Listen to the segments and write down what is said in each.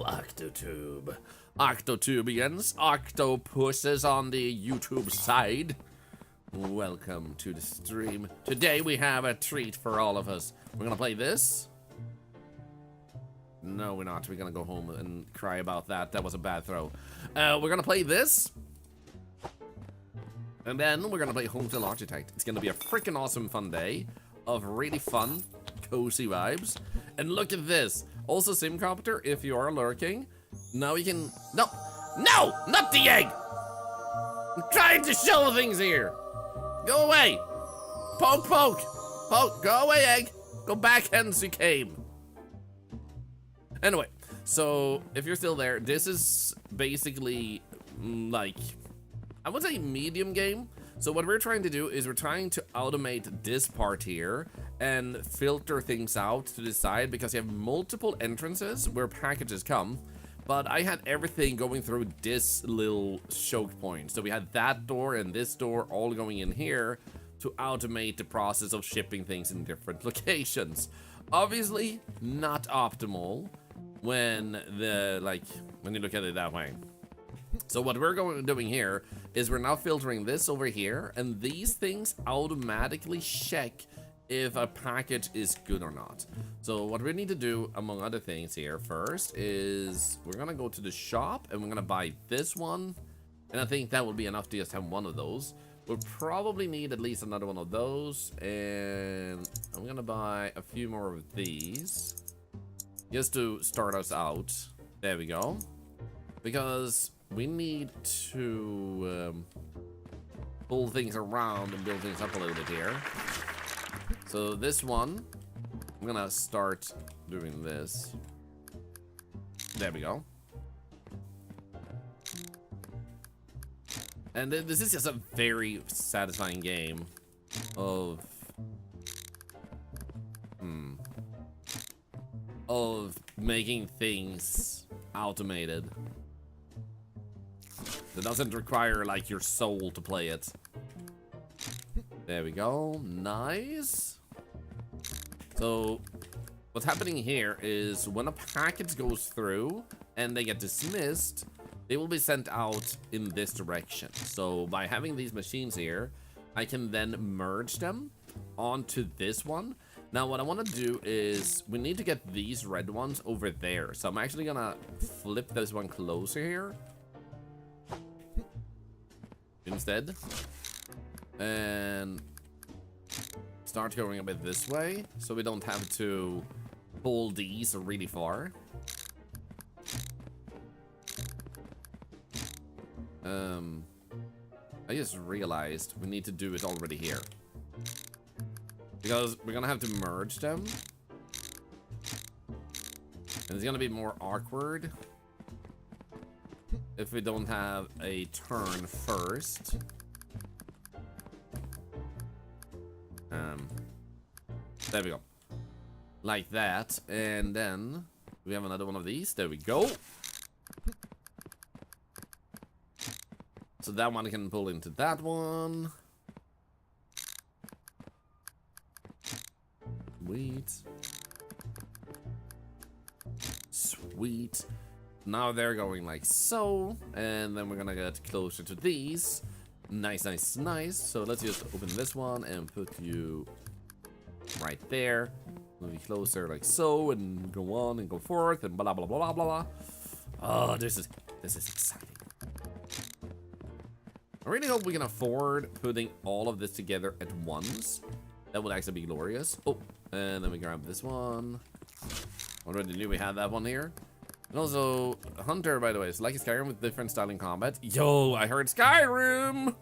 Octotube. Octotubians, octopuses on the YouTube side. Welcome to the stream. Today we have a treat for all of us. We're gonna play this. No, we're not. We're gonna go home and cry about that. That was a bad throw. We're gonna play this. And then we're gonna play Home to Logitech. It's gonna be a freaking awesome fun day of really fun, cozy vibes. And look at this. Also, Simcopter, if you are lurking, now you can... No! No! Not the egg! I'm trying to show things here! Go away! Poke, poke! Poke! Go away, egg! Go back hence you came! Anyway, so if you're still there, this is basically like, I would say medium game. So what we're trying to do is we're trying to automate this part here and filter things out to the side, because you have multiple entrances where packages come. But I had everything going through this little choke point. So we had that door and this door all going in here to automate the process of shipping things in different locations. Obviously, not optimal when you look at it that way. So what we're doing here is we're now filtering this over here, and these things automatically check if a package is good or not. So what we need to do, among other things here first, is we're gonna go to the shop and we're gonna buy this one, and I think that will be enough to just have one of those. We'll probably need at least another one of those, and I'm gonna buy a few more of these just to start us out. There we go. Because we need to pull things around and build things up a little bit here. So this one, I'm gonna start doing this. There we go. And this is just a very satisfying game of making things automated. That doesn't require like your soul to play it. There we go. Nice. So what's happening here is when a package goes through and they get dismissed, they will be sent out in this direction. So by having these machines here, I can then merge them onto this one. Now what I want to do is we need to get these red ones over there. So I'm actually gonna flip this one closer here instead, and start going a bit this way so we don't have to pull these really far. I just realized we need to do it already here, because we're gonna have to merge them, and it's gonna be more awkward if we don't have a turn first. There we go. Like that. And then we have another one of these. There we go. So that one can pull into that one. Sweet. Sweet. Now they're going like so, and then we're gonna get closer to these. Nice, nice, nice. So let's just open this one and put you right there. Move you closer like so, and go on and go forth and blah blah blah blah blah. Oh, this is exciting. I really hope we can afford putting all of this together at once. That would actually be glorious. Oh, and then we grab this one. Already knew we had that one here. And also, Hunter, by the way, is like a Skyrim with different styling combat. Yo, I heard Skyrim!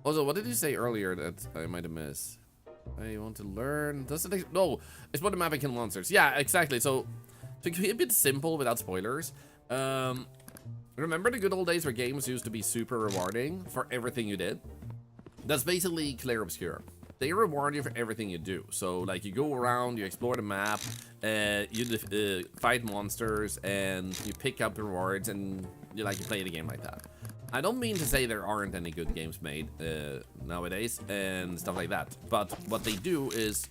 Also, what did you say earlier that I might have missed? I want to learn. Does it? No, it's what the map and kill monsters. Yeah, exactly. So, to keep it simple without spoilers, remember the good old days where games used to be super rewarding for everything you did? That's basically Clair Obscur. They reward you for everything you do. So, like, you go around, you explore the map, you fight monsters, and you pick up rewards, and you play the game like that. I don't mean to say there aren't any good games made nowadays and stuff like that, but what they do is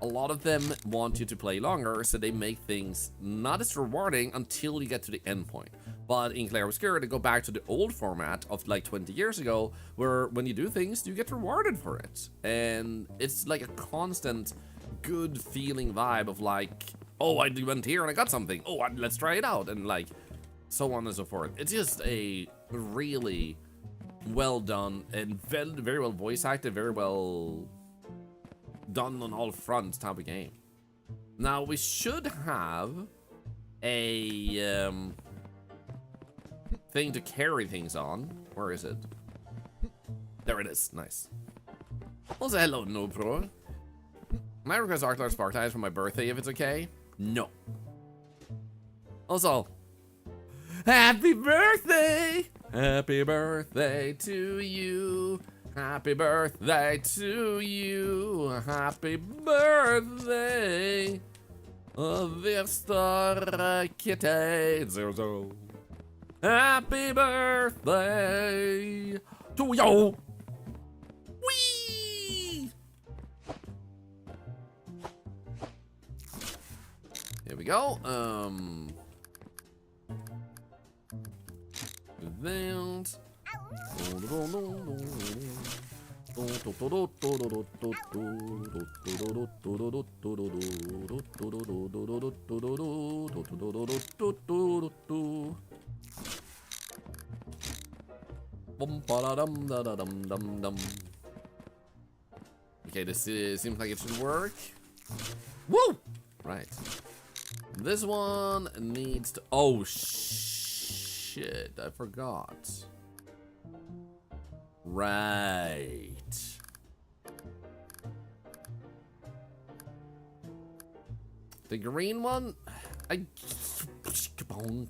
a lot of them want you to play longer, so they make things not as rewarding until you get to the end point. But in Clair Obscur, they go back to the old format of like 20 years ago, where when you do things, you get rewarded for it. And it's like a constant good feeling vibe of like, oh, I went here and I got something. Oh, let's try it out. And like, so on and so forth. It's just a really well done and very well voice acted, very well done on all fronts type of game. Now we should have a thing to carry things on. Where is it? There it is. Nice. Also, hello, no pro. Can I request Arclar Sparklight for my birthday if it's okay? No. Also, happy birthday! Happy birthday to you. Happy birthday to you. Happy birthday, Mr. Kitty 00. Happy birthday to you. Whee! Here we go. Event. Okay, this seems like it should work. Woo! Right. This one needs to. Oh shit! I forgot. Right. The green one, bonk.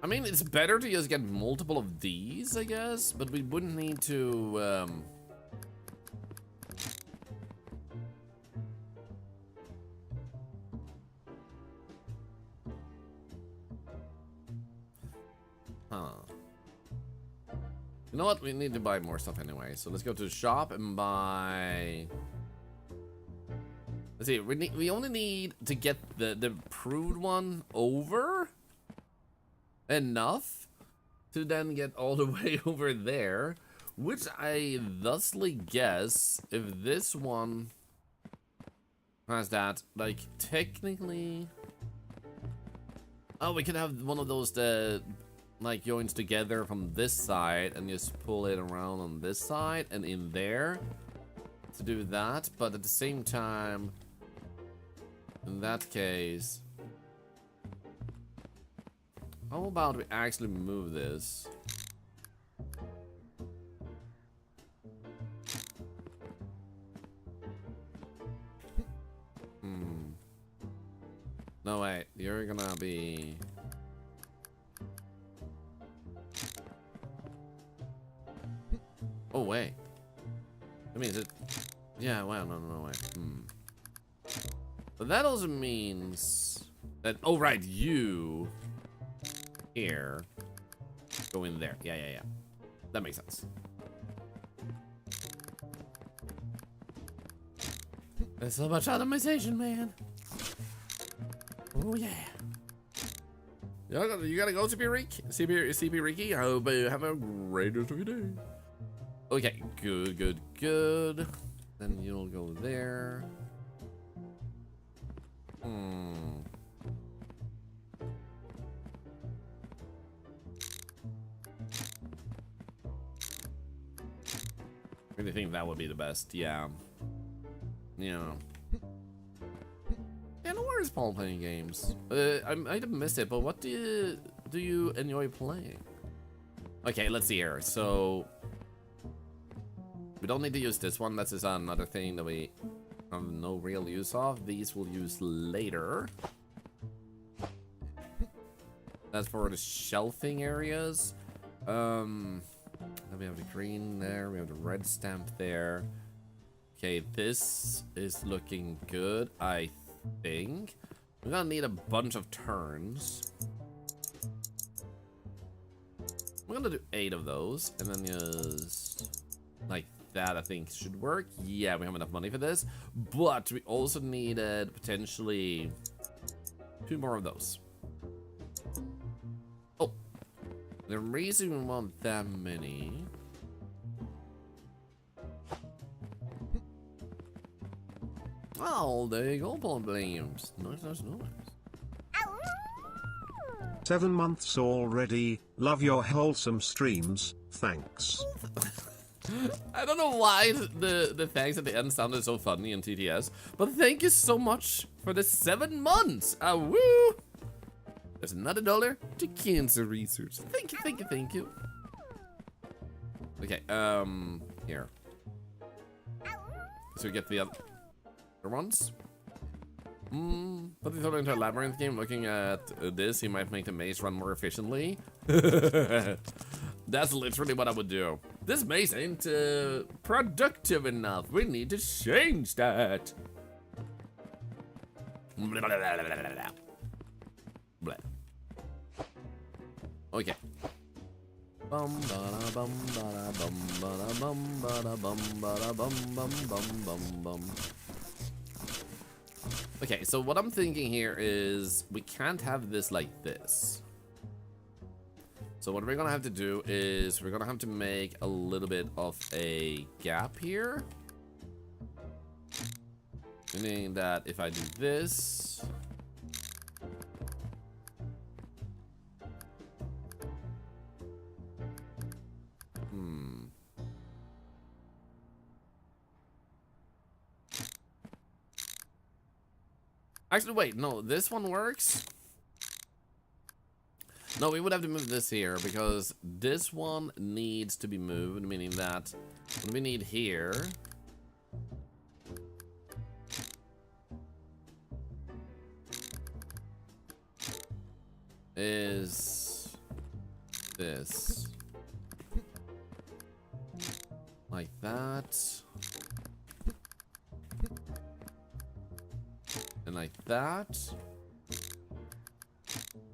I mean, it's better to just get multiple of these, I guess, but we wouldn't need to, You know what? We need to buy more stuff anyway. So let's go to the shop and buy. Let's see. We only need to get the improved one over enough to then get all the way over there, which I thusly guess if this one has that, like technically. Oh, we could have one of those that like joins together from this side and just pull it around on this side and in there to do that, but at the same time, in that case, how about we actually move this? No, wait, you're gonna be. Oh, wait. That means it. Yeah, well, no, wait. But that also means that. Oh, right, you. Here. Go in there. Yeah. That makes sense. There's so much optimization, man. Oh, yeah. You gotta go, CP Ricky. I hope you have a great rest of your day. Okay, good. Then you'll go there. Really think that would be the best, yeah. You know. Yeah, no worries, Paul, playing games. I might have missed it, but what do you enjoy playing? Okay, let's see here. So we don't need to use this one. That's just another thing that we have no real use of. These we'll use later. That's for the shelving areas. Then we have the green there. We have the red stamp there. Okay, this is looking good, I think. We're gonna need a bunch of turns. I'm gonna do 8 of those, and then just like that. I think should work. Yeah, we have enough money for this, but we also needed potentially 2 more of those. Oh, the reason we want that many. Oh, there you go, Blames. Nice, nice, nice. 7 months already. Love your wholesome streams. Thanks. I don't know why the thanks at the end sounded so funny in TTS, but thank you so much for the 7 months. Ah, woo! There's another $1 to cancer research. Thank you, thank you, thank you. Okay, here. So we get the other ones. Put the Thorlar into a labyrinth game. Looking at this, he might make the maze run more efficiently. That's literally what I would do. This maze ain't productive enough. We need to change that. Okay. Bum bada bum bada bum bada bum bada bum bada bum bum bum bum bum. Okay, so what I'm thinking here is we can't have this like this. So what we're gonna have to do is we're gonna have to make a little bit of a gap here. Meaning that if I do this, actually, wait, no, this one works. No, we would have to move this here because this one needs to be moved, meaning that what we need here is this. Like that. And like that.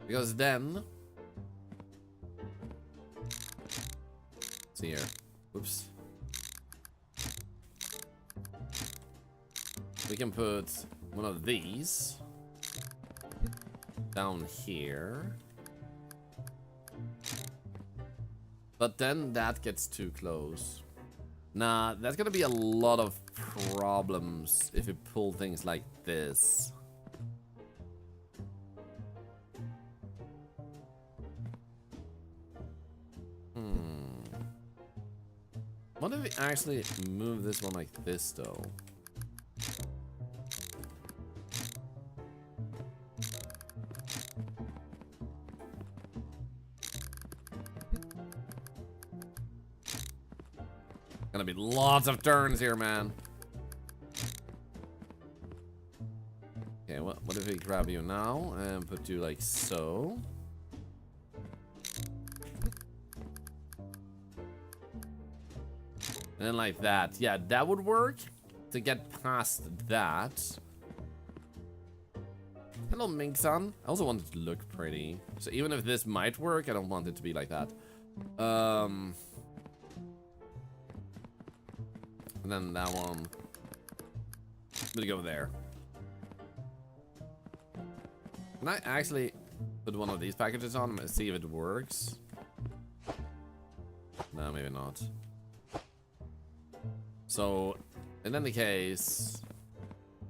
Because then, see here. Oops. We can put one of these down here. But then that gets too close. Nah, that's gonna be a lot of problems if we pull things like this. What if we actually move this one like this, though? Gonna be lots of turns here, man. Okay, what if we grab you now and put you like so? And then like that. Yeah, that would work to get past that. Hello, Mink-san. I also want it to look pretty. So even if this might work, I don't want it to be like that. And then that one. I'm gonna go there. Can I actually put one of these packages on and see if it works? No, maybe not. So, in any case,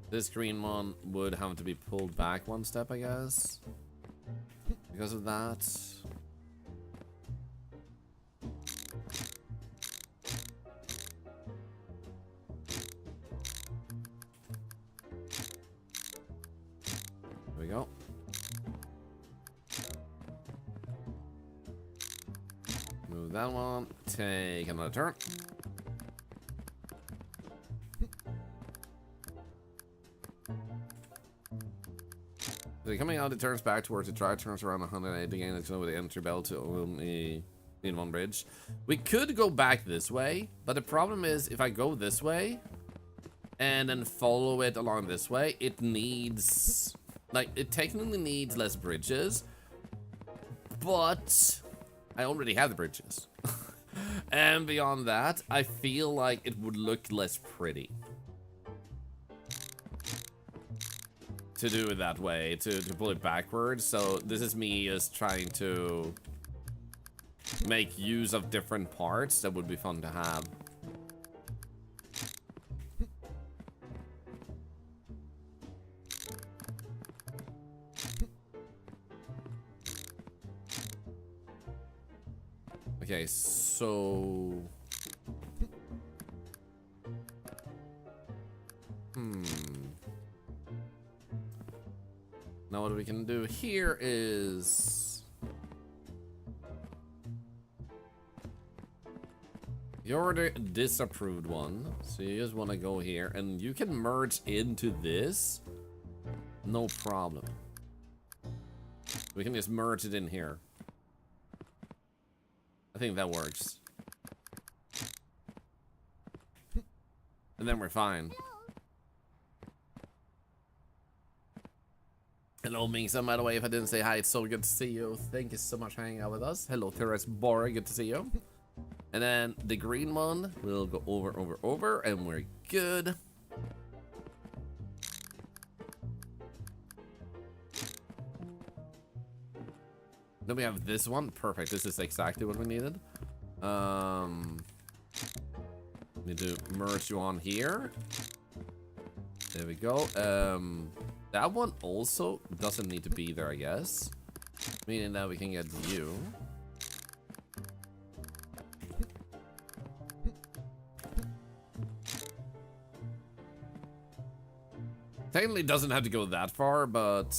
this green one would have to be pulled back one step, I guess. Because of that. There we go. Move that one. Take another turn. So coming out, it turns back towards the try, turns around 180 again. It's over the entry bell to only in one bridge. We could go back this way, but the problem is if I go this way and then follow it along this way, it needs, like, it technically needs less bridges, but I already have the bridges. And beyond that, I feel like it would look less pretty to do it that way, to pull it backwards. So this is me just trying to make use of different parts that would be fun to have. Okay, so... Now what we can do here is... You're the disapproved one, so you just want to go here, and you can merge into this. No problem. We can just merge it in here. I think that works. And then we're fine. Hello, Mingsa, by the way, if I didn't say hi, it's so good to see you. Thank you so much for hanging out with us. Hello, Teres Bora, good to see you. And then the green one will go over, and we're good. Then we have this one. Perfect. This is exactly what we needed. Need to merge you on here. There we go. That one also doesn't need to be there, I guess. Meaning that we can get you. Technically doesn't have to go that far, but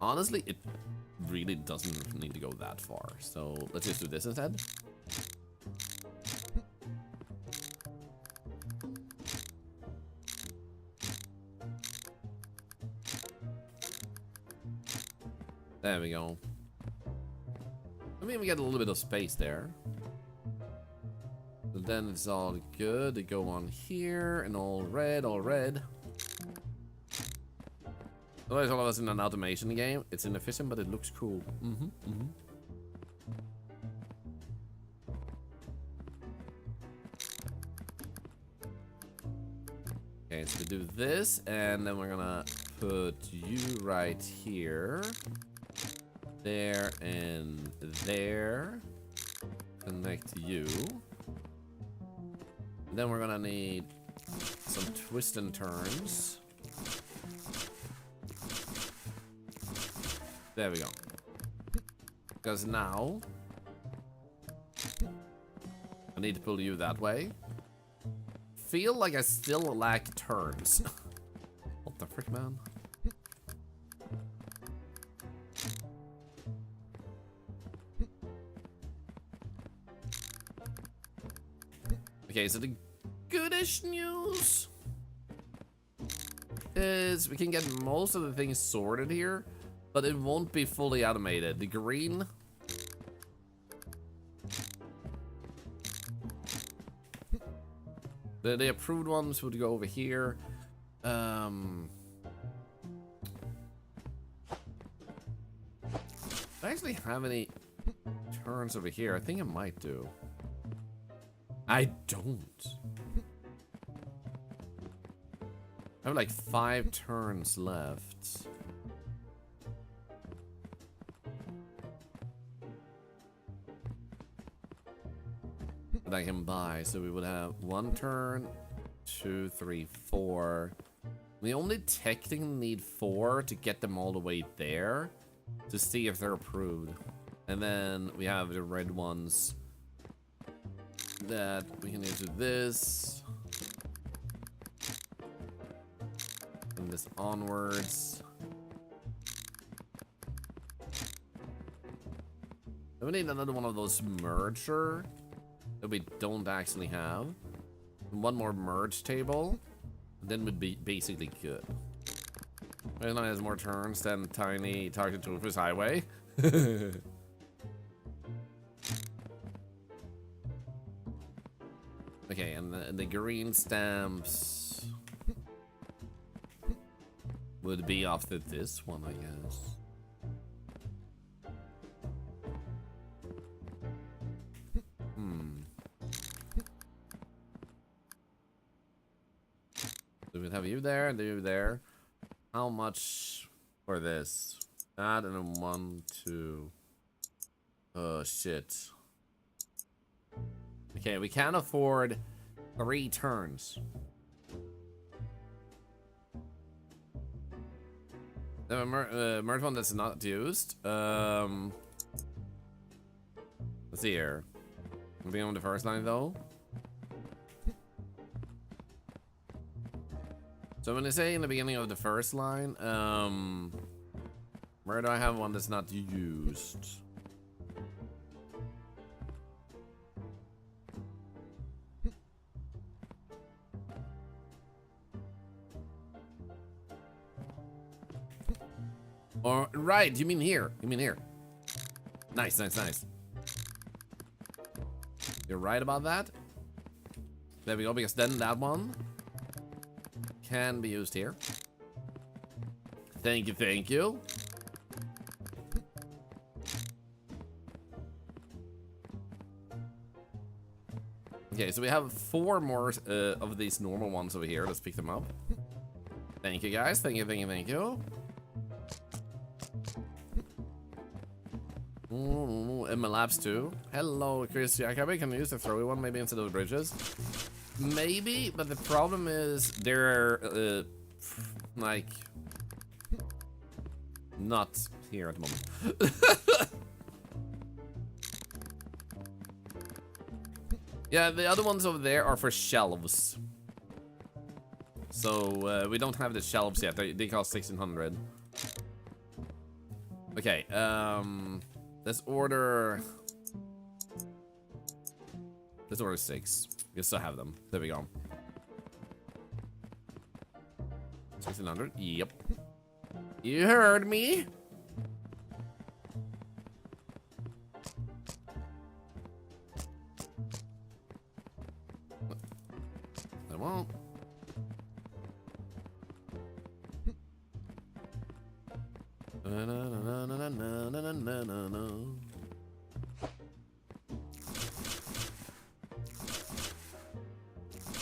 honestly, it really doesn't need to go that far. So let's just do this instead. There we go. I mean, we get a little bit of space there. But then it's all good to go on here and all red, all red. Otherwise, all of us in an automation game, it's inefficient, but it looks cool. Okay, so we do this, and then we're gonna put you right here. There and there. Connect you. And then we're gonna need some twists and turns. There we go. Because now I need to pull you that way. Feel like I still lack turns. What the frick, man? Okay, so the goodish news is we can get most of the things sorted here, but it won't be fully automated. The green, the approved ones would go over here. I actually have any turns over here. I think I might do. I don't. I have like 5 turns left. That I can buy. So we would have 1 turn, 2, 3, 4. We only technically need 4 to get them all the way there to see if they're approved. And then we have the red ones that we can do this. And this onwards. Then we need another one of those merger that we don't actually have. And 1 more merge table. And then we'd be basically good. It has more turns than Tiny Target Toofus Highway. Okay, and the green stamps would be after this one, I guess. we have you there and you there. How much for this? That and then 1, 2. Oh shit. Okay, we can't afford 3 turns. The merge one that's not used. Let's see here. Being on the first line though. So when they say in the beginning of the first line, where do I have one that's not used? Or right, you mean here? You mean here? Nice, nice, nice. You're right about that. There we go, because then that one can be used here. Thank you, thank you. Okay, so we have 4 more of these normal ones over here. Let's pick them up. Thank you, guys. Thank you, thank you, thank you. In my labs too. Hello, Chris Jacobi. Can you use the throwy one maybe instead of the bridges? Maybe, but the problem is they're like not here at the moment. Yeah, the other ones over there are for shelves. So we don't have the shelves yet. They cost 1,600. Okay, let's order 6. We still have them. There we go. 1,600. Yep. You heard me. I won't.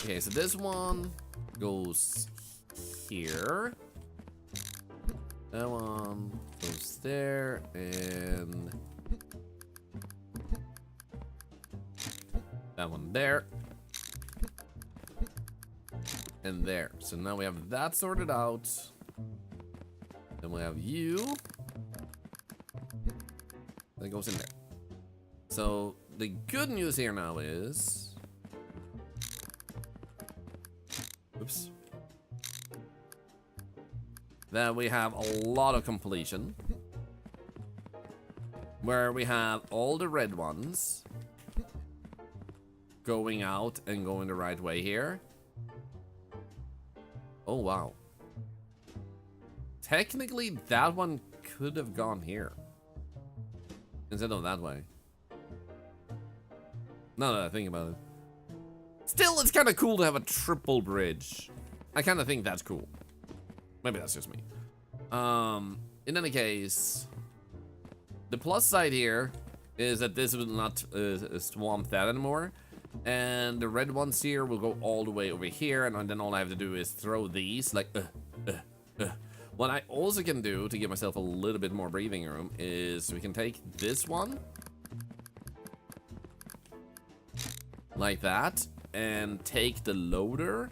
Okay, so this one goes here. That one goes there, and that one there. And there. So now we have that sorted out. Then we have you. That goes in there. So the good news here now is, oops, that we have a lot of completion, where we have all the red ones going out and going the right way here. Oh wow. Technically that one could have gone here instead of that way. Now that I think about it. Still, it's kind of cool to have a triple bridge. I kind of think that's cool. Maybe that's just me. In any case, the plus side here is that this will not swamp that anymore. And the red ones here will go all the way over here, and then all I have to do is throw these like What I also can do to give myself a little bit more breathing room is we can take this one like that and take the loader.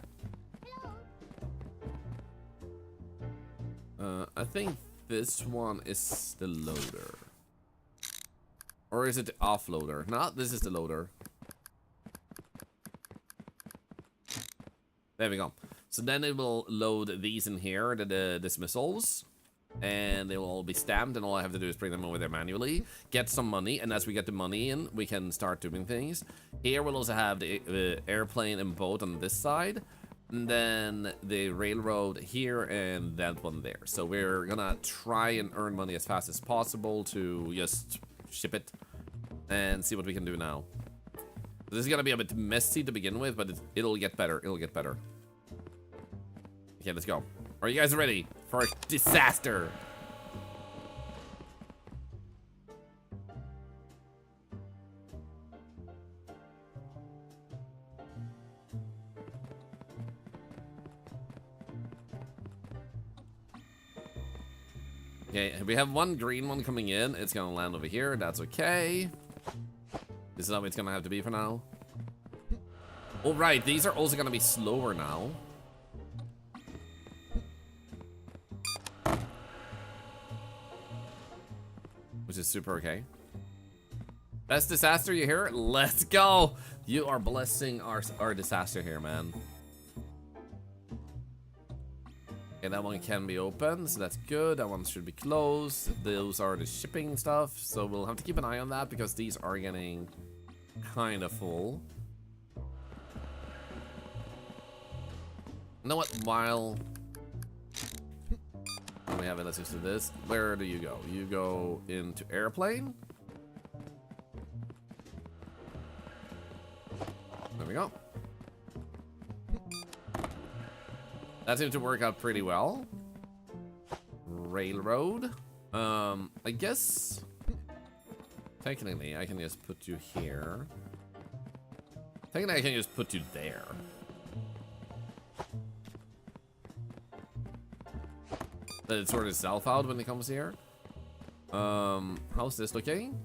I think this one is the loader. Or is it the offloader? No, this is the loader. There we go. So then it will load these in here, the dismissals, and they will all be stamped, and all I have to do is bring them over there manually, get some money, and as we get the money in, we can start doing things. Here we'll also have the airplane and boat on this side, and then the railroad here and that one there. So we're gonna try and earn money as fast as possible to just ship it and see what we can do now. This is gonna be a bit messy to begin with, but it'll get better. It'll get better. Okay, let's go. Are you guys ready for a disaster? Okay, we have one green one coming in. It's gonna land over here. That's okay. This is how it's gonna have to be for now. All right, these are also gonna be slower now. Which is super okay. Best disaster you hear? Let's go! You are blessing our disaster here, man. Okay, that one can be open, so that's good. That one should be closed. Those are the shipping stuff, so we'll have to keep an eye on that because these are getting kind of full. You know what? While we have it, let's just do this. Where do you go? You go into airplane. There we go. That seems to work out pretty well. Railroad. I guess technically I can just put you here. Technically I can just put you there. Let it sort itself out when it comes here. How's this looking?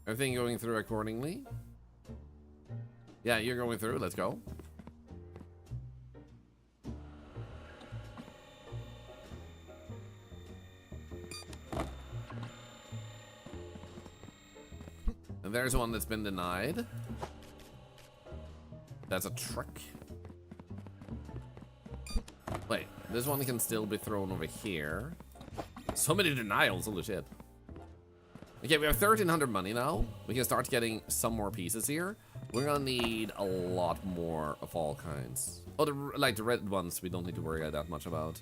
Everything going through accordingly? Yeah, you're going through. Let's go. And there's one that's been denied. That's a truck. Wait, this one can still be thrown over here. So many denials, holy shit. Okay, we have 1,300 money now. We can start getting some more pieces here. We're gonna need a lot more of all kinds. Oh, like the red ones, we don't need to worry that much about.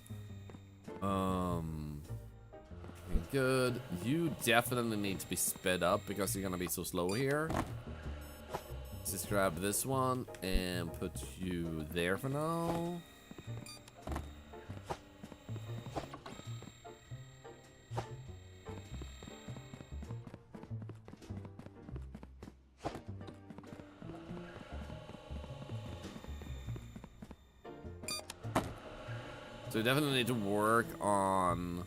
Good. You definitely need to be sped up because you're gonna be so slow here. Let's just grab this one and put you there for now. So we definitely need to work on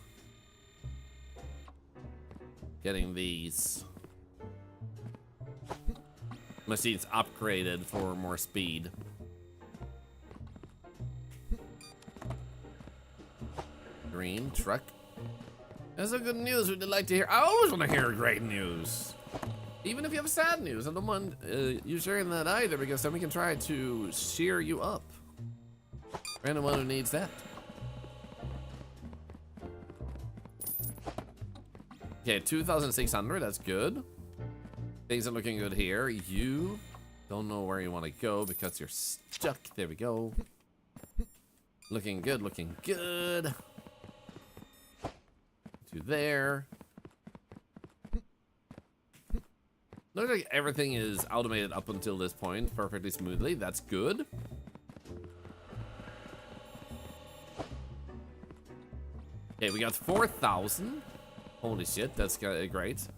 getting these machines upgraded for more speed. Green truck. That's some good news we'd like to hear. I always want to hear great news. Even if you have sad news, I don't want you sharing that either because then we can try to cheer you up. For anyone who needs that. Okay, 2,600, that's good. Things are looking good here. You don't know where you want to go because you're stuck. There we go. Looking good, looking good. To there. Looks like everything is automated up until this point perfectly smoothly. That's good. Okay, we got 4,000. Holy shit, that's great.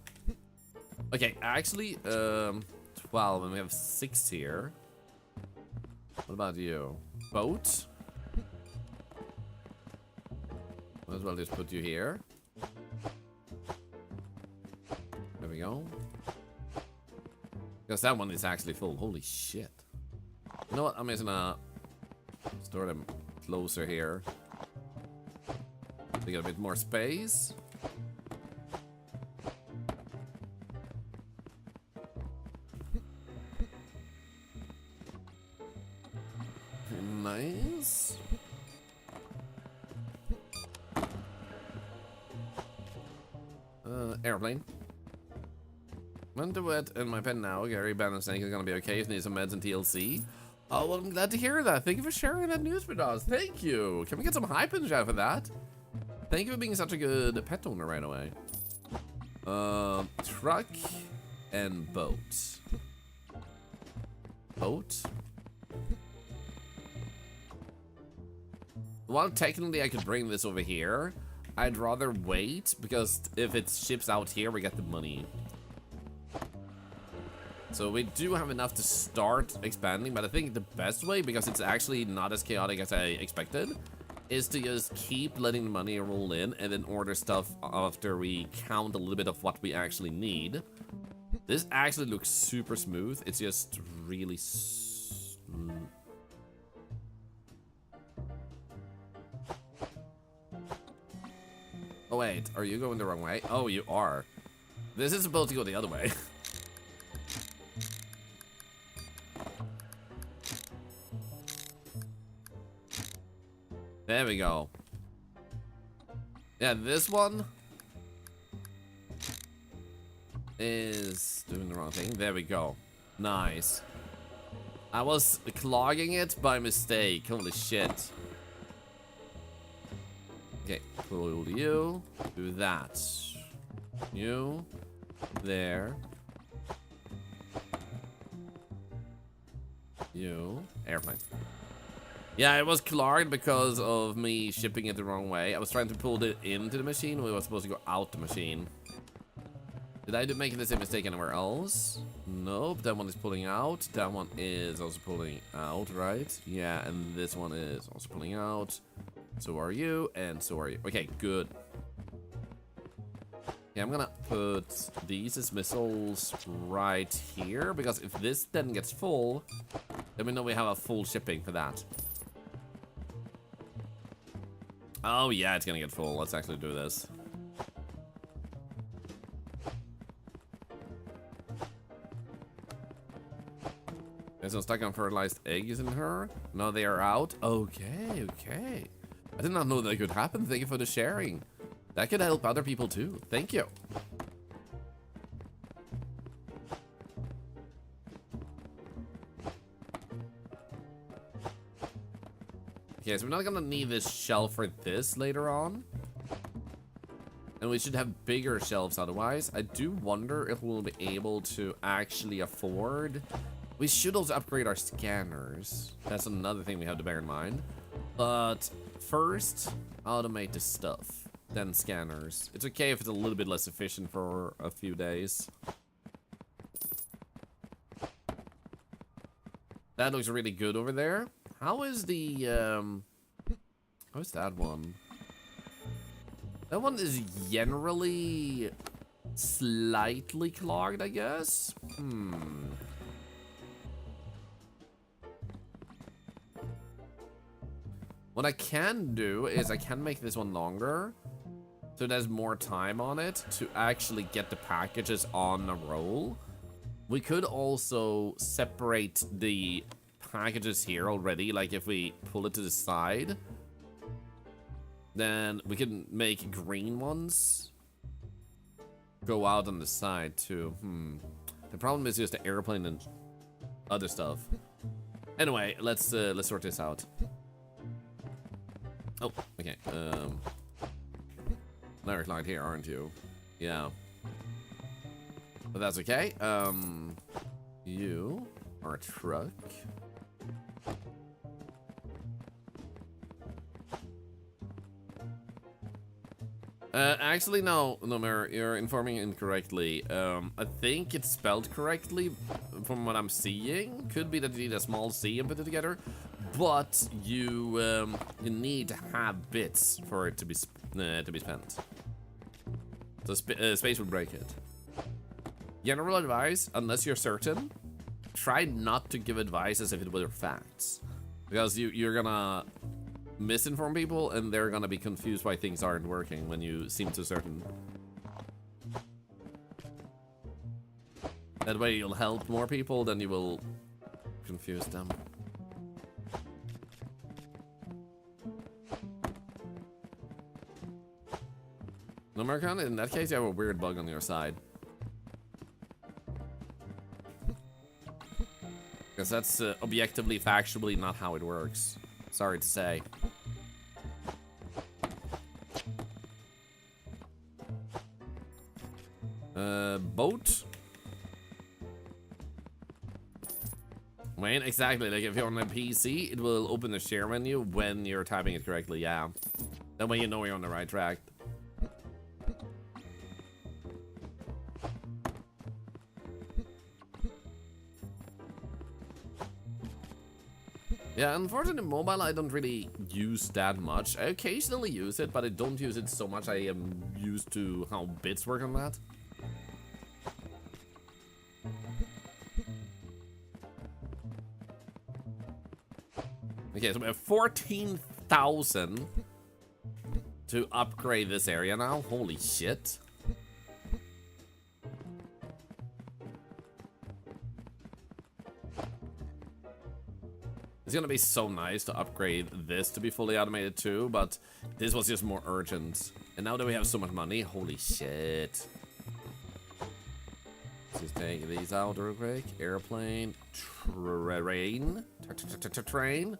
Okay, actually, 12, and we have 6 here. What about you? Boat? Might as well just put you here. There we go. Because that one is actually full. Holy shit. You know what? I'm just gonna store them closer here. To get a bit more space. Nice. Airplane. Went to it in my pen now. Gary Bannon saying he's gonna be okay. He needs some meds and TLC. Oh, well, I'm glad to hear that. Thank you for sharing that news with us. Thank you. Can we get some hype in chat for that? Thank you for being such a good pet owner right away. Truck and boat. Boat. While technically I could bring this over here, I'd rather wait because if it ships out here, we get the money. So we do have enough to start expanding, but I think the best way, because it's actually not as chaotic as I expected, is to just keep letting the money roll in and then order stuff after we count a little bit of what we actually need. This actually looks super smooth. It's just really Oh wait, are you going the wrong way? Oh, you are. This is supposed to go the other way. There we go. Yeah, this one is doing the wrong thing. There we go. Nice. I was clogging it by mistake. Holy shit. Okay, pull you. Do that. You. There. You. Airplane. Yeah, it was clogged because of me shipping it the wrong way. I was trying to pull it into the machine. We were supposed to go out the machine. Did I make the same mistake anywhere else? Nope, that one is pulling out. That one is also pulling out, right? Yeah, and this one is also pulling out. So are you, and so are you. Okay, good. Yeah, I'm gonna put these as missiles right here, because if this then gets full, then we know we have a full shipping for that. Oh yeah, it's gonna get full. Let's actually do this. There's some stuck on fertilized eggs in her. No, they are out. Okay, okay. I did not know that could happen. Thank you for the sharing. That could help other people too. Thank you. Okay, so we're not gonna need this shelf for this later on. And we should have bigger shelves otherwise. I do wonder if we'll be able to actually afford... We should also upgrade our scanners. That's another thing we have to bear in mind. But first, automate the stuff. Then scanners. It's okay if it's a little bit less efficient for a few days. That looks really good over there. How is the, how's that one? That one is generally slightly clogged, I guess. What I can do is I can make this one longer, so there's more time on it to actually get the packages on a roll. We could also separate the packages here already, like if we pull it to the side, then we can make green ones go out on the side too. The problem is just the airplane and other stuff. Anyway, let's sort this out. Oh, okay. Now you're clogged here, aren't you? Yeah. But that's okay. You are a truck. Actually, no, Mer, you're informing incorrectly. I think it's spelled correctly from what I'm seeing. Could be that you need a small C and put it together, but you need to have bits for it to be spent. So space will break it. General advice, unless you're certain, try not to give advice as if it were facts, because you're gonna misinform people and they're gonna be confused why things aren't working when you seem too certain. That way you'll help more people than you will confuse them. No, American, in that case you have a weird bug on your side. Because that's objectively, factually not how it works. Sorry to say. Boat? Wait, exactly. Like if you're on a PC, it will open the share menu when you're typing it correctly, yeah. That way you know you're on the right track. Yeah, unfortunately, mobile I don't really use that much. I occasionally use it, but I don't use it so much. I am used to how bits work on that. Okay, so we have 14,000 to upgrade this area now. Holy shit. It's gonna be so nice to upgrade this to be fully automated too, but this was just more urgent. And now that we have so much money, holy shit. Let's just take these out real quick. Airplane, train, train.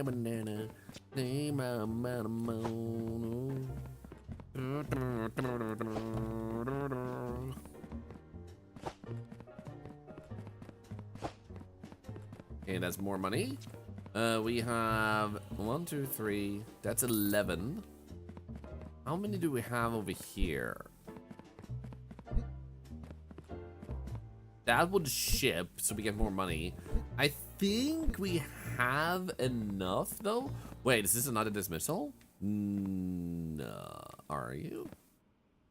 Banana. Okay, that's more money. We have 1, 2, 3. That's 11. How many do we have over here? That would ship, so we get more money. I think we have enough, though. Wait, is this another dismissal? No. Are you?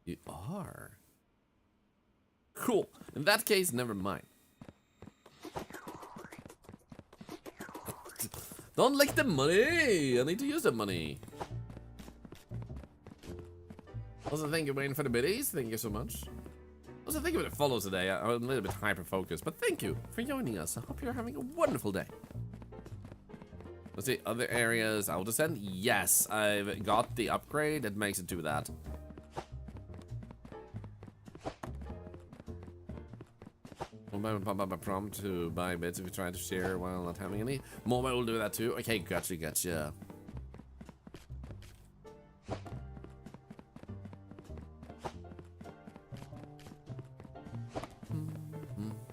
You are. Cool. In that case, never mind. Don't lick the money! I need to use the money. Also, thank you, Wayne, for the biddies. Thank you so much. Also, thank you for the follows today. I'm a little bit hyper-focused, but thank you for joining us. I hope you're having a wonderful day. Let's see, other areas I'll descend. Yes, I've got the upgrade that makes it do that. Prompt to buy bits if you try to share while not having any. Mobile will do that too. Okay, gotcha.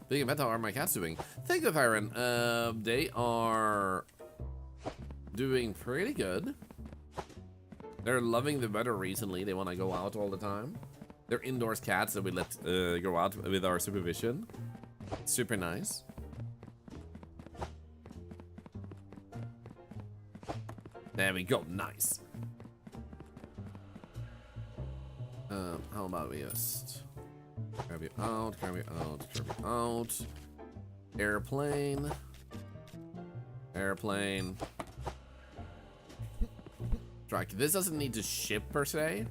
Speaking of how are my cats doing? Thank you, Tyron. They are doing pretty good. They're loving the weather recently. They want to go out all the time. They're indoors cats that we let go out with our supervision. Super nice. There we go. Nice. How about we just grab you out, grab you out, grab you out. Airplane. Airplane. Truck. This doesn't need to ship per se.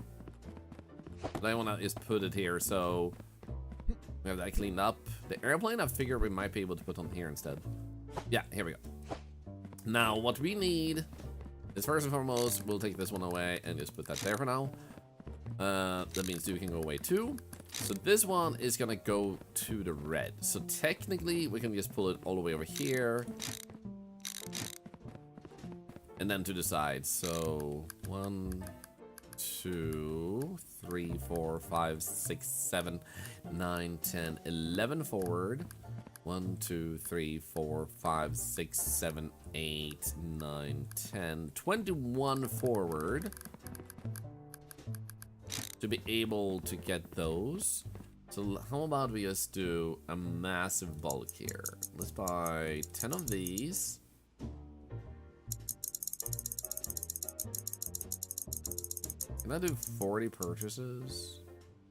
But I want to just put it here so we have that cleaned up. The airplane, I figure we might be able to put on here instead. Yeah, here we go. Now, what we need is first and foremost, we'll take this one away and just put that there for now. That means you can go away too. So this one is gonna go to the red. So technically, we can just pull it all the way over here. And then to the side. So 1, 2, 3, 4, 5, 6, 7, 9, 10, 11 forward. 1, 2, 3, 4, 5, 6, 7, 8, 9, 10, 21 forward. To be able to get those. So how about we just do a massive bulk here? Let's buy 10 of these. Can I do 40 purchases?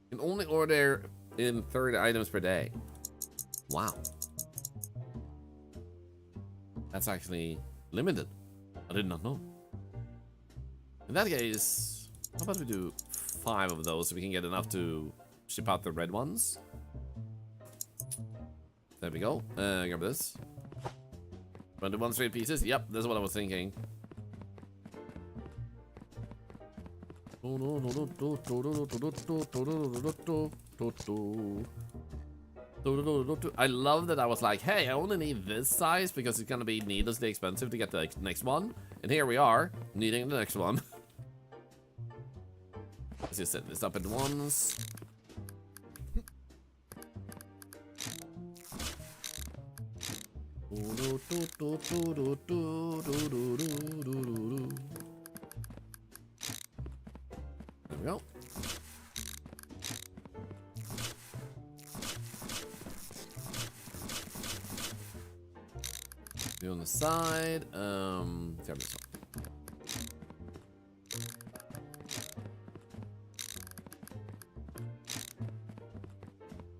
Can only order in 30 items per day. Wow. That's actually limited. I did not know. In that case, how about we do 5 of those so we can get enough to ship out the red ones? There we go. Grab this. 21 straight pieces. Yep, that's what I was thinking. I love that I was like, hey, I only need this size because it's gonna be needlessly expensive to get the next one. And here we are, needing the next one. Let's just set this up at once. we go. Do on the side. Grab this one.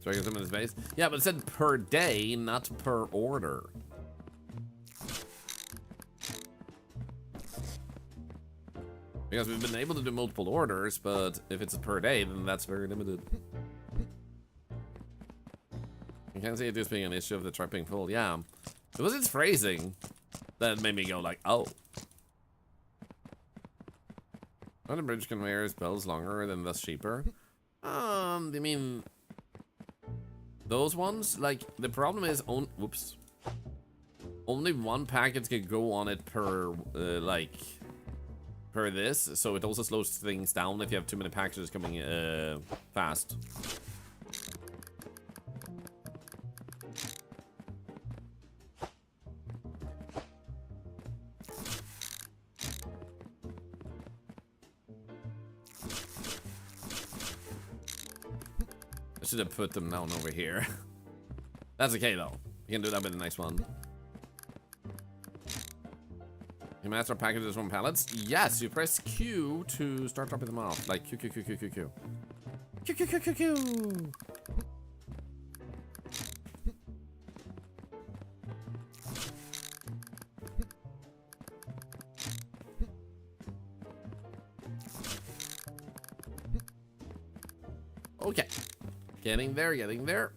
So I get some in space. Yeah, but it said per day, not per order. Because we've been able to do multiple orders, but if it's per day, then that's very limited. You can't see it just being an issue of the truck being full. Yeah. It was its phrasing that made me go like, oh. Are the bridge conveyors bells longer than thus cheaper? You mean those ones? Like, the problem is, whoops. Only one package can go on it per, per this, so it also slows things down if you have too many packages coming fast. I should have put them down over here. That's okay though. You can do that with a nice one. You master packages from pallets? Yes, you press Q to start dropping them off. Like Q, Q, Q, Q, Q, Q. Q, Q, Q, Q, Q. Okay. Getting there, getting there.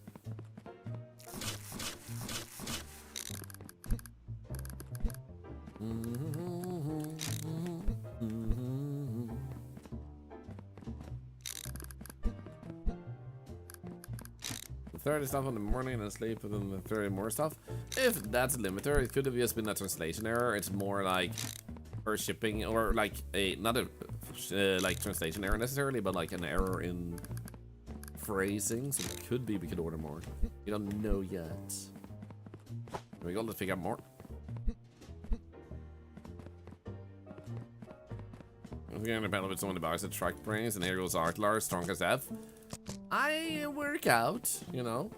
The 30 stuff in the morning and sleep within the 30 more stuff. If that's a limiter, it could have just been a translation error. It's more like for shipping, or like a not a like translation error necessarily, but like an error in phrasing. So it could be we could order more. You don't know yet. Here we go. Let's pick up more. We're gonna battle with someone in the box at truck brains, and here goes Thorlar, strong as F. I work out, you know.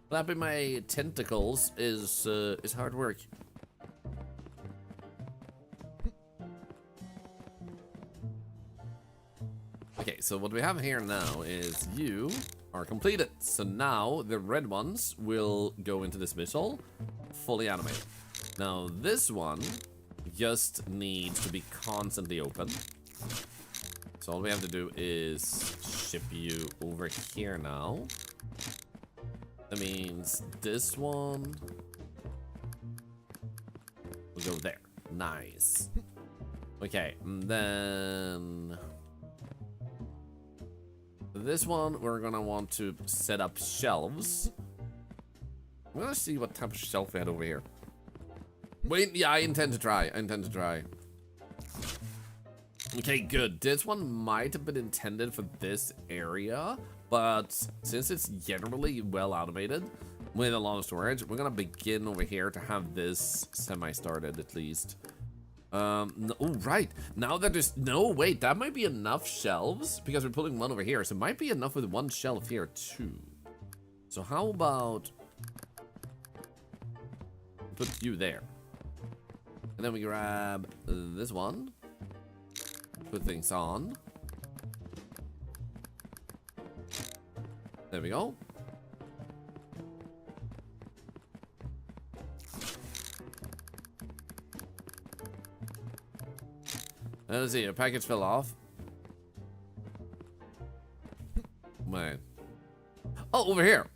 Flapping my tentacles is hard work. Okay, so what we have here now is you are completed. So now the red ones will go into this missile, fully animated. Now this one just needs to be constantly open. So all we have to do is ship you over here now. That means this one will go there. Nice. Okay, and then this one we're gonna want to set up shelves. I'm gonna see what type of shelf we had over here. Wait, yeah, I intend to try. Okay, good. This one might have been intended for this area, but since it's generally well automated with a lot of storage, we're gonna begin over here to have this semi-started at least. No, oh, right. Now that there's no, wait, that might be enough shelves because we're putting one over here, so it might be enough with one shelf here too. So how about put you there, and then we grab this one. Put things on. There we go. Let's see, a package fell off. Man. Oh, over here.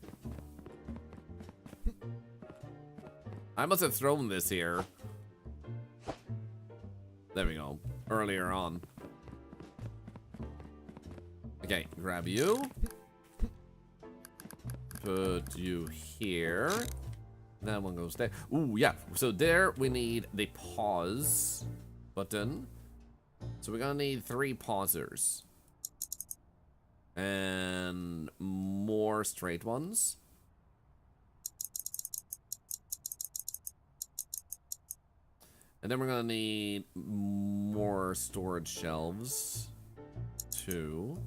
I must have thrown this here. There we go. Earlier on. Okay, grab you. Put you here. That one goes there. Ooh, yeah. So there we need the pause button. So we're gonna need 3 pausers. And more straight ones. And then we're gonna need more storage shelves. 2.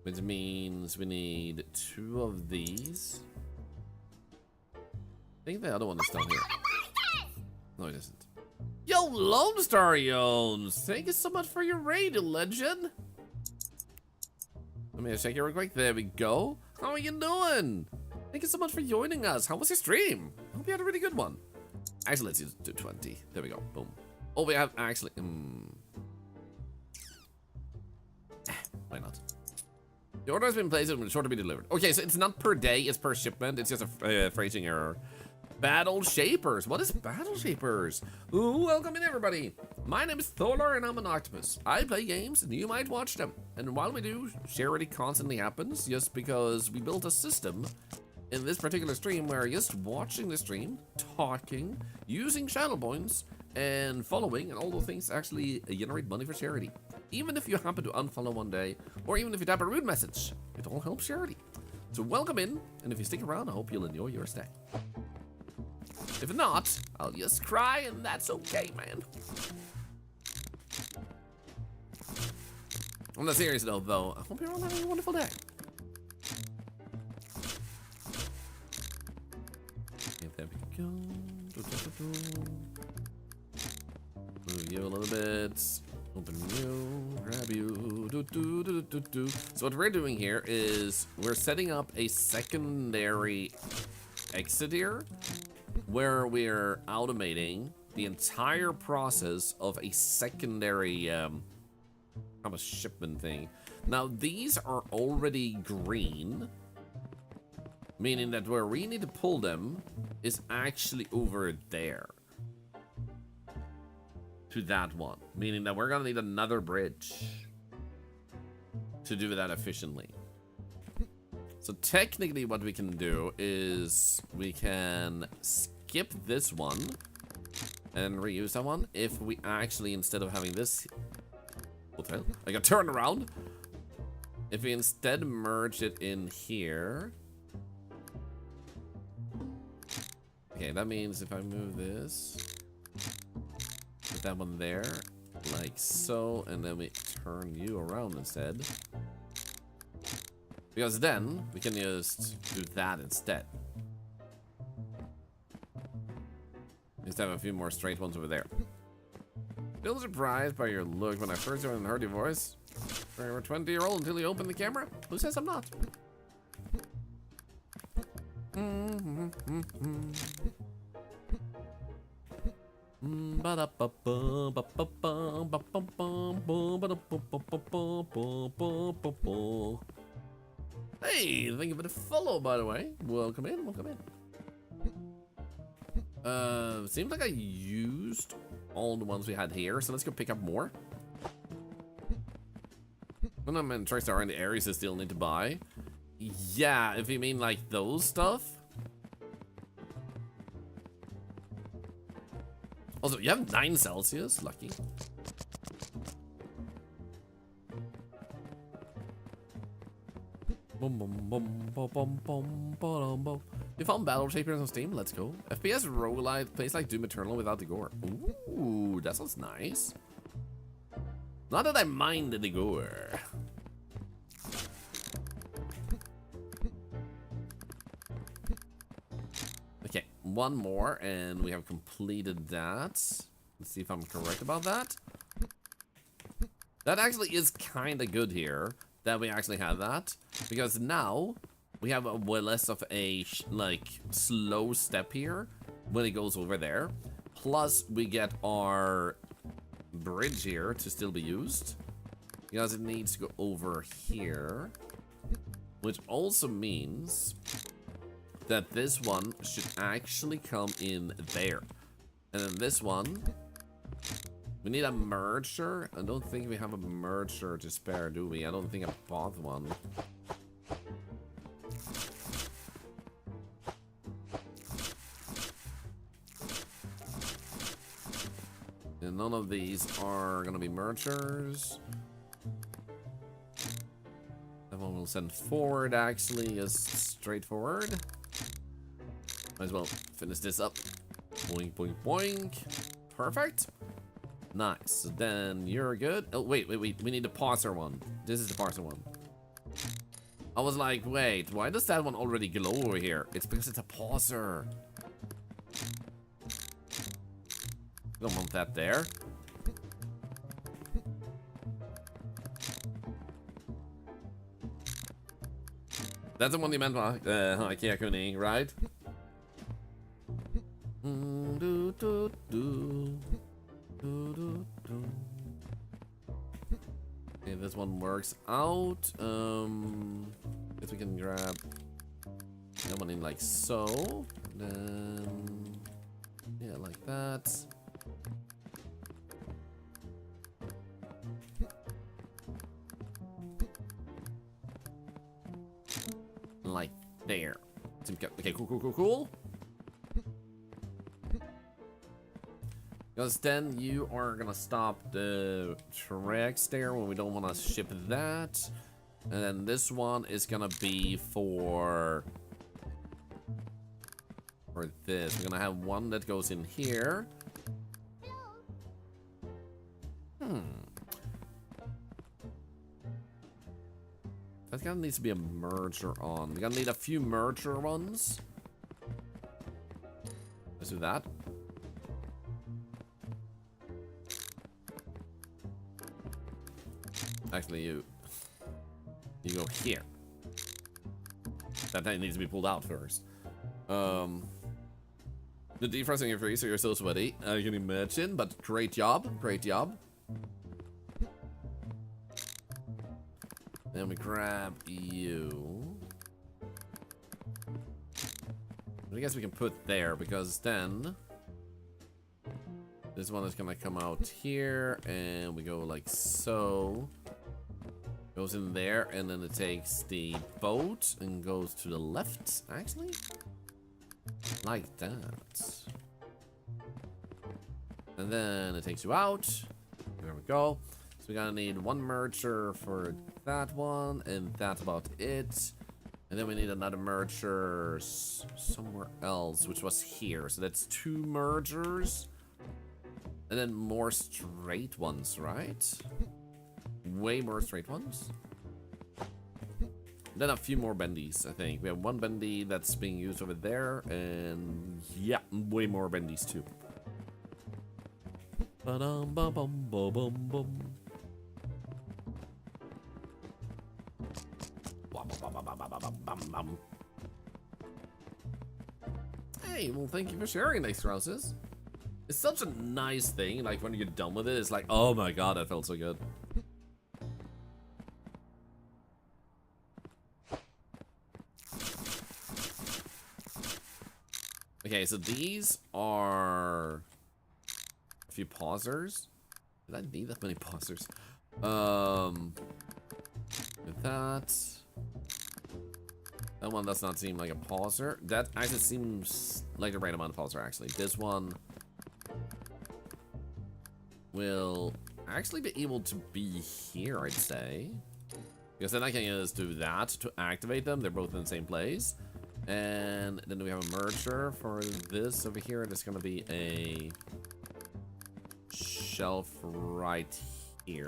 Which means we need 2 of these. I think the other one is down here. No, it isn't. Yo, Lone Star Yones! Thank you so much for your raid, legend. Let me check it real quick. There we go. How are you doing? Thank you so much for joining us. How was your stream? I hope you had a really good one. Actually, let's use 220. There we go. Boom. Oh, we have actually... why not? The order has been placed and will short to be delivered. Okay, so it's not per day, it's per shipment. It's just a phrasing error. Battle Shapers. What is Battle Shapers? Ooh, welcome in, everybody. My name is Thorlar, and I'm an octopus. I play games, and you might watch them. And while we do, charity constantly happens, just because we built a system in this particular stream where just watching the stream, talking, using channel points, and following, and all those things actually generate money for charity. Even if you happen to unfollow one day, or even if you type a rude message, it all helps charity. So welcome in, and if you stick around, I hope you'll enjoy your stay. If not, I'll just cry, and that's okay, man. On a serious note, though, I hope you're all having a wonderful day. There we go. Move you a little bit. Open you, grab you. So what we're doing here is we're setting up a secondary exit here where we're automating the entire process of a secondary kind of shipment thing. Now these are already green, meaning that where we need to pull them is actually over there. To that one, meaning that we're gonna need another bridge to do that efficiently. So technically what we can do is we can skip this one and reuse that one if we actually, instead of having this, what the hell? I got turned around. If we instead merge it in here. Okay, that means if I move this, put that one there, like so, and then we turn you around instead. Because then we can just do that instead. Just have a few more straight ones over there. Still surprised by your look when I first joined and heard your voice. You were 20-year-old until you opened the camera? Who says I'm not? Hey, thank you for the follow, by the way. Welcome in, welcome in. Seems like I used all the ones we had here, so let's go pick up more. When I'm in TriStar and the areas I still need to buy. Yeah, if you mean like those stuff. Also, you have 9 Celsius, lucky. You found Battle Shapers on Steam? Let's go. FPS roguelite plays like Doom Eternal without the gore. Ooh, that sounds nice. Not that I mind the gore. Okay, one more, and we have completed that. Let's see if I'm correct about that. That actually is kind of good here, that we actually have that. Because now, we have a way less of a, like, slow step here when it goes over there. Plus, we get our bridge here to still be used. Because it needs to go over here. Which also means that this one should actually come in there. And then this one, we need a merger. I don't think we have a merger to spare, do we? I don't think I bought one. And none of these are gonna be mergers. That one will send forward, actually, is straightforward. Might as well finish this up. Boink, boink, boink. Perfect. Nice. So then you're good. Oh, wait. We need the parser one. This is the parser one. I was like, wait, why does that one already glow over here? It's because it's a parser. Don't want that there. That's the one you meant by IKEA Kuni, right? Okay, this one works out. Guess we can grab that one in like so. Then yeah, like that. Like there. Okay, cool. Because then you are gonna stop the tracks there when we don't want to ship that. And then this one is gonna be for this. We're gonna have one that goes in here. That kind of needs to be a merger on. We're gonna need a few merger ones. Let's do that. Actually, you go here. That thing needs to be pulled out first. The defrosting your freezer, you're so sweaty. I can imagine, but great job. Then we grab you. I guess we can put there because then this one is gonna come out here and we go like so. Goes in there and then it takes the boat and goes to the left, actually. Like that. And then it takes you out. There we go. So we're gonna need one merger for that one, and that's about it. And then we need another merger somewhere else, which was here. So that's 2 mergers. And then more straight ones, right? Way more straight ones. Then a few more bendies, I think. We have 1 bendy that's being used over there, and yeah, way more bendies too. Ba-dum, ba-bum, ba-bum, bum. Hey, well, thank you for sharing, Nice Roses. It's such a nice thing, like when you get done with it, it's like, oh my god, that felt so good. Okay, so these are a few pausers. Did I need that many pausers? With that. That one does not seem like a pauser. That actually seems like the right amount of pauser, actually. This one will actually be able to be here, I'd say. Because then I can just do that to activate them. They're both in the same place. And then we have a merger for this over here. There's going to be a shelf right here.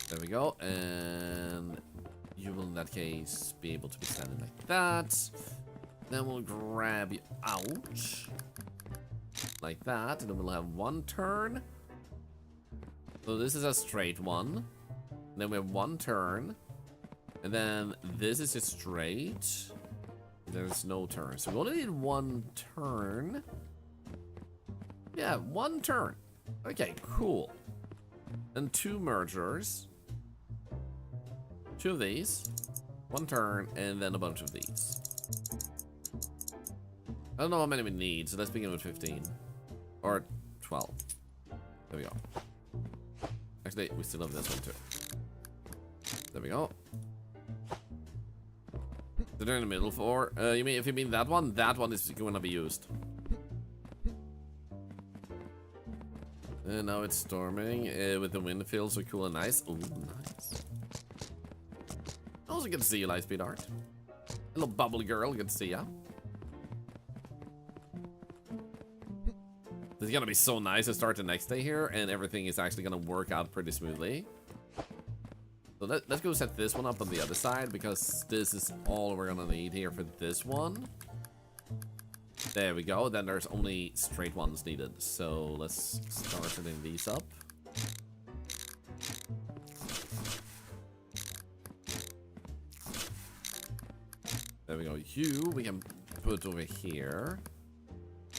There we go, and you will in that case be able to be standing like that. Then we'll grab you out like that, and then we'll have 1 turn. So this is a straight one. And then we have 1 turn, and then this is just straight. There's no turn, so we only need 1 turn. Yeah, 1 turn. Okay, cool. And 2 mergers. 2 of these, 1 turn, and then a bunch of these. I don't know how many we need, so let's begin with 15. Or 12. There we go. Actually, we still have this one too. There we go. So they're in the middle for, you mean, if you mean that one is going to be used. And now it's storming with the wind feels so cool and nice. Ooh, nice. Also good to see you, Lightspeed Art. Hello, bubbly girl, good to see ya. It's gonna be so nice to start the next day here, and everything is actually gonna work out pretty smoothly. So let's go set this one up on the other side, because this is all we're gonna need here for this one. There we go. Then there's only straight ones needed. So let's start setting these up. There we go. You, we can put over here.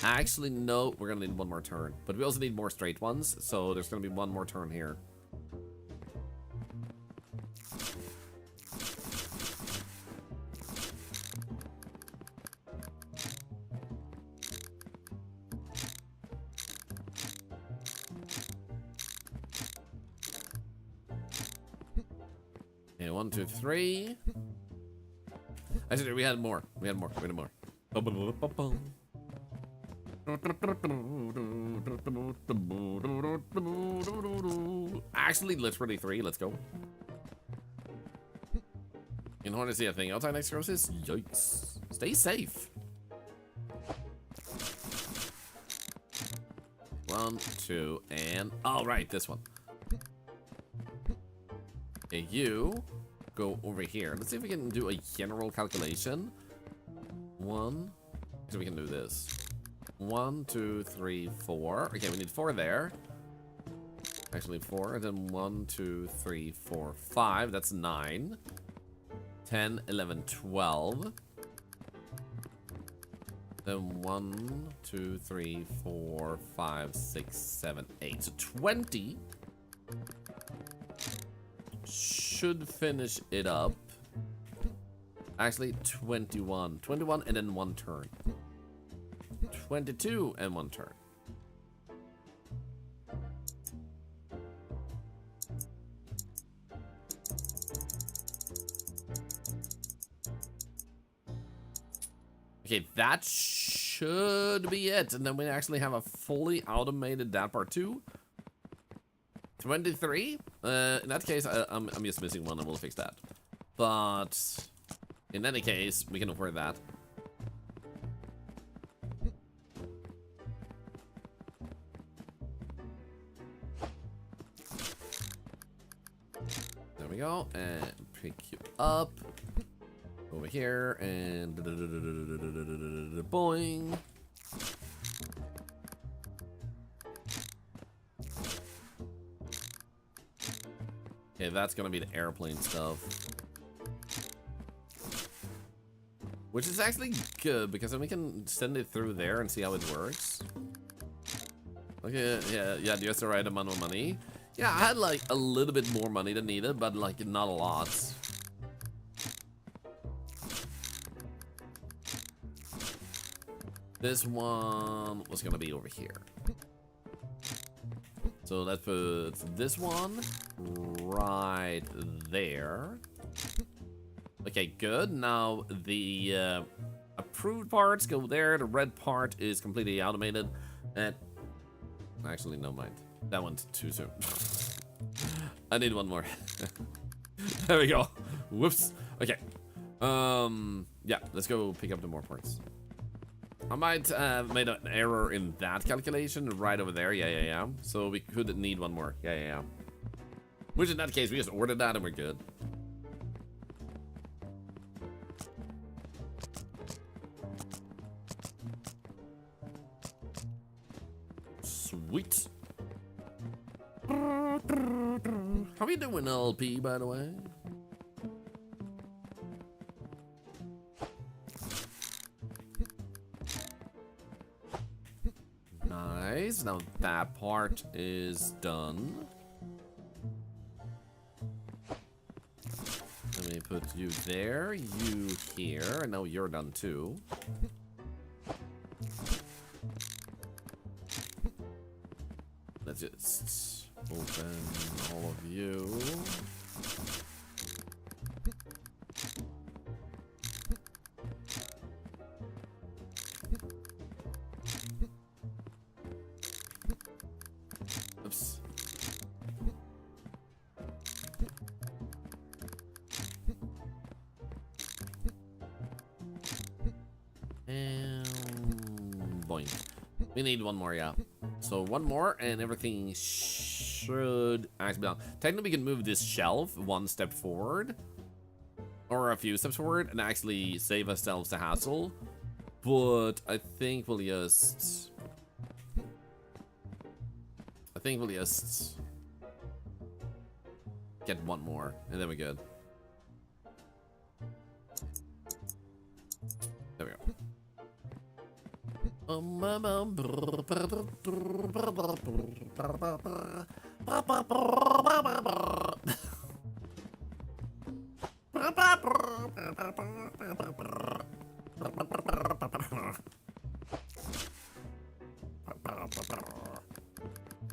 Actually, no, we're gonna need one more turn. But we also need more straight ones, so there's gonna be one more turn here. Okay, 1, 2, 3. Actually, we had more. We had more. Actually, literally 3. Let's go. In order to see a thing outside next roses. Yikes. Stay safe. 1, 2, and all right, this one. Okay, you go over here. Let's see if we can do a general calculation. 1. So we can do this. 1, 2, 3, 4. Okay, we need 4 there. Actually 4, and then 1, 2, 3, 4, 5. That's 9. 10, 11, 12. Then 1, 2, 3, 4, 5, 6, 7, 8. So 20 should finish it up. Actually, 21. 21 and then 1 turn. 22 and 1 turn. Okay, that should be it. And then we actually have a fully automated that part too. 23? In that case, I'm just missing one and we'll fix that. But in any case, we can afford that. There we go. And pick you up. Over here and boing. Okay, that's gonna be the airplane stuff. Which is actually good because then we can send it through there and see how it works. Okay, yeah, just the right amount of money. Yeah, I had like a little bit more money than needed, but like not a lot. This one was gonna be over here. So let's put this one right there. Okay, good. Now the approved parts go there. The red part is completely automated. And actually, no mind. That one's too soon. I need one more. There we go. Whoops. Okay. Yeah, let's go pick up the more parts. I might have made an error in that calculation right over there. Yeah. So we could need one more. Yeah. Which in that case, we just ordered that and we're good. Sweet. How are you doing, LP, by the way? Nice. Now that part is done. Let me put you there, you here, and now you're done too. Let's just open all of you. Oops. And boing. We need one more, yeah. So one more, and everything should actually be done. Technically, we can move this shelf one step forward, or a few steps forward, and actually save ourselves the hassle. But I think we'll just... get one more, and then we're good. There we go.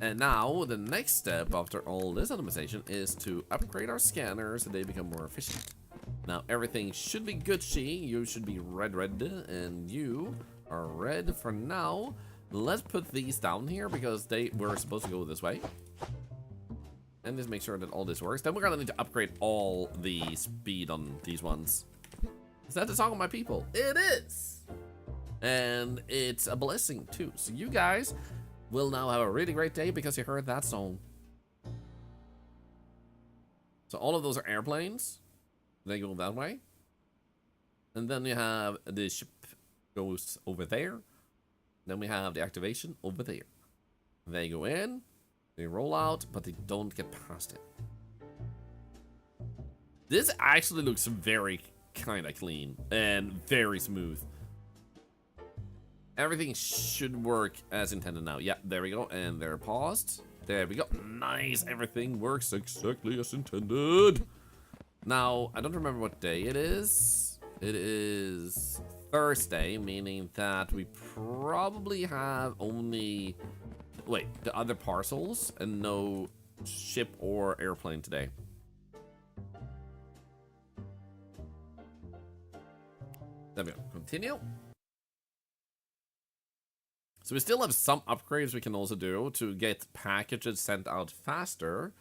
And now, the next step after all this optimization is to upgrade our scanners so they become more efficient. Now, everything should be Gucci. You should be red, and you are red for now. Let's put these down here because they were supposed to go this way. And just make sure that all this works. Then we're gonna need to upgrade all the speed on these ones. Is that the song of my people? It is! And it's a blessing too. So you guys will now have a really great day because you heard that song. So all of those are airplanes. They go that way. And then you have the ship goes over there. Then we have the activation over there. They go in, they roll out, but they don't get past it. This actually looks very kind of clean and very smooth. Everything should work as intended now. Yeah, there we go. And they're paused. There we go. Nice. Everything works exactly as intended. Now, I don't remember what day it is. It is Thursday, meaning that we probably have only... Wait, the other parcels and no ship or airplane today. There we go. Continue. So we still have some upgrades we can also do to get packages sent out faster.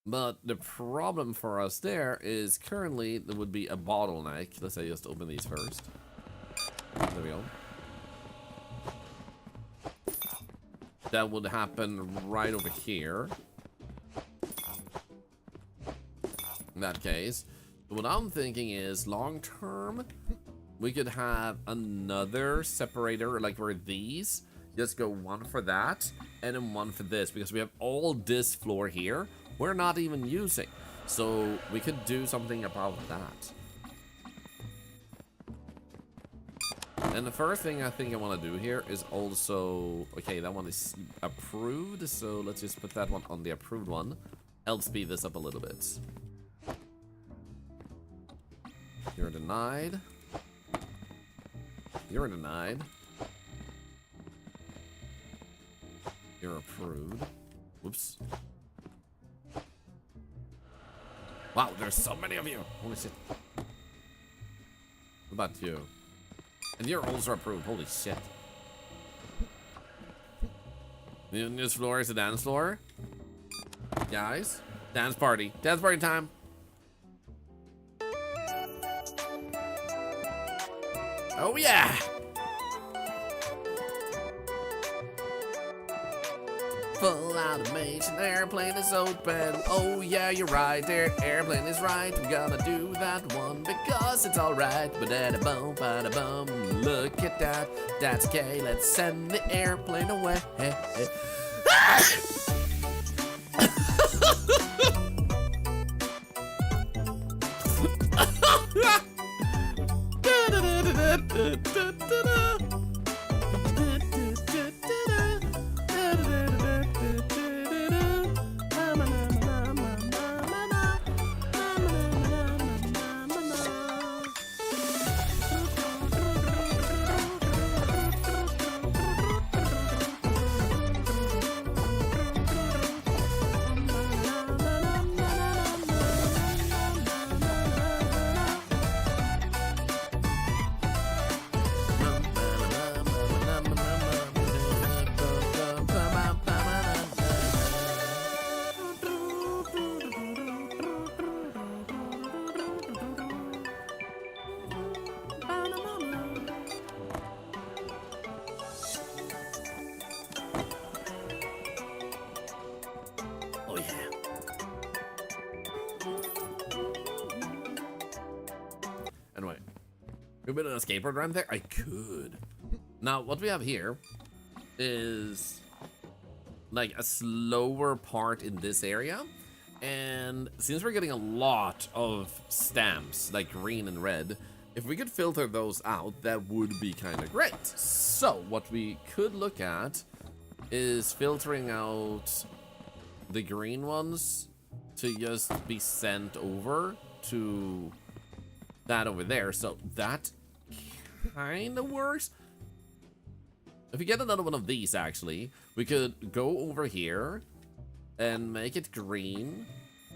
But the problem for us there is currently there would be a bottleneck. Let's say just open these first. There we go. That would happen right over here. In that case. What I'm thinking is long term, we could have another separator like where these just go one for that and then one for this because we have all this floor here we're not even using. So we could do something about that. And the first thing I think I want to do here is also... Okay, that one is approved. So let's just put that one on the approved one. Help speed this up a little bit. You're denied. You're denied. You're approved. Whoops. Wow, there's so many of you. Holy shit. What about you? And you're also approved. Holy shit. This floor is a dance floor. Guys, dance party. Dance party time. Oh yeah. Full automation, airplane is open. Oh yeah, you're right there, airplane is right. We're gonna do that one because it's alright. Ba-da-da bum, ba-da-bum. Look at that, that's okay. Let's send the airplane away. Could we build a skateboard ramp there? I could. Now, what we have here is like a slower part in this area. And since we're getting a lot of stamps, like green and red, if we could filter those out, that would be kind of great. So, what we could look at is filtering out the green ones to just be sent over to that over there. So that kind of works. If we get another one of these, actually, we could go over here and make it green,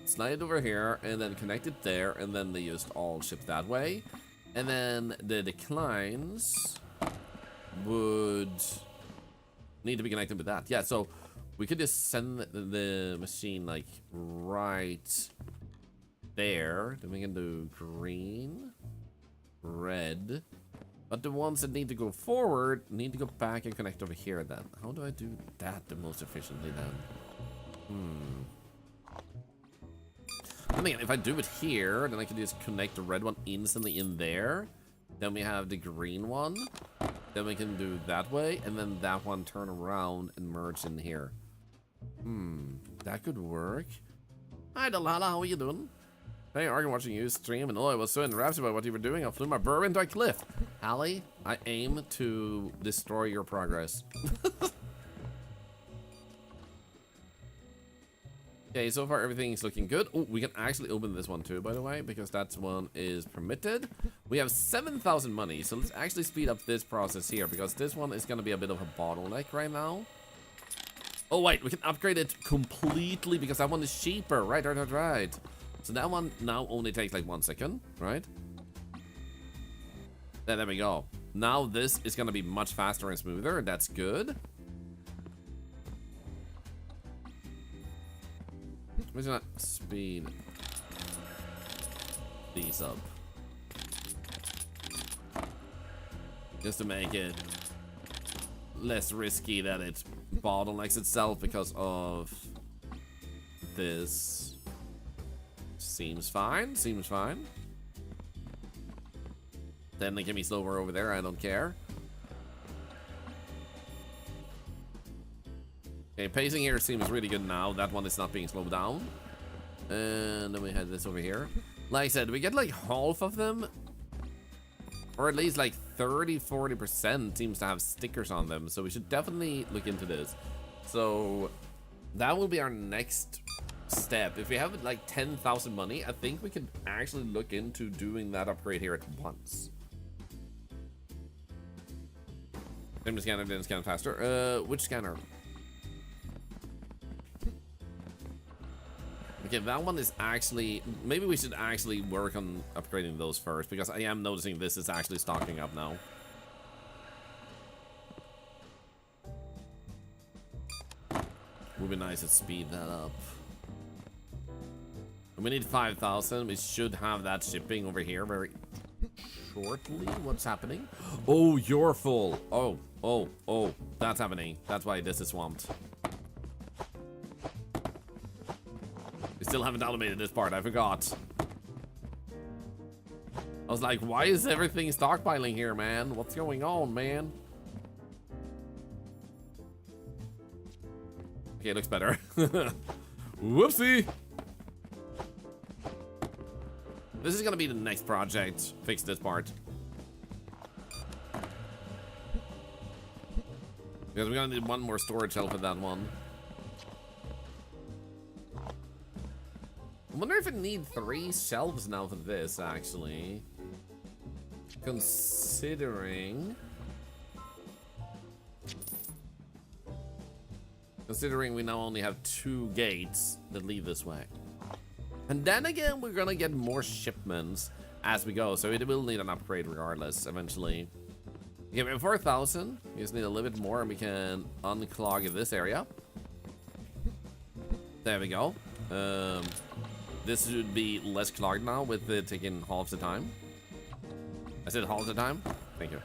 slide it over here, and then connect it there, and then they just all ship that way. And then the declines would need to be connected with that. Yeah, so we could just send the machine like right there. Then we can do green, red. But the ones that need to go forward need to go back and connect over here then. How do I do that the most efficiently then? I mean, if I do it here, then I can just connect the red one instantly in there. Then we have the green one. Then we can do that way, and then that one turn around and merge in here. That could work. Hi, Delilah, how are you doing? Hey, Argon watching you stream, and I was so enraptured by what you were doing. I flew my burr into a cliff. Allie, I aim to destroy your progress. Okay, so far everything's looking good. Oh, we can actually open this one too, by the way, because that one is permitted. We have 7,000 money, so let's actually speed up this process here, because this one is going to be a bit of a bottleneck right now. Oh, wait, we can upgrade it completely, because that one is cheaper. Right. So that one now only takes like 1 second, right? There we go. Now this is going to be much faster and smoother. That's good. We're gonna speed these up just to make it less risky that it bottlenecks itself because of this. Seems fine. Then they can be slower over there. I don't care. Okay, pacing here seems really good now. That one is not being slowed down. And then we had this over here. Like I said, we get like half of them. Or at least like 30-40% seems to have stickers on them. So we should definitely look into this. So that will be our next step. If we have like 10,000 money, I think we could actually look into doing that upgrade here at once. Same scanner, didn't scan faster. Which scanner? Okay, that one is actually... Maybe we should actually work on upgrading those first, because I am noticing this is actually stocking up now. Would be nice to speed that up. And we need 5,000. We should have that shipping over here very shortly. What's happening? Oh, you're full. Oh, that's happening. That's why this is swamped. We still haven't automated this part. I forgot. I was like, why is everything stockpiling here, man? What's going on, man? Okay, it looks better. Whoopsie! This is gonna be the next project. Fix this part. Because we're gonna need one more storage shelf for that one. I wonder if it needs 3 shelves now for this, actually. Considering we now only have 2 gates that lead this way. And then again, we're gonna get more shipments as we go, so it will need an upgrade regardless, eventually. Okay, we have 4,000. We just need a little bit more and we can unclog this area. There we go. This should be less clogged now with it taking half the time. I said half the time? Thank you.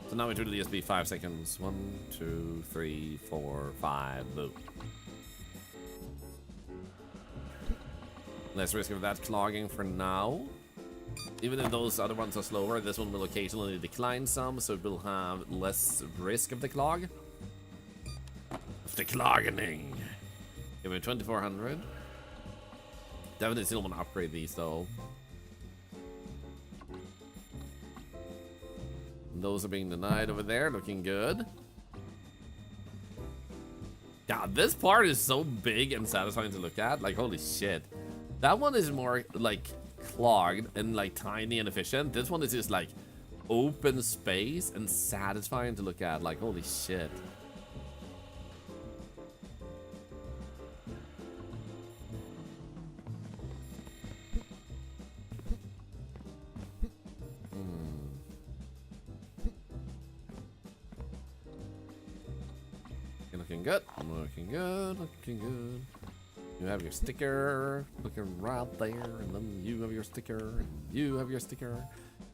So now it would just be 5 seconds. 1, 2, 3, 4, 5, boom. Less risk of that clogging for now. Even if those other ones are slower, this one will occasionally decline some, so it will have less risk of the clog. Of the clogging. Give me 2400. Definitely still want to upgrade these though. Those are being denied over there, looking good. God, this part is so big and satisfying to look at. Like, holy shit. That one is more like clogged and like tiny and efficient. This one is just like open space and satisfying to look at. Like, holy shit. Looking good, looking good, looking good. You have your sticker, looking right there, and then you have your sticker, and you have your sticker,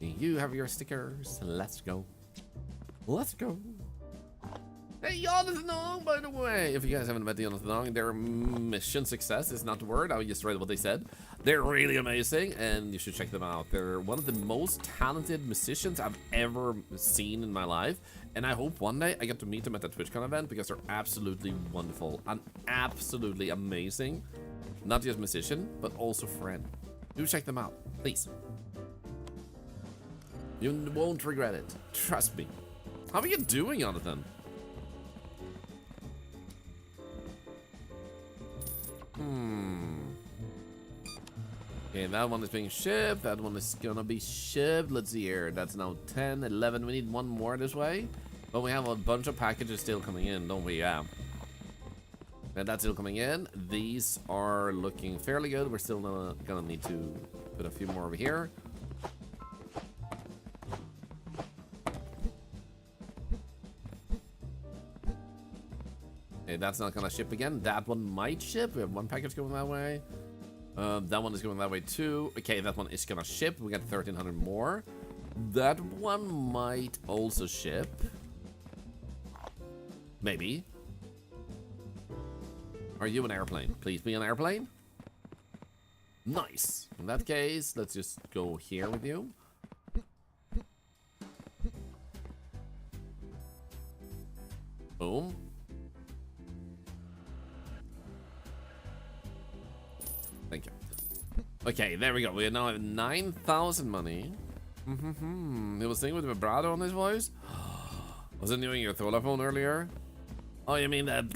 and you have your stickers. Let's go. Let's go. Hey, Jonathan Ong, by the way. If you guys haven't met Jonathan Ong, their mission success is not the word. I just read what they said. They're really amazing, and you should check them out. They're one of the most talented musicians I've ever seen in my life. And I hope one day I get to meet them at the TwitchCon event because they're absolutely wonderful and absolutely amazing. Not just musician, but also friend. Do check them out, please. You won't regret it. Trust me. How are you doing, Jonathan? Okay, that one is being shipped. That one is gonna be shipped. Let's see here. That's now 10, 11. We need one more this way. But we have a bunch of packages still coming in, don't we? Yeah. And that's still coming in. These are looking fairly good. We're still gonna need to put a few more over here. Okay, that's not gonna ship again. That one might ship. We have one package going that way. That one is going that way too. Okay, that one is gonna ship. We got 1300 more. That one might also ship. Maybe. Are you an airplane? Please be an airplane. Nice. In that case, let's just go here with you. Boom. Thank you. Okay, there we go. We now have 9,000 money. He was singing with vibrato on his voice. Wasn't doing your Thorlar phone earlier? Oh, you mean that?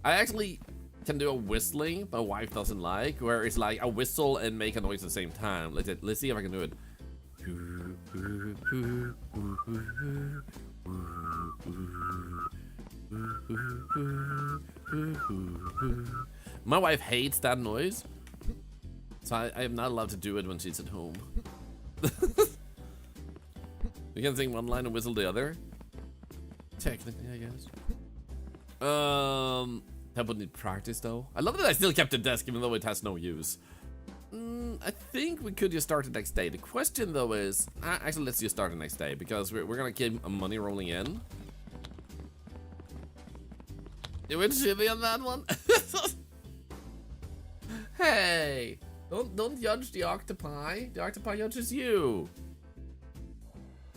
I actually can do a whistling my wife doesn't like, where it's like a whistle and make a noise at the same time. Let's see if I can do it. My wife hates that noise, so I am not allowed to do it when she's at home. You can sing one line and whistle the other. Technically, I guess. That would need practice though. I love that I still kept the desk even though it has no use. I think we could just start the next day. The question though is, actually let's just start the next day because we're gonna keep money rolling in. You went shimmy on that one? Hey, don't judge the octopi. The octopi judges you.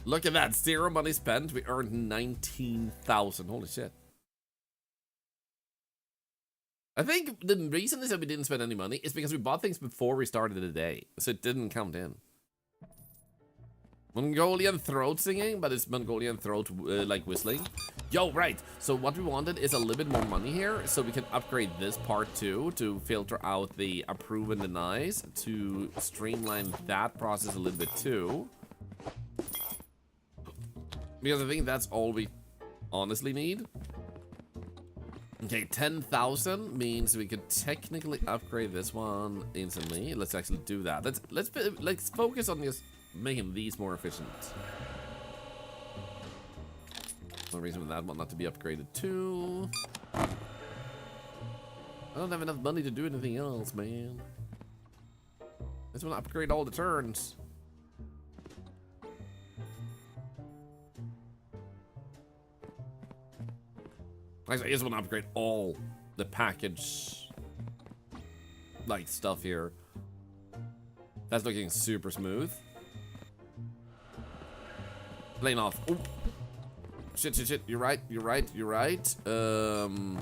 Look at that, 0 money spent. We earned 19,000. Holy shit. I think the reason is that we didn't spend any money is because we bought things before we started the day, so it didn't count in. Mongolian throat singing, but it's Mongolian throat like whistling. Yo, right. So what we wanted is a little bit more money here, so we can upgrade this part too to filter out the approve and denies to streamline that process a little bit too. Because I think that's all we honestly need. Okay, 10,000 means we could technically upgrade this one instantly. Let's actually do that. Let's focus on just making these more efficient. No reason for that one not to be upgraded too. I don't have enough money to do anything else, man. I just want to upgrade all the turns. Actually, I just want to upgrade all the package like stuff here. That's looking super smooth. Plane off. Ooh. Shit, shit, shit. You're right. You're right. You're right. Turn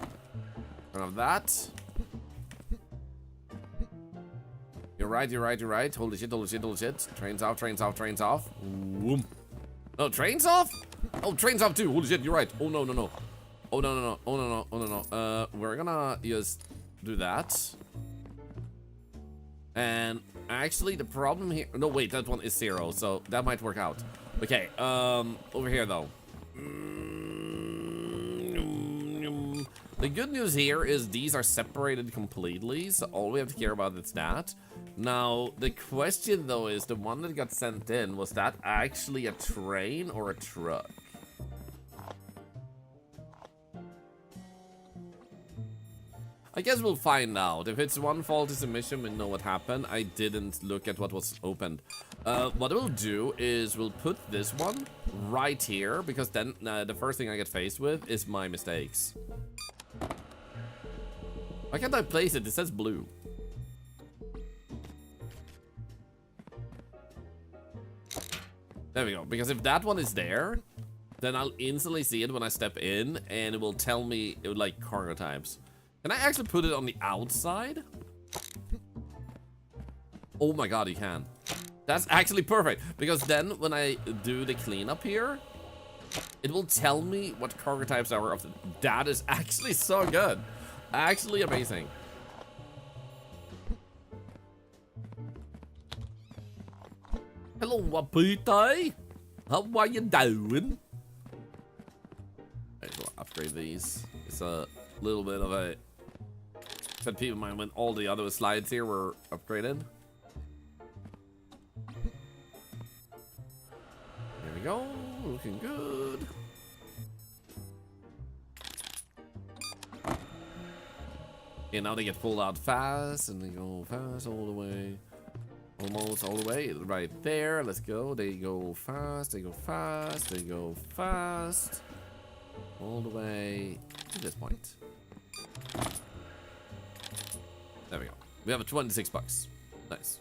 off that. You're right. You're right. You're right. Holy shit. Holy shit. Holy shit. Trains off. Trains off. Trains off. Whoom. Oh, trains off? Oh, trains off too. Holy shit. You're right. Oh, no, no, no. Oh, no, no, no. Oh, no, no. Oh, no, no. We're gonna just do that. And actually, the problem here... No, wait. That one is 0. So that might work out. Okay. Over here, though. The good news here is these are separated completely, so all we have to care about is that. Now, the question though is the one that got sent in, was that actually a train or a truck? I guess we'll find out. If it's one faulty submission, we know what happened. I didn't look at what was opened. What we'll do is we'll put this one right here, because then the first thing I get faced with is my mistakes. Why can't I place it? It says blue. There we go. Because if that one is there, then I'll instantly see it when I step in, and it will tell me, it would like cargo types. Can I actually put it on the outside? Oh my god, you can. That's actually perfect, because then when I do the cleanup here, it will tell me what cargo types are of the... That is actually so good. Actually amazing. Hello, Wapiti. How are you doing? Alright, we'll upgrade these. It's a little bit of a... Said people mind when all the other slides here were upgraded. There we go. Looking good. Okay, now they get pulled out fast, and they go fast all the way. Almost all the way. Right there. Let's go. They go fast. They go fast. They go fast. All the way to this point. There we go. We have a 26 bucks. Nice.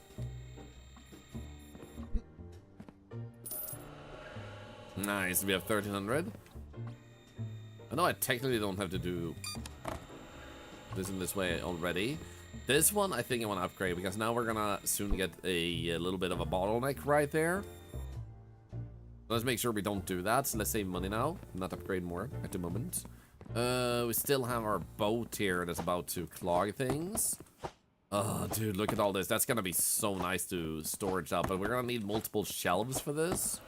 Nice. We have 1300. I know I technically don't have to do this in this way already. This one I think I want to upgrade, because now we're gonna soon get a little bit of a bottleneck right there. Let's make sure we don't do that. So let's save money now, not upgrade more at the moment. We still have our boat here that's about to clog things. Oh, dude, look at all this. That's gonna be so nice to storage up, but we're gonna need multiple shelves for this.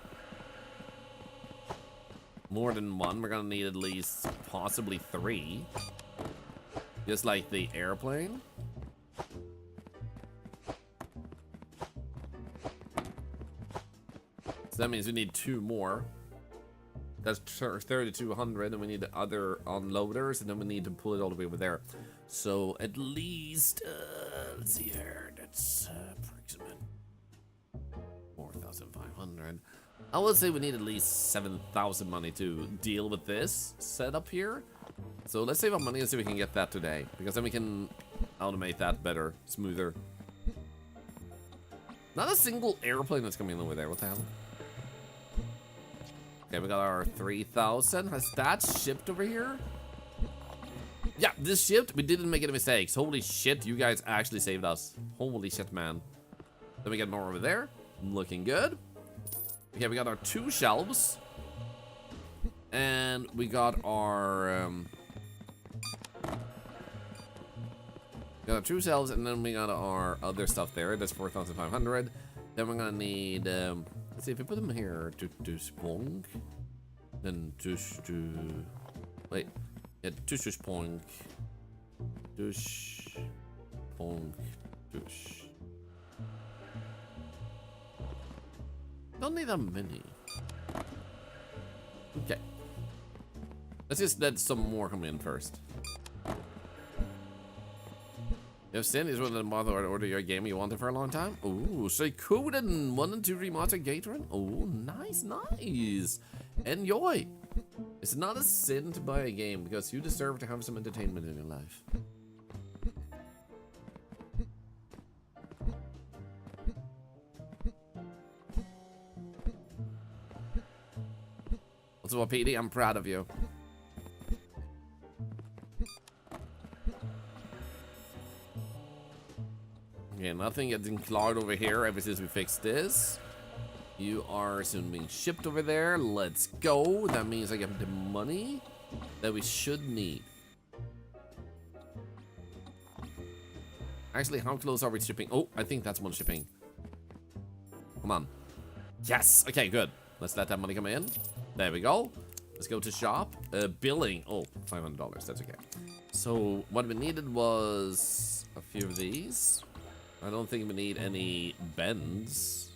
More than one. We're gonna need at least possibly 3. Just like the airplane. So that means we need 2 more. That's 3,200, and we need the other unloaders, and then we need to pull it all the way over there. So at least, let's see here, that's approximate 4,500. I would say we need at least 7,000 money to deal with this setup here. So let's save our money and see if we can get that today, because then we can automate that better, smoother. Not a single airplane that's coming over there. What the hell? Okay, we got our 3,000. Has that shipped over here? Yeah, this shipped. We didn't make any mistakes. Holy shit, you guys actually saved us. Holy shit, man. Then we get more over there. Looking good. Okay, we got our 2 shelves. And we got our... we got our 2 shelves, and then we got our other stuff there. That's 4,500. Then we're gonna need... let's see if we put them here to spong. Then to wait. Yeah, to spong. Dush spong dush. Don't need that many. Okay. Let's just let some more come in first. If Sin is one of the mother order your game you wanted for a long time. Ooh, Suikoden 1 and 2 remastered Gatorade. Oh, nice, nice. Enjoy. It's not a sin to buy a game, because you deserve to have some entertainment in your life. So, PD, I'm proud of you. Okay, nothing getting clogged over here ever since we fixed this. You are soon being shipped over there. Let's go. That means I get the money that we should need. Actually, how close are we shipping? Oh, I think that's one shipping. Come on. Yes. Okay, good. Let's let that money come in. There we go. Let's go to shop. Billing. Oh, $500. That's okay. So what we needed was a few of these. I don't think we need any bends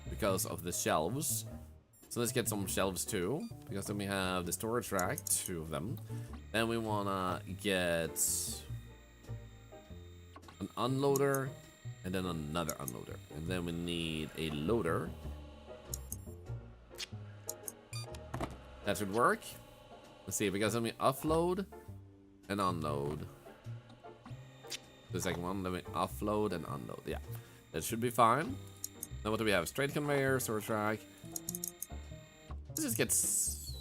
because of the shelves. So let's get some shelves too, because then we have the storage rack, 2 of them. Then we wanna get an unloader and then another unloader. And then we need a loader. That should work. Let's see, because then we offload and unload. The second one, then we offload and unload. Yeah, that should be fine. Now what do we have? Straight conveyor, storage rack. This just gets...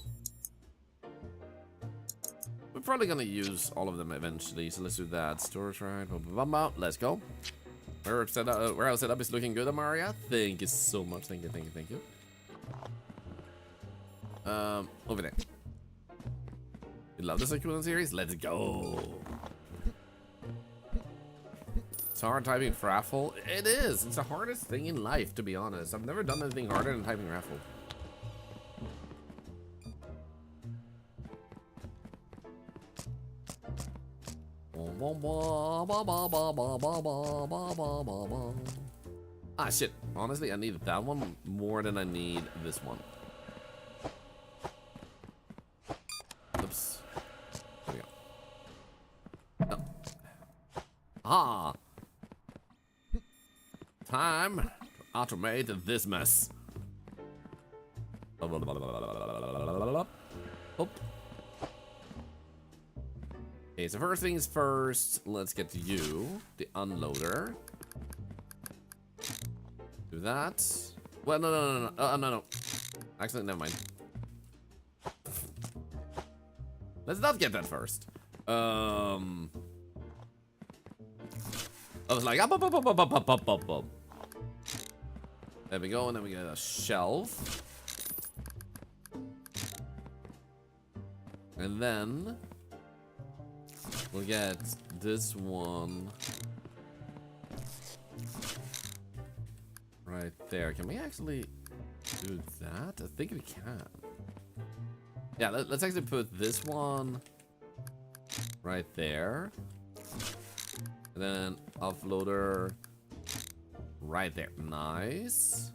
We're probably gonna use all of them eventually, so let's do that. Storage rack, blah, blah, blah, blah. Let's go. Warehouse setup is looking good, Amaria. Thank you so much. Thank you, thank you, thank you. Over there. You love the Sakuna series? Let's go. It's hard typing raffle. It is. It's the hardest thing in life, to be honest. I've never done anything harder than typing raffle. Ah, shit. Honestly, I need that one more than I need this one. Oops. There we go. Oh. Ah. Time to automate this mess. Oh. Okay, so first things first, let's get you, the unloader. Do that. Well, no. Actually, never mind. Let's not get that first. I was like, up. There we go, and then we get a shelf. And then we'll get this one right there. Can we actually do that? I think we can. Yeah, let's actually put this one right there. And then offloader right there. Nice.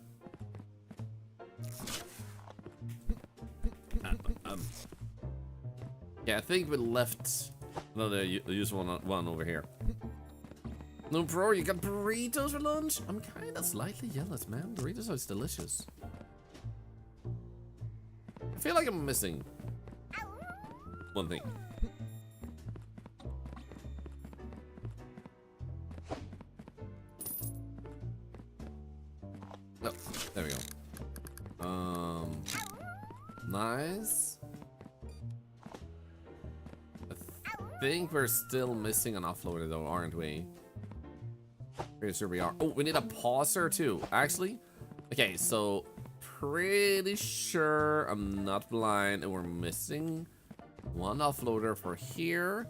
Yeah, I think we left another useful one over here. No, bro, you got burritos for lunch? I'm kind of slightly jealous, man. Burritos are delicious. I feel like I'm missing one thing. Oh, there we go. Nice. I think we're still missing an offloader though, aren't we? Pretty sure we are. Oh, we need a pauser too. Actually, okay, so pretty sure I'm not blind and we're missing one offloader for here.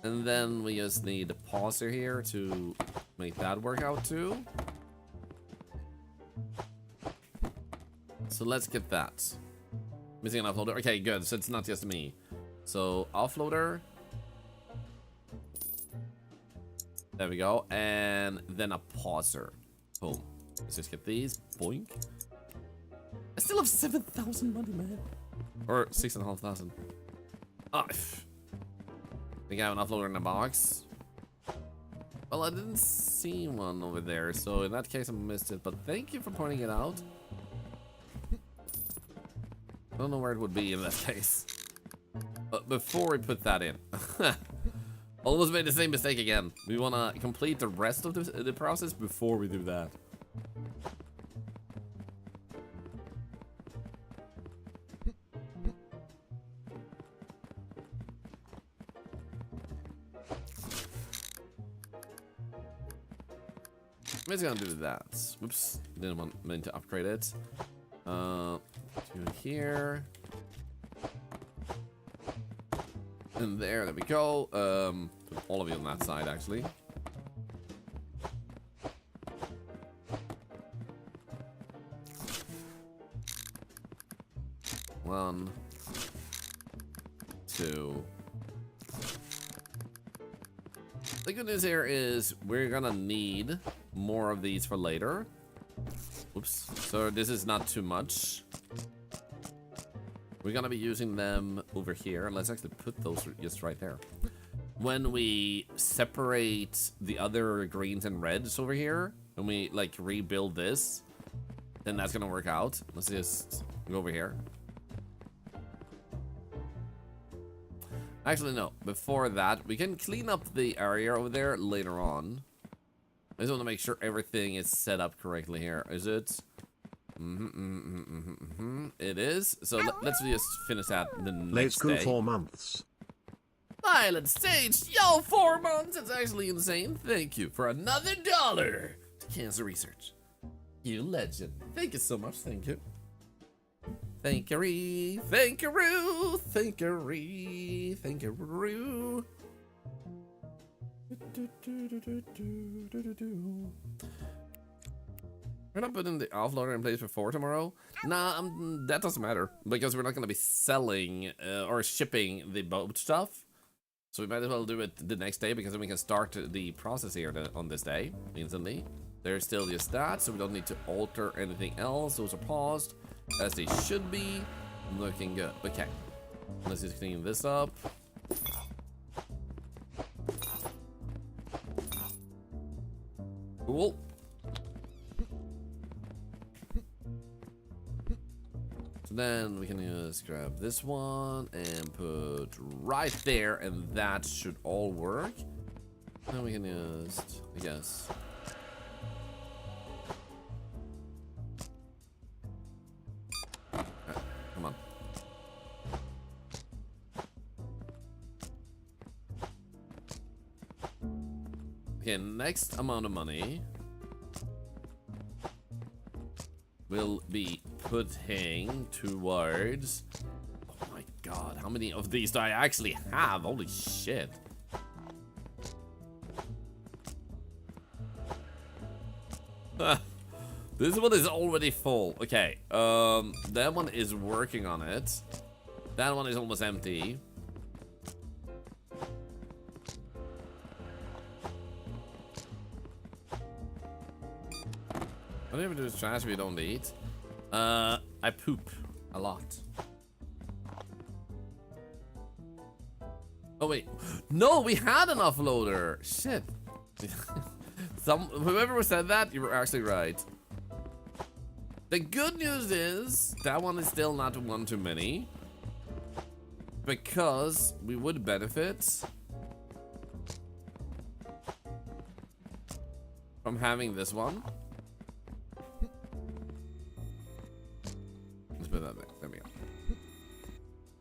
And then we just need a pauser here to make that work out too. So let's get that. Missing an offloader. Okay, good. So it's not just me. So offloader. There we go. And then a pauser. Boom. Let's just get these. Boink. I still have 7,000 money, man. Or 6,500. Oh, I think I have an offloader in the box. Well, I didn't see one over there. So in that case, I missed it. But thank you for pointing it out. I don't know where it would be in that case. But before we put that in, almost made the same mistake again. We want to complete the rest of the process before we do that. I'm just gonna do that. Whoops, didn't mean to upgrade it. To here. And there we go. Put all of you on that side, actually. One, two. The good news here is we're gonna need more of these for later. Oops. So this is not too much. We're gonna be using them over here. Let's actually put those just right there. When we separate the other greens and reds over here, and we like rebuild this, then that's gonna work out. Let's just go over here. Actually, no. Before that, we can clean up the area over there later on. I just want to make sure everything is set up correctly here. Is it? It is. So let's just finish that the next Let's go day. 4 months. Pilot stage, yo, 4 months. It's actually insane. Thank you for another $1 to cancer research. You legend. Thank you so much. Thank you. Thank-a-ree, thank-a-roo, thank-a-ree, thank-a-roo. We're not putting the offloader in place before tomorrow. Nah, that doesn't matter because we're not going to be selling or shipping the boat stuff. So we might as well do it the next day because then we can start the process here on this day instantly. There's still just that, so we don't need to alter anything else. Those are paused as they should be. Looking good. Okay, let's just clean this up. Cool. So then we can just grab this one and put right there, and that should all work. Then we can just, I guess. Come on. Okay, next amount of money will be putting towards... Oh my god, how many of these do I actually have? Holy shit. This one is already full. Okay, that one is working on it. That one is almost empty. Whatever do is trash we don't eat. I poop a lot. Oh wait, no, we had an offloader. Shit. Whoever said that, you were actually right. The good news is that one is still not one too many, because we would benefit from having this one. Let's put that there. There we go.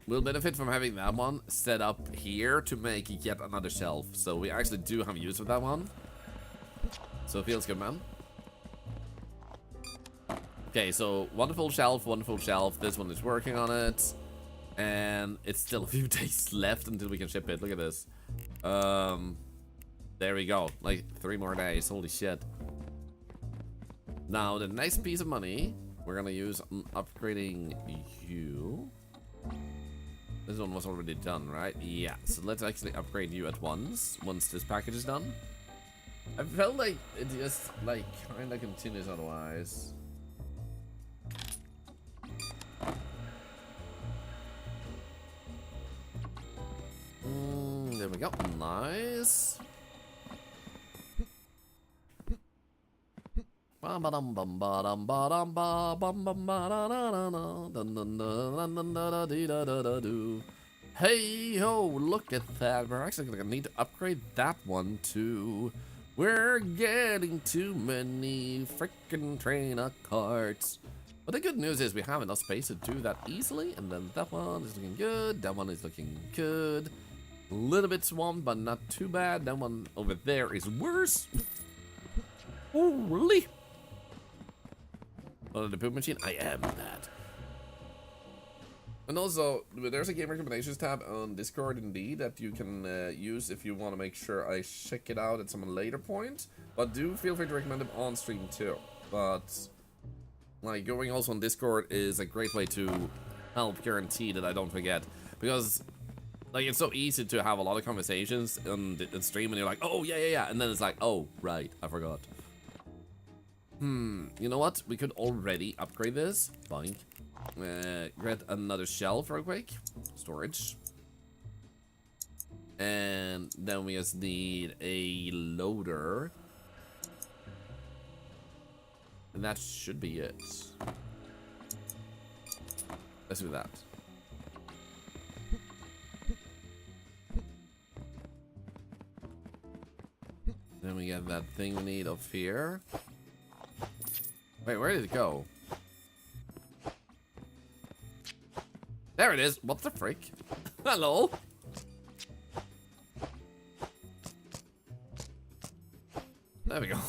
We'll benefit from having that one set up here to make yet another shelf. So we actually do have use of that one. So it feels good, man. Okay, so wonderful shelf, wonderful shelf. This one is working on it. And it's still a few days left until we can ship it. Look at this. There we go. Like 3 more days. Holy shit. Now, the next piece of money we're gonna use on upgrading you. This one was already done, right? Yeah, so let's actually upgrade you at once this package is done. I felt like it just, like, kinda continues otherwise. There we go. Nice. Hey ho, look at that. We're actually gonna need to upgrade that one too. We're getting too many freaking trainer carts. But the good news is we have enough space to do that easily. And then that one is looking good. That one is looking good. A little bit swamped, but not too bad. That one over there is worse. Oh, really? Oh, the poop machine? I am that. And also, there's a game recommendations tab on Discord indeed that you can use if you want to make sure I check it out at some later point. But do feel free to recommend them on stream too. But like going also on Discord is a great way to help guarantee that I don't forget, because like it's so easy to have a lot of conversations on stream and you're like, oh yeah, and then it's like, oh right, I forgot. You know what? We could already upgrade this. Boink. Get another shelf real quick. Storage. And then we just need a loader. And that should be it. Let's do that. Then we get that thing we need up here. Wait, where did it go? There it is. What the frick? Hello? There we go.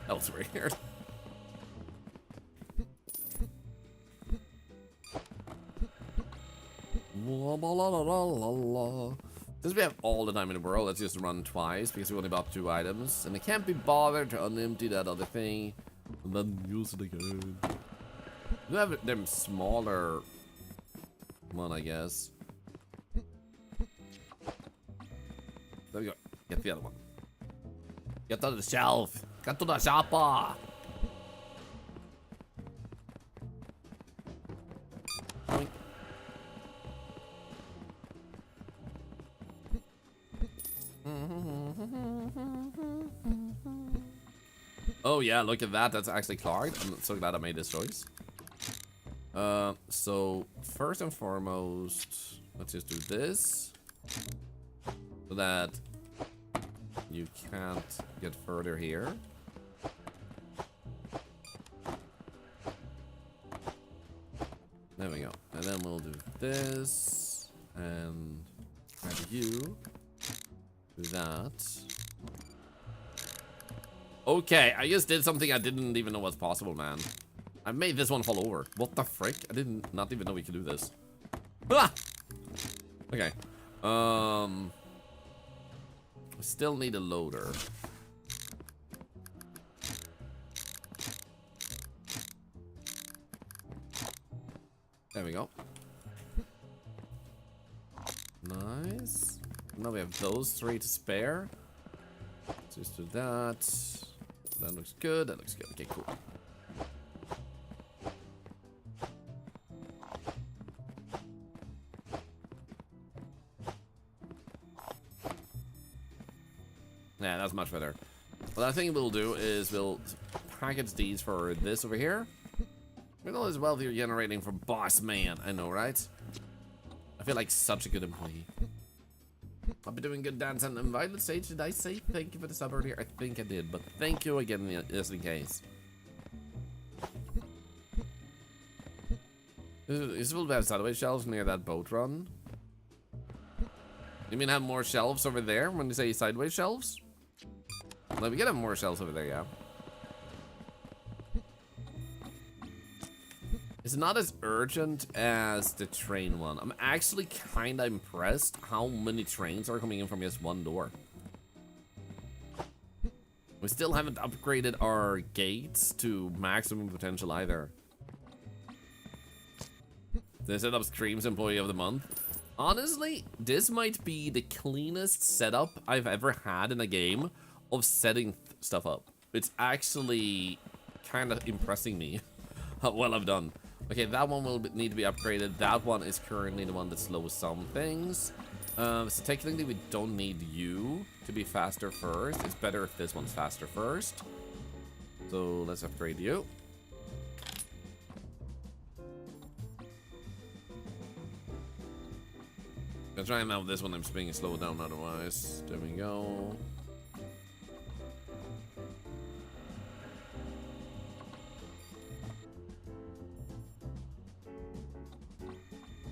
That was weird. Since we have all the time in the world, let's just run twice because we only bought 2 items. And I can't be bothered to unempty that other thing and then use it again. We have them smaller one, I guess. There we go. Get the other one. Get to the shelf. Get to the shopper. Boink. Oh yeah, look at that. That's actually clogged. I'm so glad I made this choice. So first and foremost, let's just do this so that you can't get further here. There we go. And then we'll do this and add you. Do that. Okay, I just did something I didn't even know was possible, man. I made this one fall over. What the frick? I didn't not even know we could do this. Ah! Okay. I still need a loader. There we go. Nice. Now we have those 3 to spare. Let's just do that. That looks good. That looks good. Okay, cool. Yeah, that's much better. What I think we'll do is we'll package these for this over here. With all this wealth you're generating for boss man. I know, right? I feel like such a good employee. I'll be doing good dance and invite the stage. Did I say thank you for the sub earlier? I think I did, but thank you again just in case. Is will have sideways shelves near that boat run? You mean have more shelves over there when you say sideways shelves? Like, we gotta have more shelves over there, yeah. It's not as urgent as the train one. I'm actually kinda impressed how many trains are coming in from just one door. We still haven't upgraded our gates to maximum potential either. They set up Streams Employee of the Month. Honestly, this might be the cleanest setup I've ever had in a game of setting stuff up. It's actually kind of impressing me how well I've done. Okay, that one will need to be upgraded. That one is currently the one that slows some things. So technically we don't need you to be faster first. It's better if this one's faster first. So let's upgrade you. I'll try and have this one I'm being slowed down otherwise. There we go.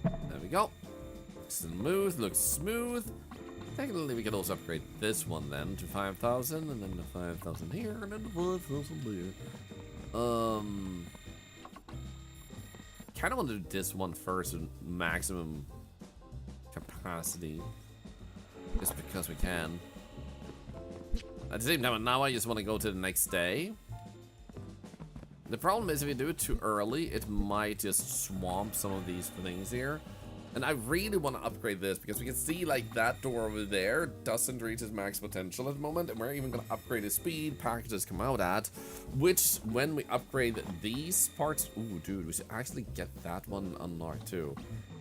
There we go. Looks smooth, looks smooth. Technically, we could also upgrade this one then to 5,000, and then the 5,000 here, and then the 5,000 there. Kind of want to do this one first with maximum capacity, just because we can. At the same time, now I just want to go to the next day. The problem is if you do it too early, it might just swamp some of these things here. And I really want to upgrade this because we can see like that door over there doesn't reach its max potential at the moment. And we're even going to upgrade the speed packages come out at, which when we upgrade these parts, ooh, dude, we should actually get that one unlocked too.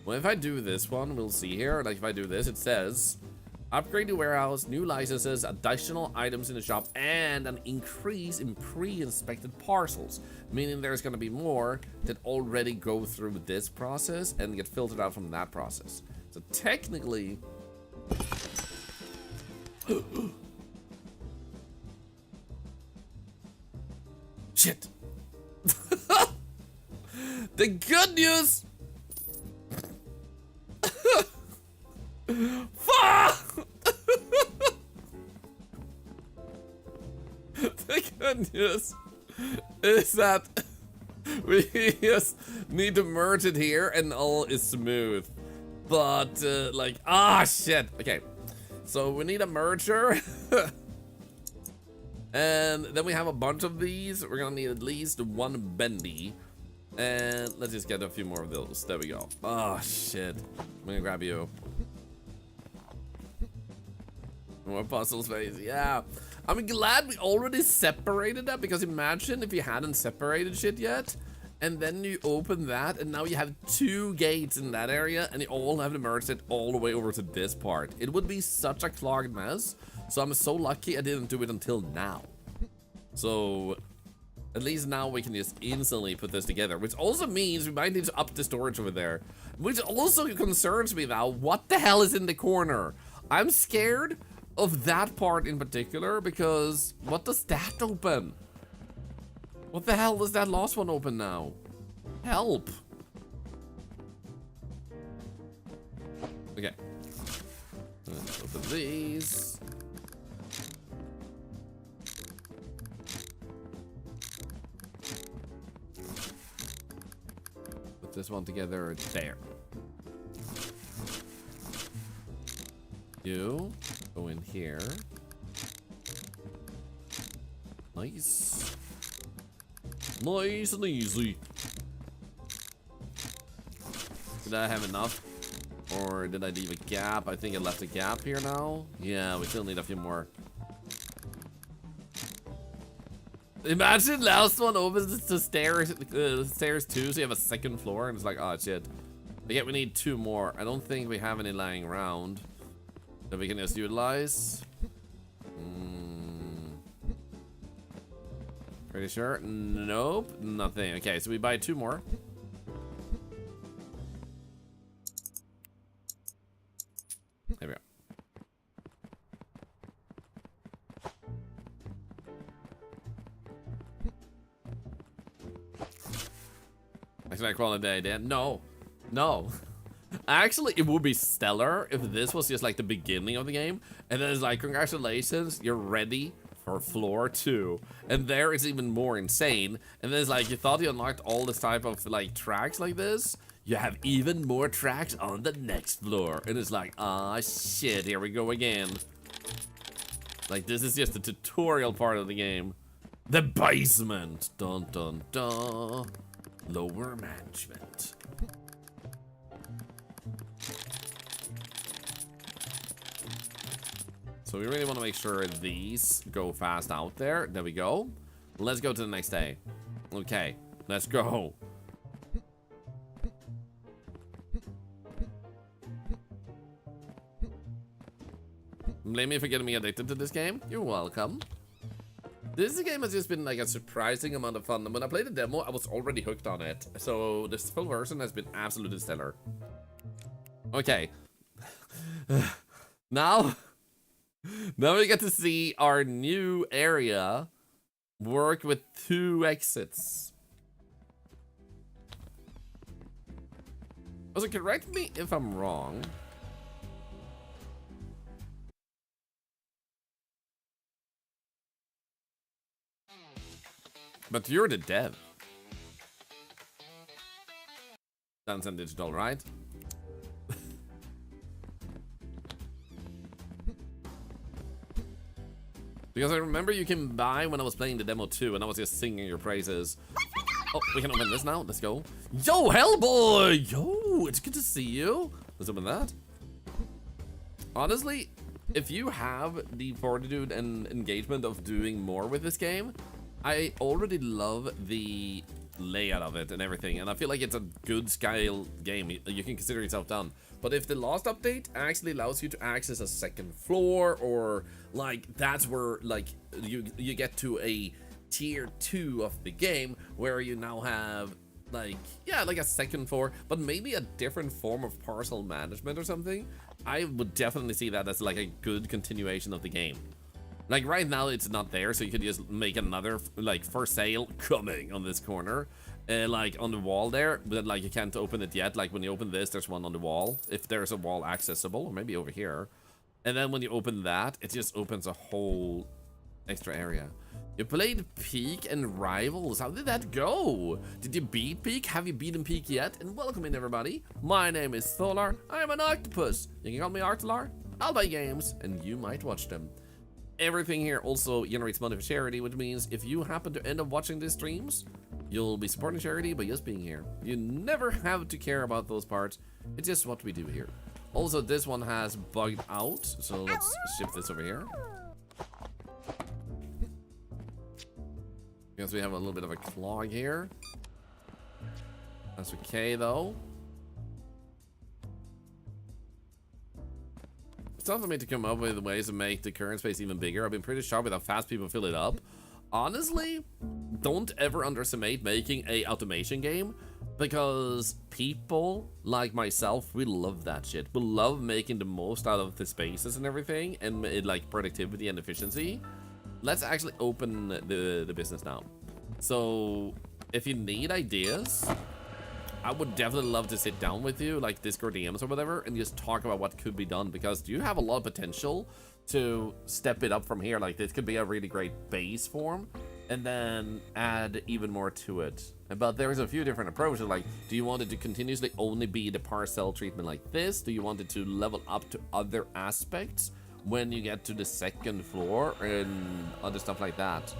Well, if I do this one, we'll see here, like if I do this, it says, upgrade the warehouse, new licenses, additional items in the shop, and an increase in pre-inspected parcels. Meaning there's going to be more that already go through this process and get filtered out from that process. So technically... Shit! The good news... Fuck! The good news is that we just need to merge it here and all is smooth. But, like, shit. Okay, so we need a merger. And then we have a bunch of these. We're gonna need at least one bendy. And let's just get a few more of those. There we go. Oh, shit. I'm gonna grab you. More puzzle space, yeah. I'm glad we already separated that, because imagine if you hadn't separated shit yet, and then you open that, and now you have 2 gates in that area, and you all have to merge it all the way over to this part. It would be such a clogged mess, so I'm so lucky I didn't do it until now. So, at least now we can just instantly put this together, which also means we might need to up the storage over there, which also concerns me now. What the hell is in the corner? I'm scared of that part in particular, because what does that open? What the hell does that last one open now? Help. Okay. Let's open these. Put this one together there. You go in here. Nice. Nice and easy. Did I have enough? Or did I leave a gap? I think I left a gap here now. Yeah, we still need a few more. Imagine last one opens the stairs, stairs too, so you have a second floor, and it's like, oh shit. But yet we need 2 more. I don't think we have any lying around that we can just utilize. Pretty sure. Nope, nothing. Okay, so we buy 2 more. There we go. Actually, I call it a day, Dan. No. No. Actually, it would be stellar if this was just like the beginning of the game, and then it's like, congratulations, you're ready for floor 2. And there it's even more insane. And then it's like, you thought you unlocked all this type of like tracks like this, you have even more tracks on the next floor. And it's like, ah, shit, here we go again. Like, this is just the tutorial part of the game. The basement. Dun dun dun. Lower management. So we really want to make sure these go fast out there. There we go. Let's go to the next day. Okay, let's go. Blame me for getting me addicted to this game. You're welcome. This game has just been like a surprising amount of fun. And when I played the demo, I was already hooked on it. So this full version has been absolutely stellar. Okay. Now we get to see our new area work with 2 exits. Also, correct me if I'm wrong. But you're the dev. Dance and Digital, right? Because I remember you came by when I was playing the demo too, and I was just singing your praises. Oh, we can open this now. Let's go. Yo, Hellboy! Yo, it's good to see you. Let's open that. Honestly, if you have the fortitude and engagement of doing more with this game, I already love the layout of it and everything, and I feel like it's a good scale game. You can consider yourself done. But if the last update actually allows you to access a second floor, or like that's where like you get to a tier 2 of the game where you now have like, yeah, like a second floor, but maybe a different form of parcel management or something, I would definitely see that as like a good continuation of the game. Like right now it's not there, so you could just make another like for sale coming on this corner, like on the wall there, but like you can't open it yet. Like when you open this, there's one on the wall, if there's a wall accessible, or maybe over here. And then when you open that, it just opens a whole extra area. You played Peak and Rivals. How did that go? Did you beat Peak? Have you beaten Peak yet? And welcome in, everybody. My name is Thorlar. I am an octopus. You can call me Artelar. I'll play games, and you might watch them. Everything here also generates money for charity, which means if you happen to end up watching these streams, you'll be supporting charity by just being here. You never have to care about those parts. It's just what we do here. Also, this one has bugged out, so let's shift this over here. Because we have a little bit of a clog here. That's okay, though. It's tough for me to come up with ways to make the current space even bigger. I've been pretty sharp with how fast people fill it up. Honestly, don't ever underestimate making a automation game, because people like myself, we love that shit. We love making the most out of the spaces and everything, and like productivity and efficiency. Let's actually open the business now. So if you need ideas, I would definitely love to sit down with you, like Discord DMs or whatever, and just talk about what could be done, because you have a lot of potential to step it up from here. Like this could be a really great base form, and then add even more to it. But there's a few different approaches. Like, do you want it to continuously only be the parcel treatment like this? Do you want it to level up to other aspects when you get to the second floor and other stuff like that?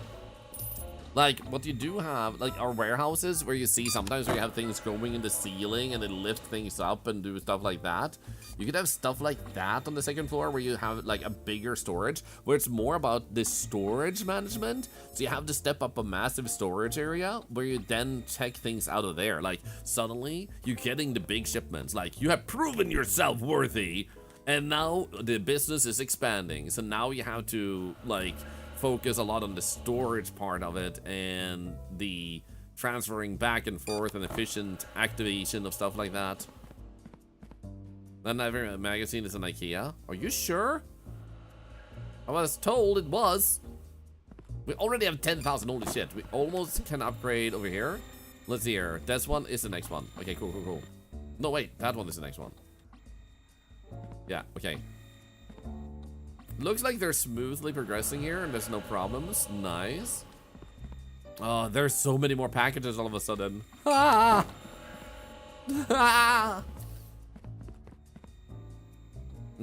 Like, what you do have, like our warehouses, where you see sometimes where you have things going in the ceiling and they lift things up and do stuff like that. You could have stuff like that on the second floor where you have like a bigger storage, where it's more about the storage management. So you have to step up a massive storage area where you then check things out of there. Like, suddenly you're getting the big shipments. Like, you have proven yourself worthy, and now the business is expanding. So now you have to, like, focus a lot on the storage part of it and the transferring back and forth and efficient activation of stuff like that. That Never magazine is an IKEA. Are you sure? I was told it was. We already have 10,000. Holy shit. We almost can upgrade over here. Let's see here. This one is the next one. Okay, cool, cool, cool. No, wait. That one is the next one. Yeah, okay. Looks like they're smoothly progressing here and there's no problems. Nice. Oh, there's so many more packages all of a sudden. Ah! Ah!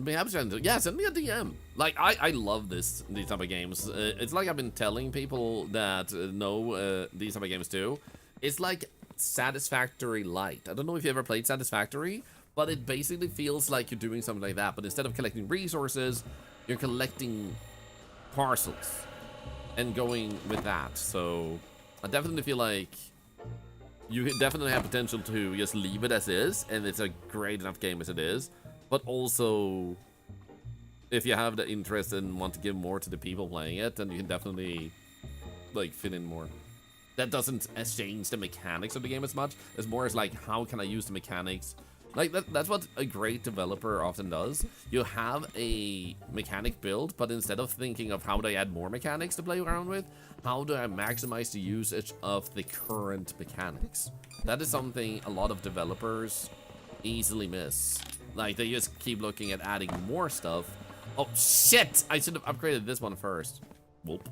Yeah, send me a DM. Like, I love these type of games. It's like I've been telling people that know these type of games too. It's like Satisfactory Light. I don't know if you ever played Satisfactory, but it basically feels like you're doing something like that. But instead of collecting resources, you're collecting parcels and going with that. So I definitely feel like you definitely have potential to just leave it as is, and it's a great enough game as it is. But also, if you have the interest and want to give more to the people playing it, then you can definitely like fit in more. That doesn't change the mechanics of the game as much. It's more as like, how can I use the mechanics? Like, that's what a great developer often does. You have a mechanic build, but instead of thinking of how do I add more mechanics to play around with, how do I maximize the usage of the current mechanics? That is something a lot of developers easily miss. Like, they just keep looking at adding more stuff. Oh, shit! I should have upgraded this one first. Whoop.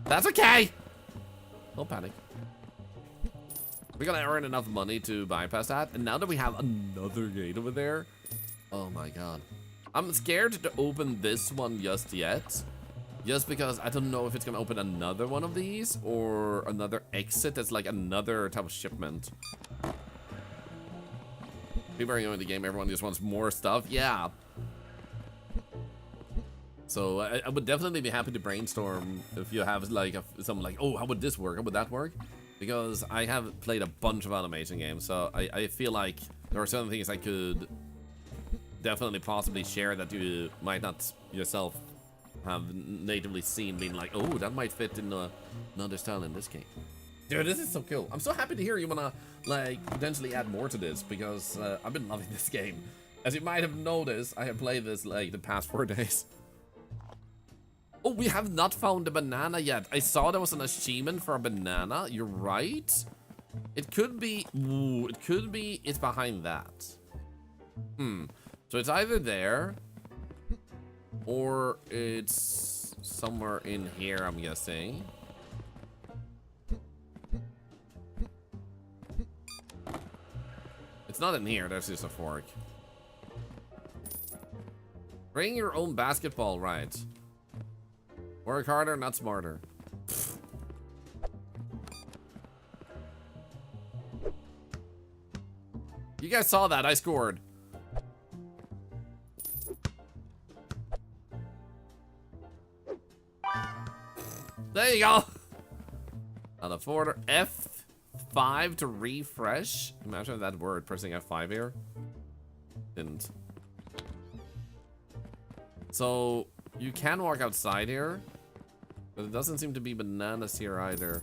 That's okay! Don't panic. We're gonna earn enough money to bypass that. And now that we have another gate over there, oh my god. I'm scared to open this one just yet. Just because I don't know if it's gonna open another one of these or another exit that's like another type of shipment. People are enjoying the game, everyone just wants more stuff. Yeah. So I would definitely be happy to brainstorm if you have like something like, oh, how would this work? How would that work? Because I have played a bunch of automation games, so I feel like there are certain things I could definitely possibly share that you might not yourself have natively seen, being like, oh, that might fit in another style in this game. Dude, this is so cool. I'm so happy to hear you wanna like potentially add more to this, because I've been loving this game. As you might have noticed, I have played this like the past 4 days. Oh, we have not found a banana yet. I saw there was an achievement for a banana. You're right. It could be, ooh, it could be it's behind that. So it's either there or it's somewhere in here, I'm guessing. It's not in here, there's just a fork. Bring your own basketball, right? Work harder, not smarter. You guys saw that, I scored. There you go. Out of order. F5 to refresh. Imagine that word pressing F5 here. Didn't. So you can walk outside here, but it doesn't seem to be bananas here either.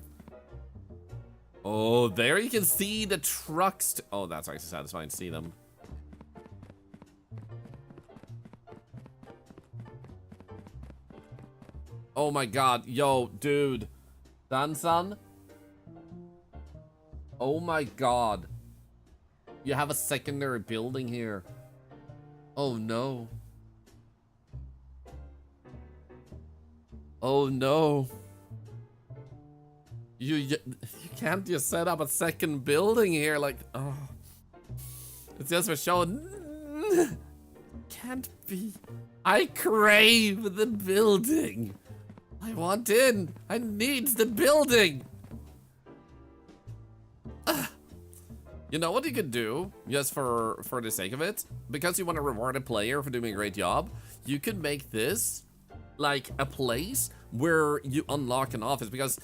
Oh, there you can see the trucks. Oh, that's actually satisfying to see them. Oh my god, yo, dude. Dan-san? Oh my god. You have a secondary building here. Oh no. Oh no. You can't just set up a second building here, like, oh. It's just for showing. Can't be. I crave the building. I want in. I need the building. You know what you could do, just for the sake of it? Because you want to reward a player for doing a great job, you could make this like a place where you unlock an office, because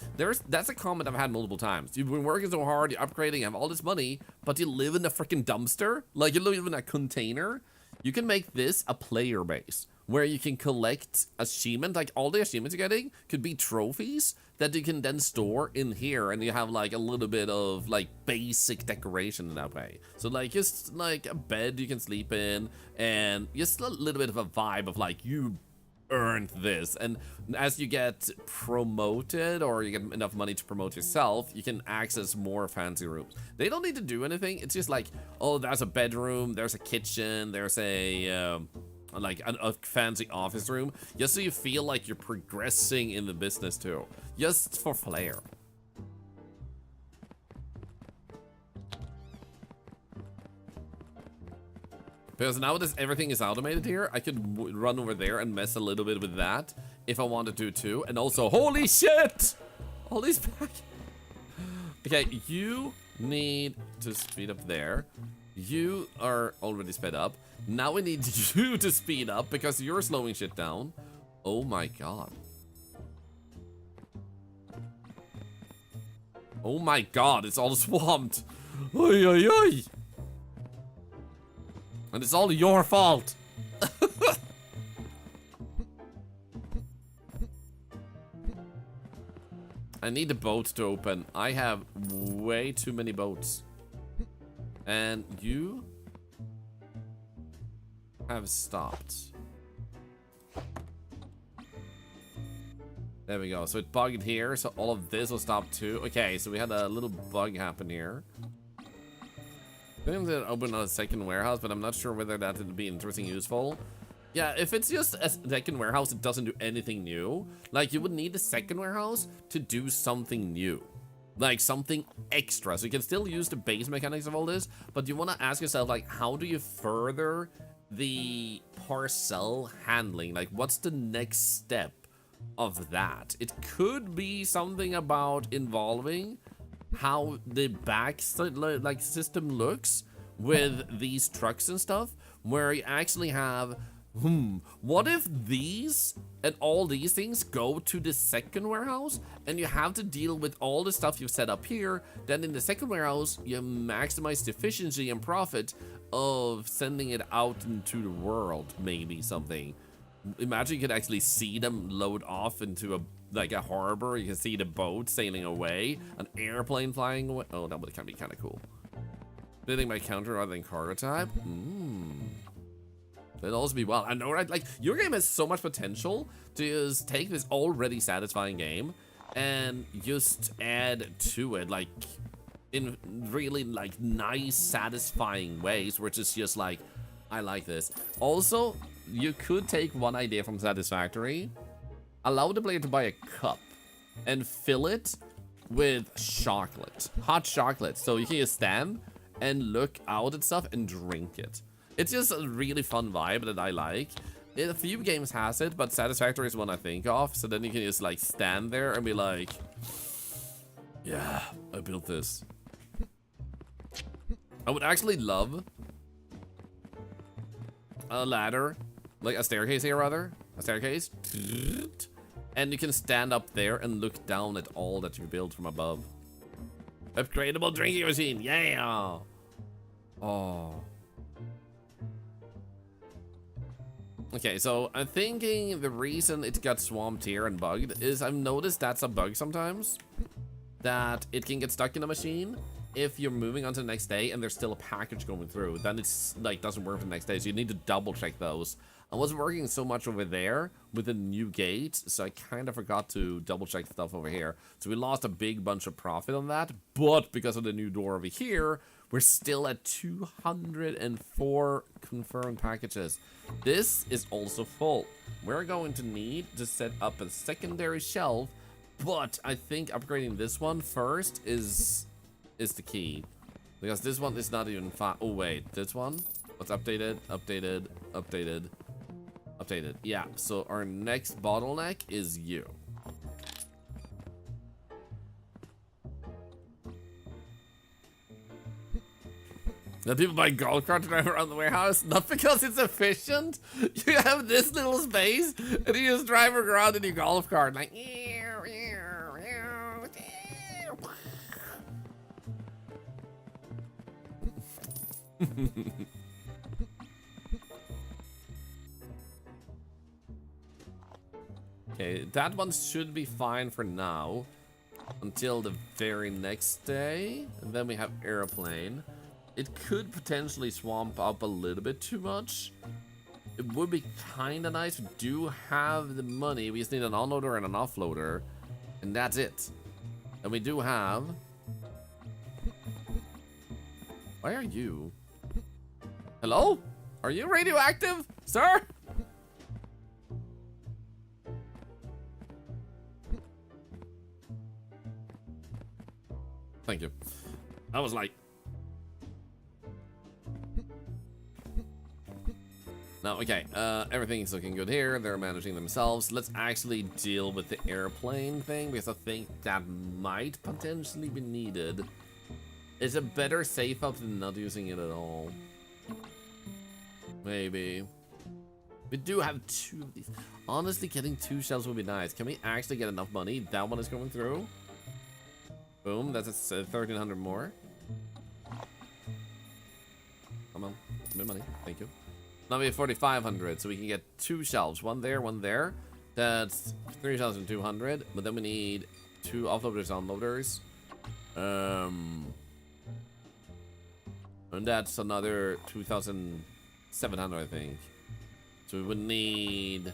that's a comment I've had multiple times. You've been working so hard, you're upgrading, you have all this money, but you live in a freaking dumpster, like you live in a container. You can make this a player base where you can collect achievement, like all the achievements you're getting could be trophies that you can then store in here, and you have like a little bit of like basic decoration in that way. So like just like a bed you can sleep in, and just a little bit of a vibe of like you earned this. And as you get promoted, or you get enough money to promote yourself, you can access more fancy rooms. They don't need to do anything. It's just like, oh, there's a bedroom, there's a kitchen, there's a like a fancy office room, just so you feel like you're progressing in the business too, just for flair. Because now that everything is automated here, I could run over there and mess a little bit with that if I wanted to too. And also, holy shit! All these back. Okay, you need to speed up there. You are already sped up. Now we need you to speed up because you're slowing shit down. Oh my god. Oh my god, it's all swamped. Oi, oi, oi. And it's all your fault. I need the boat to open. I have way too many boats. And you have stopped. There we go. So it bugged here, so all of this will stop too. Okay, so we had a little bug happen here. I think they open a second warehouse, but I'm not sure whether that would be interesting, useful. Yeah, if it's just a second warehouse, it doesn't do anything new. Like, you would need a second warehouse to do something new. Like something extra. So you can still use the base mechanics of all this, but you want to ask yourself, like, how do you further the parcel handling? Like, what's the next step of that? It could be something about involving how the back like system looks with these trucks and stuff, where you actually have, what if these and all these things go to the second warehouse and you have to deal with all the stuff you've set up here? Then in the second warehouse, you maximize the efficiency and profit of sending it out into the world, maybe something. Imagine you could actually see them load off into a harbor. You can see the boat sailing away, an airplane flying away. Oh, that would be kind of cool. Building by counter rather than cargo type. That'd also be wild. I know, right? Like, your game has so much potential to just take this already satisfying game and just add to it, like, in really, like, nice, satisfying ways, which is just like, I like this. Also, you could take one idea from Satisfactory, allow the player to buy a cup and fill it with chocolate, hot chocolate. So you can just stand and look out at stuff and drink it. It's just a really fun vibe that I like. A few games has it, but Satisfactory is one I think of. So then you can just like stand there and be like, yeah, I built this. I would actually love a ladder, like a staircase here rather, a staircase. And you can stand up there and look down at all that you built from above. Upgradable drinking machine, yeah! Oh. Okay, so I'm thinking the reason it got swamped here and bugged is I've noticed that's a bug sometimes. That it can get stuck in a machine if you're moving on to the next day and there's still a package going through. Then it's like doesn't work for the next day, so you need to double check those. I wasn't working so much over there with the new gate, so I kind of forgot to double check stuff over here. So we lost a big bunch of profit on that, but because of the new door over here, we're still at 204 confirmed packages. This is also full. We're going to need to set up a secondary shelf, but I think upgrading this one first is the key. Because this one is not even fine. Oh wait, this one? Let's update it, updated, updated. Updated. Yeah, so our next bottleneck is you. The people buy golf cart to drive around the warehouse, not because it's efficient. You have this little space, and you just drive around in your golf cart, like. Okay, that one should be fine for now until the very next day, and then we have airplane. It could potentially swamp up a little bit too much. It would be kind of nice. We do have the money. We just need an onloader and an offloader, and that's it. And we do have. Why are you? Hello? Are you radioactive, sir? Thank you. I was like. No, okay. Everything's looking good here. They're managing themselves. Let's actually deal with the airplane thing because I think that might potentially be needed. Is it better safe up than not using it at all? Maybe. We do have 2 of these. Honestly, getting 2 shells would be nice. Can we actually get enough money? That one is going through. Boom, that's 1,300 more. Come on, give me money, thank you. Now we have 4,500, so we can get 2 shelves. One there, one there. That's 3,200, but then we need 2 offloaders, unloaders. And that's another 2,700, I think. So we would need.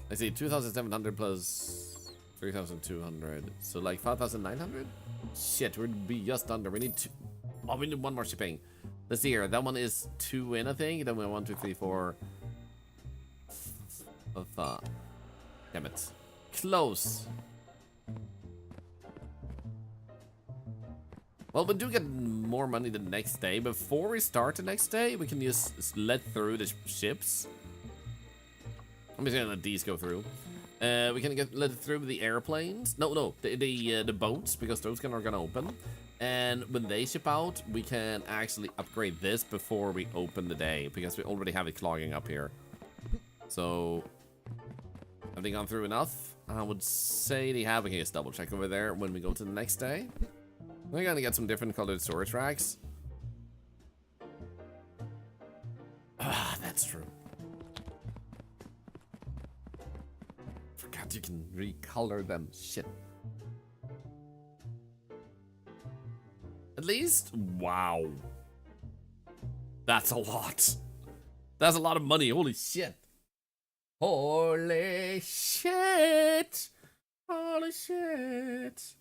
Let's see, 2,700 plus 3,200. So like 5,900? Shit, we'd be just under. We need 2. Oh, we need 1 more shipping. Let's see here. That one is 2 in, I think. Then we have 1, 2, 3, 4. Damn it. Close. Well, we do get more money the next day. Before we start the next day, we can just let through the ships. I'm just gonna let these go through. We can let it through the airplanes. No, the boats, because those are gonna open. And when they ship out, we can actually upgrade this before we open the day, because we already have it clogging up here. So, have they gone through enough? I would say they have. We can just double check over there when we go to the next day. We're gonna get some different colored storage racks. Ah, that's true. Forgot you can recolor them. Shit. At least, wow. That's a lot. That's a lot of money. Holy shit. Holy shit. Holy shit.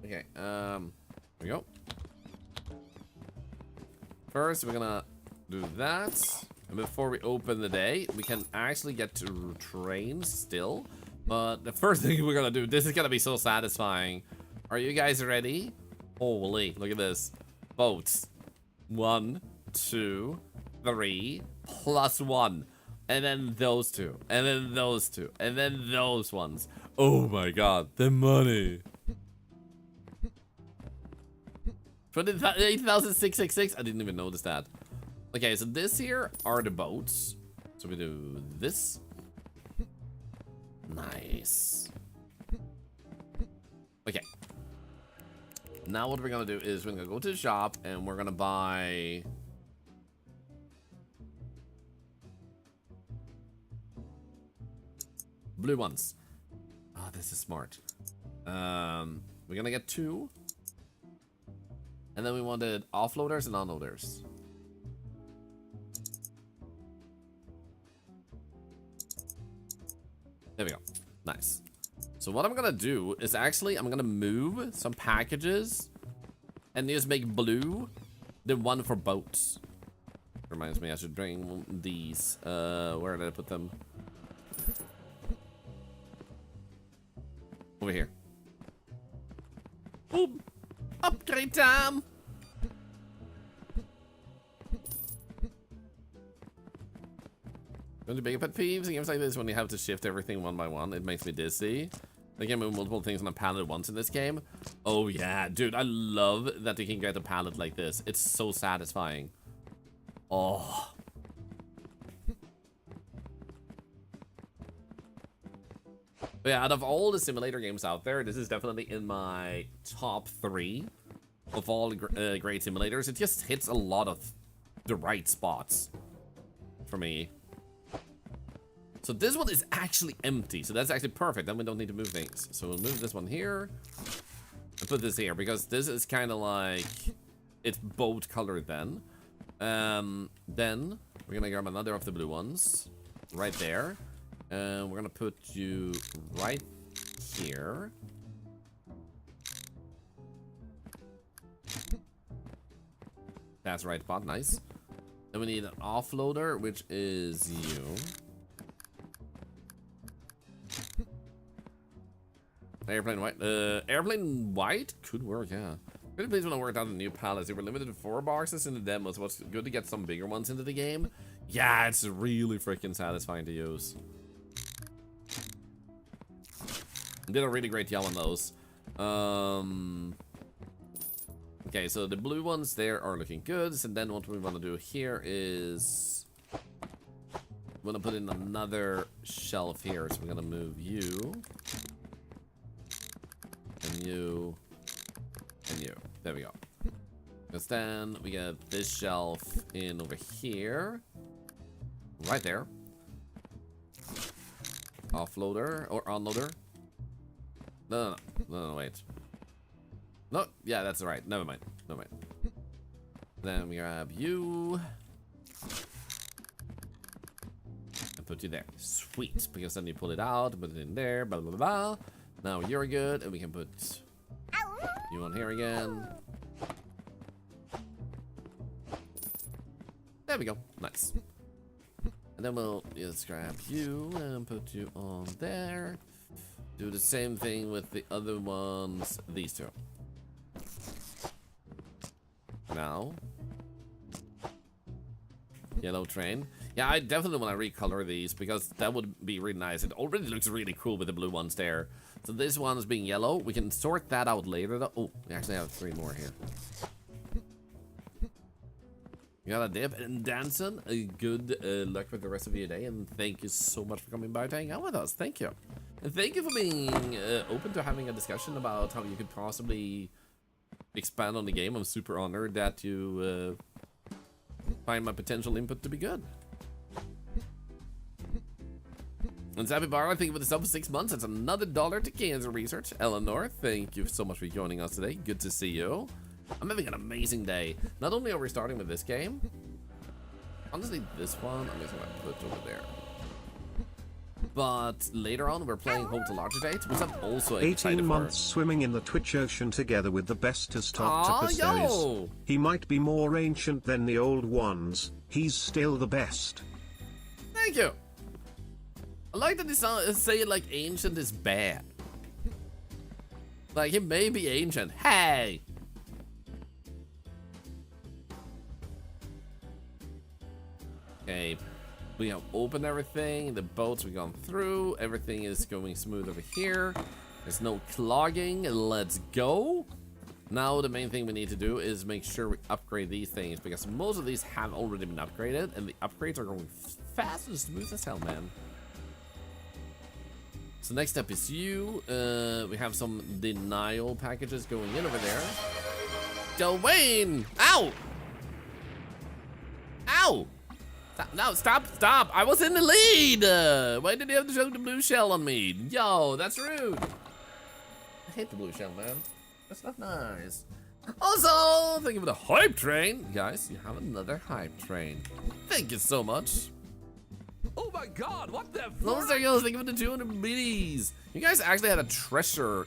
Okay, here we go. First, we're gonna do that. And before we open the day, we can actually get to trains still. But the first thing we're gonna do, this is gonna be so satisfying. Are you guys ready? Holy, look at this. Boats. 1, 2, 3, +1. And then those two. And then those two. And then those ones. Oh my god, the money. 28,666. I didn't even notice that. Okay, so this here are the boats. So we do this. Nice. Okay. Now what we're gonna do is we're gonna go to the shop and we're gonna buy blue ones. Oh, this is smart. We're gonna get 2. And then we wanted offloaders and onloaders. There we go. Nice. So what I'm gonna do is actually I'm gonna move some packages and just make blue the one for boats. Reminds me I should bring these. Where did I put them? Over here. Boom. Upgrade time. Don't you big pet peeves? Games like this when you have to shift everything one by one, it makes me dizzy. They can move multiple things on a pallet at once in this game. Oh yeah, dude, I love that you can get a pallet like this. It's so satisfying. Oh. But yeah, out of all the simulator games out there, this is definitely in my top 3 of all great simulators. It just hits a lot of the right spots for me. So this one is actually empty, so that's actually perfect. Then we don't need to move things. So we'll move this one here and put this here, because this is kind of like it's boat colored then. Then we're gonna grab another of the blue ones right there. And we're gonna put you right here. That's the right spot, nice. Then we need an offloader, which is you. Airplane white. Airplane white could work, yeah. Really pleased when I worked out the new pallets. They were limited to 4 boxes in the demo, so it's good to get some bigger ones into the game. Yeah, it's really freaking satisfying to use. Did a really great job on those. Okay, so the blue ones there are looking good. And then what we want to do here is we're gonna put in another shelf here. So we're gonna move you and you and you. There we go. Because then we get this shelf in over here, right there. Offloader or unloader. No, wait. No, yeah, that's right. Never mind. Then we grab you and put you there. Sweet, because then you pull it out, put it in there, blah, blah, blah. Now you're good, and we can put you on here again. There we go. Nice. And then we'll just grab you and put you on there. Do the same thing with the other ones, these two. Now. Yellow train. Yeah, I definitely want to recolor these because that would be really nice. It already looks really cool with the blue ones there. So this one is being yellow. We can sort that out later though. Oh, we actually have 3 more here. You got a dip and dancing. Good luck with the rest of your day, and thank you so much for coming by to hang out with us. Thank you. And thank you for being open to having a discussion about how you could possibly expand on the game. I'm super honored that you find my potential input to be good. And Zappy Bar, I think with the sub for 6 months, that's another $1 to Cancer Research. Eleanor, thank you so much for joining us today. Good to see you. I'm having an amazing day. Not only are we starting with this game, honestly, this one, I'm just gonna put over there. But later on, we're playing Home to Larger Date, which I'm also 18 months swimming in the Twitch ocean together with the bestest octopus there is. He might be more ancient than the old ones. He's still the best. Thank you. I like that they say it like ancient is bad. Like, he may be ancient. Hey! Okay, we have opened everything. The boats we've gone through. Everything is going smooth over here. There's no clogging. Let's go. Now the main thing we need to do is make sure we upgrade these things because most of these have already been upgraded and the upgrades are going fast and smooth as hell, man. So next step is you. We have some denial packages going in over there. Dwayne! Ow! Ow! No, stop! I was in the lead! Why did you have to show the blue shell on me? Yo, that's rude. I hate the blue shell, man. That's not nice. Also, thank you for the hype train. Guys, you have another hype train. Thank you so much. Oh my god, what the fuck? Thank you for the 200 biddies. You guys actually had a treasure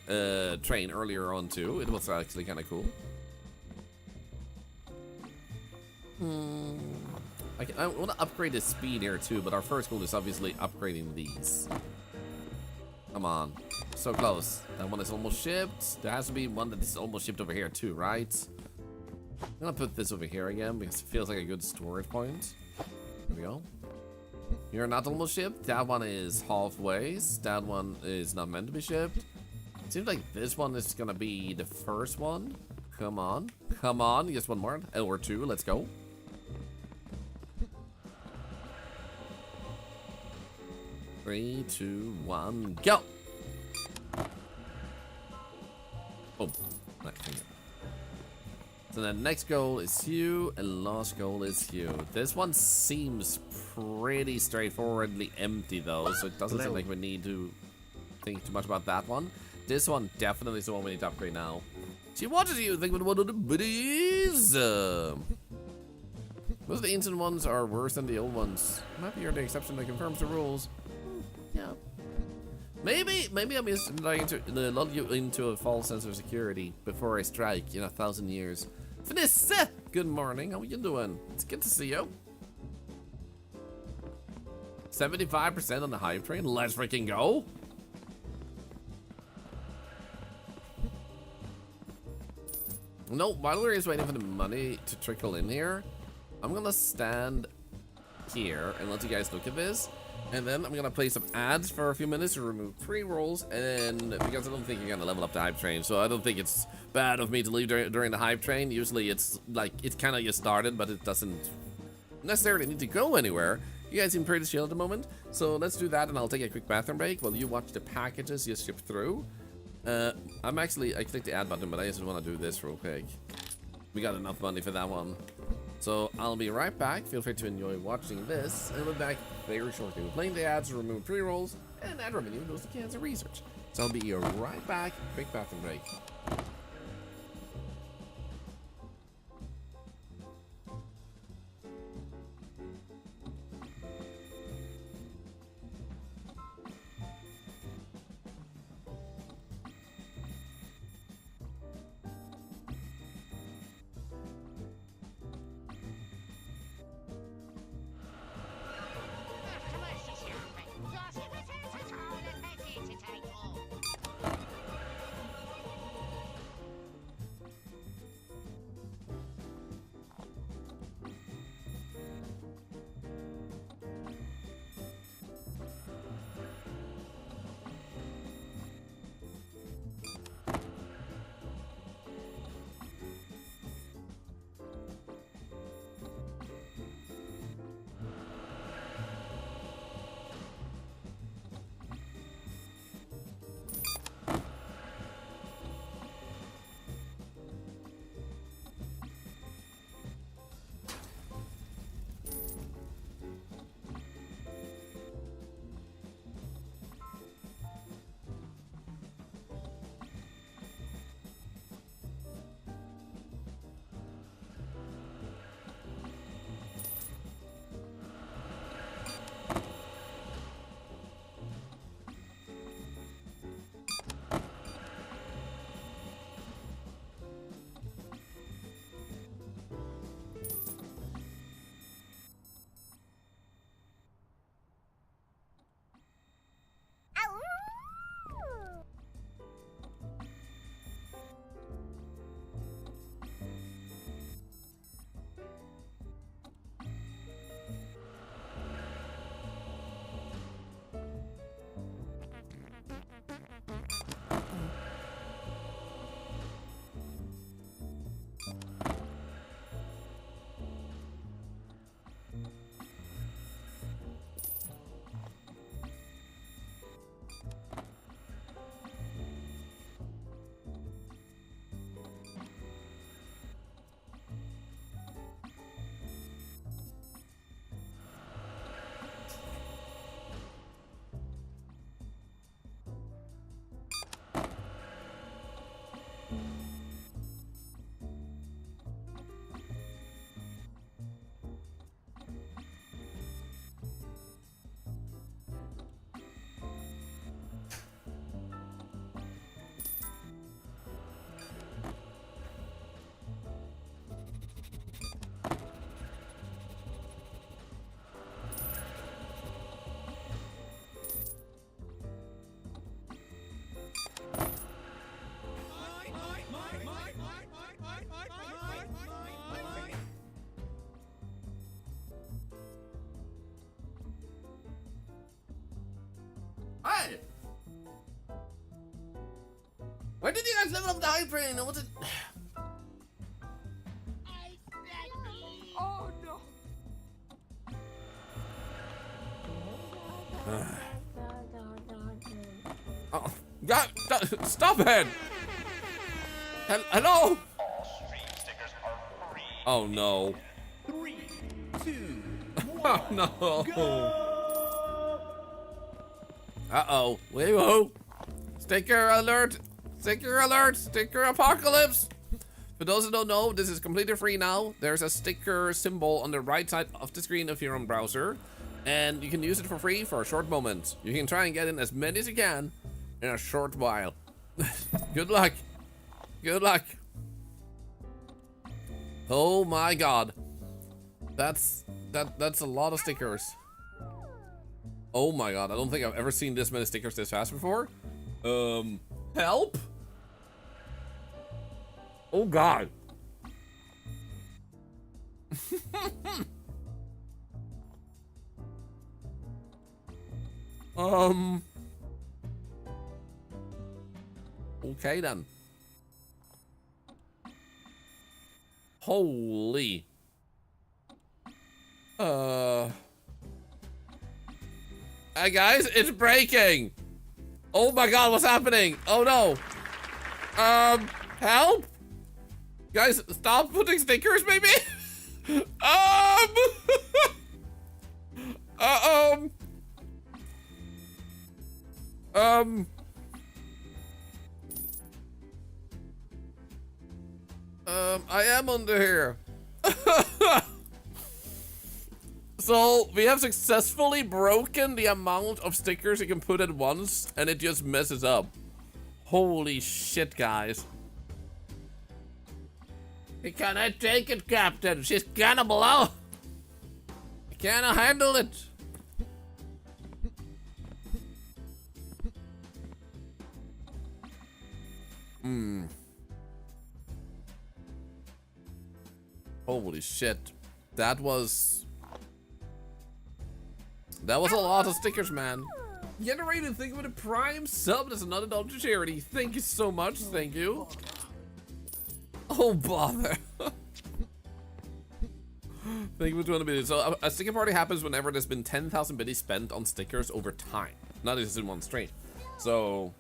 train earlier on too. It was actually kind of cool. I want to upgrade the speed here too, but our first goal is obviously upgrading these. Come on. So close. That one is almost shipped. There has to be one that is almost shipped over here too, right? I'm gonna put this over here again because it feels like a good storage point. There we go. You're not almost shipped. That one is halfway. That one is not meant to be shipped. It seems like this one is gonna be the first one. Come on. Come on. Just one more. Or 2. Let's go. Three, 2, 1, go! Boom. So the next goal is you, and last goal is you. This one seems pretty straightforwardly empty though, so it doesn't seem like we need to think too much about that one. This one definitely is the one we need to upgrade now. She watches you, think with one of the biddies. Most of the ancient ones are worse than the old ones. Maybe you're the exception that confirms the rules. Yeah. Maybe I'm just trying to lull you into a false sense of security before I strike in 1,000 years. Vanessa, good morning. How are you doing? It's good to see you. 75% on the hype train. Let's freaking go. No, while we're just waiting for the money to trickle in here, I'm gonna stand here and let you guys look at this. And then I'm gonna play some ads for a few minutes to remove pre-rolls, and because I don't think you're gonna level up the hype train, so I don't think it's bad of me to leave during the hype train. Usually it's like, it's kind of just started, but it doesn't necessarily need to go anywhere. You guys seem pretty chill at the moment, so let's do that, and I'll take a quick bathroom break while you watch the packages you ship through. I clicked the ad button, but I just want to do this real quick. We got enough money for that one. So I'll be right back. Feel free to enjoy watching this, and we'll be back very shortly. We're playing the ads, remove pre-rolls, and ad revenue goes to Cancer Research. So I'll be right back. Quick bathroom break. Why did you guys level up the hype train? What's it? Oh no. Oh, God, stop it! Hello? Oh no. 3, 2, Oh no. Uh-oh. Wait-whoa. Sticker alert. Sticker alert. Sticker apocalypse. For those who don't know, this is completely free now. There's a sticker symbol on the right side of the screen if you're on browser. And you can use it for free for a short moment. You can try and get in as many as you can in a short while. Good luck. Good luck. Oh my god. That's a lot of stickers. Oh my god, I don't think I've ever seen this many stickers this fast before. Help? Oh god. Okay then. Holy. Hey guys, it's breaking. Oh my god, what's happening? Oh no. Help? Guys, stop putting stickers, maybe? I am under here. So, we have successfully broken the amount of stickers you can put at once, and it just messes up. Holy shit, guys. We cannot take it, Captain. She's gonna blow. I cannot handle it. Holy shit. That was a lot of stickers, man. Generated, thank you for the prime sub. That's another dollar to charity. Thank you so much. Thank you. Oh, bother. Thank you for 200 biddies. So a sticker party happens whenever there's been 10,000 biddies spent on stickers over time. Not just in one stream. So,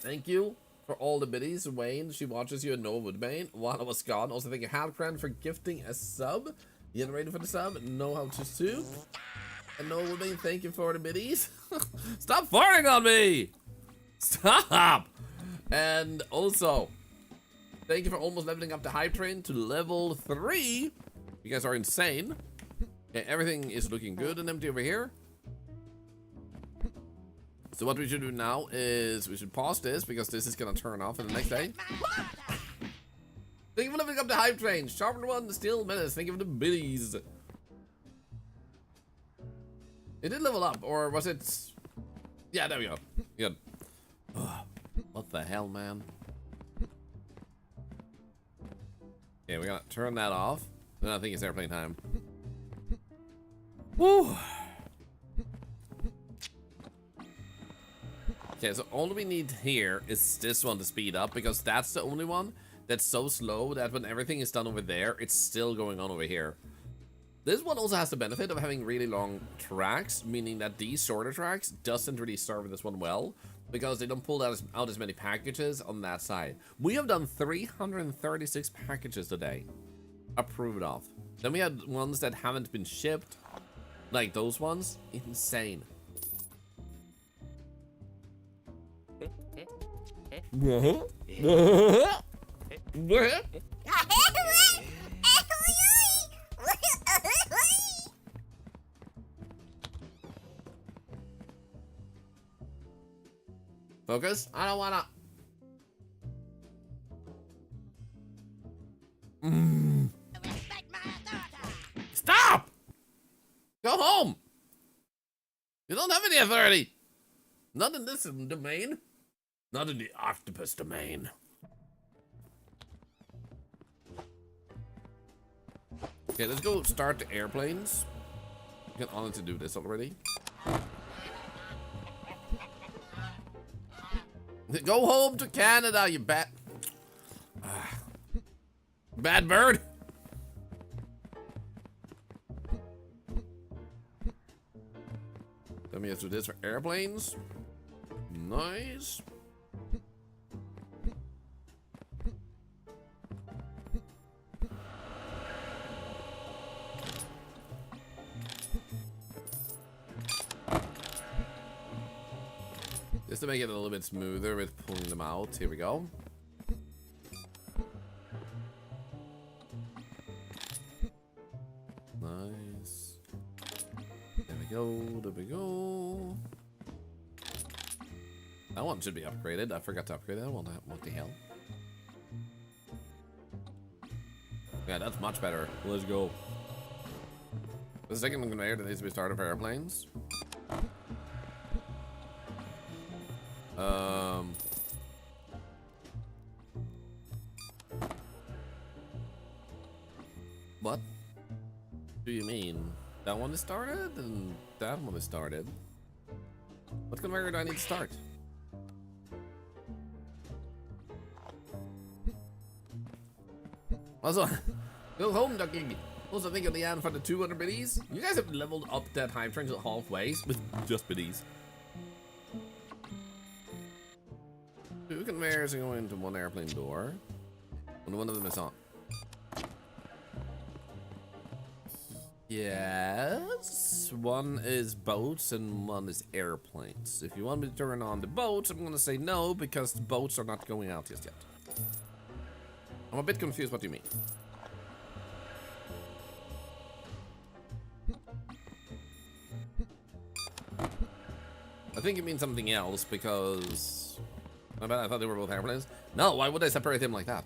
thank you for all the biddies. Wayne, she watches you, and Noah Woodbane. While I was gone. Also, thank you, Halcran, for gifting a sub. Generated for the sub. Know how to soup. And Noah Woodbane, thank you for the biddies. Stop farting on me! Stop! And also, thank you for almost leveling up the hype train to level 3. You guys are insane. Okay, everything is looking good and empty over here. So what we should do now is we should pause this because this is gonna turn off in the next day. Thank you for leveling up the hype train. Sharpened one, still menace. Thank you for the biddies. It did level up, or was it? Yeah, there we go. Good. Ugh, what the hell, man? Okay, we're gonna turn that off. Then I think it's airplane time. Woo! Okay, so all we need here is this one to speed up, because that's the only one that's so slow that when everything is done over there, it's still going on over here. This one also has the benefit of having really long tracks, meaning that these shorter tracks doesn't really serve this one well, because they don't pull out as many packages on that side. We have done 336 packages today, approved of. Then we had ones that haven't been shipped, like those ones. Insane. Focus. I don't wanna. Stop! Go home! You don't have any authority! Not in this domain. Not in the octopus domain. Okay, let's go start the airplanes. You can honestly do this already. Go home to Canada, you bad bird. Let me do this for airplanes. Nice. Just to make it a little bit smoother with pulling them out. Here we go. Nice. There we go. There we go. That one should be upgraded. I forgot to upgrade that one. What the hell? Yeah, that's much better. Let's go. The second conveyor that needs to be started for airplanes. What do you mean? That one is started and that one is started? What conveyor do I need to start? Also, go home, ducky. Also, think of the end for the 200 biddies. You guys have leveled up that time train to halfway with just biddies. 2 conveyors are going into 1 airplane door, and one of them is on. Yes, 1 is boats and 1 is airplanes. If you want me to turn on the boats, I'm gonna say no because the boats are not going out just yet. I'm a bit confused. What do you mean? I think it means something else because I thought they were both airplanes. No, why would I separate them like that?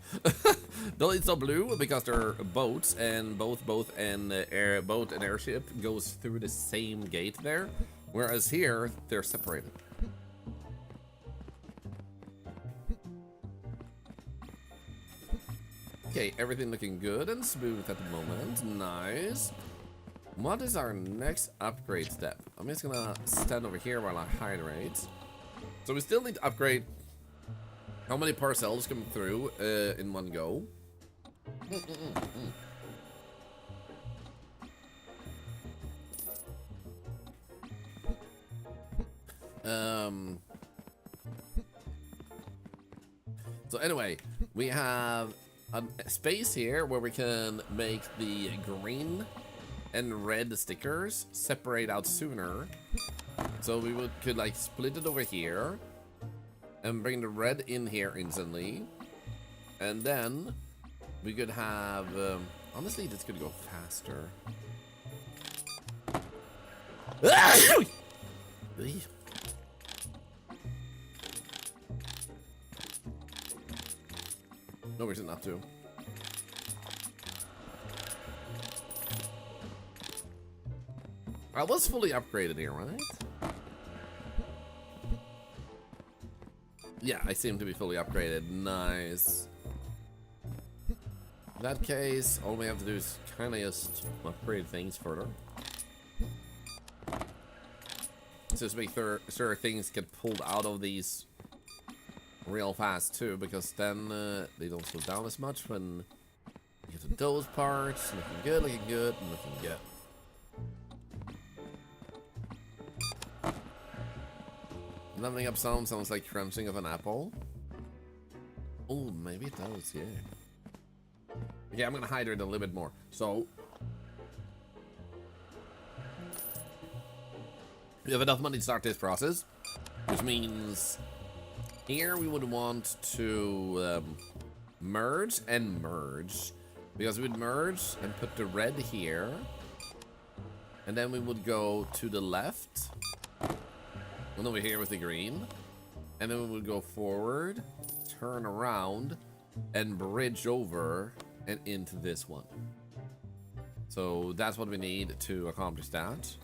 Though it's so blue because they're boats and boat and airship goes through the same gate there, whereas here they're separated. Okay, everything looking good and smooth at the moment. Nice. What is our next upgrade step? I'm just gonna stand over here while I hydrate. So we still need to upgrade how many parcels come through in one go. So anyway, we have a space here where we can make the green and red stickers separate out sooner. So we could like split it over here and bring the red in here instantly. And then we could have, honestly, this could go faster. No reason not to. I was fully upgraded here, right? Yeah, I seem to be fully upgraded. Nice. In that case, all we have to do is kind of just upgrade things further. Just make sure things get pulled out of these real fast too, because then they don't slow down as much when you get to those parts. Looking good, and looking good. Leveling up sounds like crunching of an apple. Oh, maybe it does, yeah. Okay, I'm gonna hydrate a little bit more. So we have enough money to start this process, which means here we would want to merge and merge, because we'd merge and put the red here, and then we would go to the left. And over here with the green, and then we would go forward, turn around, and bridge over and into this one. So that's what we need to accomplish that.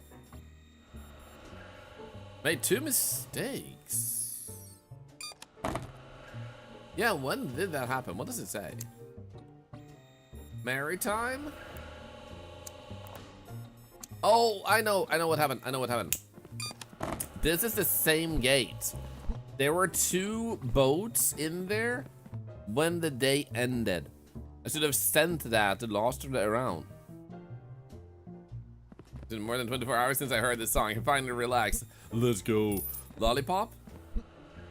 Made 2 mistakes. Yeah, when did that happen? What does it say? Maritime? Oh, I know what happened. This is the same gate. There were 2 boats in there when the day ended. I should have sent that to Lost around. It's been more than 24 hours since I heard this song. I can finally relax. Let's go. Lollipop?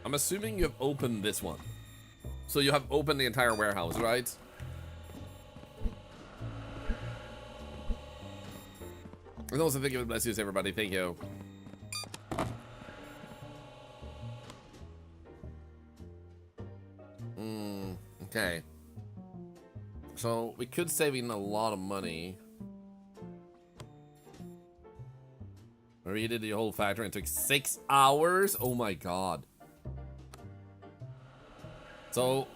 I'm assuming you have opened this one. So you have opened the entire warehouse, right? And also thank you, bless you, everybody. Thank you. Okay. So we could save in a lot of money. We redid the whole factory and it took 6 hours. Oh my god. So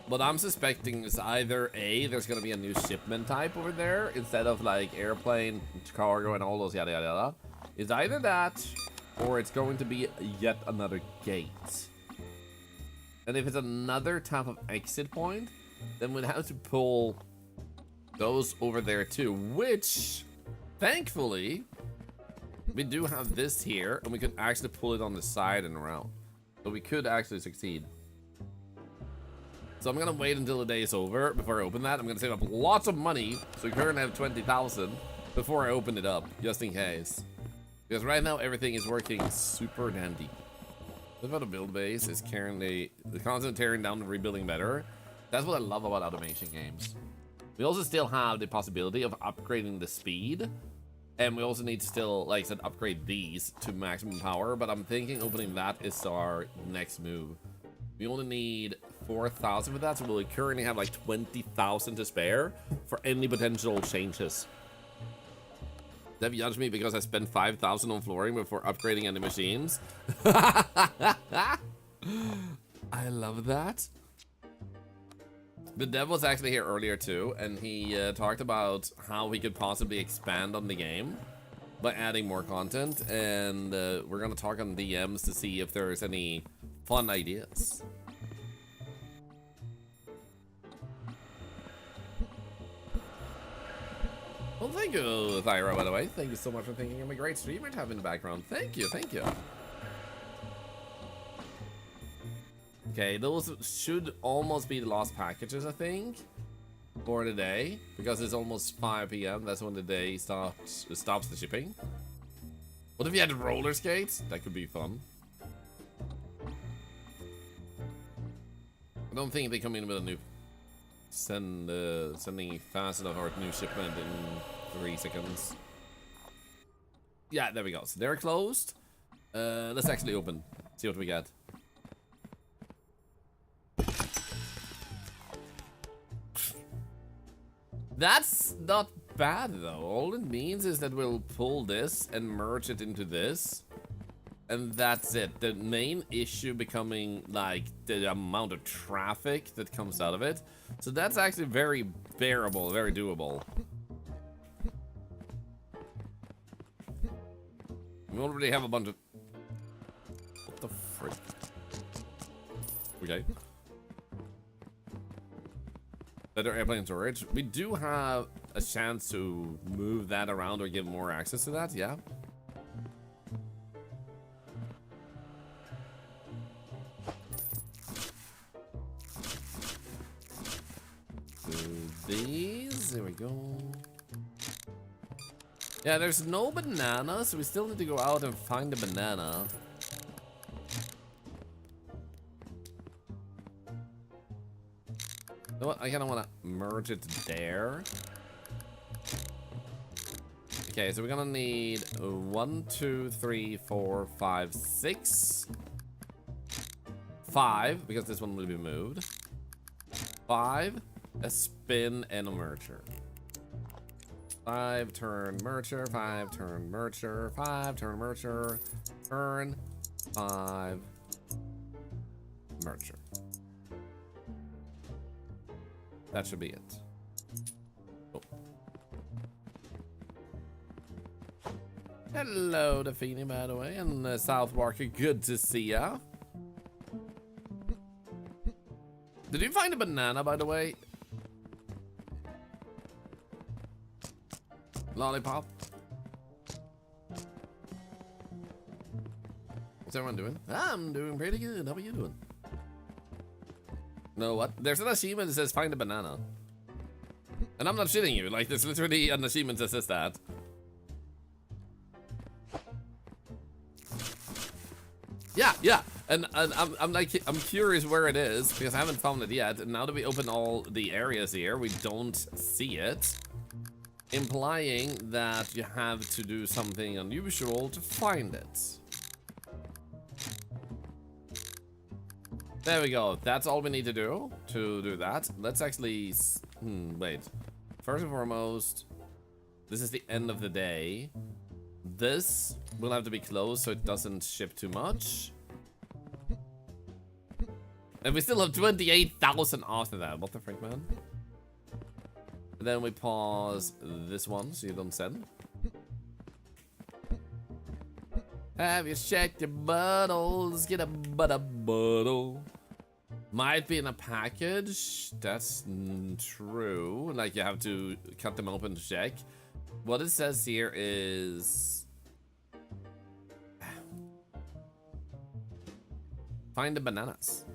what I'm suspecting is either A, there's gonna be a new shipment type over there instead of like airplane, cargo, and all those yada yada yada. It's either that or it's going to be yet another gate. And if it's another type of exit point, then we'd have to pull those over there too, which thankfully we do have this here and we could actually pull it on the side and around. So we could actually succeed. So I'm gonna wait until the day is over before I open that. I'm gonna save up lots of money, so we currently have 20,000 before I open it up, just in case. Because right now everything is working super dandy. The about a build base is currently the constant tearing down and rebuilding better. That's what I love about automation games. We also still have the possibility of upgrading the speed, and we also need to still, like I said, upgrade these to maximum power. But I'm thinking opening that is our next move. We only need 4,000 for that, so we'll currently have like 20,000 to spare for any potential changes. They've judged me because I spent 5,000 on flooring before upgrading any machines. I love that. The dev was actually here earlier too, and he talked about how we could possibly expand on the game by adding more content, and we're gonna talk on DMs to see if there's any fun ideas. Well, thank you, Thyra, by the way. Thank you so much for thinking I'm a great streamer to have in the background. Thank you, thank you. Okay, those should almost be the last packages, I think, for the day, because it's almost 5 p.m. That's when the day stops the shipping. What if you had roller skates? That could be fun. I don't think they come in with a new sending fast enough or a new shipment in 3 seconds. Yeah, there we go. So they're closed. Let's actually open. See what we get. That's not bad though. All it means is that we'll pull this and merge it into this. And that's it. The main issue becoming like the amount of traffic that comes out of it. So that's actually very bearable, very doable. We already have a bunch of... What the frick? Okay. Better airplane storage. We do have a chance to move that around or give more access to that, yeah. These, there we go. Yeah, there's no banana, so we still need to go out and find a banana. You know what? I kind of want to merge it there. Okay, so we're gonna need 1, 2, 3, 4, 5, 6, 5, because this one will be moved. 5, a spin, and a merger. 5 turn merger, 5 turn merger, 5 turn merger, turn 5 merger. That should be it. Oh. Hello, Defini, by the way, and South Walker. Good to see ya. Did you find a banana, by the way? Lollipop. How's everyone doing? I'm doing pretty good. How are you doing? No, what? There's an achievement that says find a banana. And I'm not shitting you. Like, there's literally an achievement that says that. Yeah. And I'm curious where it is because I haven't found it yet. And now that we open all the areas here, we don't see it, implying that you have to do something unusual to find it. There we go. That's all we need to do that. Let's actually wait. First and foremost, this is the end of the day. This will have to be closed so it doesn't ship too much. And we still have 28,000 after that. What the frick, man? And then we pause this one so you don't send. Have you checked your bottles? Get a bottle. Might be in a package. That's true. Like, you have to cut them open to check. What it says here is find the bananas.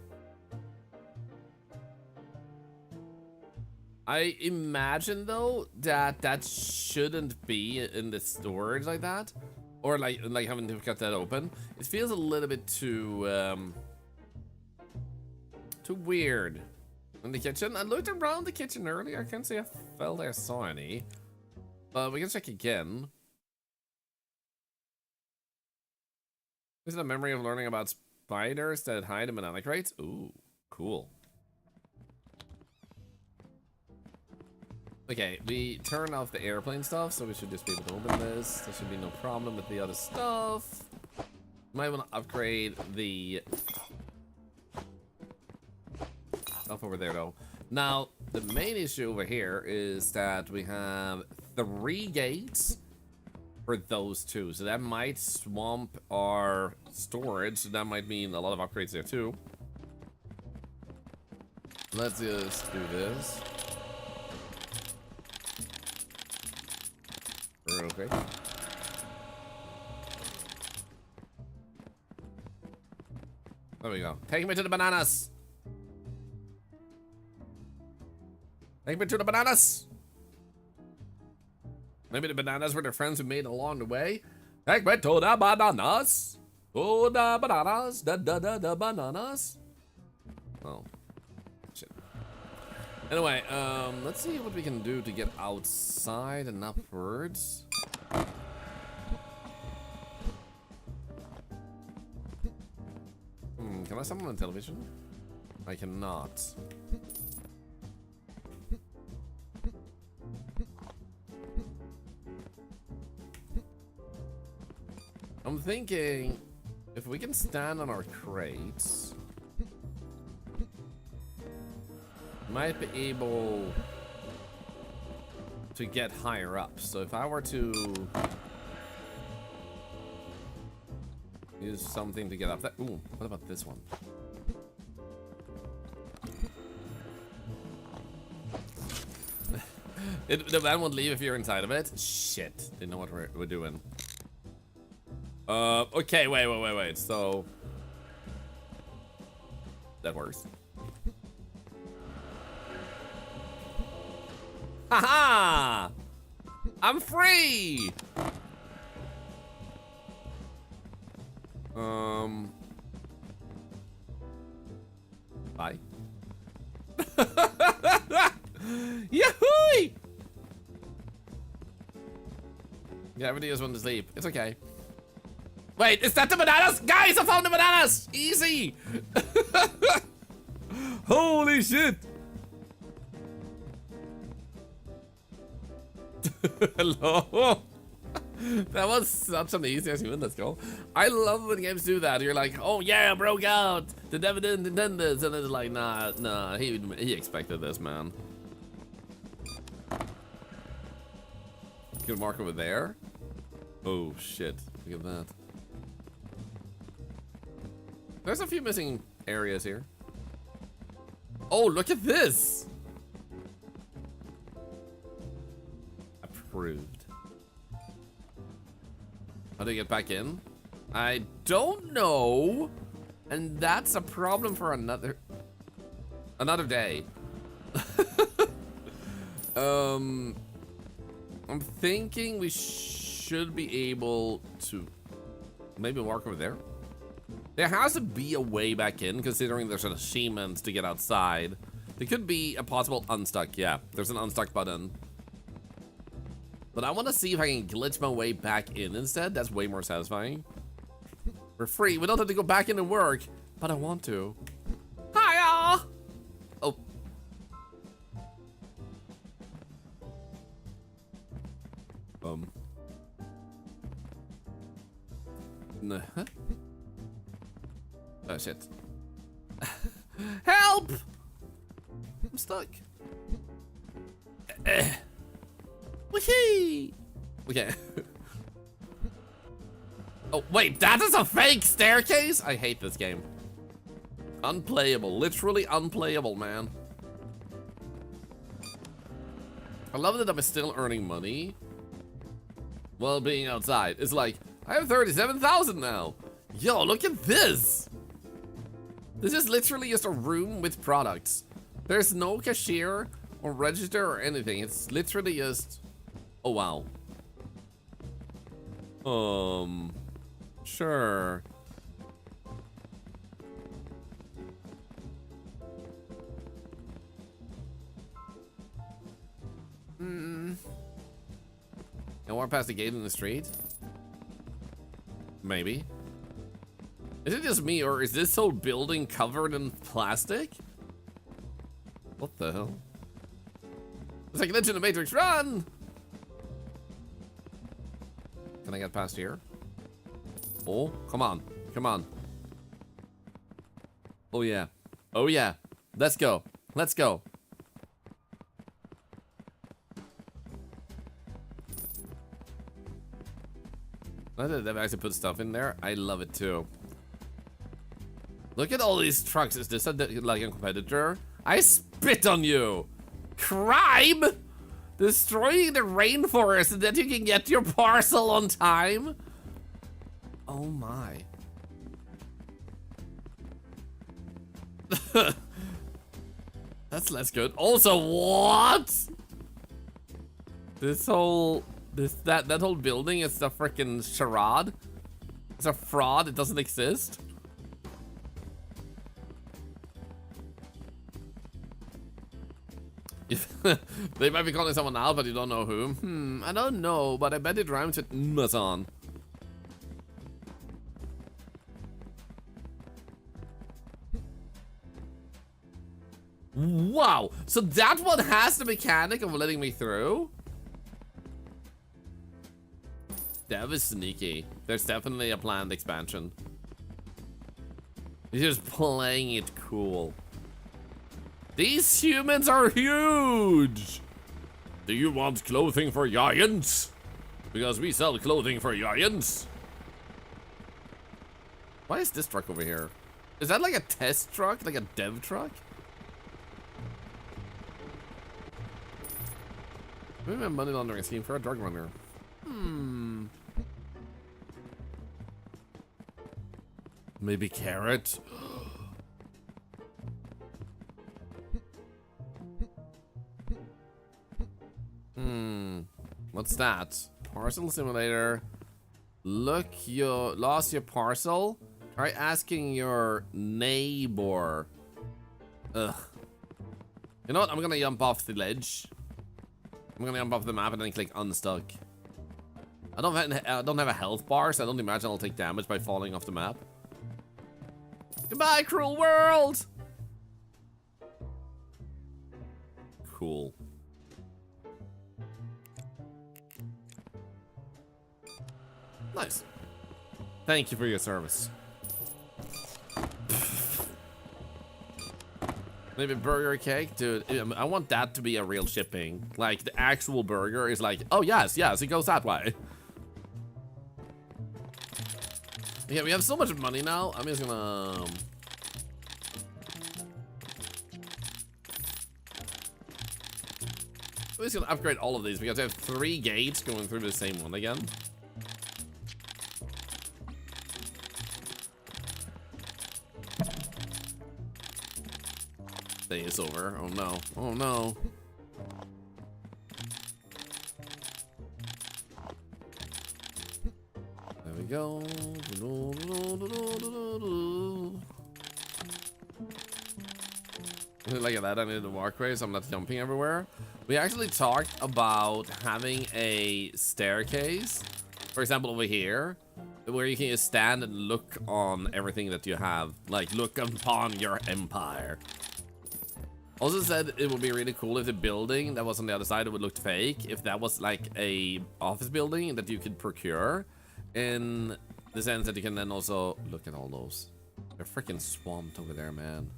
I imagine though that that shouldn't be in the storage like that, or like having to cut that open. It feels a little bit too weird. In the kitchen, I looked around the kitchen earlier. I can't say I felt I saw any, but we can check again. Is it a memory of learning about spiders that hide in banana crates? Ooh, cool. Okay, we turned off the airplane stuff, so we should just be able to open this. There should be no problem with the other stuff. Might want to upgrade the stuff over there, though. Now, the main issue over here is that we have 3 gates for those 2. So that might swamp our storage. So that might mean a lot of upgrades there, too. Let's just do this. Real quick. There we go. Take me to the bananas. Take me to the bananas. Maybe the bananas were the friends we made along the way. Take me to the bananas. Oh, the bananas. The bananas. Oh. Shit. Anyway, let's see what we can do to get outside and upwards. Can I summon on television? I cannot. I'm thinking if we can stand on our crates, might be able to get higher up. So if I were to use something to get up there. Ooh, what about this one? The van won't leave if you're inside of it. Shit, didn't know what we're doing. Okay, wait. So that works. Haha! I'm free! Bye. Yahoo! Gravity is one to sleep. It's okay. Wait, is that the bananas? Guys, I found the bananas! Easy! Holy shit! Hello? That was such an easy achievement. Let's go. I love when games do that. You're like, oh yeah, broke out. The devil didn't intend this. And it's like, nah, he expected this, man. Good mark over there. Oh shit, look at that. There's a few missing areas here. Oh, look at this. Approved. How do you get back in? I don't know. And that's a problem for another day. I'm thinking we should be able to maybe walk over there. There has to be a way back in, considering there's an achievement to get outside. There could be a possible unstuck. Yeah, there's an unstuck button. But I want to see if I can glitch my way back in instead. That's way more satisfying. We're free. We don't have to go back in and work, but I want to. Hiya! Oh. Nah. Oh shit. Help! I'm stuck. Whee! Okay. Oh, wait, that is a fake staircase? I hate this game. Unplayable, literally unplayable, man. I love that I'm still earning money while being outside. It's like, I have 37,000 now. Yo, look at this. This is literally just a room with products. There's no cashier or register or anything. It's literally just, oh wow. Sure. And walk past the gate in the street? Maybe. Is it just me, or is this whole building covered in plastic? What the hell? It's like a glitch in the Matrix. Run! Can I get past here? Oh, come on. Come on. Oh, yeah. Oh, yeah. Let's go. Let's go. Now that they've actually put stuff in there, I love it too. Look at all these trucks. Is this like a competitor? I spit on you! Crime! Destroying the rainforest so that you can get your parcel on time? Oh my. That's less good. Also, what? This whole... That whole building is a freaking charade. It's a fraud. It doesn't exist. They might be calling someone out, but you don't know who. I don't know, but I bet it rhymes with Amazon. Wow, so that one has the mechanic of letting me through? That was sneaky. There's definitely a planned expansion. He's just playing it cool. These humans are huge! Do you want clothing for giants? Because we sell clothing for giants. Why is this truck over here? Is that like a test truck? Like a dev truck? Maybe a money laundering scheme for a drug runner. Maybe carrot? What's that? Parcel simulator. Look, you lost your parcel? Try asking your neighbor. Ugh. You know what? I'm gonna jump off the ledge. I'm gonna jump off the map and then click unstuck. I don't have a health bar, so I don't imagine I'll take damage by falling off the map. Goodbye, cruel world! Cool. Nice. Thank you for your service. Maybe burger cake? Dude, I want that to be a real shipping. Like, the actual burger is like, oh yes, yes, it goes that way. Yeah, we have so much money now. I'm just gonna... I'm just gonna upgrade all of these because I have 3 gates going through the same one again. Day is over. Oh no. Oh no. There we go. Look at that, I need a walkway so I'm not jumping everywhere. We actually talked about having a staircase, for example over here, where you can just stand and look on everything that you have. Like, look upon your empire. Also said it would be really cool if the building that was on the other side would look fake, if that was like a office building that you could procure, in the sense that you can then also look at all those. They're freaking swamped over there, man.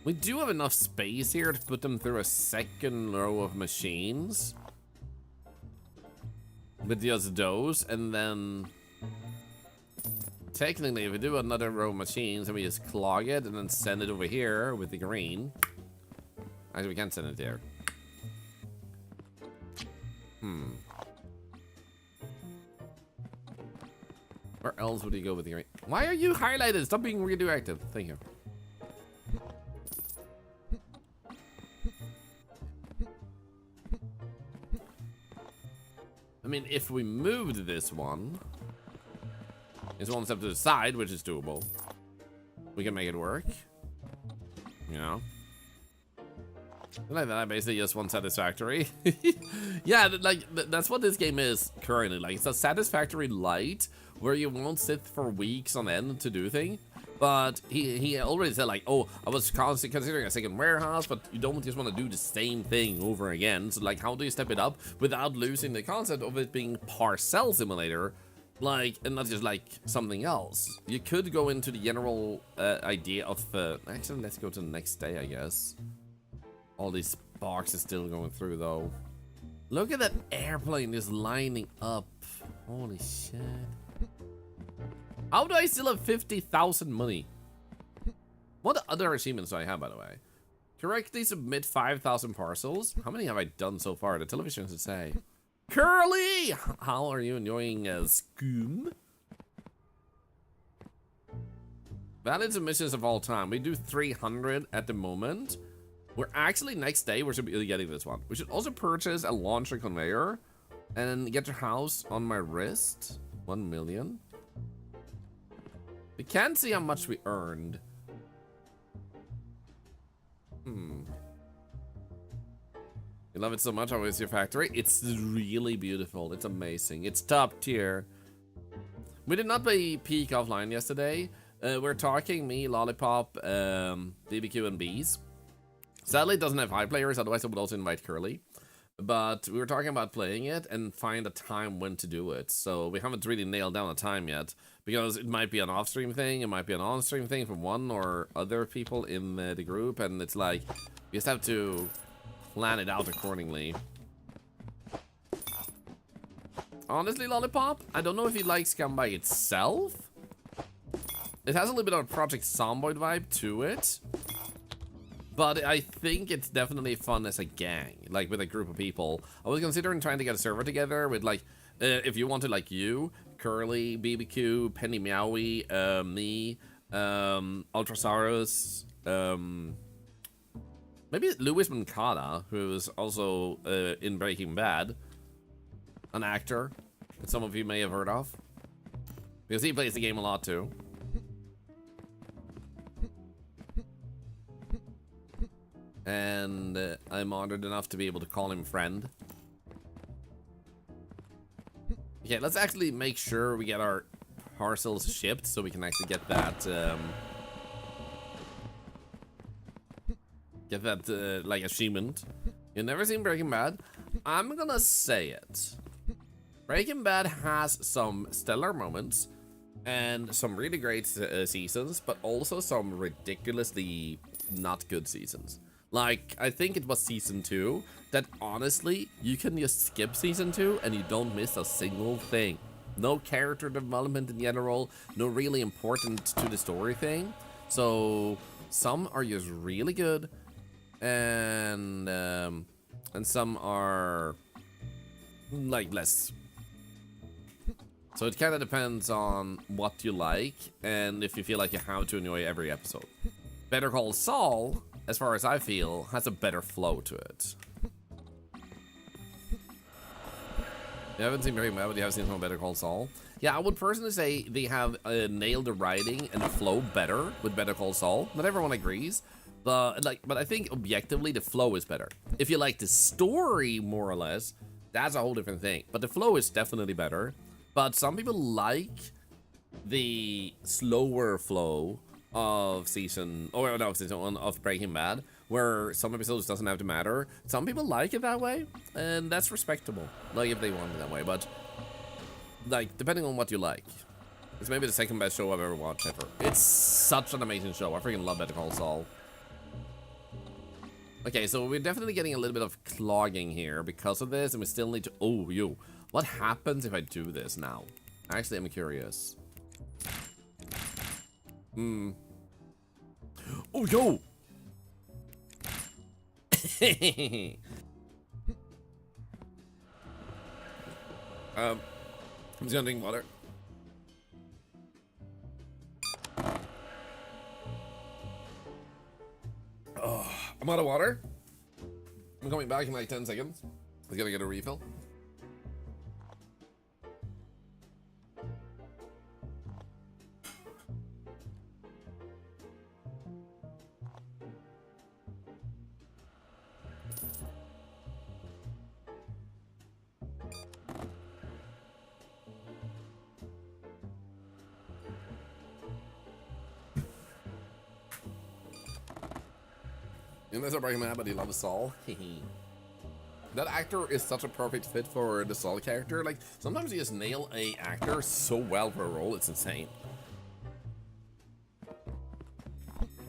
We do have enough space here to put them through a second row of machines. With just those, and then technically if we do another row of machines and we just clog it and then send it over here with the green. Actually, we can't send it there. Where else would you go with the green? Why are you highlighted? Stop being radioactive. Thank you. I mean, if we moved this one, it's one step to the side, which is doable. We can make it work. You know? Like that, basically just one satisfactory. Yeah, like that's what this game is currently. Like, it's a satisfactory light where you won't sit for weeks on end to do things. But he already said, like, oh, I was constantly considering a second warehouse, but you don't just want to do the same thing over again. So, like, how do you step it up without losing the concept of it being parcel simulator, like, and not just like something else? You could go into the general idea of actually, let's go to the next day, I guess. All these boxes still going through though. Look at that airplane just lining up. Holy shit. How do I still have 50,000 money? What other achievements do I have, by the way? Correctly submit 5,000 parcels. How many have I done so far? The television should say. Curly! How are you enjoying Scoom? Valid submissions of all time. We do 300 at the moment. We're actually, next day, we should be getting this one. We should also purchase a launcher conveyor and get your house on my wrist. 1 million. We can't see how much we earned. You love it so much. How is your factory? It's really beautiful. It's amazing. It's top tier. We did not play Peak offline yesterday. We're talking me, Lollipop, BBQ, and Bees. Sadly, it doesn't have 5 players. Otherwise, I would also invite Curly. But we were talking about playing it and find a time when to do it. So we haven't really nailed down a time yet, because it might be an off-stream thing, it might be an on-stream thing from one or other people in the group, and it's like, you just have to plan it out accordingly. Honestly, Lollipop, I don't know if you like Scum by itself. It has a little bit of a Project Zomboid vibe to it. But I think it's definitely fun as a gang, like with a group of people. I was considering trying to get a server together with, like, if you wanted, like, you, Curly, BBQ, Penny Meowie, me, Ultrasaurus, maybe Louis Mancada, who is also in Breaking Bad, an actor that some of you may have heard of, because he plays the game a lot too. And I'm honored enough to be able to call him friend. Okay, let's actually make sure we get our parcels shipped so we can actually get that, like, achievement. You've never seen Breaking Bad? I'm gonna say it. Breaking Bad has some stellar moments and some really great seasons, but also some ridiculously not good seasons. Like, I think it was season 2 that, honestly, you can just skip season 2 and you don't miss a single thing. No character development in general, no really important to the story thing. So some are just really good, and some are like less. So it kind of depends on what you like and if you feel like you have to enjoy every episode. Better Call Saul, as far as I feel, has a better flow to it. You haven't seen Breaking Bad, but you have seen some Better Call Saul. Yeah, I would personally say they have nailed the writing and the flow better with Better Call Saul. Not everyone agrees, but I think objectively the flow is better. If you like the story more or less, that's a whole different thing. But the flow is definitely better. But some people like the slower flow of season one of Breaking Bad, where some episodes doesn't have to matter. Some people like it that way, and that's respectable. Like if they want it that way, but like depending on what you like. It's maybe the second best show I've ever watched ever. It's such an amazing show. I freaking love Better Call Saul. Okay, so we're definitely getting a little bit of clogging here because of this, and we still need to. Oh, yo. What happens if I do this now? Actually, I'm curious. Oh, yo! I'm just gonna drink water. Oh, I'm out of water. I'm coming back in like 10 seconds. I gotta get a refill. And that's a Breaking Bad, but he loves Saul. That actor is such a perfect fit for the Saul character. Like, sometimes he just nail a actor so well for a role, it's insane.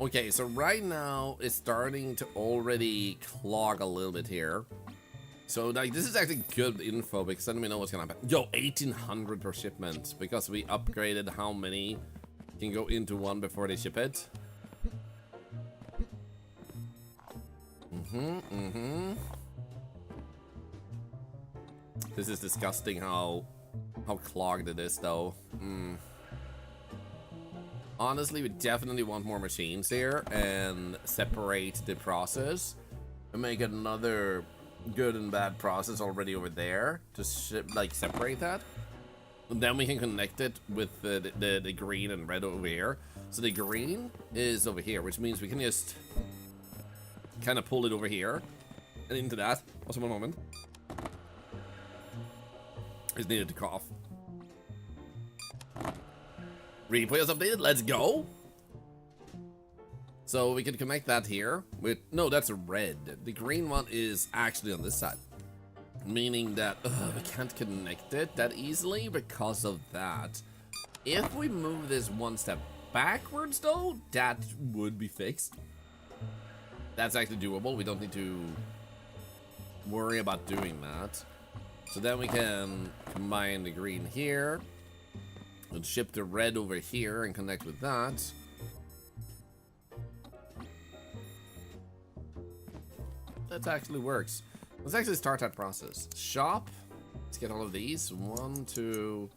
Okay, so right now it's starting to already clog a little bit here. So like this is actually good info because then we know what's gonna happen. Yo, 1800 per shipment because we upgraded how many can go into one before they ship it. This is disgusting how clogged it is though. Honestly, we definitely want more machines here and separate the process and make another good and bad process already over there to separate that. And then we can connect it with the green and red over here. So the green is over here, which means we can just kind of pull it over here and into that. Also, one moment. Just needed to cough. Replay is updated. Let's go. So we can connect that here with no, that's a red. The green one is actually on this side, meaning that we can't connect it that easily because of that. If we move this one step backwards, though, that would be fixed. That's actually doable. We don't need to worry about doing that. So then we can combine the green here and ship the red over here and connect with that. That actually works. Let's actually start that process. Shop. Let's get all of these. 1, 2,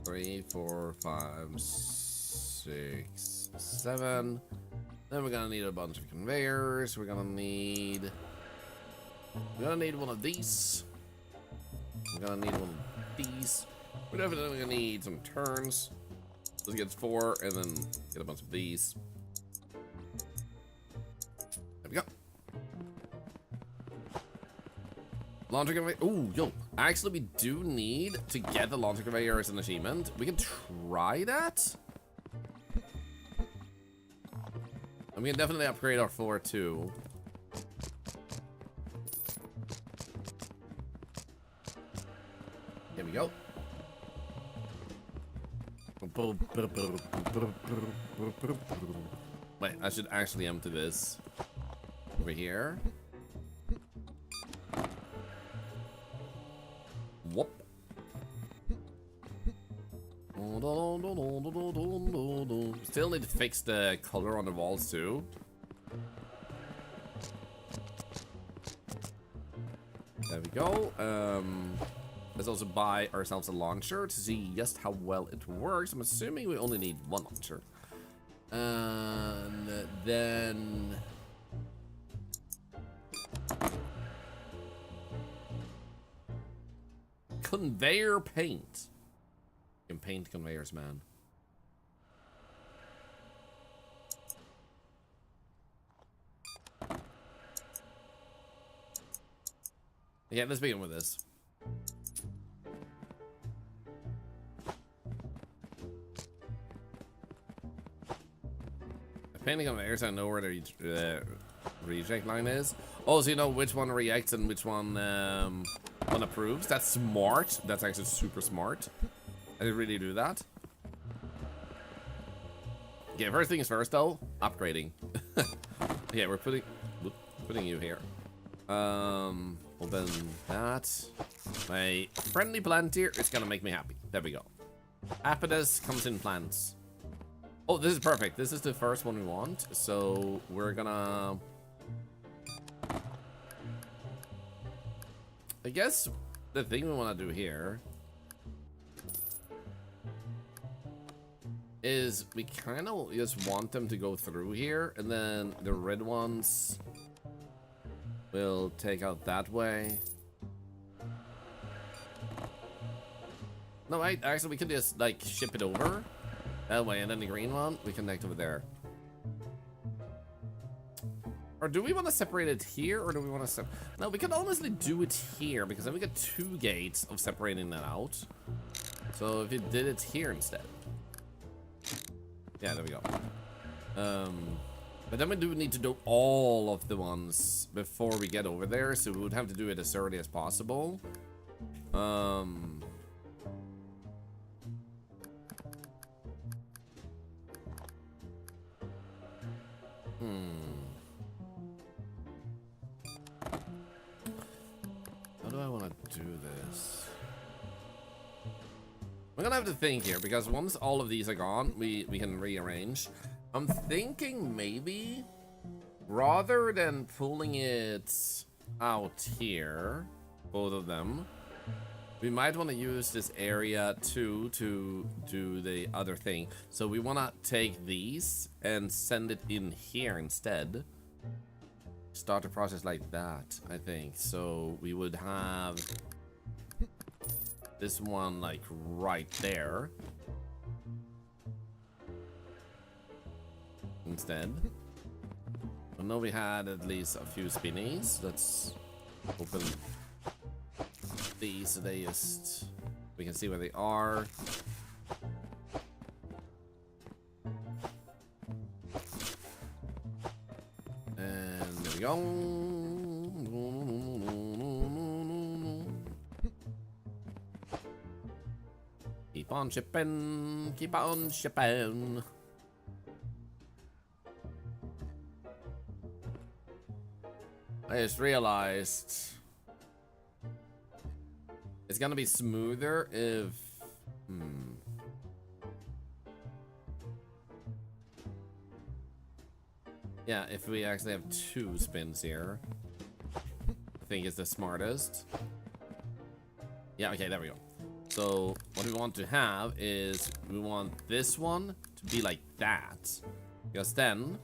3, 4, 5, 6, 7. Then we're gonna need a bunch of conveyors. We're gonna need one of these. We're gonna need one of these. We're definitely gonna need some turns. Let's get 4 and then get a bunch of these. There we go. Laundry conveyor. Ooh, yo. Actually, we do need to get the laundry conveyor as an achievement. We can try that. And we can definitely upgrade our floor too. Here we go. Wait, I should actually empty this over here. Whoop. Still need to fix the color on the walls too. There we go. Let's also buy ourselves a launcher to see just how well it works. I'm assuming we only need one launcher. And then... Conveyor paint. You can paint conveyors, man. Yeah, let's begin with this. Painting conveyors, I know where the reject line is. Oh, so you know which one reacts and which one approves. That's smart. That's actually super smart. I didn't really do that. Okay, first things first though, upgrading. Yeah, we're putting you here. Open that. My friendly plant here is gonna make me happy. There we go. Apidus comes in plants. Oh, this is perfect. This is the first one we want. So we're gonna... I guess the thing we want to do here is we kind of just want them to go through here, and then the red ones will take out that way. No, actually we could just like ship it over that way, and then the green one we connect over there. Or do we want to separate it here, or do we want to No, we can honestly do it here, because then we get 2 gates of separating that out. So if you did it here instead. Yeah, there we go. But then we do need to do all of the ones before we get over there, so we would have to do it as early as possible. How do I want to do this? We're gonna have to think here, because once all of these are gone, we can rearrange. I'm thinking maybe, rather than pulling it out here, both of them, we might want to use this area too to do the other thing. So we want to take these and send it in here instead. Start the process like that, I think. So we would have this one like right there instead. I know we had at least a few spinnies. Let's open these so they just, we can see where they are. And there we go. Keep on shipping, keep on shipping. I just realized it's gonna be smoother if... Yeah, if we actually have 2 spins here. I think it's the smartest. Yeah, okay, there we go. So, what we want to have is, we want this one to be like that. Because then...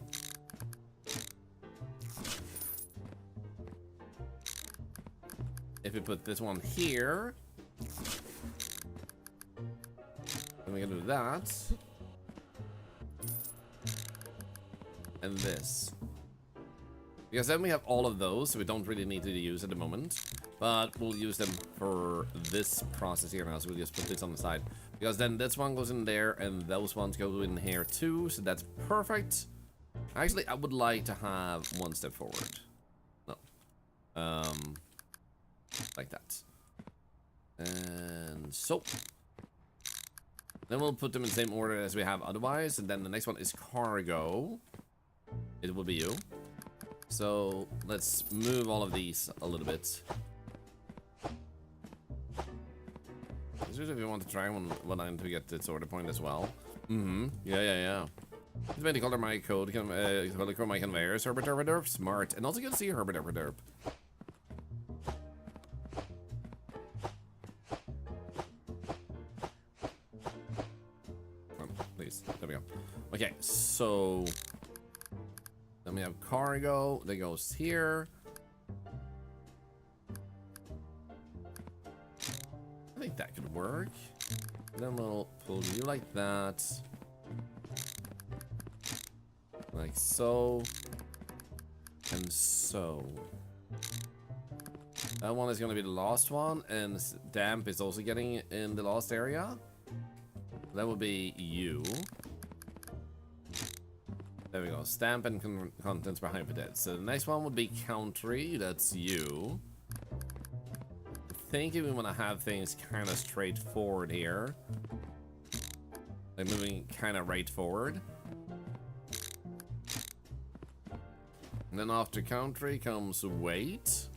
if we put this one here, then we can do that. And this. Because then we have all of those, so we don't really need to use at the moment. But we'll use them for this process here now, so we'll just put this on the side. Because then this one goes in there, and those ones go in here too, so that's perfect. Actually, I would like to have 1 step forward. No. Like that. And so. Then we'll put them in the same order as we have otherwise, and then the next one is cargo. It will be you. So let's move all of these a little bit. Especially if you want to try one line to get its order point as well. Yeah. It's made to color my code, color my conveyors, Herbert Derp. Smart. And also good to see Herbert Derp. So then we have cargo that goes here. I think that could work. Then we'll pull you like that. Like so. And so. That one is going to be the last one. And damp is also getting in the last area. That will be you. There we go. Stamp and contents behind for dead. So the next one would be country. That's you. I think we want to have things kind of straightforward here. Like moving kind of right forward. And then after country comes weight.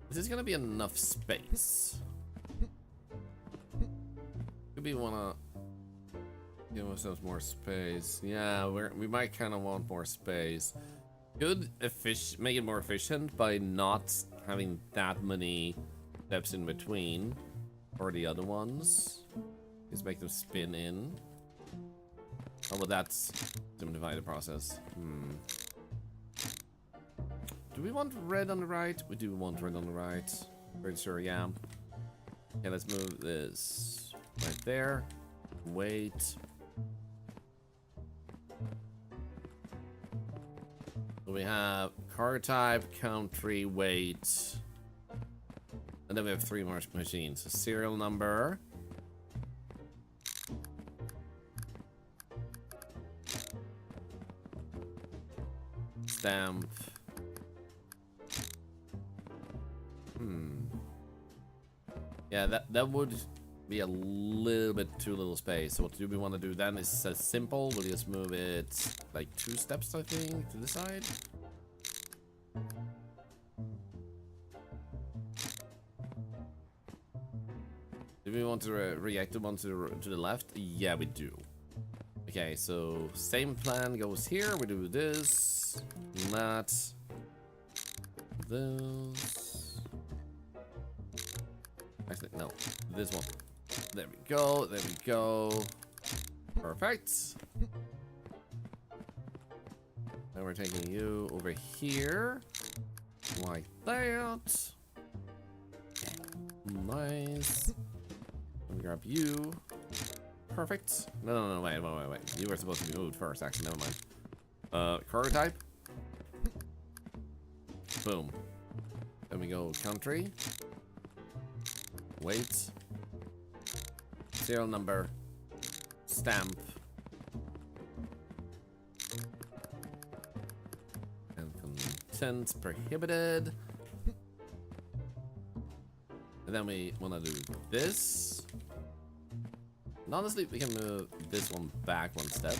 Is this gonna be enough space? Maybe we wanna give ourselves more space. Yeah, we might kind of want more space. Could make it more efficient by not having that many steps in between, or the other ones. Just make them spin in. Oh, well, that's simplify the process. Do we want red on the right? We do want red on the right. Pretty sure, yeah. Okay, let's move this right there. Wait. So we have car type, country, weight. And then we have 3 more machines. So serial number. Stamp. Yeah, that would be a little bit too little space. So what do we want to do then? Is simple. We'll just move it like 2 steps, I think, to the side. Do we want to react the one to the left? Yeah, we do. Okay, so same plan goes here. We do this, that, this. Actually, no, this one. There we go. There we go. Perfect. Now we're taking you over here, like that. Nice. Let me grab you. Perfect. No, wait. You were supposed to be moved first, actually, never mind. Car type. Boom. Then we go country. Weight. Serial number. Stamp. And content prohibited. And then we want to do this. And honestly, we can move this one back 1 step.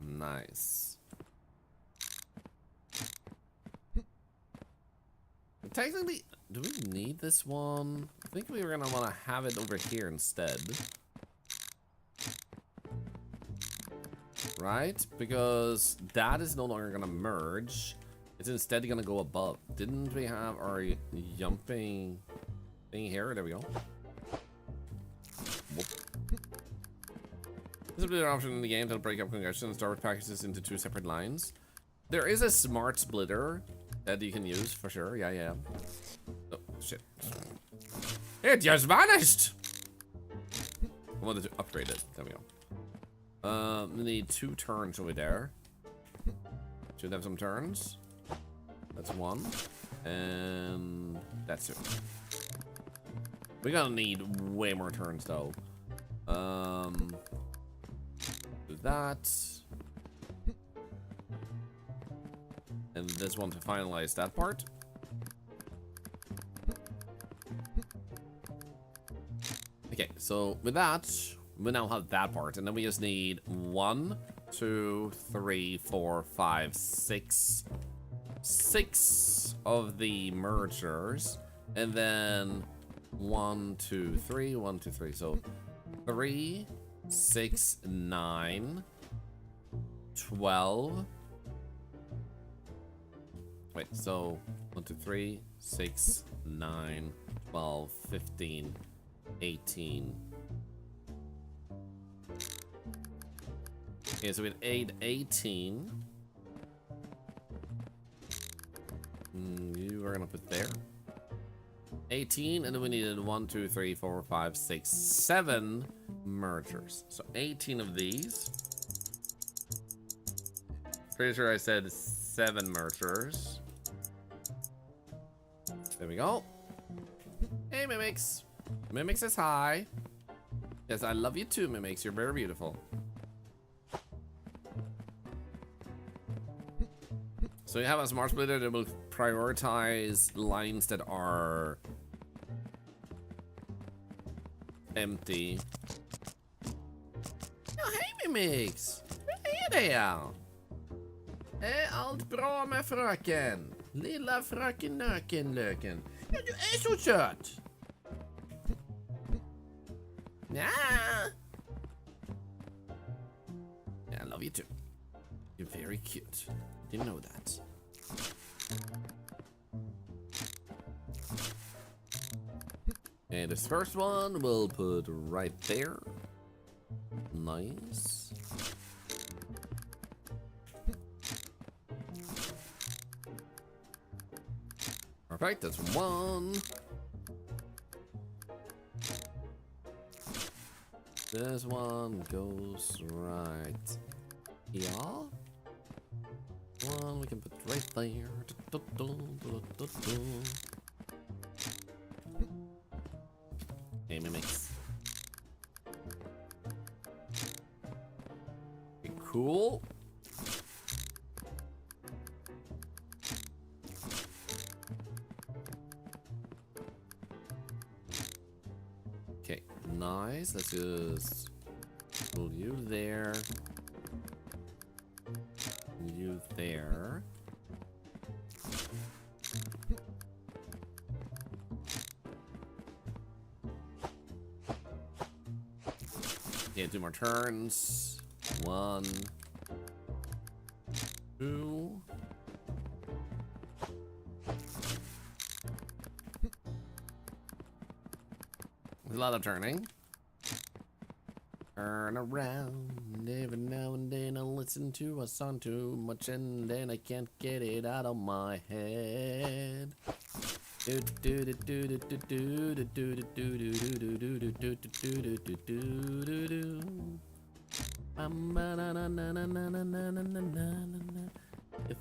Nice. Technically, do we need this one? I think we were gonna want to have it over here instead. Right? Because that is no longer gonna merge. It's instead gonna go above. Didn't we have our jumping thing here? There we go. Whoop. This will be an option in the game that'll break up congestion and start packages into 2 separate lines. There is a smart splitter that you can use for sure. Yeah. Oh, shit. It just vanished! I wanted to upgrade it. There we go. We need 2 turns over there. Should have some turns. That's 1. And that's 2. We're gonna need way more turns though. Do that. And this one to finalize that part. Okay, so with that, we now have that part, and then we just need 1, 2, 3, 4, 5, 6 of the mergers, and then 1, 2, 3, 1, 2, 3. So 3, 6, 9, 12, Wait, so 1, 2, 3, 6, 9, 12, 15, 18. Okay, so we had 8, 18. You are gonna put there. 18, and then we needed 1, 2, 3, 4, 5, 6, 7 mergers. So 18 of these. Pretty sure I said 7 mergers. There we go. Hey, Mimics. Mimics is hi. Yes, I love you too, Mimics. You're very beautiful. So you have a smart splitter that will prioritize lines that are empty. Ja, hej Mimix! Hur är det? Är allt bra med fröken? Lilla fröken Nökenlöken. Ja, du är så söt! Ja. I love you too. You're very cute. Didn't know that. And this first one we'll put right there. Nice. Perfect, that's one. This one goes right here. One we can put right there. Hey, Mimics. Okay, cool. Okay, nice. Let's just pull you there. You there. Yeah, 2 more turns. 1, 2. There's a lot of turning. Turn around every now and then. I listen to a song too much and then I can't get it out of my head. You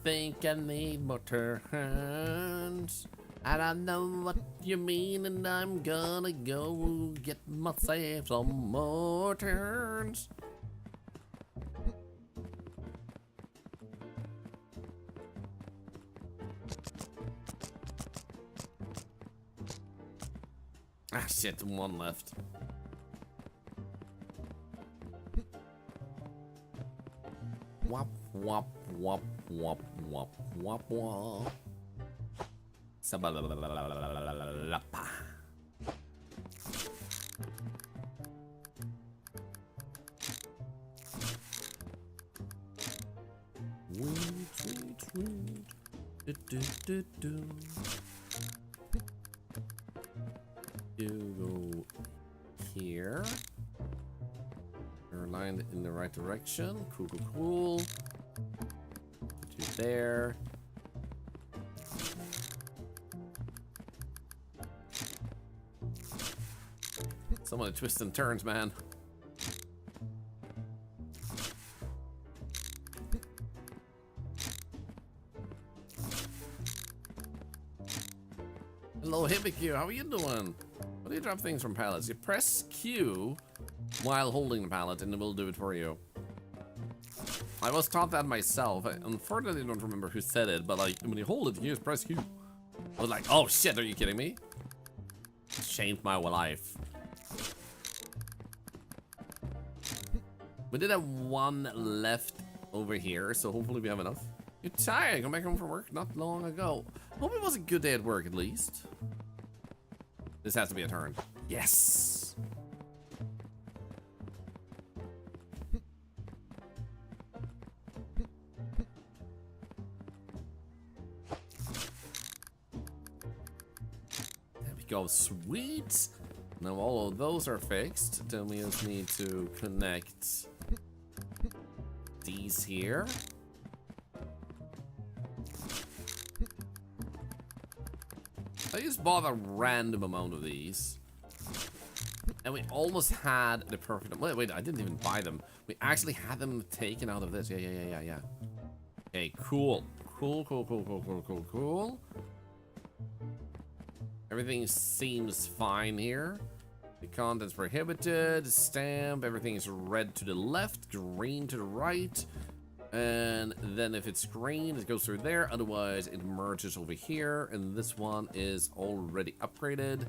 think I need more turns? I don't know what you mean, and I'm gonna go get myself some more turns. Ah, shit, 1 left. Wop, wop, wop, wop, wop, wop, wop. Sabalalapa. You go here. You're aligned in the right direction. Cool, cool, cool. Put you there. Some of the twists and turns, man. Hello, Hibiki, how are you doing? What do you drop things from pallets? You press Q while holding the pallet and it will do it for you. I was taught that myself. I unfortunately don't remember who said it, but like when you hold it, you just press Q. I was like, oh shit, are you kidding me? Changed my life. We did have 1 left over here, so hopefully we have enough. You're tired. Come back home from work not long ago. Hope it was a good day at work at least. This has to be a turn. Yes. go. Sweet. Now all of those are fixed. Then we just need to connect these here. I just bought a random amount of these. And we almost had the perfect... Wait, I didn't even buy them. We actually had them taken out of this. Yeah. Okay, cool. Cool. Everything seems fine here. The content's prohibited. Stamp. Everything is red to the left, green to the right. And then if it's green, it goes through there. Otherwise, it merges over here. And this one is already upgraded.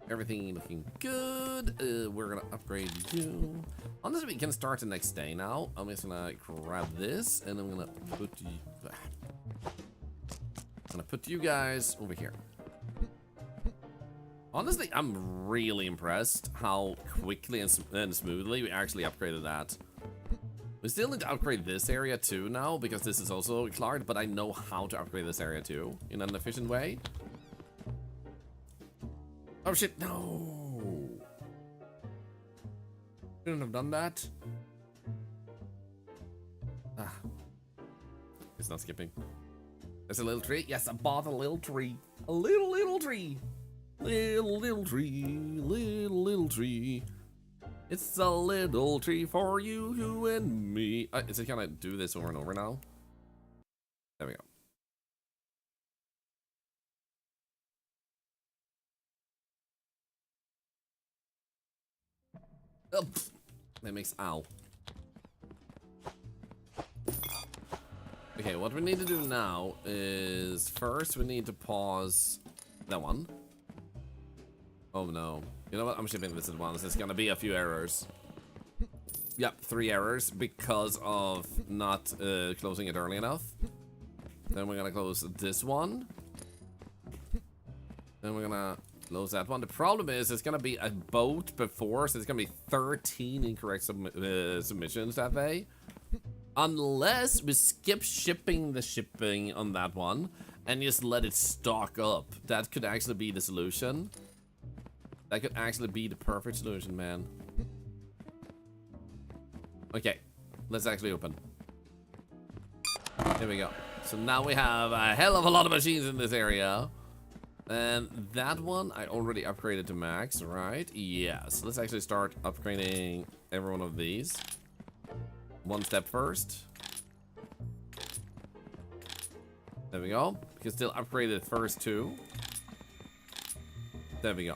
Everything looking good. We're gonna upgrade you. Honestly, we can start the next day now. I'm just gonna grab this, and I'm gonna put you guys over here. Honestly, I'm really impressed how quickly and smoothly we actually upgraded that. We still need to upgrade this area too now, because this is also clogged, but I know how to upgrade this area too in an efficient way. Oh shit, no! Shouldn't have done that. Ah. It's not skipping. There's a little tree. Yes, I bought a little tree. A little tree. Little tree. It's a little tree for you and me. Is it gonna do this over and over now? There we go. Oh, that makes ow. Okay, what we need to do now is first we need to pause that one. Oh no. You know what? I'm shipping this at once. There's gonna be a few errors. Yep, 3 errors because of not closing it early enough. Then we're gonna close this one. Then we're gonna close that one. The problem is it's gonna be a boat before, so it's gonna be 13 incorrect submissions that day. Unless we skip shipping the shipping on that one and just let it stock up. That could actually be the solution. That could actually be the perfect solution, man. Okay, let's actually open. Here we go. So now we have a hell of a lot of machines in this area. And that one I already upgraded to max, right? Yes. Let's actually start upgrading every one of these. One step first. There we go. We can still upgrade the first 2. There we go.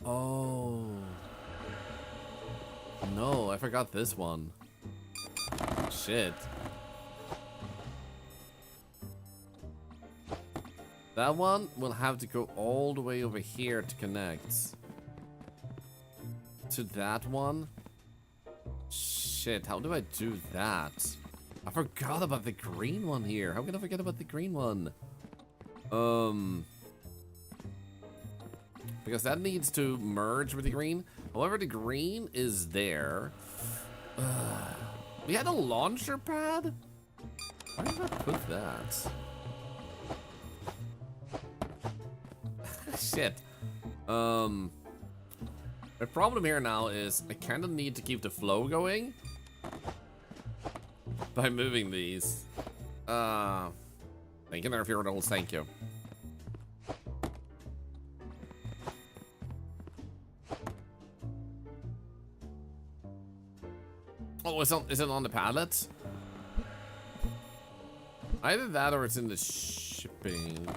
Oh. No, I forgot this one. Shit. That one will have to go all the way over here to connect. To that one? Shit, how do I do that? I forgot about the green one here. How can I forget about the green one? Because that needs to merge with the green. However, the green is there. We had a launcher pad? Why did I put that? Shit. The problem here now is I kind of need to keep the flow going by moving these. Thank you, Nerf Turtles. Thank you. Oh, is it on the pallet? Either that or it's in the shipping.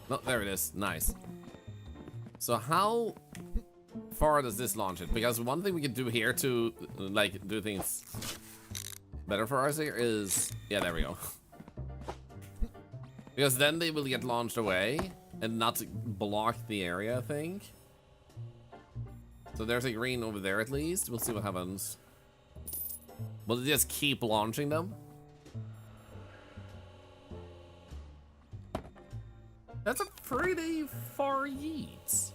No, there it is. Nice. So how far does this launch it? Because one thing we can do here to like do things better for us here is, yeah, there we go. Because then they will get launched away and not block the area, I think. So there's a green over there at least. We'll see what happens. Will it just keep launching them? That's a pretty far yeet.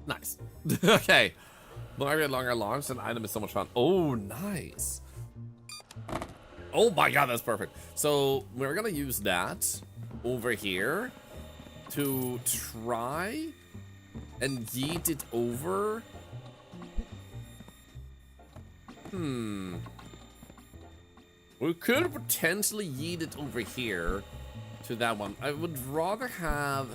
Nice. Okay. Longer launch, an item is so much fun. Oh, nice. Oh my god, that's perfect. So we're gonna use that over here to try and yeet it over. We could potentially yeet it over here to that one. I would rather have...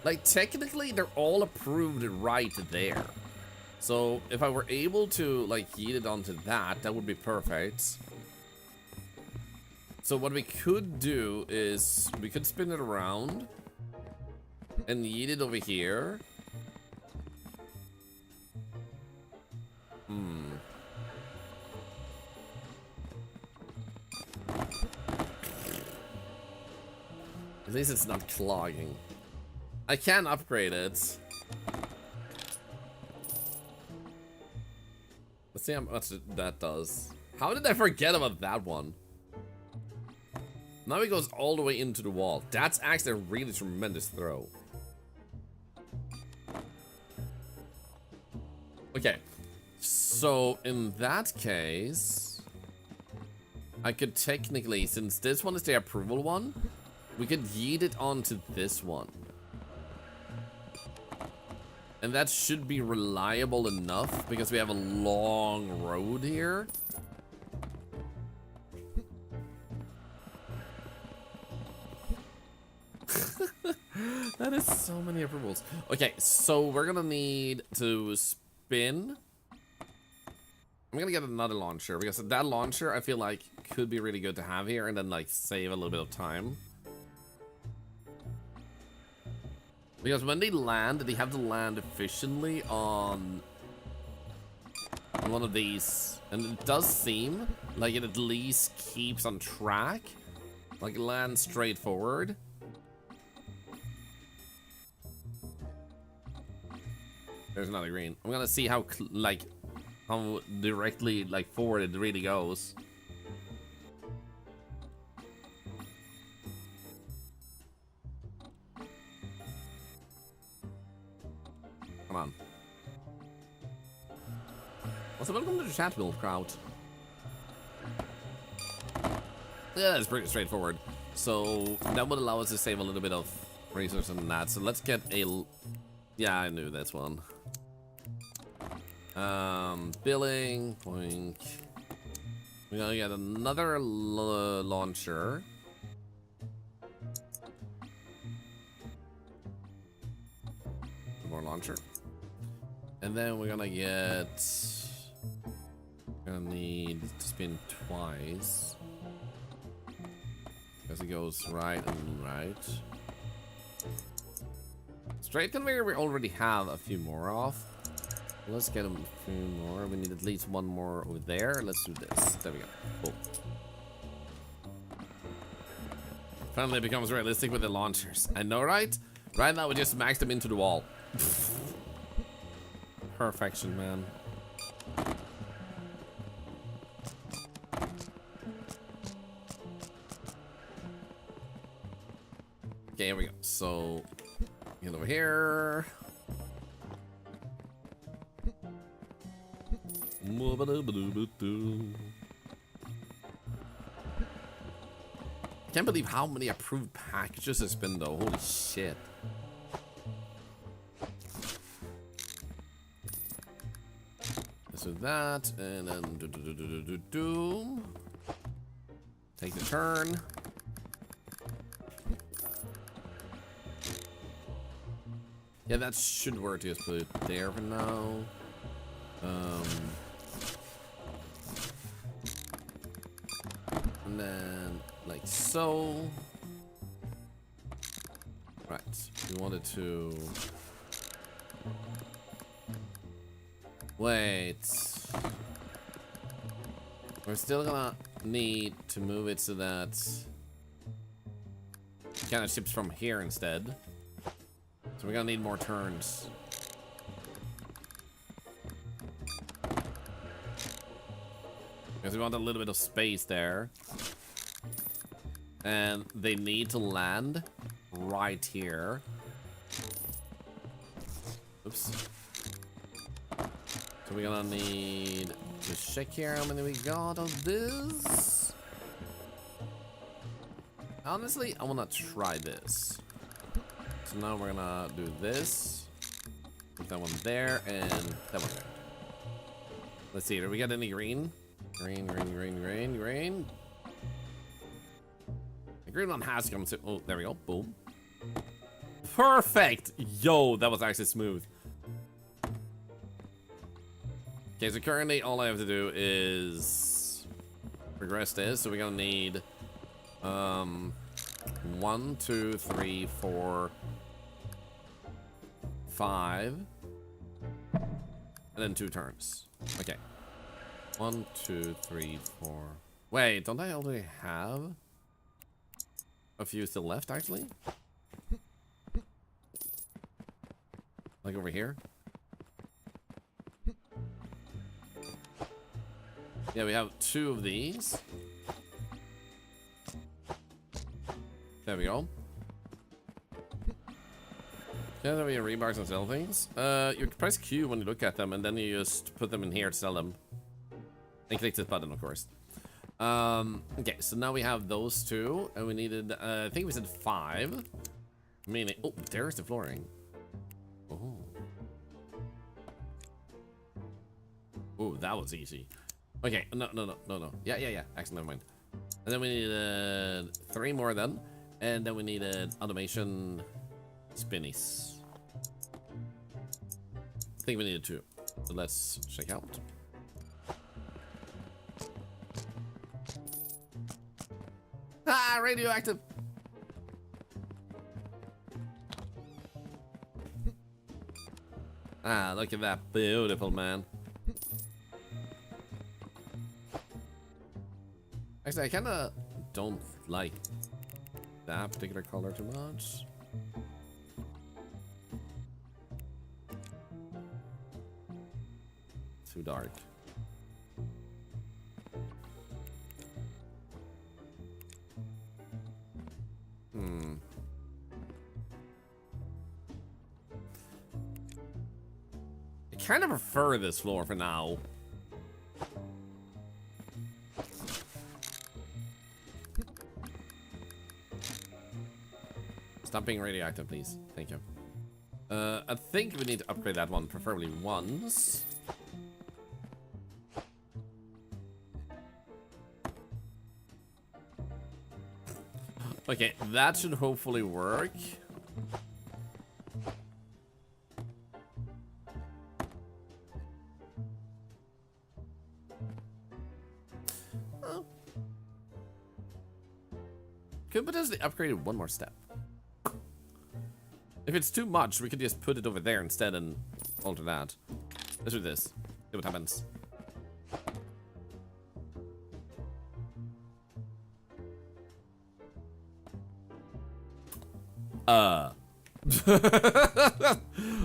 Like, technically, they're all approved right there. So, if I were able to, like, yeet it onto that, that would be perfect. So, what we could do is... We could spin it around and yeet it over here. At least it's not clogging. I can upgrade it. Let's see how much that does. How did I forget about that one? Now it goes all the way into the wall. That's actually a really tremendous throw. Okay. So in that case, I could technically, since this one is the approval one, we could yeet it onto this one. And that should be reliable enough because we have a long road here. That is so many approvals. Okay, so we're gonna need to spin. I'm gonna get another launcher because that launcher I feel like could be really good to have here and then like save a little bit of time. Because when they land, they have to land efficiently on one of these. And it does seem like it at least keeps on track. Like it lands straight forward. There's another green. I'm gonna see how how directly like forward it really goes. Come on. Also, welcome to the chat build crowd. Yeah, it's pretty straightforward. So that would allow us to save a little bit of resources on that. So let's get a... Yeah, I knew this one. Billing, poink. We're gonna get another launcher. One more launcher. And then we're gonna get... Gonna need to spin twice. Because it goes right and right. Straight conveyor we already have a few more of. Let's get a few more. We need at least one more over there. Let's do this. There we go. Cool. Finally it becomes realistic with the launchers. I know, right? Right now we just smacked them into the wall. Perfection, man. Okay, here we go. So, get over here. Can't believe how many approved packages there's been though. Holy shit. Let's do that, and then do. Take the turn. Yeah, that should work. Just put it there for now. And then like so. Right. We wanted to wait. We're still gonna need to move it so that it kind of ships from here instead. So we're gonna need more turns. Because we want a little bit of space there. And they need to land right here. Oops. So we're gonna need Just check here how many we got of this. Honestly, I wanna try this. So now we're gonna do this. Put that one there and that one there. Let's see, do we got any green? Green. The green one has come to. Oh, there we go. Boom. Perfect! Yo, that was actually smooth. Okay, so currently all I have to do is progress this. So we're gonna need 1, 2, 3, 4, 5, and then 2 turns. Okay. 1, 2, 3, 4. Wait, don't I already have a few still left, actually? Like over here? Yeah, we have 2 of these. There we go. Yeah, there we have rebars and sell things. You press Q when you look at them, and then you just put them in here to sell them. And click this button, of course. Okay, so now we have those 2, and we needed, I think we said 5. Meaning, oh, there's the flooring. Oh. Oh, that was easy. Okay, no. Yeah. Actually, never mind. And then we needed 3 more then. And then we needed automation spinnies. I think we needed 2. So let's check out. Ah, radioactive. Ah, look at that beautiful man. Actually, I kind of don't like that particular color too much. Too dark. I kind of prefer this floor for now. Stop being radioactive, please. Thank you. I think we need to upgrade that one, preferably once. Okay, that should hopefully work. Oh. Could potentially upgrade it one more step. If it's too much, we could just put it over there instead and alter that. Let's do this. See what happens.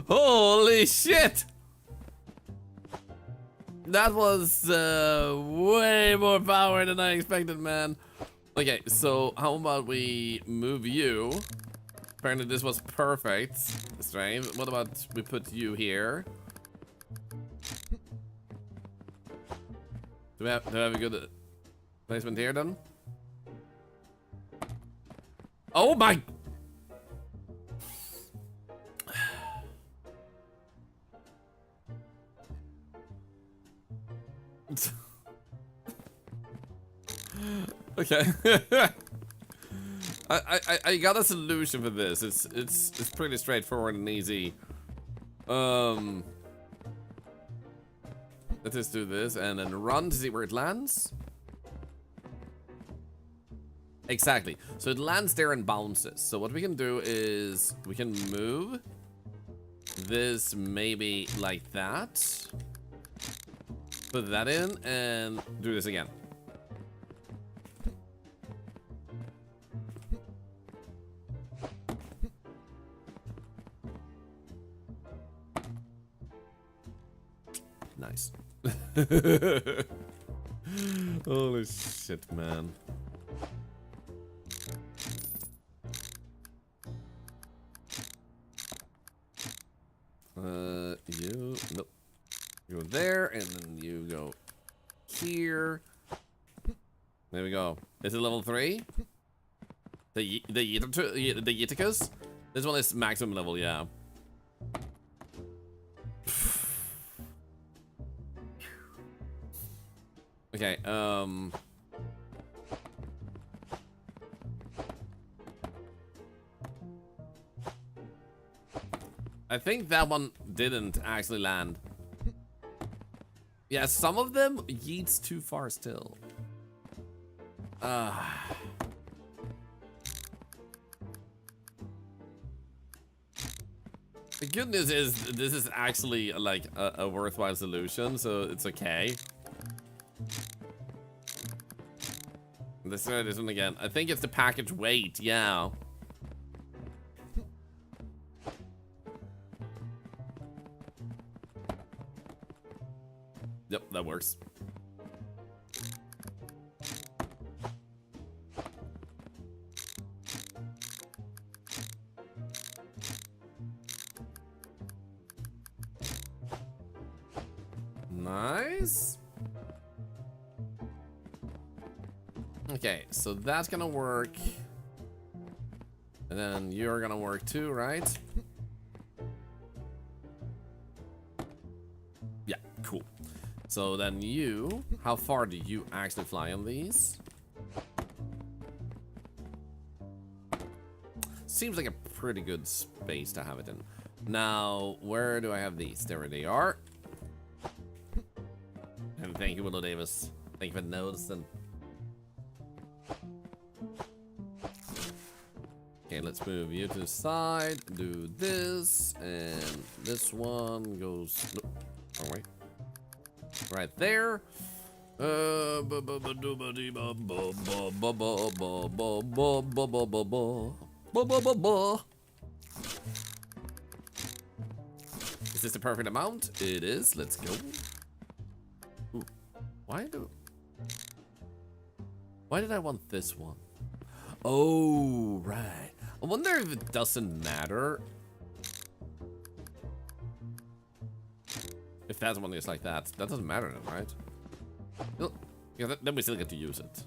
Holy shit! That was way more power than I expected, man. Okay, so how about we move you? Apparently this was perfect. Strange. What about we put you here? Do we have a good placement here then? Oh my! Okay. I got a solution for this. It's pretty straightforward and easy. Let's just do this and then run to see where it lands. Exactly. So it lands there and bounces. So what we can do is we can move this maybe like that. Put that in and do this again. Nice. Holy shit, man. You nope. You go there and then you go here. There we go. Is it level 3? The Yiticus? This one is maximum level, yeah. Okay, I think that one didn't actually land. Yeah, some of them yeets too far still. The good news is this is actually like a worthwhile solution, so it's okay. Let's try this one again. I think it's the package weight, yeah. Yep, that works. Nice. Okay, so that's gonna work. And then you're gonna work too, right? Yeah, cool. So then you, how far do you actually fly on these? Seems like a pretty good space to have it in. Now, where do I have these? There they are. And thank you, Willow Davis. Thank you for noticing. Okay, let's move you to the side. Do this, and this one goes. Nope, wrong way. Right there. Is this the perfect amount? It is. Let's go. Ooh. Why did I want this one? Oh, right. I wonder if it doesn't matter. If that one is like that, that doesn't matter then, right? Well, yeah, then we still get to use it.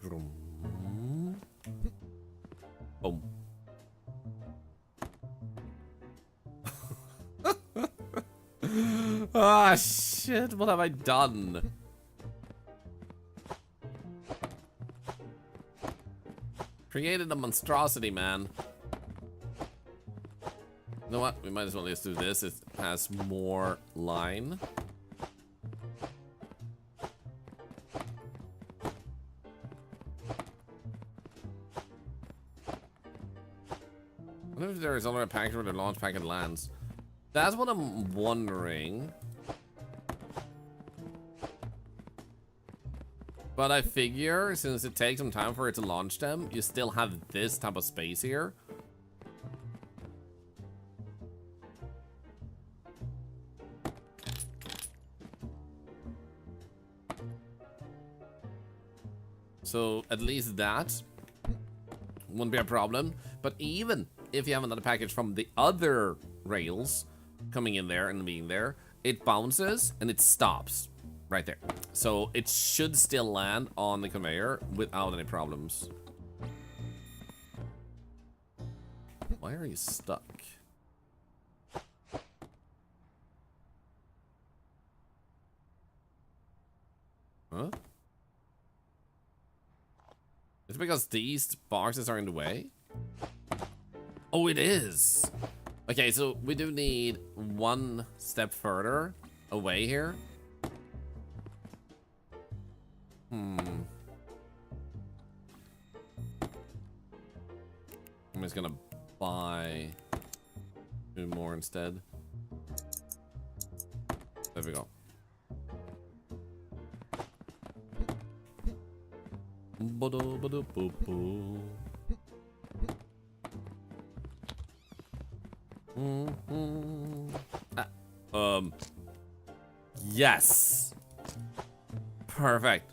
Boom. Ah, shit, what have I done? Created a monstrosity, man. You know what? We might as well just do this. It has more line. I wonder if there is another package where the launch packet lands. That's what I'm wondering. But I figure, since it takes some time for it to launch them, you still have this type of space here. So at least that wouldn't be a problem. But even if you have another package from the other rails coming in there and being there, it bounces and it stops right there. So it should still land on the conveyor without any problems. Why are you stuck? Huh? Is it because these boxes are in the way? Oh, it is. Okay, so we do need one step further away here. I'm just gonna buy 2 more instead. There we go. Yes. Perfect.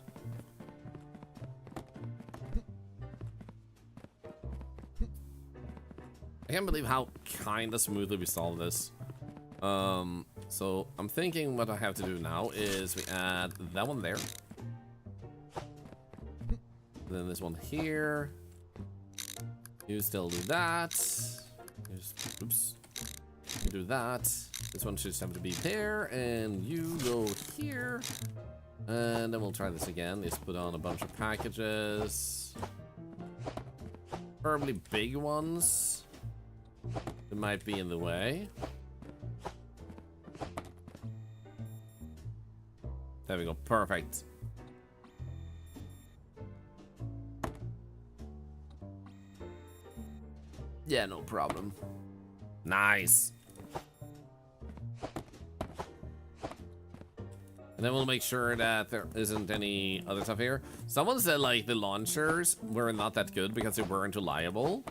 I can't believe how kind of smoothly we solved this. So I'm thinking what I have to do now is we add that one there. Then this one here. You still do that. Oops. You do that. This one should just have to be there, and you go here. And then we'll try this again. Just put on a bunch of packages. Preferably big ones. It might be in the way. There we go. Perfect. Yeah, no problem. Nice. And then we'll make sure that there isn't any other stuff here. Someone said like the launchers were not that good because they weren't reliable.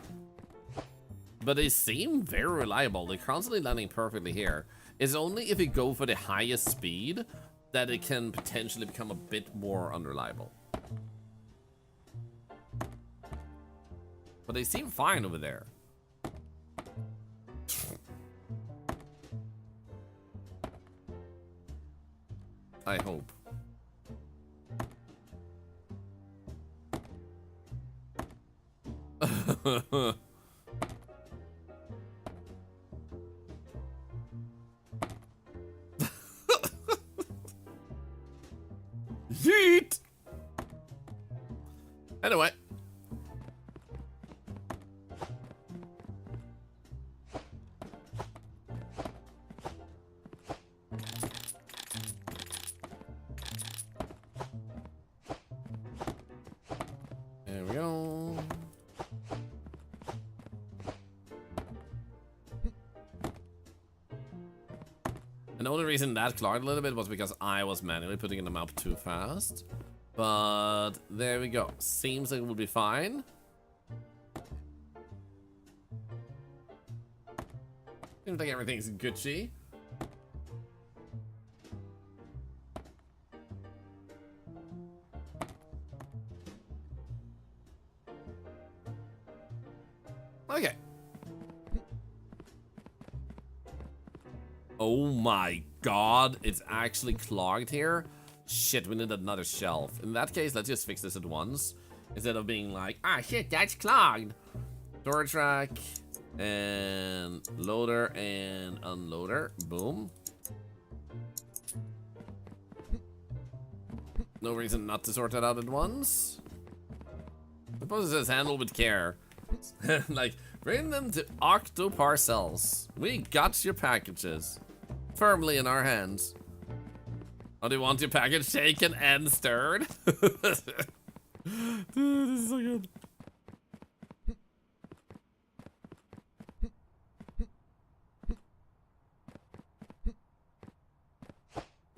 But they seem very reliable. They're constantly landing perfectly here. It's only if you go for the highest speed that it can potentially become a bit more unreliable. But they seem fine over there. I hope. Yeet! Anyway. There we go. And the only reason that clogged a little bit was because I was manually putting them up too fast. But there we go. Seems like it will be fine. Seems like everything's Gucci. Okay. Oh my god, it's actually clogged here. Shit, we need another shelf. In that case, let's just fix this at once. Instead of being like, ah shit, that's clogged. Storage rack and loader and unloader. Boom. No reason not to sort that out at once. Suppose it says handle with care. Like, bring them to Octo Parcels. We got your packages. Firmly in our hands. Oh, do you want your package shaken and stirred? Dude, this is so good.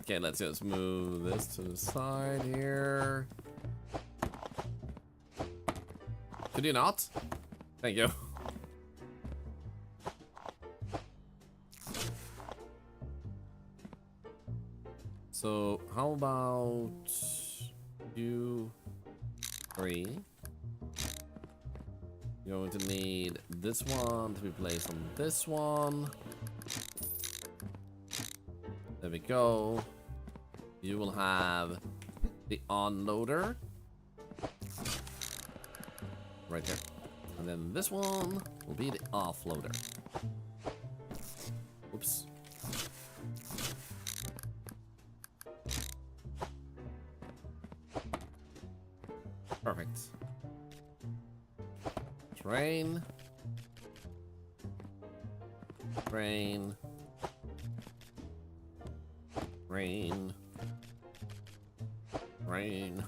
Okay, let's just move this to the side here. Could you not? Thank you. So, how about you 3? You're going to need this one to be placed on this one. There we go. You will have the onloader right there. And then this one will be the offloader. Oops. Perfect. Train. Train. Train. Train.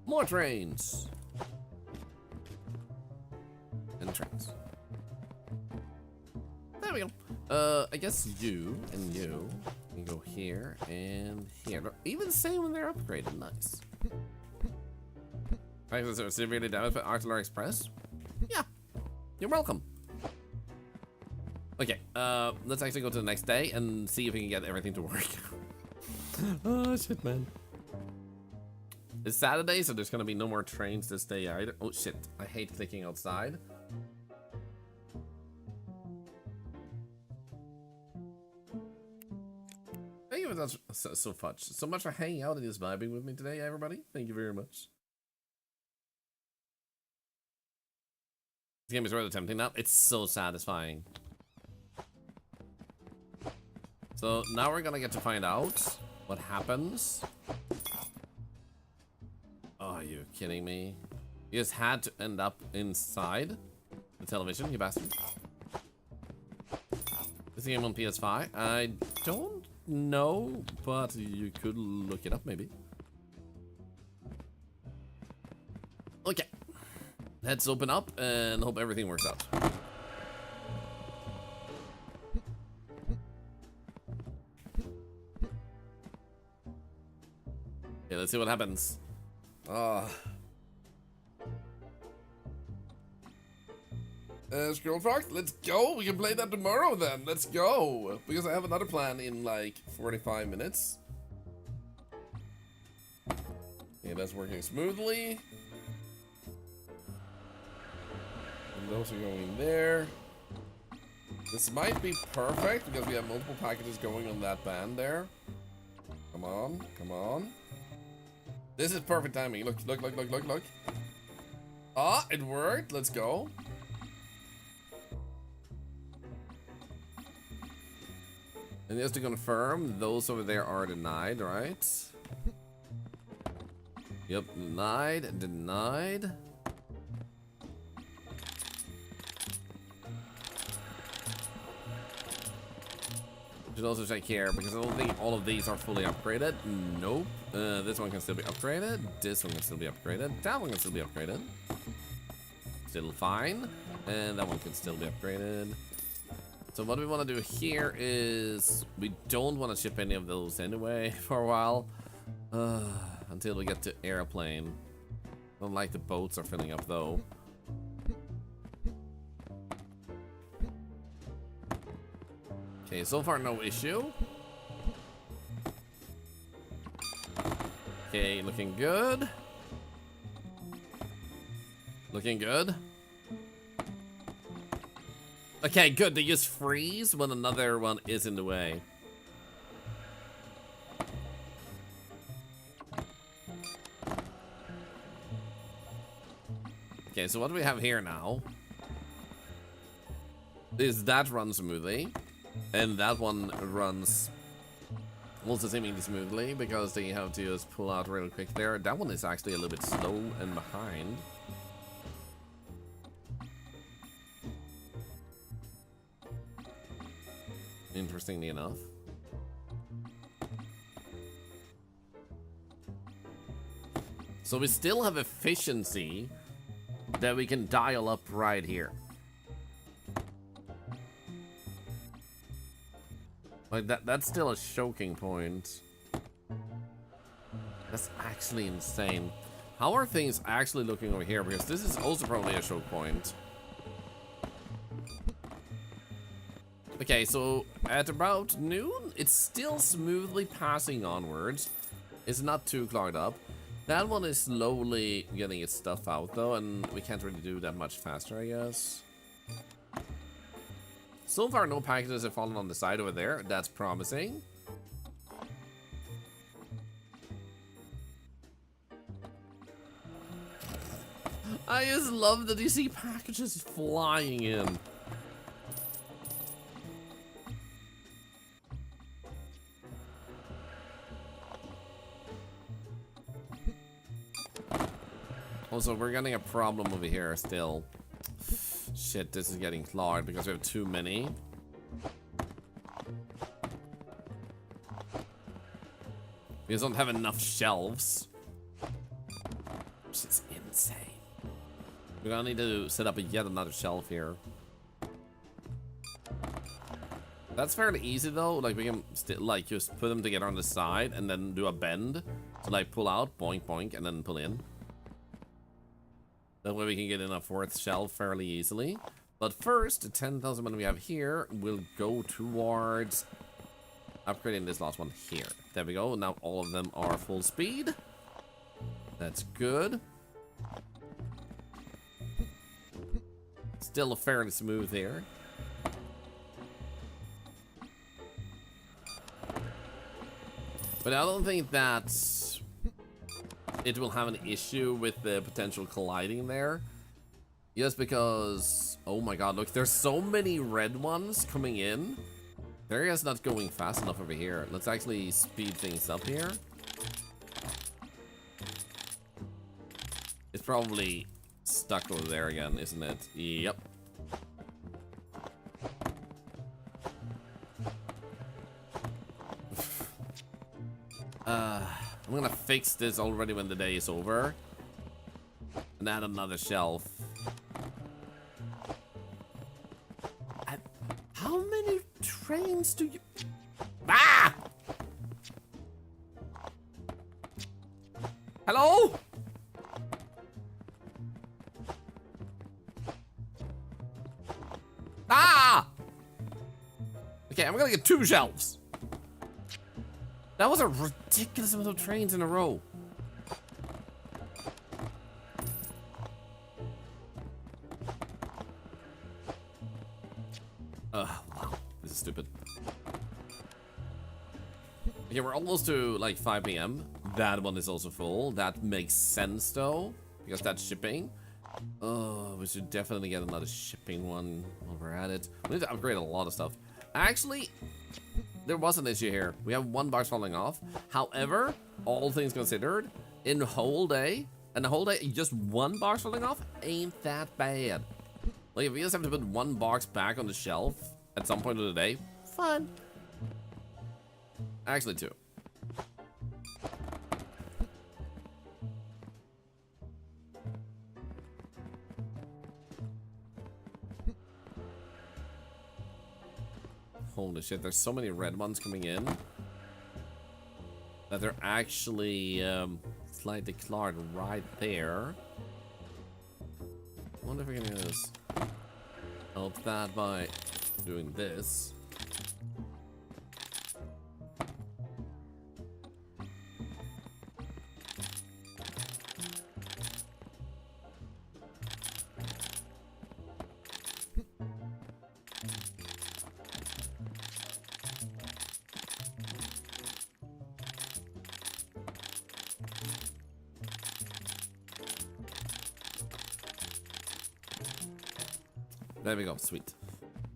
More trains. And trains. There we go. I guess you and you can go here and here. They're even the same when they're upgraded. Nice. Packages are severely damaged by Thorlar Express? Yeah. You're welcome. Okay, let's actually go to the next day and see if we can get everything to work. Oh, shit, man. It's Saturday, so there's gonna be no more trains this day either. Oh, shit. I hate clicking outside. if that's so much. So much for hanging out and just vibing with me today, everybody. Thank you very much. This game is rather tempting now. It's so satisfying. So now we're gonna get to find out what happens. Oh, are you kidding me? You just had to end up inside the television, you bastard. This game on PS5? I don't know, but you could look it up maybe. Okay. Let's open up and hope everything works out. Okay, let's see what happens. Scroll Fox, let's go. We can play that tomorrow then. Let's go. Because I have another plan in like 45 minutes. Okay, that's working smoothly. And those are going there. This might be perfect because we have multiple packages going on that band there. Come on, come on. This is perfect timing. Look, look, look, look, look, look. Ah, it worked. Let's go. And just to confirm, those over there are denied, right? Yep, denied, denied. Should also check here because I don't think all of these are fully upgraded. Nope. This one can still be upgraded. This one can still be upgraded. That one can still be upgraded. Still fine. And that one can still be upgraded. So what we want to do here is we don't want to ship any of those anyway for a while. Until we get to airplane. Don't like the boats are filling up though. Okay, so far no issue. Okay, looking good. Looking good. Okay, good. They just freeze when another one is in the way. Okay, so what do we have here now? Is that runs smoothly. And that one runs also seemingly smoothly because they have to just pull out real quick there. That one is actually a little bit slow and behind. Interestingly enough. So we still have efficiency that we can dial up right here. Like that's still a choking point. That's actually insane. How are things actually looking over here? Because this is also probably a choke point. Okay, so at about noon, it's still smoothly passing onwards. It's not too clogged up. That one is slowly getting its stuff out though, and we can't really do that much faster, I guess. So far, no packages have fallen on the side over there. That's promising. I just love that you see packages flying in. Also, we're getting a problem over here still. Shit, this is getting clogged because we have too many. We just don't have enough shelves. Which is insane. We're gonna need to set up yet another shelf here. That's fairly easy though. Like we can still like just put them together on the side and then do a bend to like pull out, boink boink, and then pull in. That way we can get in a fourth shelf fairly easily. But first, the 10,000 money we have here will go towards upgrading this last one here. There we go. Now all of them are full speed. That's good. Still fairly smooth here. But I don't think that it will have an issue with the potential colliding there. Just because, oh my god, look, there's so many red ones coming in. The area's not going fast enough over here. Let's actually speed things up here. It's probably stuck over there again, isn't it? Yep. I'm gonna fix this already when the day is over. And add another shelf. How many trains do you... Ah! Hello? Ah! Okay, I'm gonna get 2 shelves. That was a ridiculous amount of trains in a row. Wow, this is stupid. Okay, we're almost to like 5 p.m. That one is also full. That makes sense though, because that's shipping. Oh, we should definitely get another shipping one while we're at it. We need to upgrade a lot of stuff. Actually, there was an issue here. We have 1 box falling off. However, all things considered, in the whole day, just 1 box falling off ain't that bad. Like, if we just have to put 1 box back on the shelf at some point of the day, fun. Actually, 2. Holy shit, there's so many red ones coming in that they're actually slightly clogged right there. I wonder if we can just help that by doing this. There we go, sweet.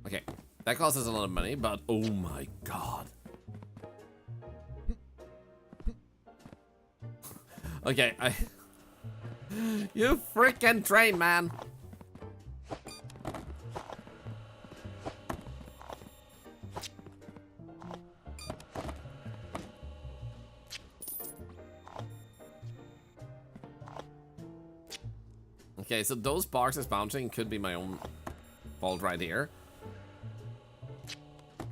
Okay, that costs us a lot of money, but oh my god. Okay, you freaking train, man. Okay, so those boxes bouncing could be my own fault right here.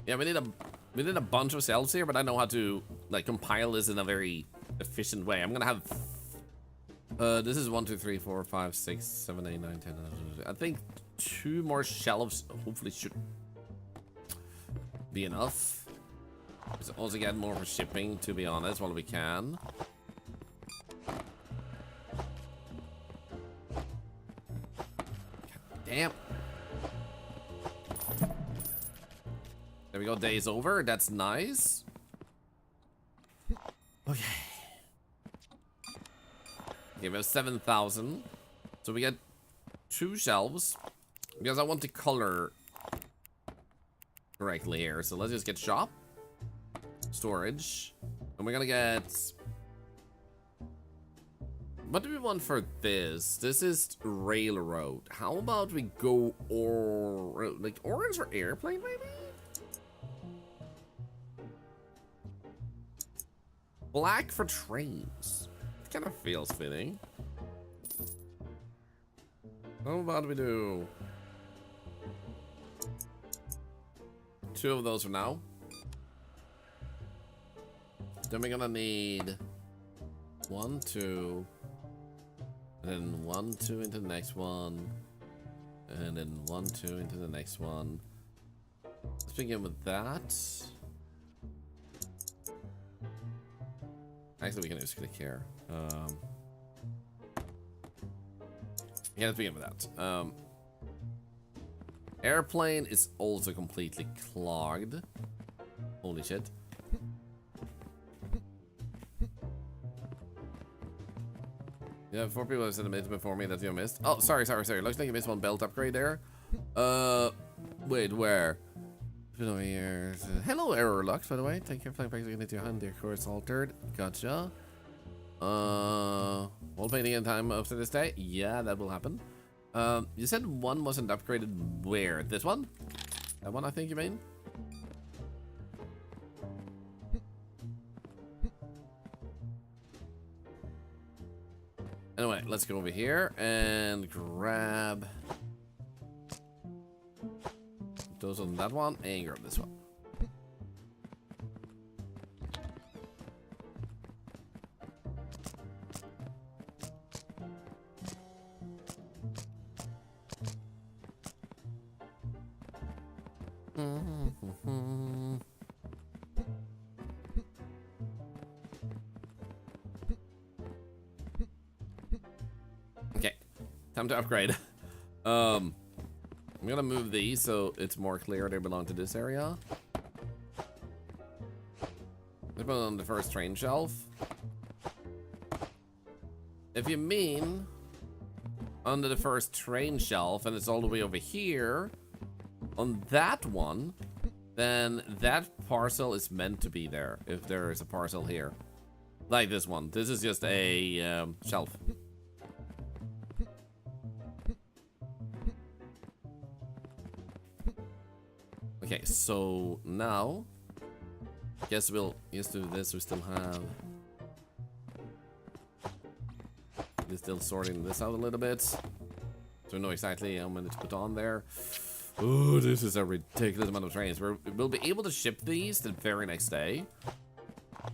Yeah, we need a bunch of cells here, but I know how to like compile this in a very efficient way. I'm gonna have this is 1, 2, 3, 4, 5, 6, 7, 8, 9, 10. I think 2 more shelves hopefully should be enough. Let's also get more for shipping, to be honest, while we can. Damn. There we go, day's over. That's nice. Okay. Okay, we have 7,000. So we get 2 shelves. Because I want to color correctly here. So let's just get shop. Storage. And we're gonna get... What do we want for this? This is railroad. How about we go like orange for airplane, maybe? Black for trains. It kind of feels fitting. How about we do 2 of those for now? Then we're gonna need 1, 2, and then 1, 2 into the next one, and then 1, 2 into the next one. Let's begin with that. Actually, we can just click here. Yeah, let's begin with that. Airplane is also completely clogged. Holy shit. Yeah, 4 people have said a minute before me that you missed. Oh, sorry. Looks like you missed one belt upgrade there. Wait, where? Been over here. Hello, Error Lux, by the way. Thank you for playing into your hand. Your course altered. Gotcha. Wall painting in time after this day. Yeah, that will happen. You said one wasn't upgraded. Where? This one? That one, I think you mean? Anyway, let's go over here and grab those on that one and grab this one. Okay, time to upgrade. I'm gonna move these so it's more clear they belong to this area. They put on the first train shelf. If you mean under the first train shelf and it's all the way over here on that one, then that parcel is meant to be there if there is a parcel here. Like this one. This is just a shelf. Okay, so now, guess we'll just do this. We still have. We're still sorting this out a little bit, so we know exactly how many to put on there. Oh, this is a ridiculous amount of trains. We'll be able to ship these the very next day,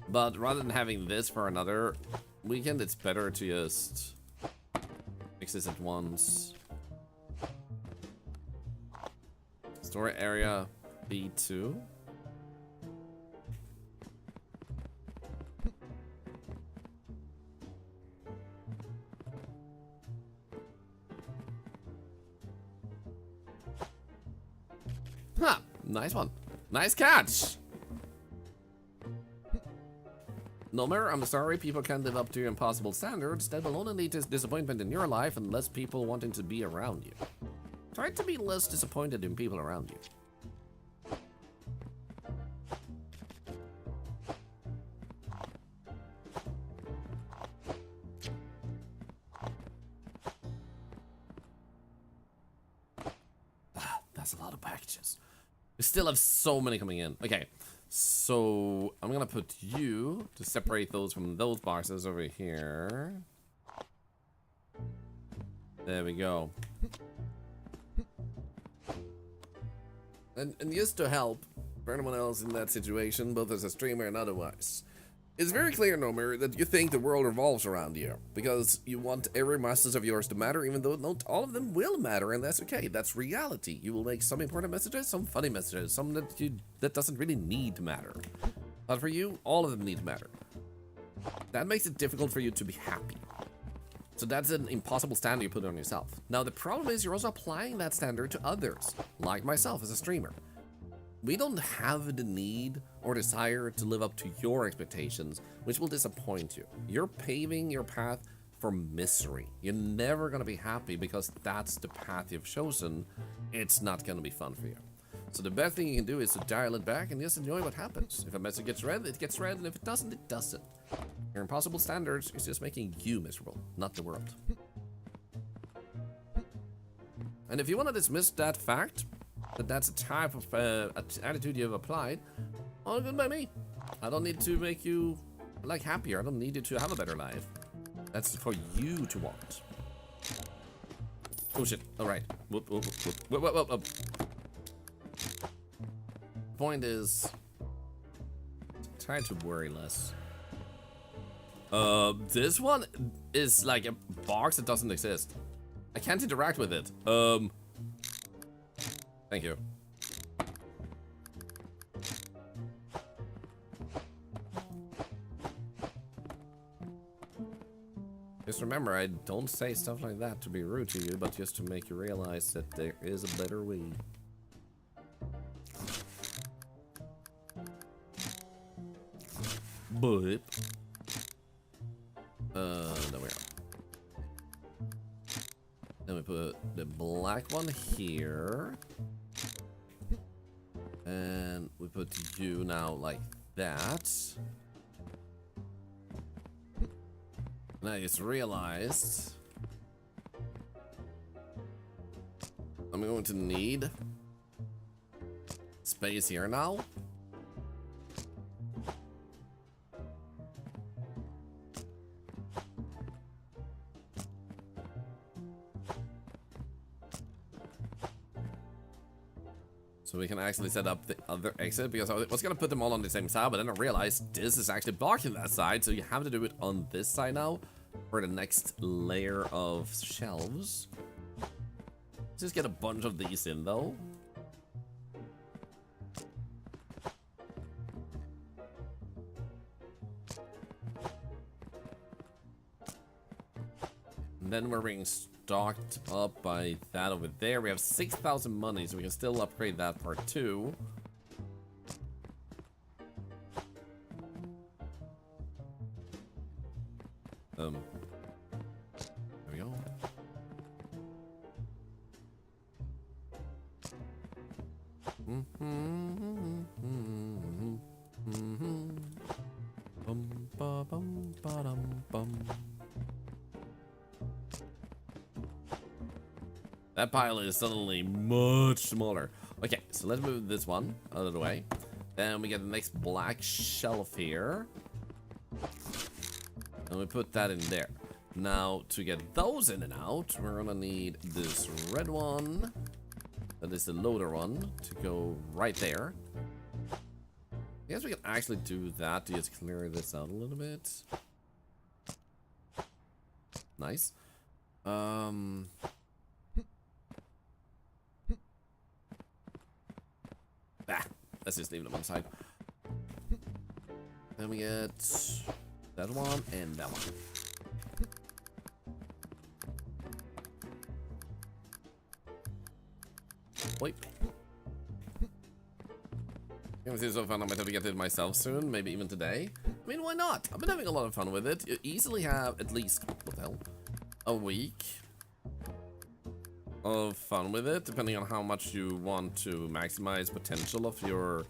but rather than having this for another weekend, it's better to just fix this at once. Store area B2. Huh, nice one. Nice catch. Nomer, I'm sorry people can't live up to your impossible standards. That will only lead to disappointment in your life and less people wanting to be around you. Try to be less disappointed in people around you. That's a lot of packages. We still have so many coming in. Okay, so I'm gonna put you to separate those from those boxes over here. There we go. And just to help for anyone else in that situation, both as a streamer and otherwise, it's very clear, Nomer, that you think the world revolves around you because you want every message of yours to matter, even though not all of them will matter, and that's okay. That's reality. You will make some important messages, some funny messages, some that doesn't really need to matter. But for you, all of them need to matter. That makes it difficult for you to be happy. So that's an impossible standard you put on yourself. Now the problem is you're also applying that standard to others, like myself as a streamer. We don't have the need or desire to live up to your expectations, which will disappoint you. You're paving your path for misery. You're never gonna be happy because that's the path you've chosen. It's not gonna be fun for you. So the best thing you can do is to dial it back and just enjoy what happens. If a message gets read, it gets read, and if it doesn't, it doesn't. Your impossible standards is just making you miserable, not the world. And if you want to dismiss that fact, that that's a type of attitude you've applied, all good by me. I don't need to make you like happier. I don't need you to have a better life. That's for you to want. Oh shit! All right. Whoop whoop whoop whoop whoop whoop whoop. The point is, try to worry less. This one is like a box that doesn't exist. I can't interact with it. Thank you. Just remember, I don't say stuff like that to be rude to you, but just to make you realize that there is a better way. But... there we are. we put the black one here. And we put you now like that. And I just realized I'm going to need space here now. So we can actually set up the other exit, because I was gonna put them all on the same side, but then I realized this is actually blocking that side, so you have to do it on this side now for the next layer of shelves. Let's just get a bunch of these in though. And then we're being stocked up by that over there. We have 6,000 money, so we can still upgrade that part too. There we go. Bum ba bum ba dum bum. That pile is suddenly much smaller. Okay, so let's move this one out of the way. Then we get the next black shelf here. And we put that in there. Now, to get those in and out, we're gonna need this red one. That is the loader one to go right there. I guess we can actually do that to just clear this out a little bit. Nice. Let's just leave them on the side. Then we get that one and that one. Wait. This is so fun. I might have to get it myself soon, maybe even today. I mean, why not? I've been having a lot of fun with it. You easily have at least, what the hell, a week of fun with it, depending on how much you want to maximize potential of your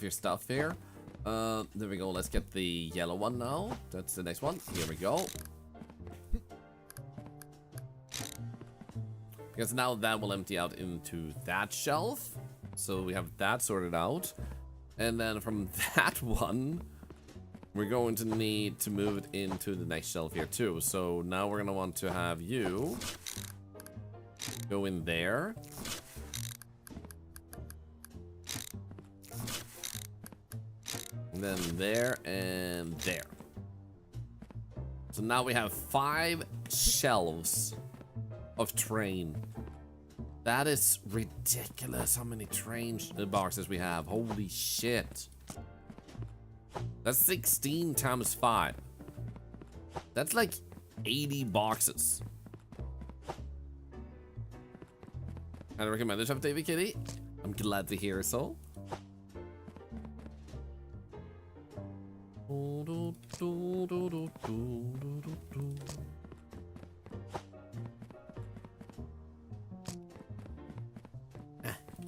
stuff here. There we go. Let's get the yellow one now. That's the next one. Here we go. Because now that will empty out into that shelf. So we have that sorted out. And then from that one, we're going to need to move it into the next shelf here too. So now we're going to want to have you go in there. And then there and there. So now we have 5 shelves of train. That is ridiculous how many train boxes we have. Holy shit. That's 16 times 5. That's like 80 boxes. I recommend the shop, David Kitty. I'm glad to hear so.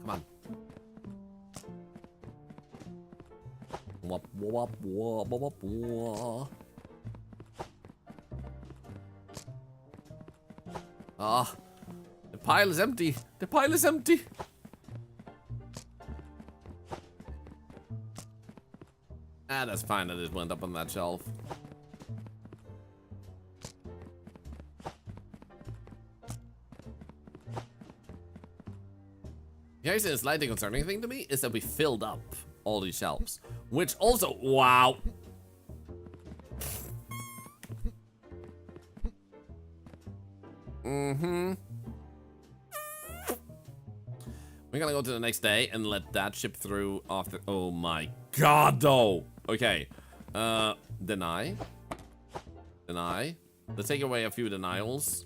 Come on. Wop, wop, wop, wop, wop. Ah, the pile is empty. The pile is empty. Ah, that's fine. I just went up on that shelf. Here's a slightly concerning thing to me is that we filled up all these shelves, which also, wow. We're gonna go to the next day and let that ship through after. Oh my god, though. Okay. Deny. Deny. Let's take away a few denials.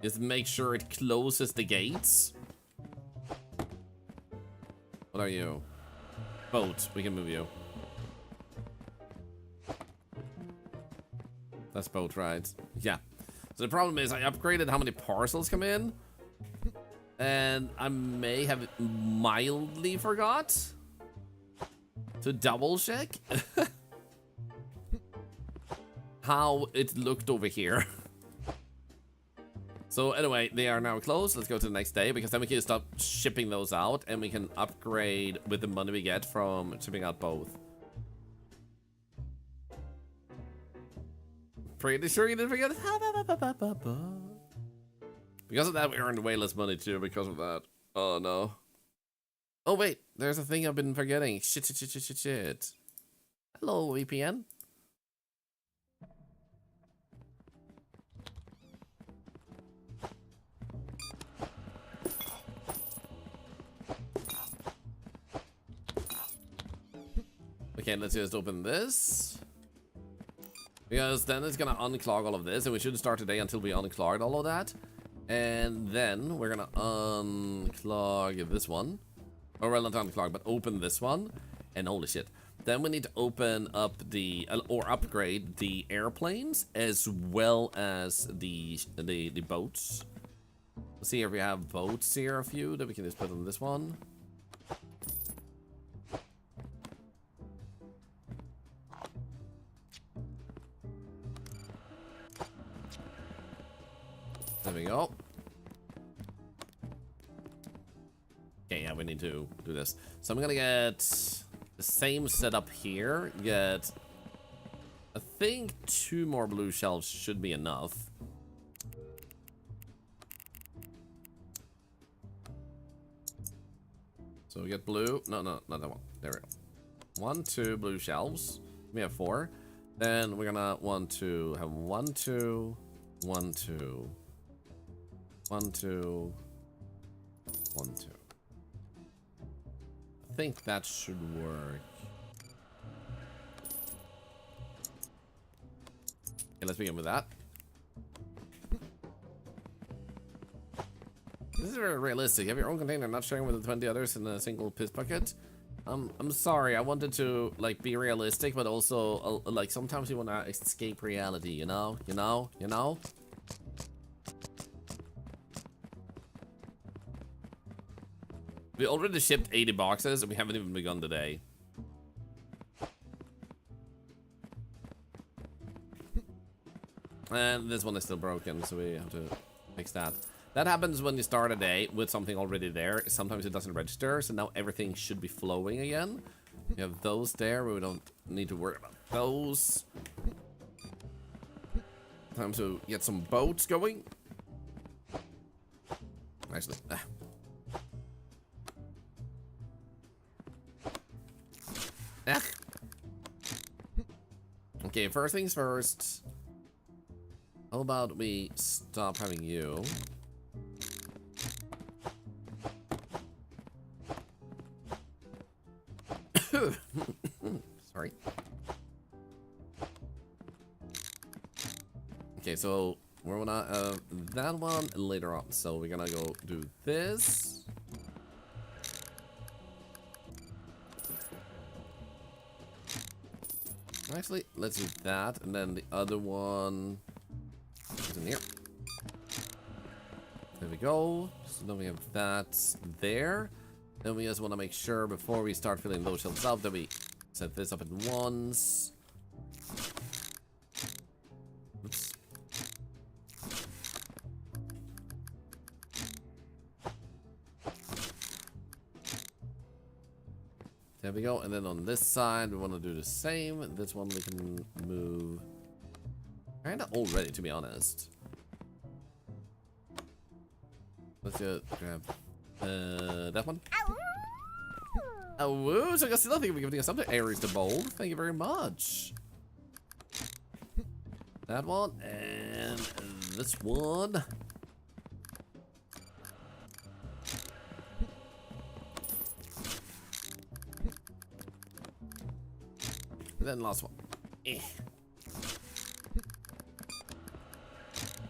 Just make sure it closes the gates. What are you? Boat. We can move you. That's boat, right? Yeah. So the problem is I upgraded how many parcels come in, and I may have mildly forgot to double check how it looked over here. So anyway, they are now closed. Let's go to the next day, because then we can stop shipping those out and we can upgrade with the money we get from shipping out both. Pretty sure you didn't forget. Because of that, we earned way less money too because of that. Oh no. Oh wait, there's a thing I've been forgetting. Shit. Hello, VPN. Okay, let's just open this. Because then it's gonna unclog all of this, and we shouldn't start today until we unclogged all of that. And then we're gonna unclog this one. Or well, not unclog, but open this one. And holy shit. Then we need to open up the, or upgrade the airplanes, as well as the boats. Let's see if we have boats here, a few that we can just put on this one. There we go. Okay, yeah, we need to do this. So I'm gonna get the same setup here. Get, I think 2 more blue shelves should be enough. So we get blue. No, not that one. There we go. 1, 2 blue shelves. We have 4. Then we're gonna want to have 1, 2, 1, 2. 1, 2, 1, 2. I think that should work. Okay, let's begin with that. This is very realistic. You have your own container, not sharing with the 20 others in a single piss bucket. I'm sorry. I wanted to like be realistic, but also like sometimes you want to escape reality. You know. We already shipped 80 boxes and we haven't even begun today. And this one is still broken, so we have to fix that. That happens when you start a day with something already there. Sometimes it doesn't register, so now everything should be flowing again. We have those there, but we don't need to worry about those. Time to get some boats going. Actually, Okay, first things first. How about we stop having you? Sorry. Okay, so we're gonna that one later on. So we're gonna go do this. Actually, let's do that, and then the other one is in here. There we go. So then we have that there. Then we just want to make sure before we start filling those shelves up that we set this up at once. Oops. There we go, and then on this side we want to do the same. This one we can move kind of already, to be honest. Let's just grab that one. Oh, so I guess still think we're giving us something. Aries the Bold, thank you very much. That one and this one. Then last one.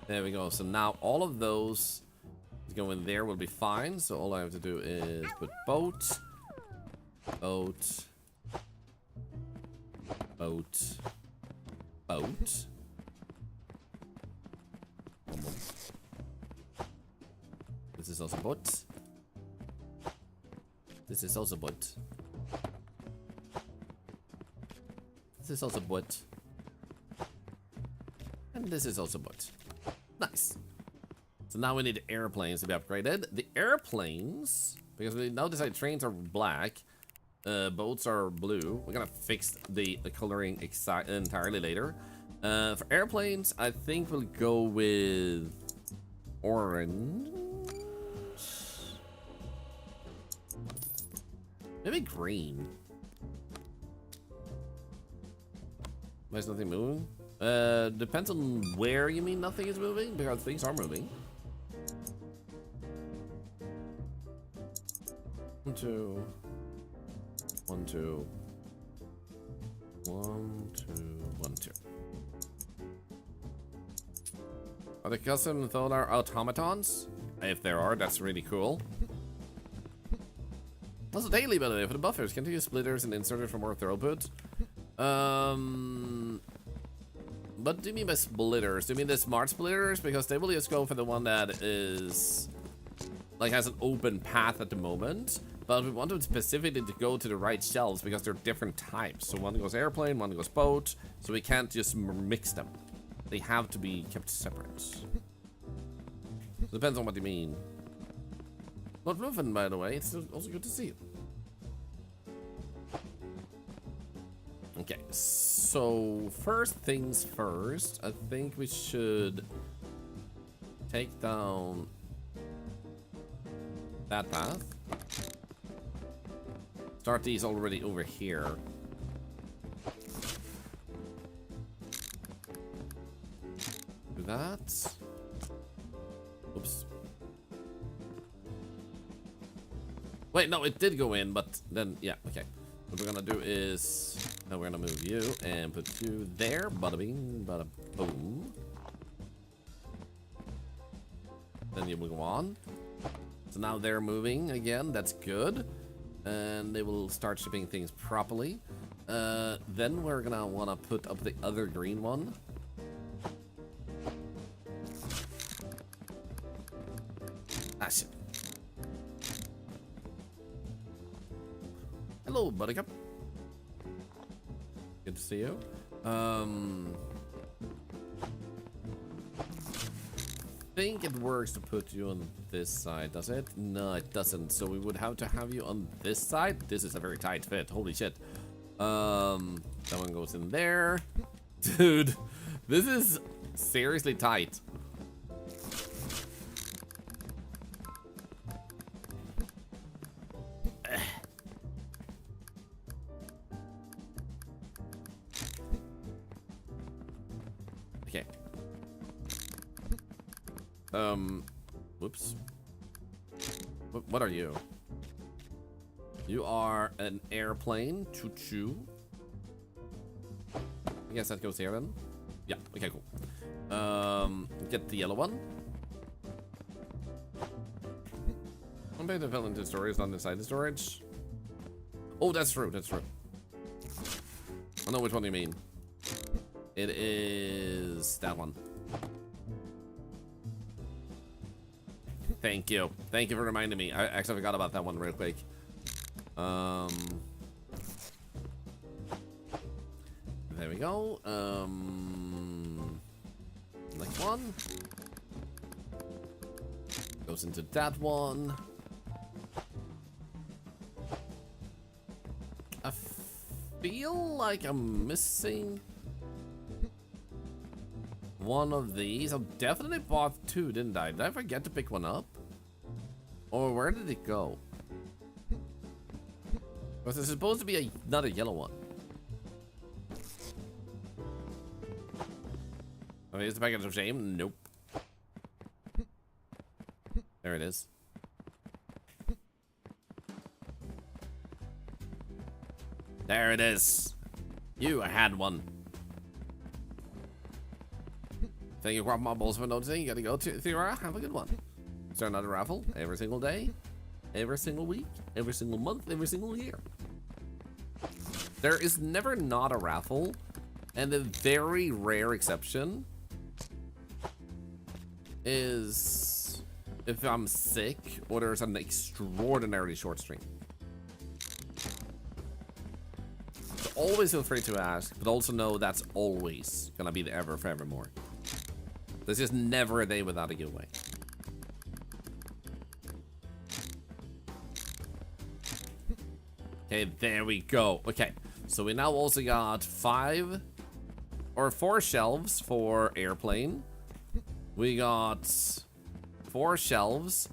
There we go. So now all of those go in there will be fine. So all I have to do is put boat, boat, boat, boat, Boom, boom. This is also bot. This is also bot. This is also bot. And this is also bot. Nice. So now we need airplanes to be upgraded. The airplanes, because we now decide trains are black, boats are blue. We're gonna fix the coloring entirely later. For airplanes, I think we'll go with orange. Maybe green. Why is nothing moving? Depends on where you mean nothing is moving, because things are moving. 1, 2. 1, 2. 1, 2. 1, 2. Are the custom Thorlar automatons? If there are, that's really cool. Also daily, by the way, for the buffers. Can you use splitters and inserters for more throughput? What do you mean by splitters? Do you mean the smart splitters? Because they will just go for the one that is like has an open path at the moment. But we want them specifically to go to the right shelves because they're different types. So one goes airplane, one goes boat. So we can't just mix them. They have to be kept separate. Depends on what you mean. Not moving, by the way. It's also good to see you. Okay, so first things first, I think we should take down that path. Start these already over here. Do that. Oops. Wait, no, it did go in, but then, yeah, okay. What we're gonna do is, now we're gonna move you and put you there. Bada bing, bada boom. Then you move on. So now they're moving again, that's good. And they will start shipping things properly. Then we're gonna wanna put up the other green one. Ah, shit. Hello, Buttercup. Good to see you. I think it works to put you on this side, does it? No, it doesn't. So we would have to have you on this side. This is a very tight fit. Holy shit. That one goes in there. Dude, this is seriously tight. Okay. Whoops. What are you? You are an airplane. Choo-choo. I guess that goes here then. Yeah, okay, cool. Get the yellow one. I'm going to fill into storage, not inside the storage. Oh, that's true, that's true. I know which one you mean. It is that one. Thank you. Thank you for reminding me. I actually forgot about that one real quick. There we go. Next one. Goes into that one. I feel like I'm missing one of these. I definitely bought two, didn't I? Did I forget to pick one up? Or where did it go? Was there supposed to be another yellow one? I mean, is the package of shame? Nope. There it is. There it is. You had one. Thank you, Crop Marbles, for noticing. You gotta go to Thorlar. Have a good one. Is there another raffle? Every single day? Every single week? Every single month? Every single year? There is never not a raffle. And the very rare exception is if I'm sick or there's an extraordinarily short stream. So always feel free to ask, but also know that's always gonna be the ever forevermore. There's just never a day without a giveaway. Okay, there we go. Okay, so we now also got 4 shelves for airplane. We got 4 shelves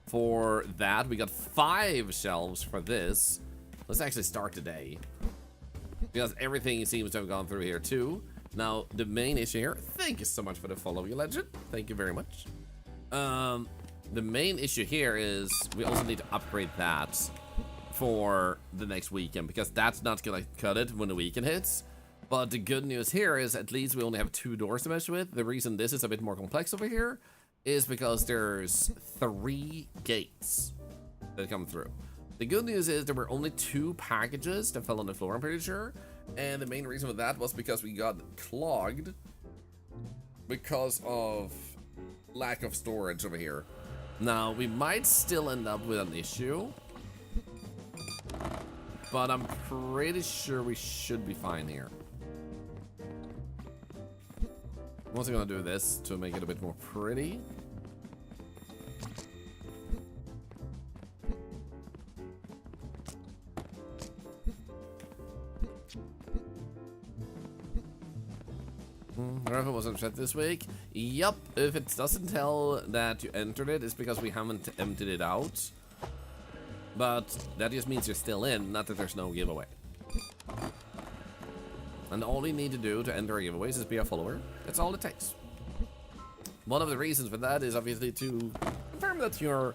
for that. We got 5 shelves for this. Let's actually start today, because everything seems to have gone through here too. Now, the main issue here, thank you so much for the follow, you legend. Thank you very much. The main issue here is we also need to upgrade that for the next weekend, because that's not gonna cut it when the weekend hits. But the good news here is at least we only have 2 doors to mesh with. The reason this is a bit more complex over here is because there's 3 gates that come through. The good news is there were only 2 packages that fell on the floor, I'm pretty sure. And the main reason for that was because we got clogged because of lack of storage over here. Now, we might still end up with an issue, but I'm pretty sure we should be fine here. I'm also gonna do this to make it a bit more pretty. Raffle was upset this week. Yup, if it doesn't tell that you entered it, it's because we haven't emptied it out. But that just means you're still in, not that there's no giveaway. And all you need to do to enter giveaways is be a follower. That's all it takes. One of the reasons for that is obviously to confirm that you're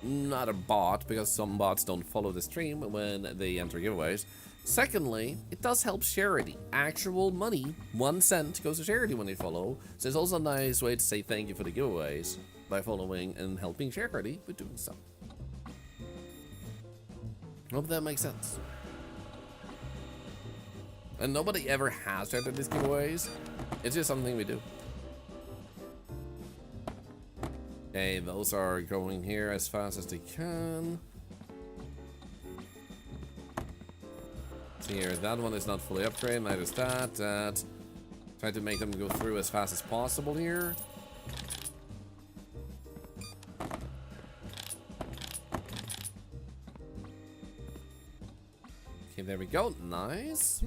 not a bot, because some bots don't follow the stream when they enter giveaways. Secondly, it does help charity. Actual money, 1 cent, goes to charity when they follow. So it's also a nice way to say thank you for the giveaways by following and helping charity with doing so. Hope that makes sense. And nobody ever has entered these giveaways. It's just something we do. Okay, those are going here as fast as they can. Here, that one is not fully upgraded, neither is that. Try to make them go through as fast as possible here. Okay, there we go. Nice.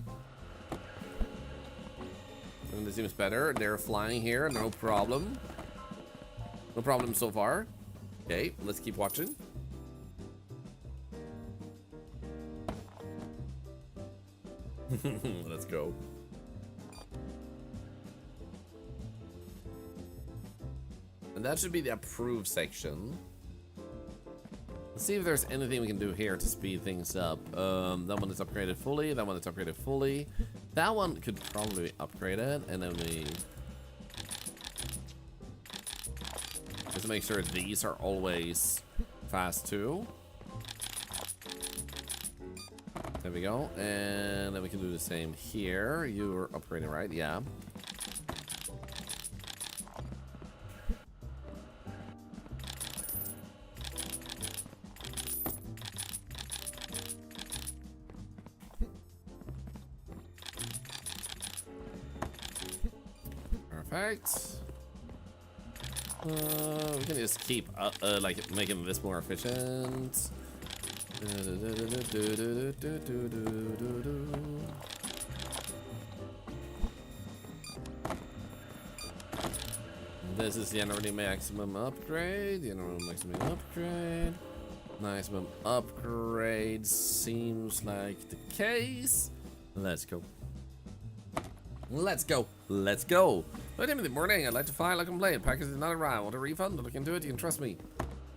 And this seems better. They're flying here, no problem. No problem so far. Okay, let's keep watching. Let's go. And that should be the approved section. Let's see if there's anything we can do here to speed things up. That one is upgraded fully. That one is upgraded fully. That one could probably be upgraded, and then we just to make sure these are always fast too. There we go, and then we can do the same here. You're upgrading, right? Yeah. Perfect. We can just keep like making this more efficient. This is generally maximum upgrade. General maximum upgrade. Maximum upgrade seems like the case. Let's go. Let's go. Let's go. Good in the morning. I'd like to file a complaint. Package did not arrive. Want a refund? Look into it. You can trust me.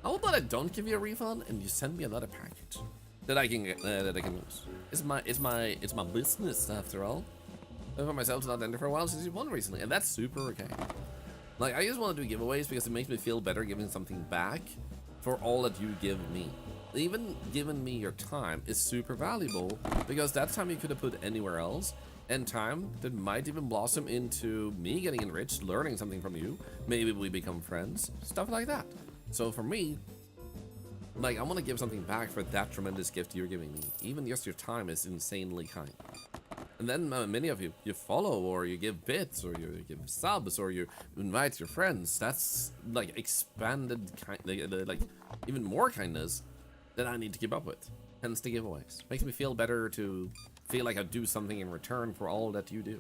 How about I don't give you a refund and you send me another package that I can get, that I can use? It's my business after all. I found myself not enter for a while since you won recently, and that's super okay. Like, I just want to do giveaways because it makes me feel better giving something back for all that you give me. Even giving me your time is super valuable because that time you could have put anywhere else. In time, that might even blossom into me getting enriched, learning something from you. Maybe we become friends, stuff like that. So for me, like, I want to give something back for that tremendous gift you're giving me. Even just your time is insanely kind. And then many of you follow, or you give bits, or you give subs, or you invite your friends. That's like expanded, like even more kindness that I need to keep up with. Hence the giveaways. Makes me feel better to feel like I do something in return for all that you do.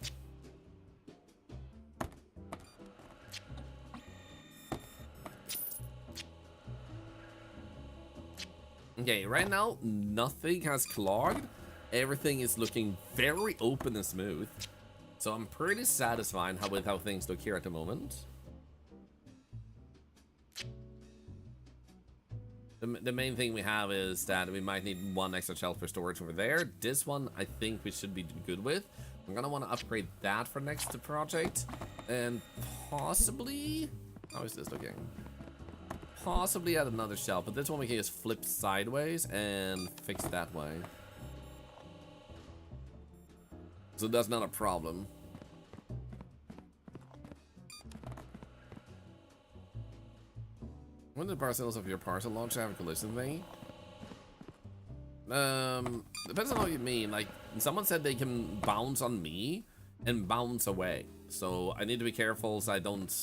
Okay, right now, nothing has clogged. Everything is looking very open and smooth. So I'm pretty satisfied with how things look here at the moment. The main thing we have is that we might need one extra shelf for storage over there. This one, I think we should be good with. I'm gonna want to upgrade that for next project. And possibly... How is this looking? Possibly add another shelf, but this one we can just flip sideways and fix that way. So that's not a problem. When the parcels of your parcel launch have a collision thing? Depends on what you mean. Like, someone said they can bounce on me and bounce away. So I need to be careful so I don't,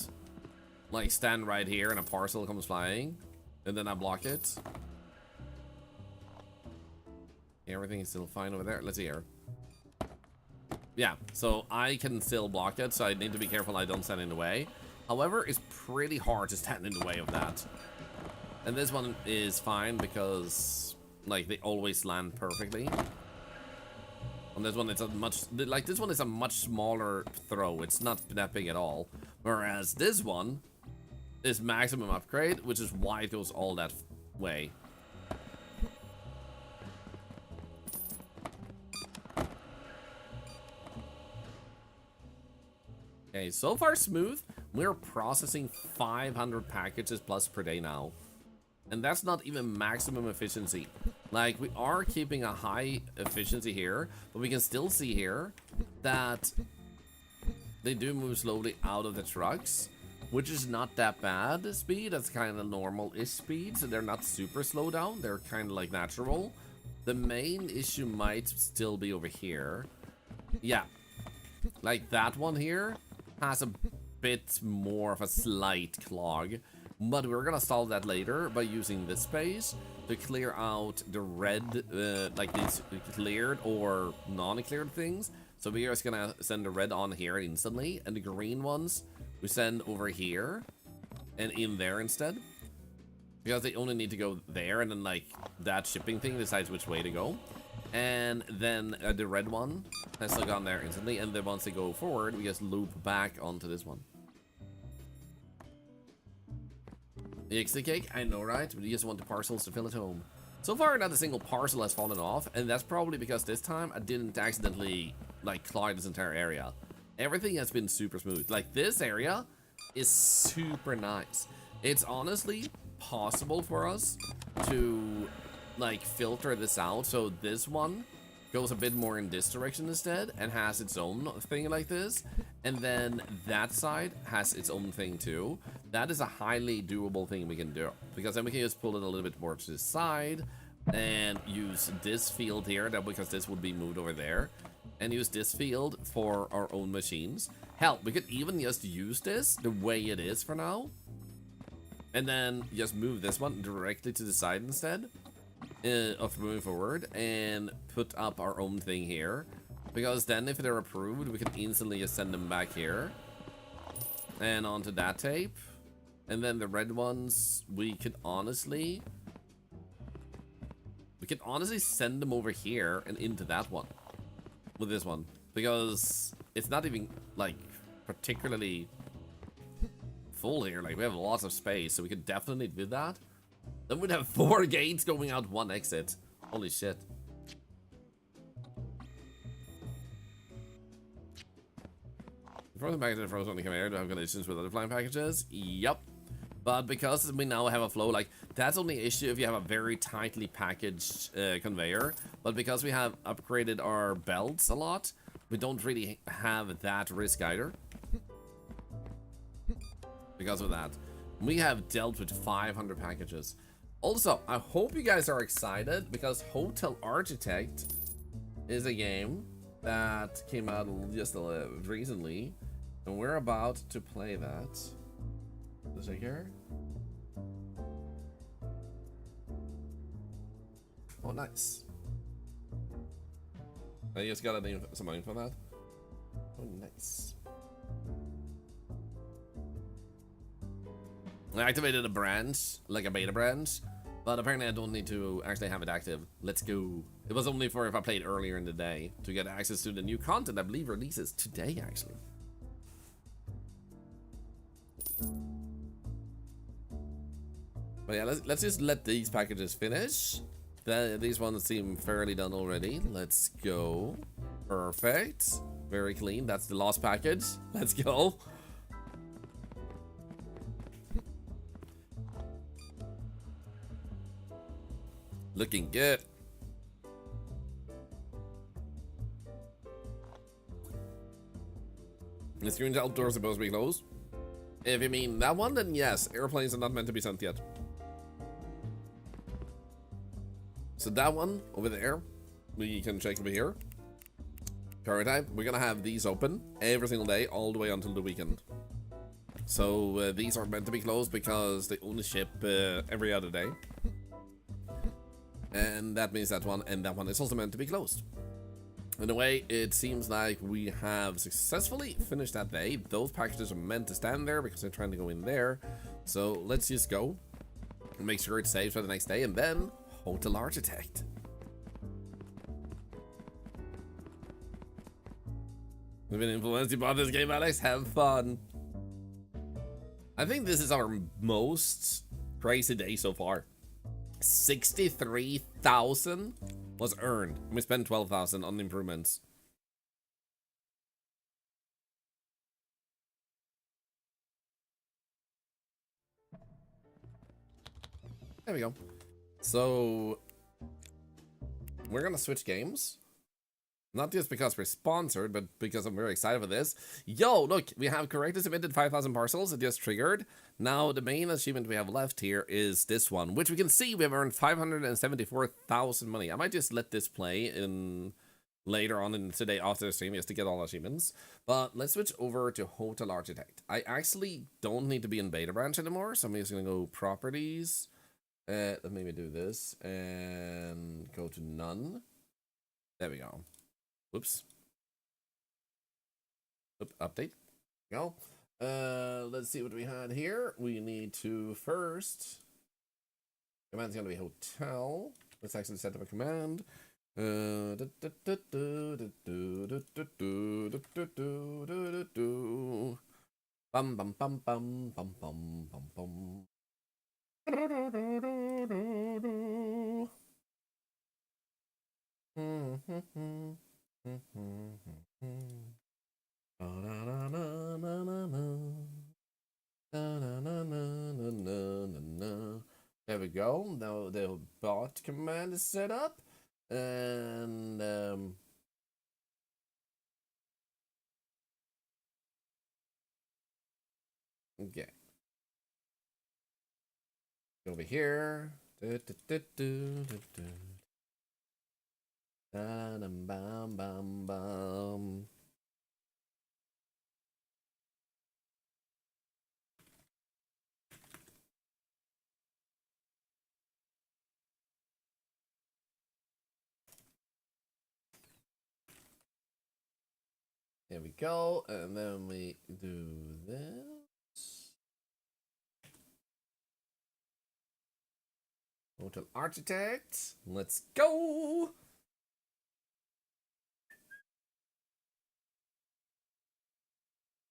like, stand right here and a parcel comes flying and then I block it. Everything is still fine over there. Let's see here. Yeah, so I can still block it, so I need to be careful I don't stand in the way. However, it's pretty hard to stand in the way of that. And this one is fine because, like, they always land perfectly. On this one, it's a much, like, this one is a much smaller throw. It's not that big at all. Whereas this one is maximum upgrade, which is why it goes all that way. Okay, so far smooth. We're processing 500 packages plus per day now. And that's not even maximum efficiency. Like, we are keeping a high efficiency here, but we can still see here that they do move slowly out of the trucks, which is not that bad speed. That's kind of normal-ish speed, so they're not super slow down. They're kind of like natural. The main issue might still be over here. Yeah, like that one here has a bit more of a slight clog, but we're gonna solve that later by using this space to clear out the red, like these cleared or non-cleared things. So we're just gonna send the red on here instantly, and the green ones we send over here and in there instead, because they only need to go there, and then like that shipping thing decides which way to go. And then the red one has still gone there instantly, and then once they go forward, we just loop back onto this one. The XD cake, I know, right? But you just want the parcels to fill at home. So far, not a single parcel has fallen off, and that's probably because this time I didn't accidentally like clog this entire area. Everything has been super smooth. Like, this area is super nice. It's honestly possible for us to like filter this out, so this one goes a bit more in this direction instead and has its own thing like this, and then that side has its own thing too. That is a highly doable thing we can do, because then we can just pull it a little bit more to the side and use this field here, that because this would be moved over there, and use this field for our own machines. Hell, we could even just use this the way it is for now, and then just move this one directly to the side instead of moving forward, and put up our own thing here, because then if they're approved, we can instantly just send them back here and onto that tape. And then the red ones, we could honestly send them over here and into that one with this one, because it's not even like particularly full here. Like, we have lots of space, so we could definitely do that. Then we'd have 4 gates going out, 1 exit. Holy shit. The frozen package frozen on the conveyor to have collisions with other flying packages. Yup. But because we now have a flow, like, that's only an issue if you have a very tightly packaged conveyor. But because we have upgraded our belts a lot, we don't really have that risk either. Because of that, we have dealt with 500 packages. Also, I hope you guys are excited because Hotel Architect is a game that came out just recently, and we're about to play that. Is it here? Oh, nice. I just got some info on that. Oh, nice. I activated a branch, like a beta branch, but apparently I don't need to actually have it active. Let's go. It was only for if I played earlier in the day to get access to the new content I believe releases today, actually. But yeah, let's just let these packages finish. These ones seem fairly done already. Let's go. Perfect. Very clean. That's the last package. Let's go. Looking good. The screen's outdoors supposed to be closed. If you mean that one, then yes, airplanes are not meant to be sent yet. So that one over there, we can check over here. Current time, we're gonna have these open every single day, all the way until the weekend. So these are meant to be closed because they only ship every other day. And that means that one and that one is also meant to be closed. In a way, it seems like we have successfully finished that day. Those packages are meant to stand there because they're trying to go in there. So let's just go and make sure it's safe for the next day, and then Hotel Architect. We've been influenced. You bought this game, Alex. Have fun. I think this is our most crazy day so far. 63,000 was earned. We spent 12,000 on improvements. There we go. So we're gonna switch games. Not just because we're sponsored, but because I'm very excited for this. Yo, look, we have correctly submitted 5,000 parcels. It just triggered. Now, the main achievement we have left here is this one, which we can see we have earned 574,000 money. I might just let this play in later on in today after the stream just to get all achievements. But let's switch over to Hotel Architect. I actually don't need to be in beta branch anymore, so I'm just gonna go properties. Let me do this and go to none. There we go. Whoops. Oop, update. Go. Let's see what we had here. We need to first. Command's gonna be hotel. Let's actually set up a command. Bum bum bum bum bum bum bum bum. There we go. Now the bot command is set up, and okay. Over here. Bam bam bam. There we go, and then we do this. Hotel Architect, let's go!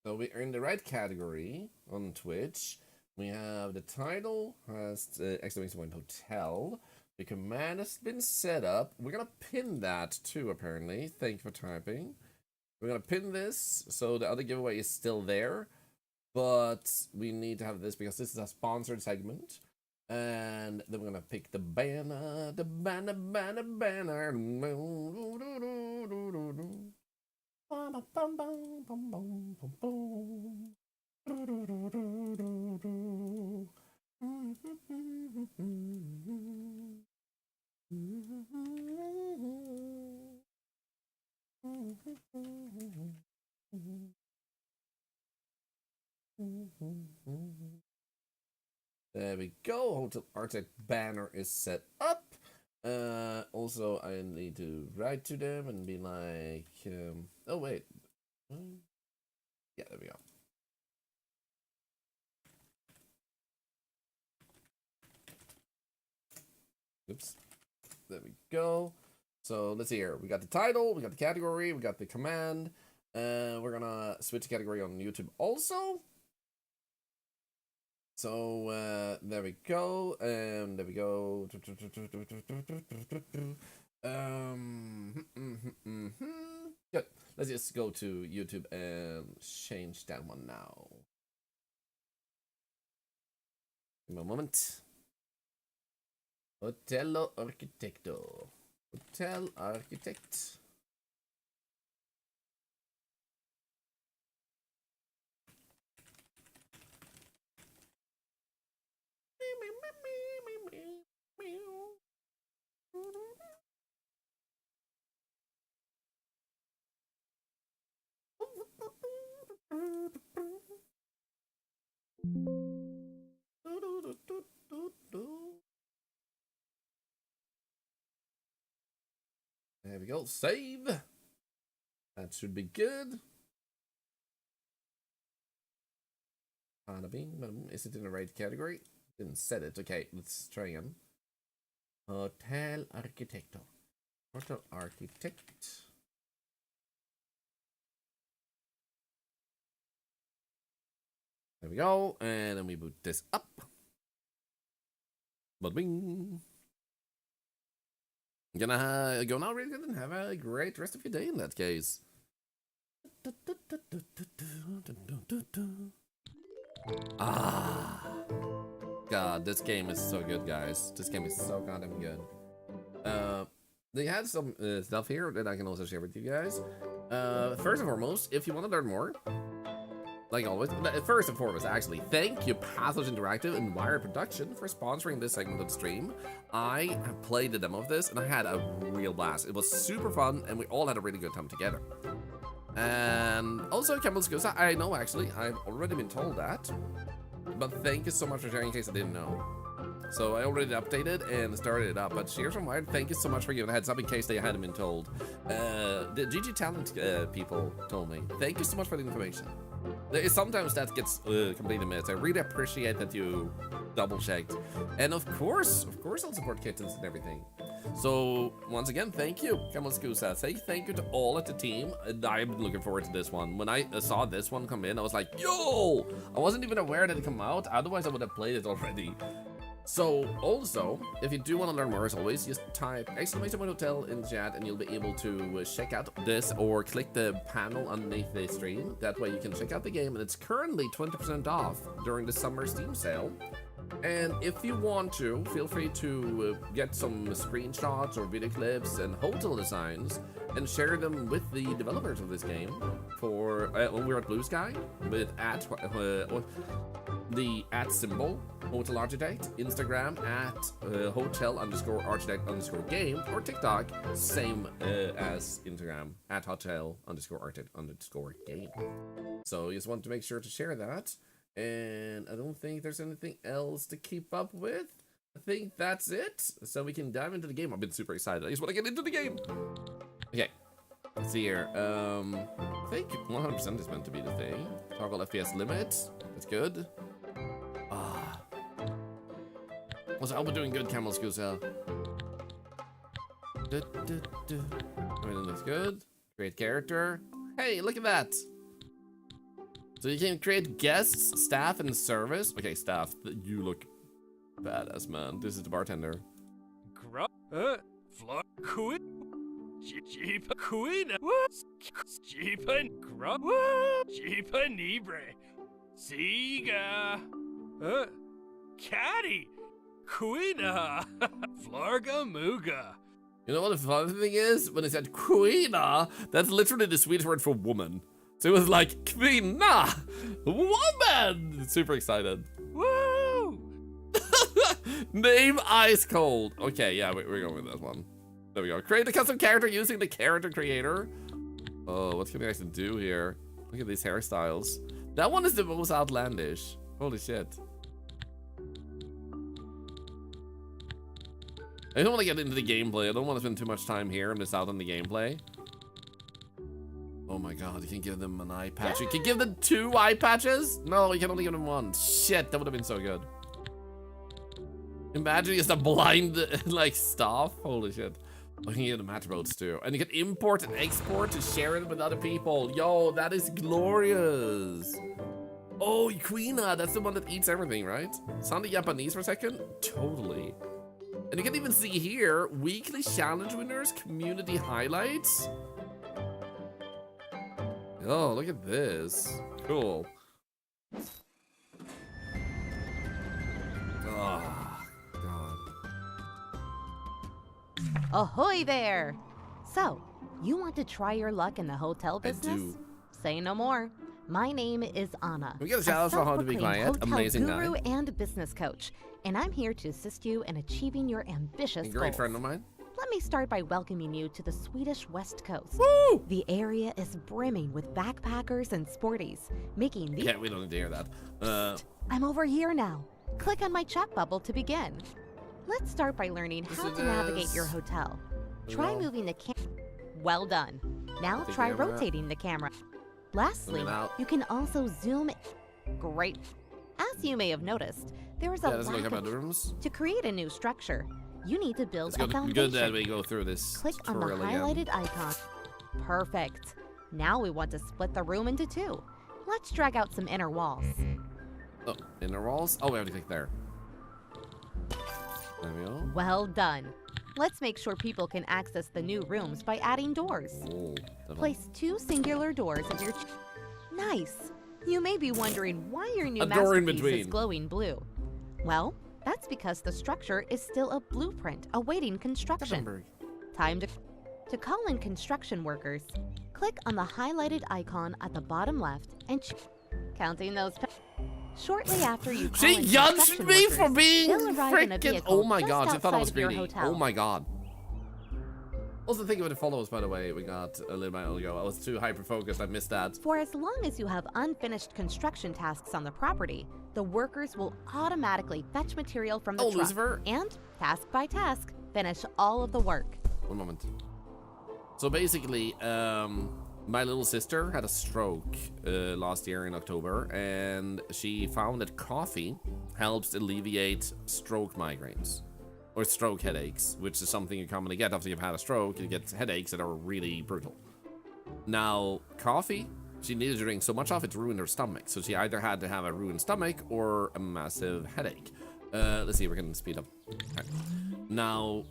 So we are in the right category on Twitch. We have the title has exclamation point hotel. The command has been set up. We're gonna pin that too, apparently. Thank you for typing. We're gonna pin this so the other giveaway is still there, but we need to have this because this is a sponsored segment. And then we're gonna pick the banner, the banner. There we go. Hotel Arctic banner is set up. Also, I need to write to them and be like, oh wait, yeah, there we go. Oops, there we go. So let's see here. We got the title, we got the category, we got the command. We're gonna switch category on YouTube also. So there we go, and there we go. Good. Let's just go to YouTube and change that one now. Give me a moment. Hotel Arquitecto. Hotel Architect. There we go. Save. That should be good. Is it in the right category? Didn't set it. Okay, let's try again. Hotel Arquitecto. Hotel Architect. There we go. And then we boot this up. But bing. Gonna go now, really good, and have a great rest of your day in that case. Ah. God, this game is so good, guys. This game is so goddamn good. They had some stuff here that I can also share with you guys. First and foremost, if you want to learn more, like always, first and foremost, actually, thank you, Pathos Interactive and Wired Production, for sponsoring this segment of the stream. I have played the demo of this, and I had a real blast. It was super fun, and we all had a really good time together. And also, Campbell Scusa, I know, actually, I've already been told that, but thank you so much for sharing in case I didn't know. So I already updated and started it up, but Shears from Wired, thank you so much for giving a heads up in case they hadn't been told. The GG Talent people told me. Thank you so much for the information. Sometimes that gets completely missed. I really appreciate that you double checked. And of course I'll support kittens and everything. So once again, thank you, Camel Scusa. Say thank you to all at the team. I'm looking forward to this one. When I saw this one come in, I was like, yo! I wasn't even aware that it come out. Otherwise, I would have played it already. So also, if you do want to learn more, as always, just type !hotel in the chat and you'll be able to check out this or click the panel underneath the stream. That way you can check out the game, and it's currently 20% off during the summer Steam sale. And if you want to, feel free to get some screenshots or video clips and hotel designs and share them with the developers of this game. For we're at Blue Sky with the @ symbol Hotel Architect, Instagram at hotel_architect_game, or TikTok, same as Instagram at hotel_architect_game. So you just want to make sure to share that. And I don't think there's anything else to keep up with. I think that's it. So we can dive into the game. I've been super excited. I just want to get into the game. Okay. Let's see here. I think 100% is meant to be the thing. Toggle FPS limit. That's good. Also, I hope we're doing good, Camel Scusa. Everything looks good. Create character. Hey, look at that. So you can create guests, staff, and service. Okay, staff. You look badass, man. This is the bartender. Floor queen. Jeep queen. Jeepan grub. Jeepan libre. Siga. Caddy. Queen. Florga muga. You know what the funny thing is? When it said Queena, that's literally the Swedish word for woman. So it was like, Kvinna! Woman! Super excited. Woo! Name Ice Cold. Okay, yeah, we're going with that one. There we go. Create a custom character using the character creator. Oh, what can we actually do here? Look at these hairstyles. That one is the most outlandish. Holy shit. I don't want to get into the gameplay. I don't want to spend too much time here and miss out on the gameplay. Oh my god, you can give them an eye patch. You can give them 2 eye patches? No, you can only give them 1. Shit, that would have been so good. Imagine just a blind, like, staff. Holy shit. Oh, you can get the match boats too. And you can import and export to share it with other people. Yo, that is glorious. Oh, Queena, that's the one that eats everything, right? Sounded Japanese for a second? Totally. And you can even see here, weekly challenge winners, community highlights. Oh, look at this. Cool. Oh, God. Ahoy there! So, you want to try your luck in the hotel business? I do. Say no more. My name is Anna. We get a shout out for how to be quiet. Amazing guru guy. and business coach, and I'm here to assist you in achieving your ambitious A great goals. friend of mine. Let me start by welcoming you to the Swedish West Coast. Woo! The area is brimming with backpackers and sporties, making the... Yeah, we don't need to hear that. I'm over here now. Click on my chat bubble to begin. Let's start by learning how to navigate your hotel. Try No. moving the camera. Well done. Now The try camera. rotating the camera. Lastly, Zoom it out. you can also zoom in. Great. As you may have noticed, there is a Yeah, let's look lack at of... bedrooms. To create a new structure, you need to build It's a good, foundation. good that we go through this Click on the tutorial again. highlighted icon. Perfect. Now we want to split the room into 2. Let's drag out some inner walls. Oh, inner walls? Oh, we have to click there. There we go. Well done. Let's make sure people can access the new rooms by adding doors. Oh, that one. Place 2 singular doors at your... Nice. You may be wondering why your new A door in masterpiece is between. glowing blue. Well, that's because the structure is still a blueprint awaiting construction. Gothenburg. Time to call in construction workers. Click on the highlighted icon at the bottom left and counting those. Shortly after you call She in judged construction me for workers, being they'll arrive in a freaking. vehicle Oh my just god, she thought I was outside of your greedy. hotel. Oh my god. Also, think of the follows, by the way. We got a little while ago. I was too hyper focused. I missed that. For as long as you have unfinished construction tasks on the property, the workers will automatically fetch material from the Oh, truck Lucifer. and, task by task, finish all of the work. One moment. So basically, my little sister had a stroke last year in October, and she found that coffee helps alleviate stroke migraines or stroke headaches, which is something you commonly get after you've had a stroke. You get headaches that are really brutal. Now, coffee, she needed to drink so much of it ruined her stomach, so she either had to have a ruined stomach or a massive headache. Let's see if we can speed up. Okay. Now,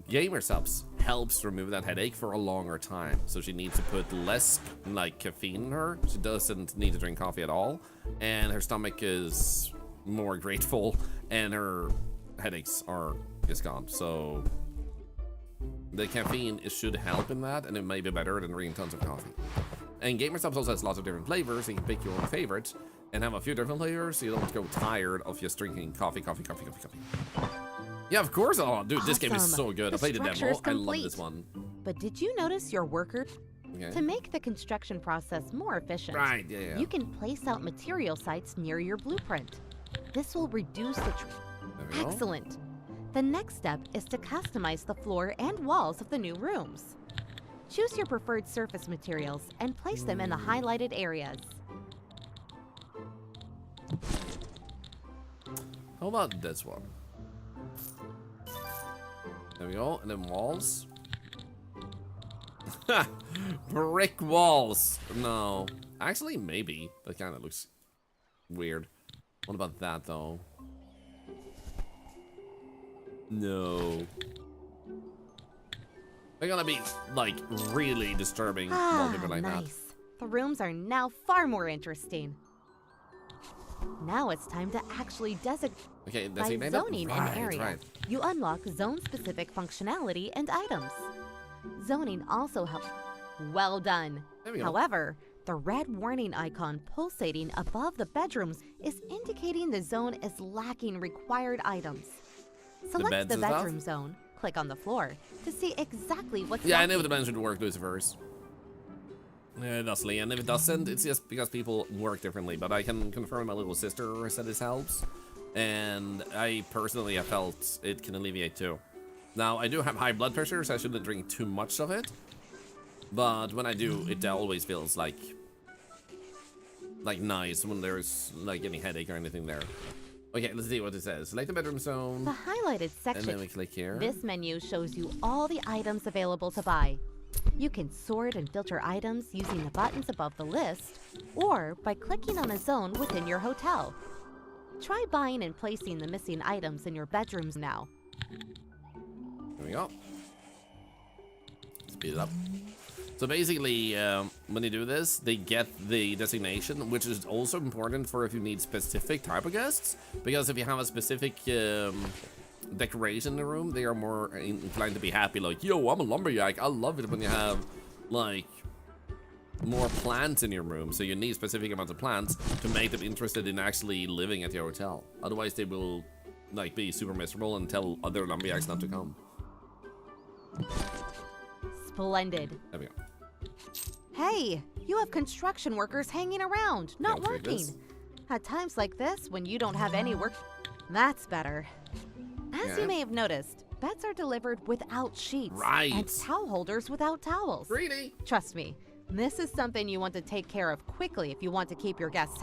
Gamer Subs helps remove that headache for a longer time, so she needs to put less like caffeine in her. She doesn't need to drink coffee at all, and her stomach is more grateful, and her headaches are just gone. So the caffeine should help in that, and it may be better than drinking tons of coffee. And Gamer Subs also has lots of different flavors, so you can pick your own favorite and have a few different flavors, so you don't go tired of just drinking coffee. Yeah, of course. Oh, dude, this game is Awesome. so good. I The played the structure demo. is I love complete. this one. But did you notice your worker? Okay. To make the construction process more efficient, Right, yeah. you can place out material sites near your blueprint. This will reduce the... There we go. Excellent. The next step is to customize the floor and walls of the new rooms. Choose your preferred surface materials and place them in the highlighted areas. How about this one? There we go. And then walls. Brick walls. No. Actually, maybe. That kind of looks weird. What about that, though? No. They're gonna be, like, really disturbing wallpaper like that. Nice. The rooms are now far more interesting. Now it's time to actually designate. Okay, By designate zoning right, an area, right. you unlock zone-specific functionality and items. Zoning also helps. Well done. There we go. However, the red warning icon pulsating above the bedrooms is indicating the zone is lacking required items. Select beds the and stuff? bedroom zone, click on the floor to see exactly what's Yeah, I lacking. know the beds should work, Lucifers. Thusly, and if it doesn't, it's just because people work differently. But I can confirm my little sister said this helps, and I personally have felt it can alleviate too. Now, I do have high blood pressure, so I shouldn't drink too much of it. But when I do, it always feels like nice when there's like any headache or anything there. Okay, let's see what it says. Select the bedroom zone, The highlighted and then section. we click here. This menu shows you all the items available to buy. You can sort and filter items using the buttons above the list, or by clicking on a zone within your hotel. Try buying and placing the missing items in your bedrooms now. There we go. Speed it up. So basically, when you do this, they get the designation, which is also important for if you need specific type of guests. Because if you have a specific decoration in the room, they are more inclined to be happy. Like, yo, I'm a lumberjack. I love it when you have, like, more plants in your room. So you need specific amounts of plants to make them interested in actually living at your hotel. Otherwise, they will, like, be super miserable and tell other lumberjacks not to come. Splendid. There we go. Hey, you have construction workers hanging around, not Don't forget working. this. At times like this, when you don't have any work, that's better. As Yeah. you may have noticed, beds are delivered without sheets Right. and towel holders without towels. Greedy. Trust me, this is something you want to take care of quickly if you want to keep your guests.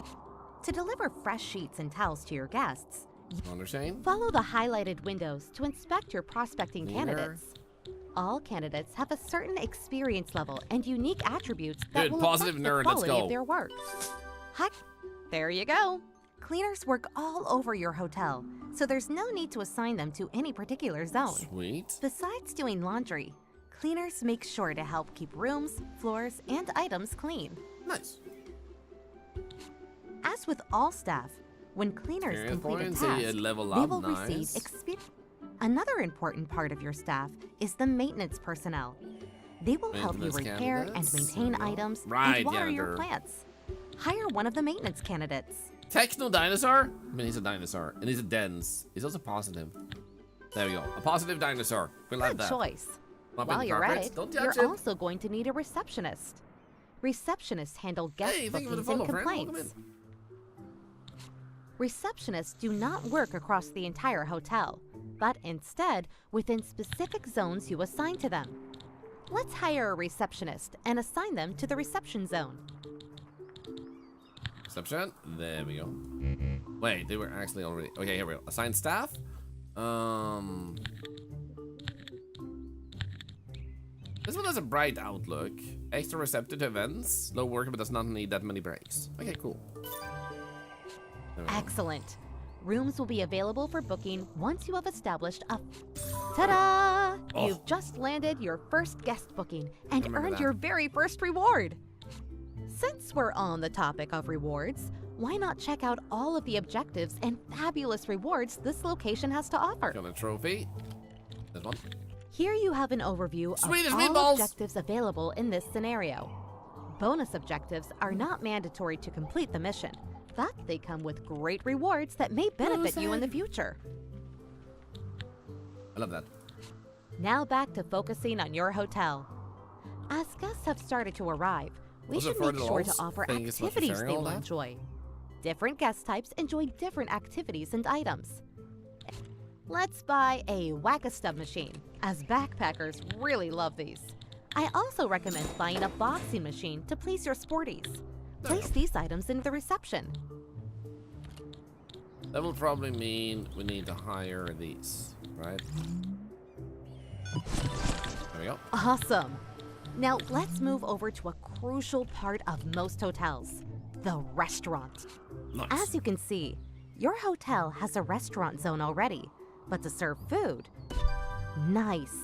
To deliver fresh sheets and towels to your guests, Understand? follow the highlighted windows to inspect your prospecting Cleaner. candidates. All candidates have a certain experience level and unique attributes that Good, will positive affect the nerd, let's quality go. of their work. Heck, there you go. Cleaners work all over your hotel, so there's no need to assign them to any particular zone. Sweet. Besides doing laundry, cleaners make sure to help keep rooms, floors, and items clean. Nice. As with all staff, when cleaners Experience complete a points, task, level they up, will nice. receive experience. Another important part of your staff is the maintenance personnel. They will help you Maintenance repair and candidates? maintain There we go. items Right, and water yeah, your they're- plants. Hire one of the maintenance candidates. Techno dinosaur? I mean, he's a dinosaur. And he's a dense. He's also positive. There we go. A positive dinosaur. We love Good that. choice. Mop While in you're at carpets. it, Don't you're judge him. also going to need a receptionist. Receptionists handle guest Hey, thank you for the bookings and follow, friend. Welcome complaints. in. Receptionists do not work across the entire hotel, but instead within specific zones you assign to them. Let's hire a receptionist and assign them to the reception zone. Reception. There we go. Wait, they were actually already. Okay, here we go. Assign staff. This one has a bright outlook. Extra receptive to events. Low work, but does not need that many breaks. Okay, cool. There we go. Excellent. Rooms will be available for booking once you have established a... Ta-da! Oh. You've just landed your first guest booking and Remember earned that. your very first reward. Since we're on the topic of rewards, why not check out all of the objectives and fabulous rewards this location has to offer? Got a trophy. This one. Here you have an overview Sweet as of all meatballs. objectives available in this scenario. Bonus objectives are not mandatory to complete the mission, but they come with great rewards that may benefit you in the future. I love that. Now back to focusing on your hotel. As guests have started to arrive, we Was it should for make the sure to lulz? offer Thank you so much for activities sharing they all will that. enjoy. Different guest types enjoy different activities and items. Let's buy a Whack-A-Stub machine, as backpackers really love these. I also recommend buying a boxing machine to please your sporties. Place these items into the reception. That will probably mean we need to hire these, right? There we go. Awesome. Now let's move over to a crucial part of most hotels, the restaurant. Nice. As you can see, your hotel has a restaurant zone already, but to serve food, nice.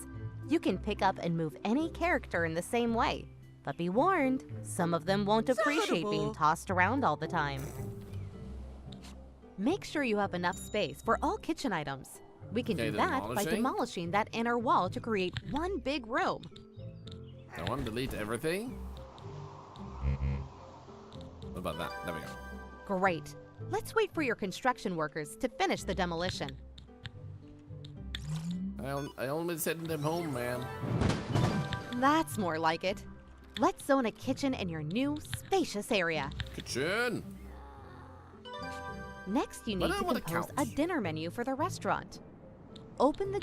You can pick up and move any character in the same way, but be warned, some of them won't appreciate being tossed around all the time. Make sure you have enough space for all kitchen items. We can Okay, do that by demolishing? demolishing that inner wall to create one big room. I want to delete everything. What about that? There we go. Great. Let's wait for your construction workers to finish the demolition. I only sent them home, man. That's more like it. Let's zone a kitchen in your new, spacious area. Kitchen. Next, you But need I to want a compose a couch. dinner menu for the restaurant. Open the...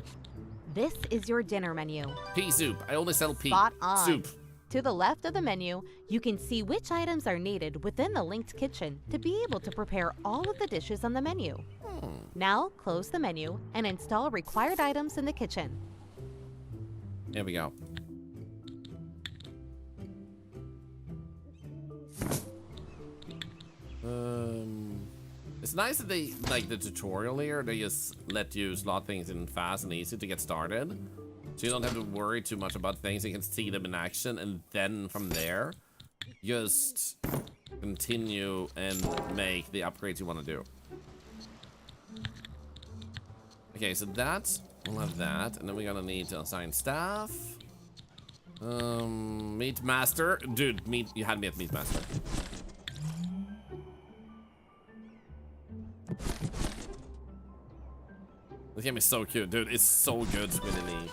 This is your dinner menu. Pea soup. I only sell pea Spot on. soup. To the left of the menu, you can see which items are needed within the linked kitchen to be able to prepare all of the dishes on the menu. Now, close the menu and install required items in the kitchen. Here we go. It's nice that they, like the tutorial here, they just let you slot things in fast and easy to get started. So you don't have to worry too much about things, you can see them in action, and then from there, just continue and make the upgrades you want to do. Okay, so that, we'll have that, and then we're gonna need to assign staff. Meat master. Dude, you had me at meat master. This game is so cute, dude. It's so good, Swinny.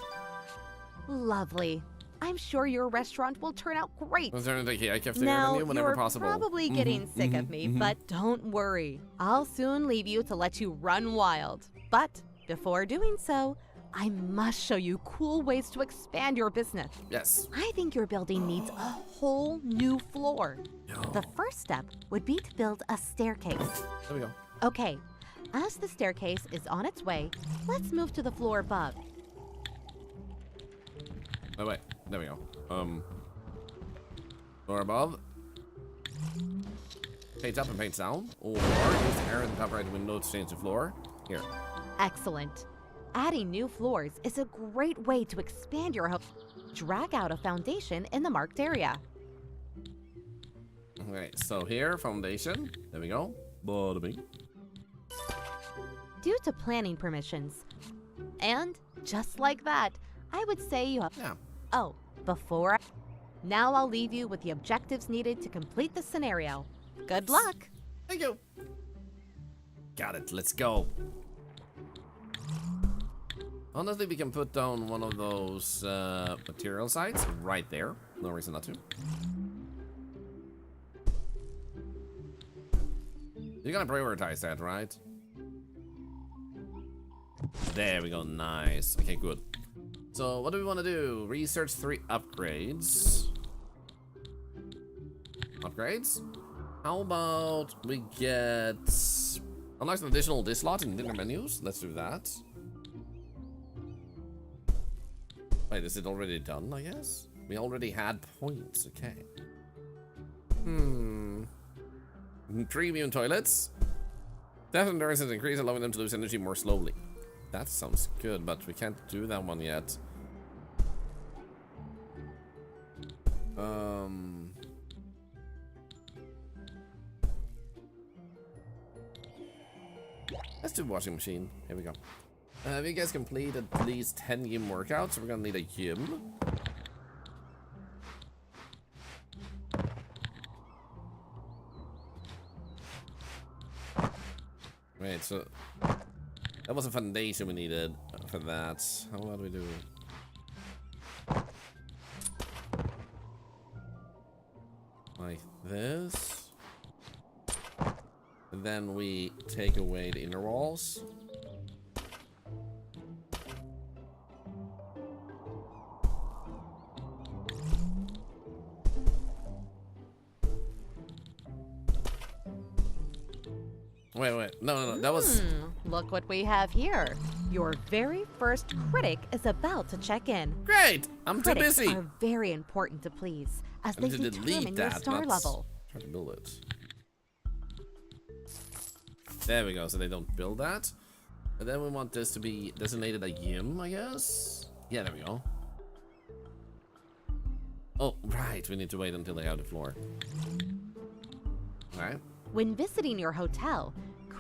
Lovely. I'm sure your restaurant will turn out great. I kept Now, on you whenever you're possible. probably getting sick of me, but don't worry. I'll soon leave you to let you run wild. But before doing so, I must show you cool ways to expand your business. Yes. I think your building needs a whole new floor. Yo. The first step would be to build a staircase. There we go. Okay, as the staircase is on its way, let's move to the floor above. Oh wait, there we go. Floor above. Paint up and paint down, or use the arrow in the top right window to change the floor. Here. Excellent. Adding new floors is a great way to expand your home. Drag out a foundation in the marked area. Okay, so here, foundation. There we go. Bada bing. Due to planning permissions. And just like that, I would say you have... Yeah. Oh, before... Now I'll leave you with the objectives needed to complete the scenario. Good luck! Thank you. Got it. Let's go. Honestly, we can put down one of those material sites right there. No reason not to. You're gonna prioritize that, right? There we go. Nice. Okay, good. So, what do we want to do? Research 3 upgrades. Upgrades? How about we get... unlock an additional dish slot in dinner menus. Let's do that. Wait, is it already done, I guess? We already had points, okay. Premium toilets. Death endurance is increased, allowing them to lose energy more slowly. That sounds good, but we can't do that one yet. Let's do washing machine. Here we go. Have you guys completed at least 10 gym workouts? So we're gonna need a gym. Wait, so that was a foundation we needed for that. How do we do? Like this. And then we take away the inner walls. Wait. No. That was... Look what we have here. Your very first critic is about to check in. Great! I'm too Critics busy. are very important to please, as I they need to delete determine your that. star Let's level. try to build it. There we go, so they don't build that. And then we want this to be designated a gym, I guess? Yeah, there we go. Oh, right, we need to wait until they have the floor. Alright. When visiting your hotel,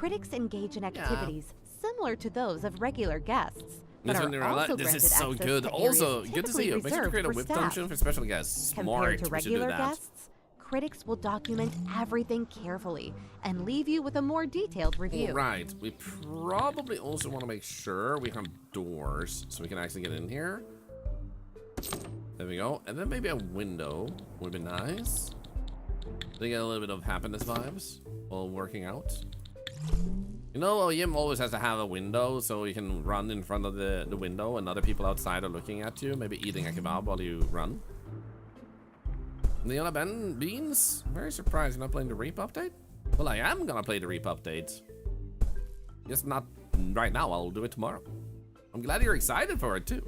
Critics engage in activities similar to those of regular guests, but This, are also this granted is so access good. to Also, areas good to see you. typically Make sure to create a reserved whip for staff. function for special guests. Compared Smart. to We should do regular that. guests, critics will document everything carefully and leave you with a more detailed review. Right. We probably also want to make sure we have doors so we can actually get in here. There we go. And then maybe a window would be nice. They get a little bit of happiness vibes while working out. You know, a gym always has to have a window so you can run in front of the window and other people outside are looking at you, maybe eating a kebab while you run. Leona Beans, very surprised you're not playing the Reap update. Well, I am gonna play the Reap update. Just not right now, I'll do it tomorrow. I'm glad you're excited for it too.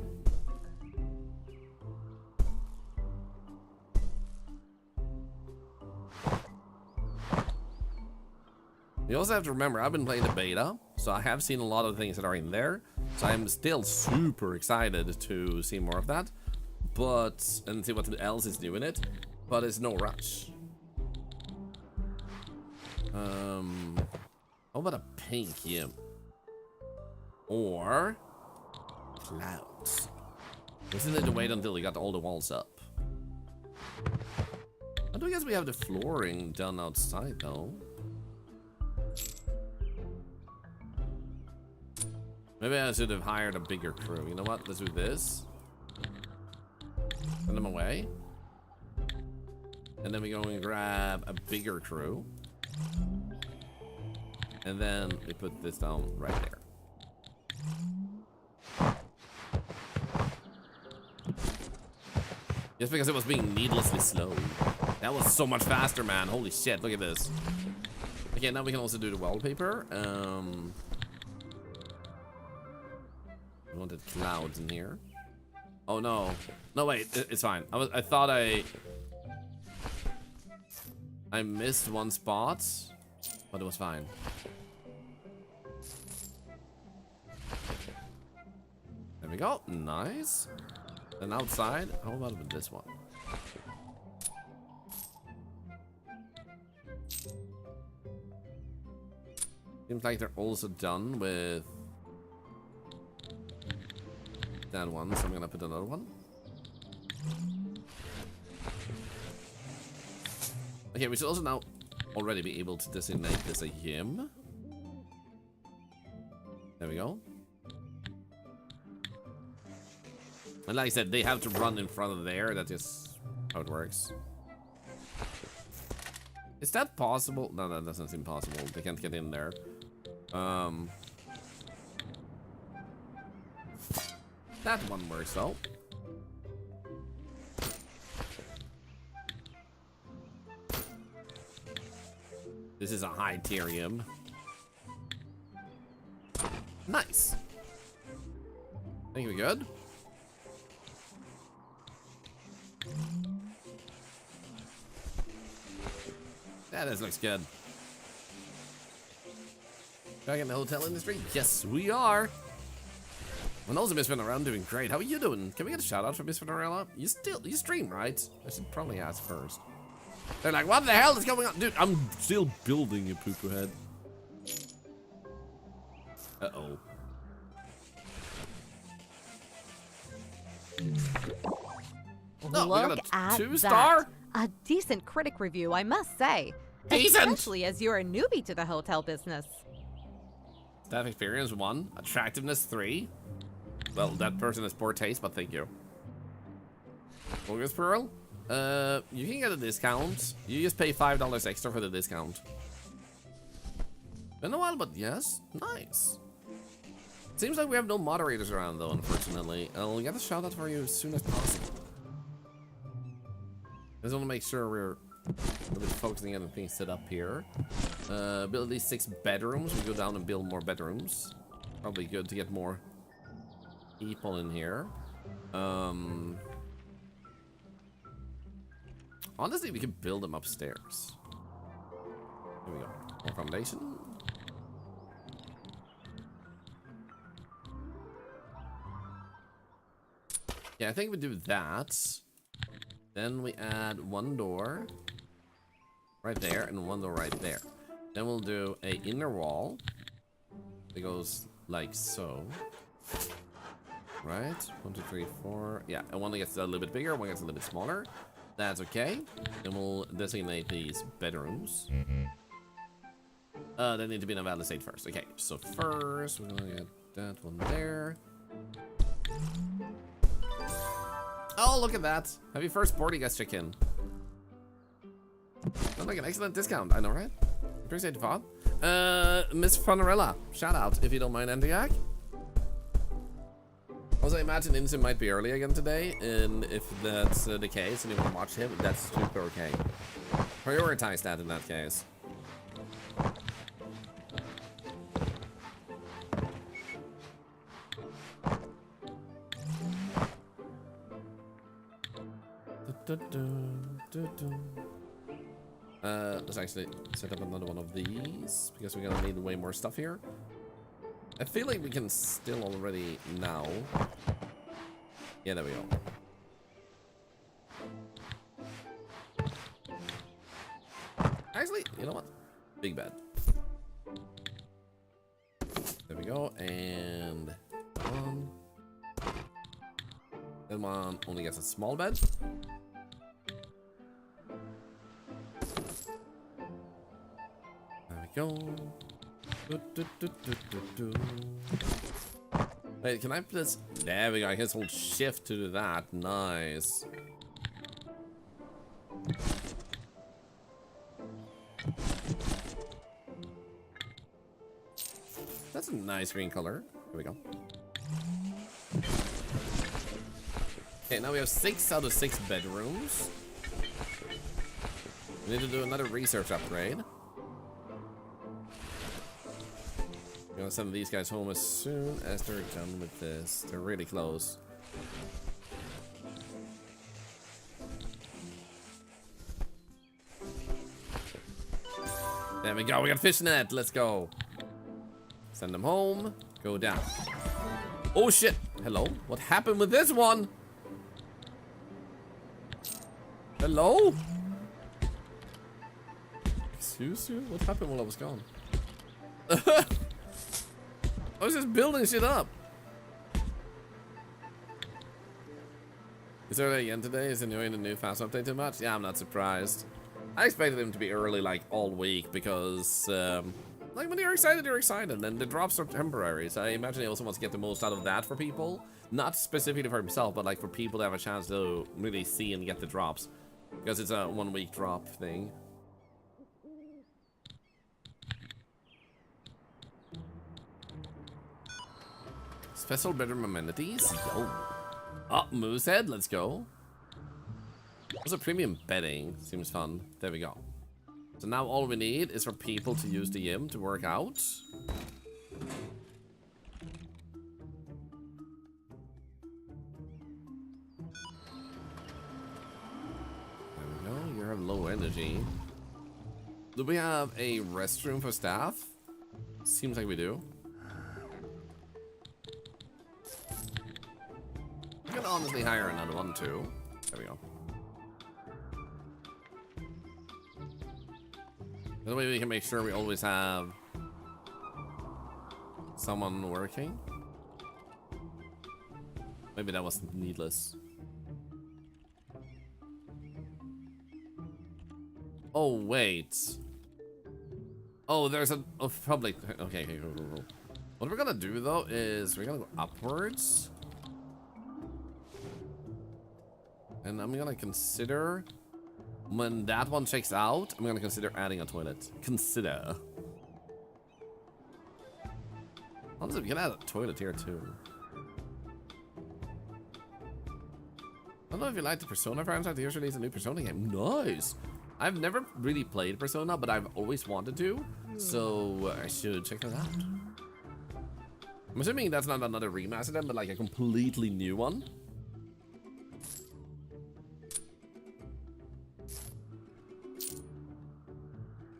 You also have to remember, I've been playing the beta, so I have seen a lot of things that are in there. So I'm still super excited to see more of that, and see what else is new in it. But it's no rush. How about a pink yim? Or clouds? Isn't it to wait until we got all the walls up? I do guess we have the flooring done outside though. Maybe I should have hired a bigger crew. You know what? Let's do this. Send them away. And then we go and grab a bigger crew. And then we put this down right there. Just because it was being needlessly slow. That was so much faster, man. Holy shit, look at this. Okay, now we can also do the wallpaper. I wanted clouds in here. Oh no. No, wait, it's fine. I thought I missed one spot, but it was fine. There we go. Nice. And outside, how about with this one? Seems like they're also done with that one, so I'm gonna put another one. Okay, we should also now already be able to designate this a gym. There we go. And like I said, they have to run in front of there. That is how it works. Is that possible? No, that doesn't seem possible. They can't get in there. That one works though. This is a high tierium. Nice. I think we're good. Yeah, this looks good. Back in the hotel industry? Yes, we are. And also Miss Vanilla doing great. How are you doing? Can we get a shout out for Miss Vanilla? You stream, right? I should probably ask first. They're like, what the hell is going on? Dude, I'm still building a poo-poo head. Uh-oh. No, we Look got a at 2-star? that. A decent critic review, I must say. Decent! Especially as you're a newbie to the hotel business. Staff experience 1. Attractiveness 3. Well, that person has poor taste, but thank you. Focus Pearl? You can get a discount. You just pay $5 extra for the discount. Been a while, but yes. Nice. Seems like we have no moderators around, though, unfortunately. I'll get a shout out for you as soon as possible. I just want to make sure we're a bit focusing on things set up here. Build these 6 bedrooms. We go down and build more bedrooms. Probably good to get more people in here. Honestly, we could build them upstairs. Here we go. More foundation. Yeah, I think we do that. Then we add 1 door right there and 1 door right there. Then we'll do a inner wall. It goes like so. Right? 1, 2, 3, 4. Yeah, and one gets a little bit bigger, one gets a little bit smaller. That's okay. Then we'll designate these bedrooms. They need to be in a valid state first. Okay, so first we're gonna get that one there. Oh, look at that. Have your first boarding guest check in. Sounds like an excellent discount, I know, right? Appreciate the thought. Miss Funerella, shout out if you don't mind, Antiac. Also, I imagine Insim might be early again today, and if that's the case and you want to watch him, that's super okay. Prioritize that in that case. Let's actually set up another one of these because we're gonna need way more stuff here. I feel like we can still already now. Yeah, there we go. Actually, you know what? Big bed. There we go, and one. Then one only gets a small bed. There we go. Wait, can I put this? There we go. I can just hold shift to do that. Nice. That's a nice green color. Here we go. Okay, now we have 6 out of 6 bedrooms. We need to do another research upgrade. I'm gonna send these guys home as soon as they're done with this. They're really close. There we go. We got fishnet. Let's go. Send them home. Go down. Oh shit. Hello. What happened with this one? Hello? Excuse you? What happened while I was gone? I was just building shit up. Is there again today? Is enjoying the new fast update too much? Yeah, I'm not surprised. I expected him to be early like all week because like when you're excited, and the drops are temporary. So I imagine he also wants to get the most out of that for people. Not specifically for himself, but like for people to have a chance to really see and get the drops. Because it's a 1 week drop thing. Special bedroom amenities? Yo. Oh, Moosehead, let's go. Also premium bedding. Seems fun. There we go. So now all we need is for people to use the gym to work out. There we go. You have low energy. Do we have a restroom for staff? Seems like we do. We could honestly hire another one too. There we go. That way we can make sure we always have someone working. Maybe that was needless. Oh, wait. Oh, there's a public. Okay, cool. What we're gonna do though is we're gonna go upwards. And I'm gonna consider, when that one checks out, I'm gonna consider adding a toilet. Consider. Honestly, we can add a toilet here too. I don't know if you like the Persona franchise. Here's release a new Persona game. Nice. I've never really played Persona, but I've always wanted to, so I should check that out. I'm assuming that's not another remaster then, but like a completely new one.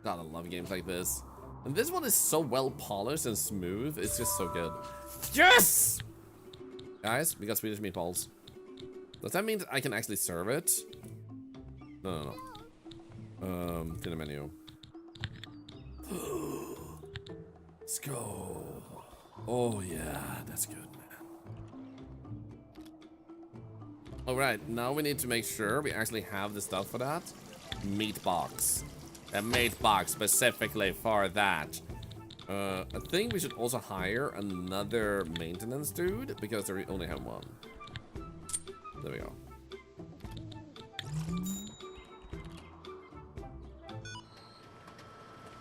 God, I love games like this. And this one is so well polished and smooth. It's just so good. Yes! Guys, we got Swedish meatballs. Does that mean I can actually serve it? No. To the menu. Let's go. Oh yeah, that's good, man. All right, now we need to make sure we actually have the stuff for that. Meat box. A meat box specifically for that. I think we should also hire another maintenance dude because we only have one. There we go.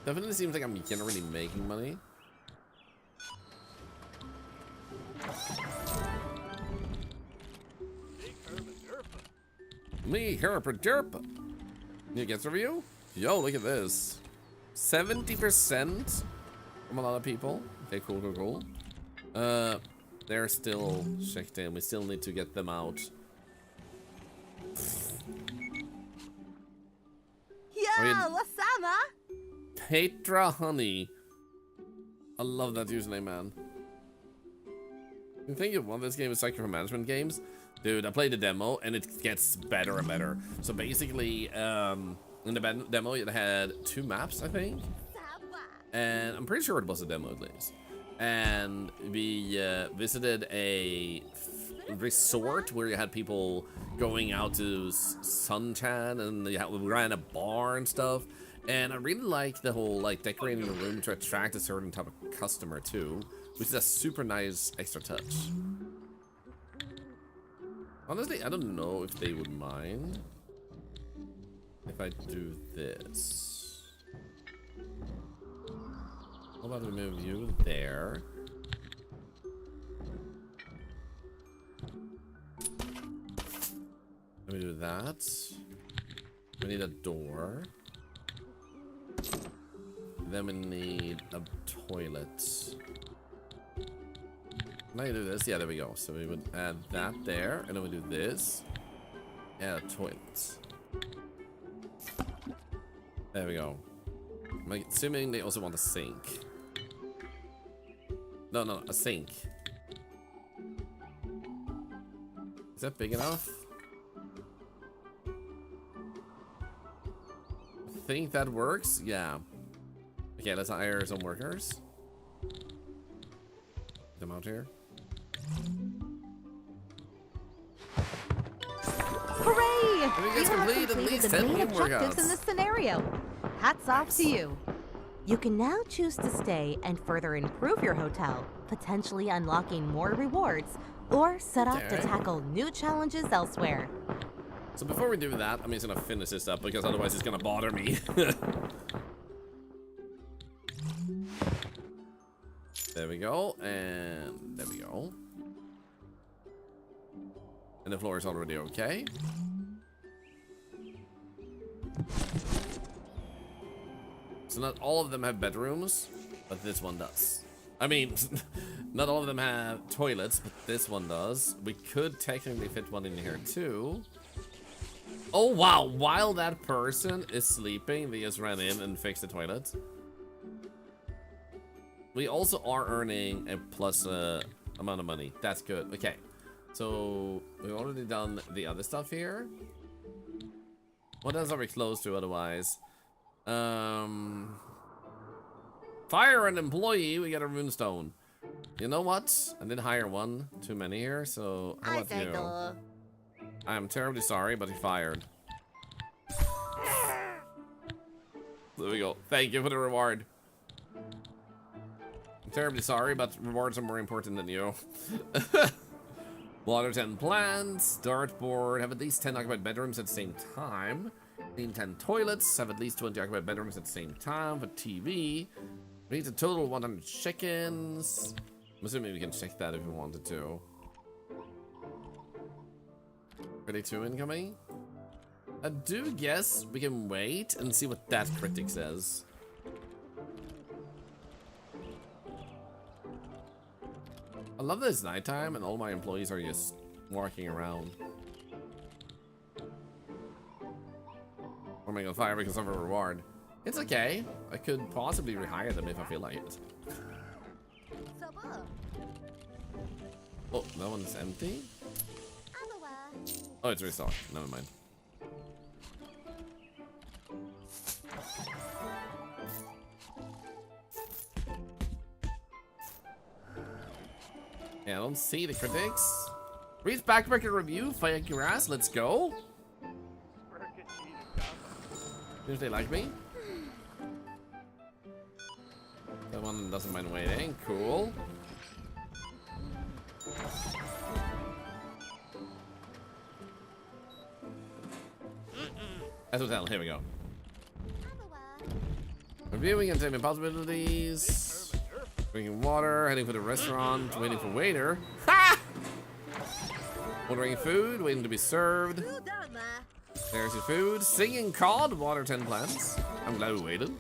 Definitely seems like I'm generally making money. Me, Herpa Derpa. New guest review? Yo, look at this. 70% from a lot of people. Okay, cool, cool, cool. They're still checked in. We still need to get them out. Yeah, what's up, huh? Petra Honey. I love that username, man. You think of one of this game is like for management games? Dude, I played the demo and it gets better and better. So basically, in the demo, it had 2 maps, I think. And I'm pretty sure it was a demo at least. And we visited a resort where you had people going out to suntan and we ran a bar and stuff. And I really like the whole like decorating the room to attract a certain type of customer too, which is a super nice extra touch. Honestly, I don't know if they would mind if I do this. How about we move you there? Let me do that. We need a door. Then we need a toilet. Can I do this? Yeah, there we go. So we would add that there, and then we do this. Add a toilet. There we go. I'm assuming they also want a sink. No, a sink. Is that big enough? I think that works. Yeah. Okay, let's hire some workers. Get them out here. Hooray! You You have completed at completed least the 10 main game objectives in workouts. this scenario. Hats off to you. You can now choose to stay and further improve your hotel, potentially unlocking more rewards, or set off to Okay. tackle new challenges elsewhere. So before we do that, I'm just gonna finish this up because otherwise it's gonna bother me. There we go, and there we go. And the floor is already okay. So not all of them have bedrooms, but this one does. I mean, not all of them have toilets, but this one does. We could technically fit one in here too. Oh wow, while that person is sleeping, they just ran in and fixed the toilet. We also are earning a plus amount of money. That's good. Okay, so we've already done the other stuff here. What else are we close to otherwise? Fire an employee, we get a runestone. You know what? I did hire one too many here, so how about you? I'm terribly sorry, but he fired. There we go. Thank you for the reward. I'm terribly sorry, but rewards are more important than you. Water 10 plants, dartboard, have at least 10 occupied bedrooms at the same time. Clean 10 toilets, have at least 20 occupied bedrooms at the same time for TV. We need a total 100 chickens. I'm assuming we can check that if we wanted to. 32 incoming. I do guess we can wait and see what that critic says. I love that it's nighttime and all my employees are just walking around. Or am I gonna fire because of a reward? It's okay. I could possibly rehire them if I feel like it. Oh, that one's empty? Oh, it's restocked. Never mind. Yeah, I don't see the critics. Read backpacker review, fake your ass, let's go. If they like me. That one doesn't mind waiting, cool. That's hotel, here we go. Reviewing entertainment possibilities. Drinking water, heading for the restaurant, waiting for waiter. Ha! Ordering food, waiting to be served. There's your food. Singing cod, water 10 plants. I'm glad we waited.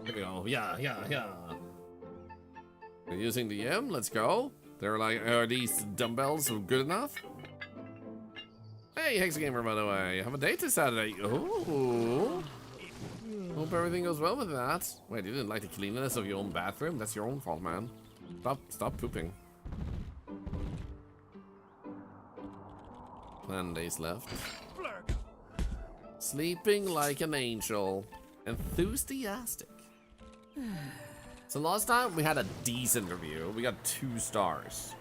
Here we go. Yeah. We're using the M, let's go. They're like, are these dumbbells good enough? Hey, Hexagamer, by the way. Have a date this Saturday. Oh. Hope everything goes well with that. Wait, you didn't like the cleanliness of your own bathroom? That's your own fault, man. Stop pooping. Plan days left. Sleeping like an angel. Enthusiastic. So last time we had a decent review. We got 2 stars.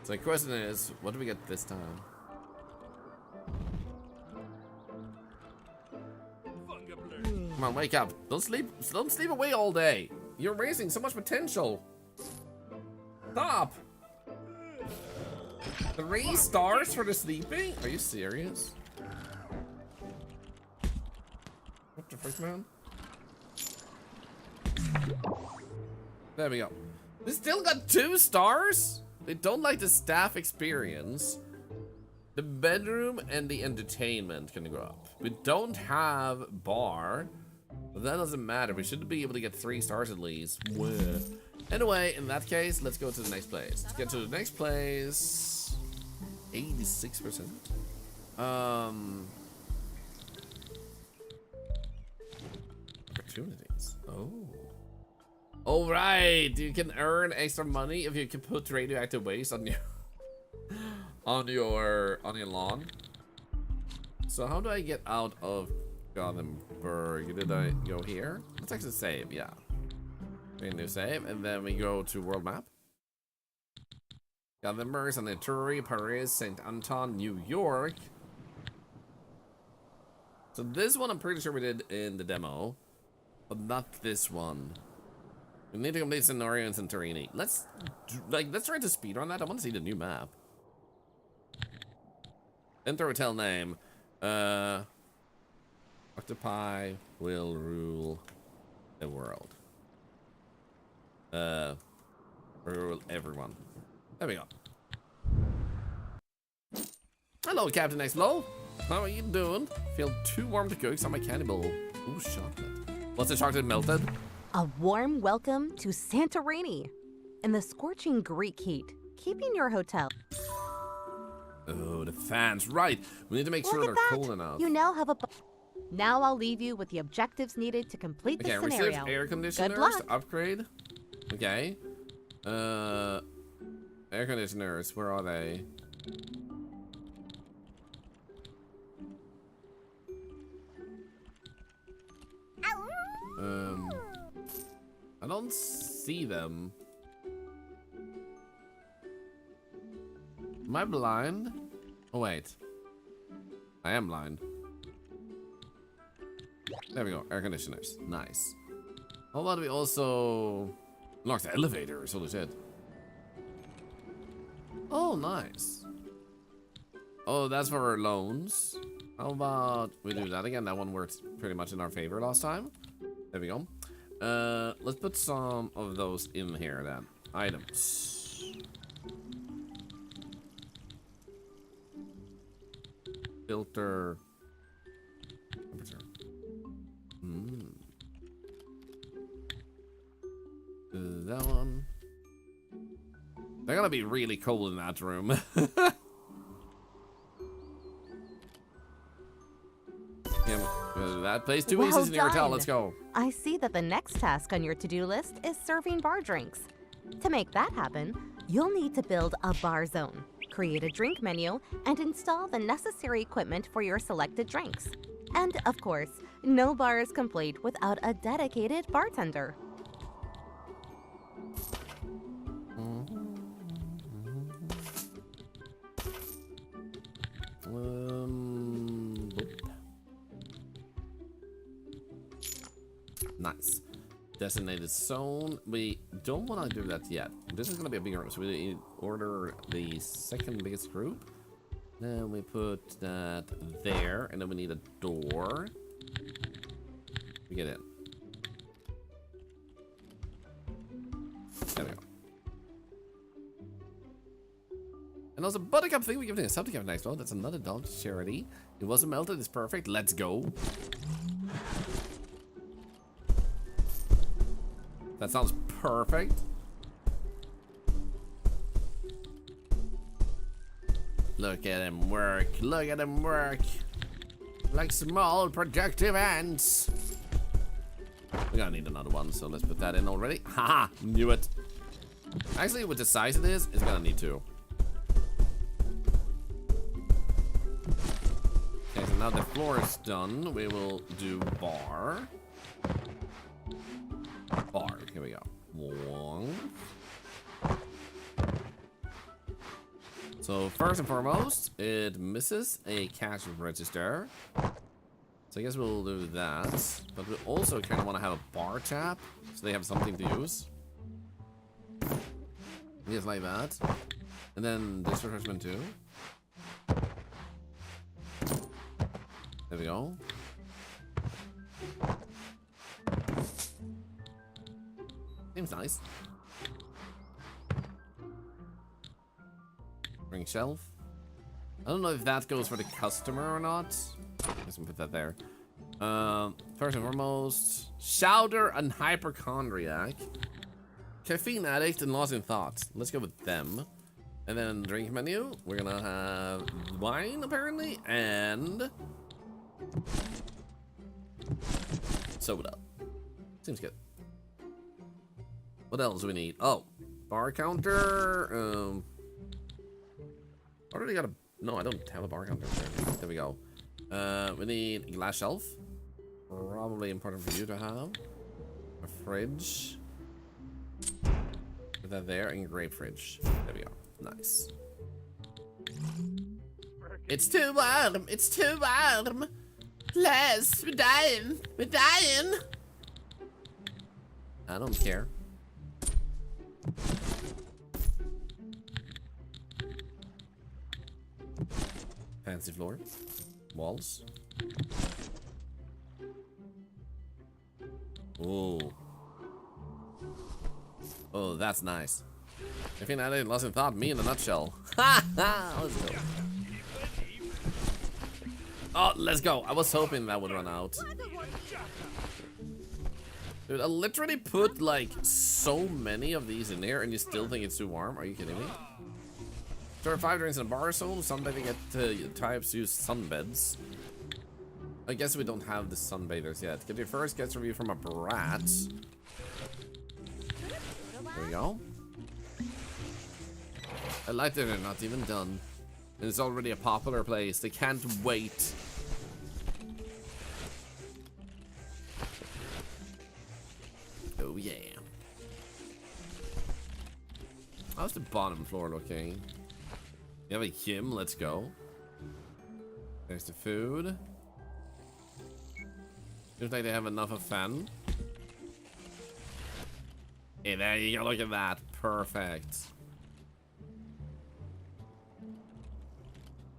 So the question is, what do we get this time? Come on, wake up. Don't sleep away all day. You're raising so much potential. Stop. 3 stars for the sleeping? Are you serious? What the frick, man? There we go. We still got 2 stars? They don't like the staff experience. The bedroom and the entertainment can go up. We don't have bar, but that doesn't matter. We should be able to get 3 stars at least. Anyway, in that case, let's go to the next place. To get to the next place, 86%. Opportunities. Oh. All right, you can earn extra money if you can put radioactive waste on your on your lawn. So how do I get out of Gothenburg? Did I go here? Let's actually save, yeah. Make a new save, and then we go to world map. Gothenburg, San Ettore, Paris, St. Anton, New York. So this one I'm pretty sure we did in the demo, but not this one. We need to complete Scenario and Santorini. Let's try to speedrun that. I want to see the new map. Enter hotel name. Octopi will rule the world. Rule everyone. There we go. Hello, Captain X-Low. How are you doing? Feel too warm to cook, so my candy bowl. Ooh, chocolate. What's the chocolate melted? A warm welcome to Santorini. In the scorching Greek heat, keeping your hotel. Oh, the fans, right. We need to make sure Look they're at that. cold enough. You now have a... Now I'll leave you with the objectives needed to complete the Okay, scenario. receive air conditioners Good luck. to upgrade. Okay. Air conditioners, where are they? I don't see them. Am I blind? Oh wait. I am blind. There we go, air conditioners. Nice. How about we also lock the elevators? Holy shit. Oh, nice. Oh, that's for loans. How about we do that again? That one worked pretty much in our favor last time. There we go. Let's put some of those in here then. Items. Filter. Temperature. That one. They're gonna be really cold in that room. That plays 2 weeks in your hotel. Let's go. I see that the next task on your to-do list is serving bar drinks. To make that happen, you'll need to build a bar zone, create a drink menu, and install the necessary equipment for your selected drinks. And, of course, No bar is complete without a dedicated bartender. Boop. Nice. Designated zone. We don't want to do that yet. This is going to be a big room, so we order the second biggest group. Then we put that there, and then we need a door. We get in. There we go. And also, Buttercup thing we give it a something have next one. That's another dog charity. It wasn't melted, it's perfect. Let's go. That sounds perfect. Look at him work. Look at him work. Like small productive ants. We're gonna need another one, so let's put that in already. Haha, knew it. Actually, with the size of this, it's gonna need two. Okay, so now the floor is done. We will do bar. Bar, here we go. One. So first and foremost, it misses a cash register. So I guess we'll do that. But we also kind of want to have a bar tap, so they have something to use. Just like that. And then this refreshment too. There we go. Seems nice. Ring shelf. I don't know if that goes for the customer or not. Let's put that there. First and foremost, shouter and hypochondriac, caffeine addict, and lost in thought. Let's go with them. And then drink menu. We're gonna have wine apparently, and soda. Seems good. What else do we need? Oh, bar counter. Already got a. No, I don't have a bar counter. There we go. We need a glass shelf. Probably important for you to have. A fridge. Put that there. And grape fridge. There we go. Nice. It's too warm. It's too warm. Please, we're dying. We're dying. I don't care. Fancy floor. Walls. Oh. Oh, that's nice. I think I didn't lost in thought. Me in a nutshell. Ha ha! Let's go. Oh, let's go. I was hoping that would run out. Dude, I literally put like so many of these in there and you still think it's too warm? Are you kidding me? There are 5 drinks in a bar sold. Sunbathing at types use sunbeds. I guess we don't have the sunbathers yet. Get your first guest review from a brat. There we go. I like that they're not even done. And it's already a popular place. They can't wait. Oh yeah. How's the bottom floor looking? You have a gym, let's go. There's the food. Looks like they have enough of fan. Hey, there you go, look at that. Perfect.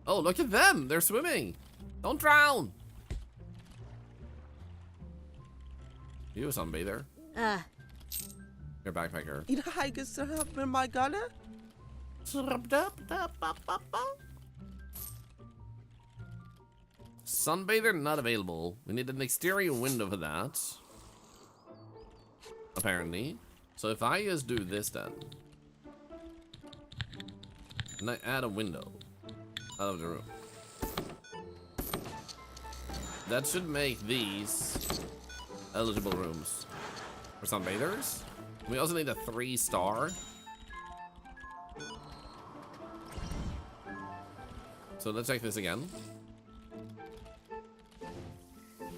Oh, look at them! They're swimming! Don't drown! You a sunbather? You're a backpacker. Sunbather not available. We need an exterior window for that. Apparently. So if I just do this then. And I add a window out of the room. That should make these eligible rooms for sunbathers. We also need a 3-star. So let's check this again.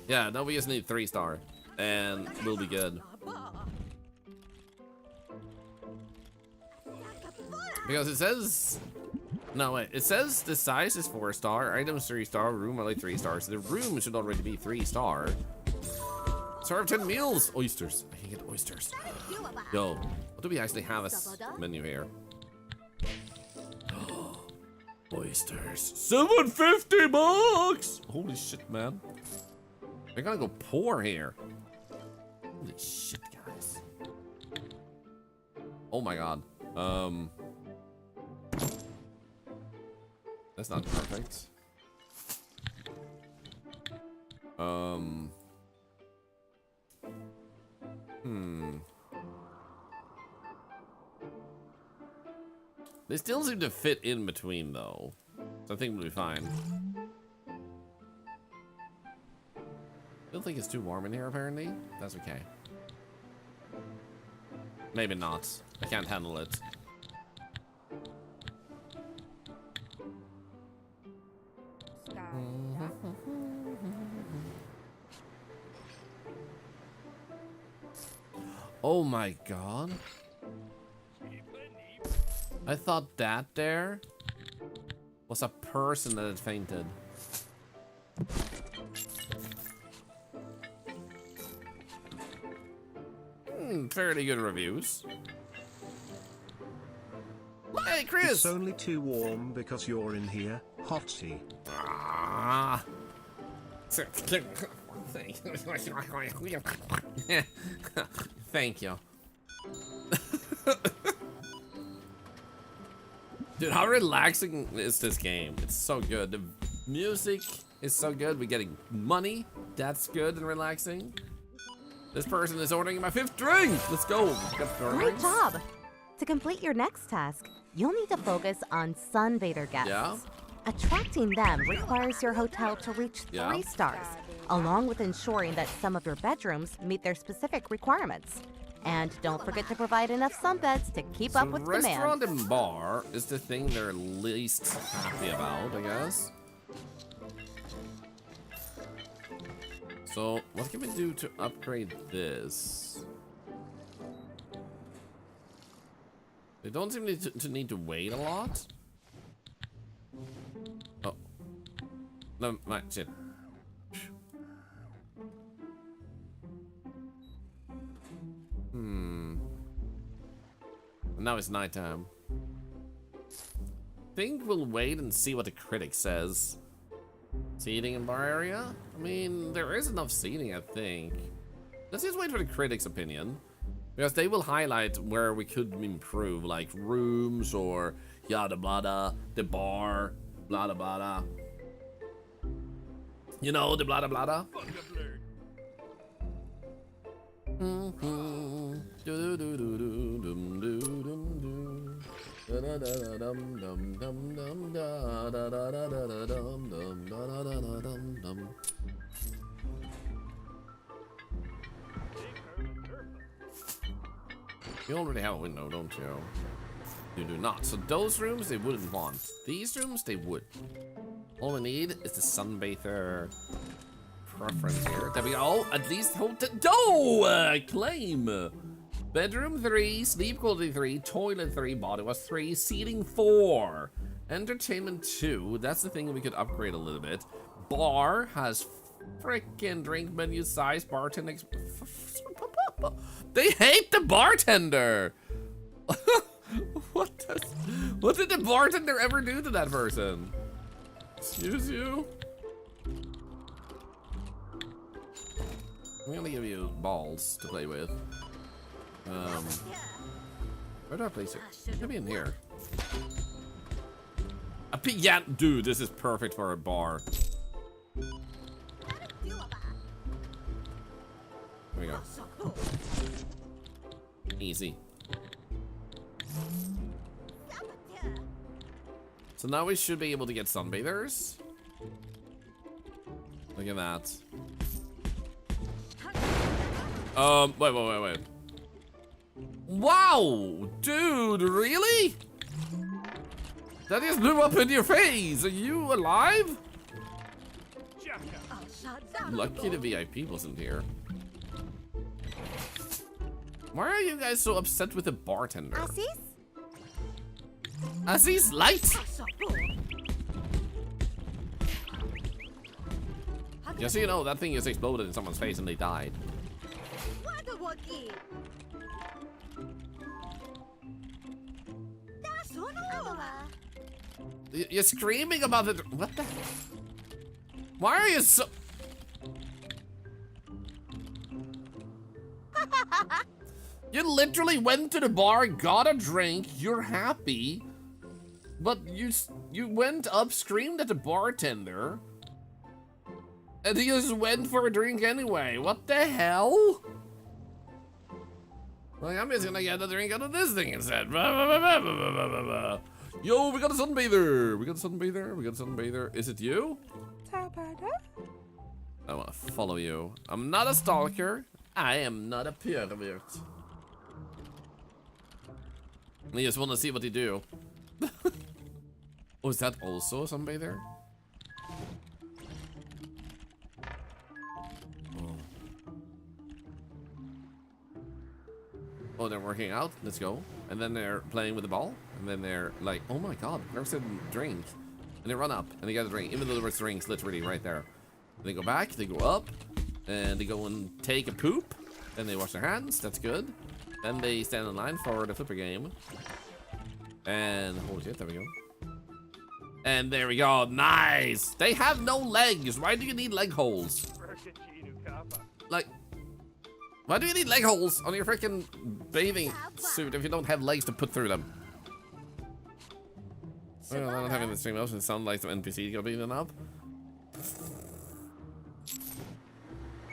Yeah, now we just need 3-star, and we'll be good. Because it says, no wait, it says the size is 4-star, items 3-star, room only 3 stars. So the room should already be 3-star. Serve 10 meals, oysters. I can get oysters. Yo, what do we actually have as menu here? Oysters, 750 bucks. Holy shit, man. We're gonna go poor here. Holy shit, guys. Oh my god. That's not perfect. They still seem to fit in between though. So I think we'll be fine. Still think it's too warm in here apparently. That's okay. Maybe not. I can't handle it. Oh my god. I thought that there was a person that had fainted. Fairly good reviews. Hey, Chris! It's only too warm because you're in here, hotsy. Ah. Thank you. Dude, how relaxing is this game? It's so good. The music is so good. We're getting money. That's good and relaxing. This person is ordering my 5th drink. Let's go. Great job. To complete your next task, you'll need to focus on sunbather guests. Yeah. Attracting them requires your hotel to reach 3 stars, along with ensuring that some of your bedrooms meet their specific requirements. And don't forget to provide enough sunbeds to keep up with demand. Restaurant and bar is the thing they're least happy about, I guess. So, what can we do to upgrade this? They don't seem to need to wait a lot. Oh. No, my shit. Now it's nighttime. Think we'll wait and see what the critic says. Seating in bar area? I mean, there is enough seating, I think. Let's just wait for the critics' opinion. Because they will highlight where we could improve, like rooms or yada blada, the bar, blada blada. You know, the blada blada? You already have a window, don't you? You do not. So those rooms they wouldn't want. These rooms they would. All we need is the sunbather preference here. There we go. At least hotel. Claim. Bedroom 3, sleep quality 3, toilet 3, body wash 3, seating 4, entertainment 2. That's the thing we could upgrade a little bit. Bar has frickin' drink menu size, bartender. They hate the bartender. What did the bartender ever do to that person? Excuse you? I'm gonna give you balls to play with. Where do I place it? Maybe in here. Yeah, dude, this is perfect for a bar. Here we go. Easy. So now we should be able to get sunbathers. Look at that. Wait. Wow, dude, really? That just blew up in your face. Are you alive? Lucky the VIP wasn't here. Why are you guys so upset with the bartender? Aziz, light! Just so you know, that thing just exploded in someone's face and they died. You're screaming about it. What the? Why are you so? You literally went to the bar, got a drink, you're happy, but you went up, screamed at the bartender, and he just went for a drink anyway. What the hell? Like, I'm just gonna get a drink out of this thing instead. Yo, we got a sunbather. We got a sunbather. We got a sunbather. Is it you? I wanna follow you. I'm not a stalker. I am not a pervert. I just want to see what they do. Oh, is that also a sunbather? Oh, they're working out. Let's go. And then they're playing with the ball. And then they're like, oh my god, there's a drink. And they run up and they get a drink, even though there was drinks literally right there. And they go back, they go up, and they go and take a poop. Then they wash their hands. That's good. Then they stand in line for the flipper game. And holy shit, there we go. And there we go. Nice. They have no legs. Why do you need leg holes? Like, why do you need leg holes on your freaking bathing suit if you don't have legs to put through them? Well, I'm not having the stream motion sound like some NPC go beating up.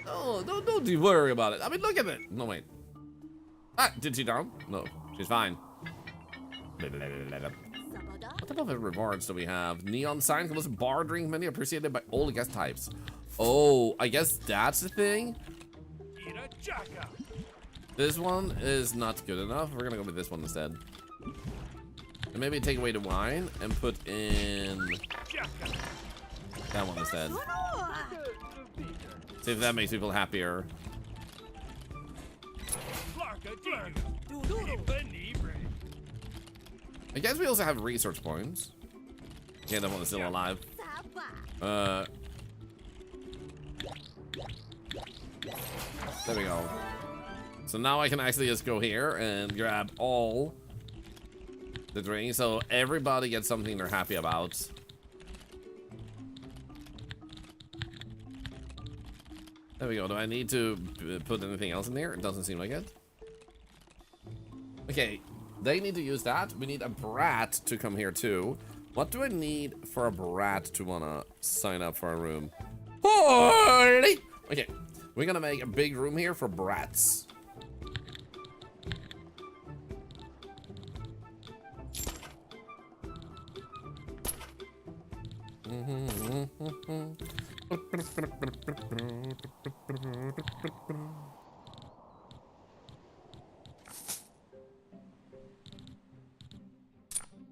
Oh, don't you worry about it. I mean, look at it. No, wait. Ah, did she down? No, she's fine. What type of rewards do we have? Neon sign, close bar drink menu appreciated by all guest types. Oh, I guess that's the thing. This one is not good enough. We're gonna go with this one instead. And maybe take away the wine and put in that one instead. See if that makes people happier. I guess we also have research points. Yeah, that one is still alive. There we go. So now I can actually just go here and grab all the drinks, so everybody gets something they're happy about. There we go. Do I need to put anything else in there? It doesn't seem like it. Okay, they need to use that. We need a brat to come here too. What do I need for a brat to wanna sign up for a room? Holy! Okay, we're gonna make a big room here for brats.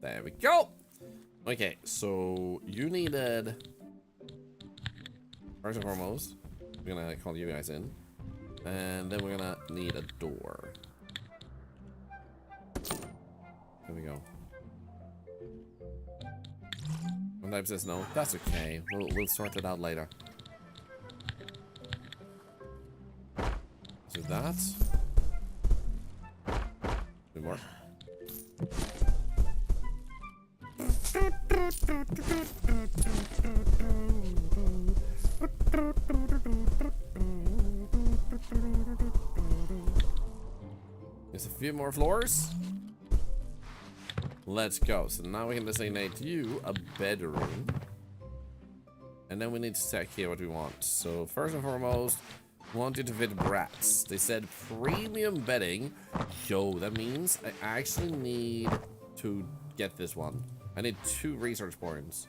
There we go. Okay, so you needed, first and foremost, we're gonna call you guys in, and then we're gonna need a door. There we go. One type says no. That's okay. We'll sort it out later. So that. Two more. There's a few more floors. Let's go. So now we can designate you a bedroom. And then we need to check here what we want. So first and foremost, we want you to fit brats. They said premium bedding. Yo, that means I actually need to get this one. I need 2 research points.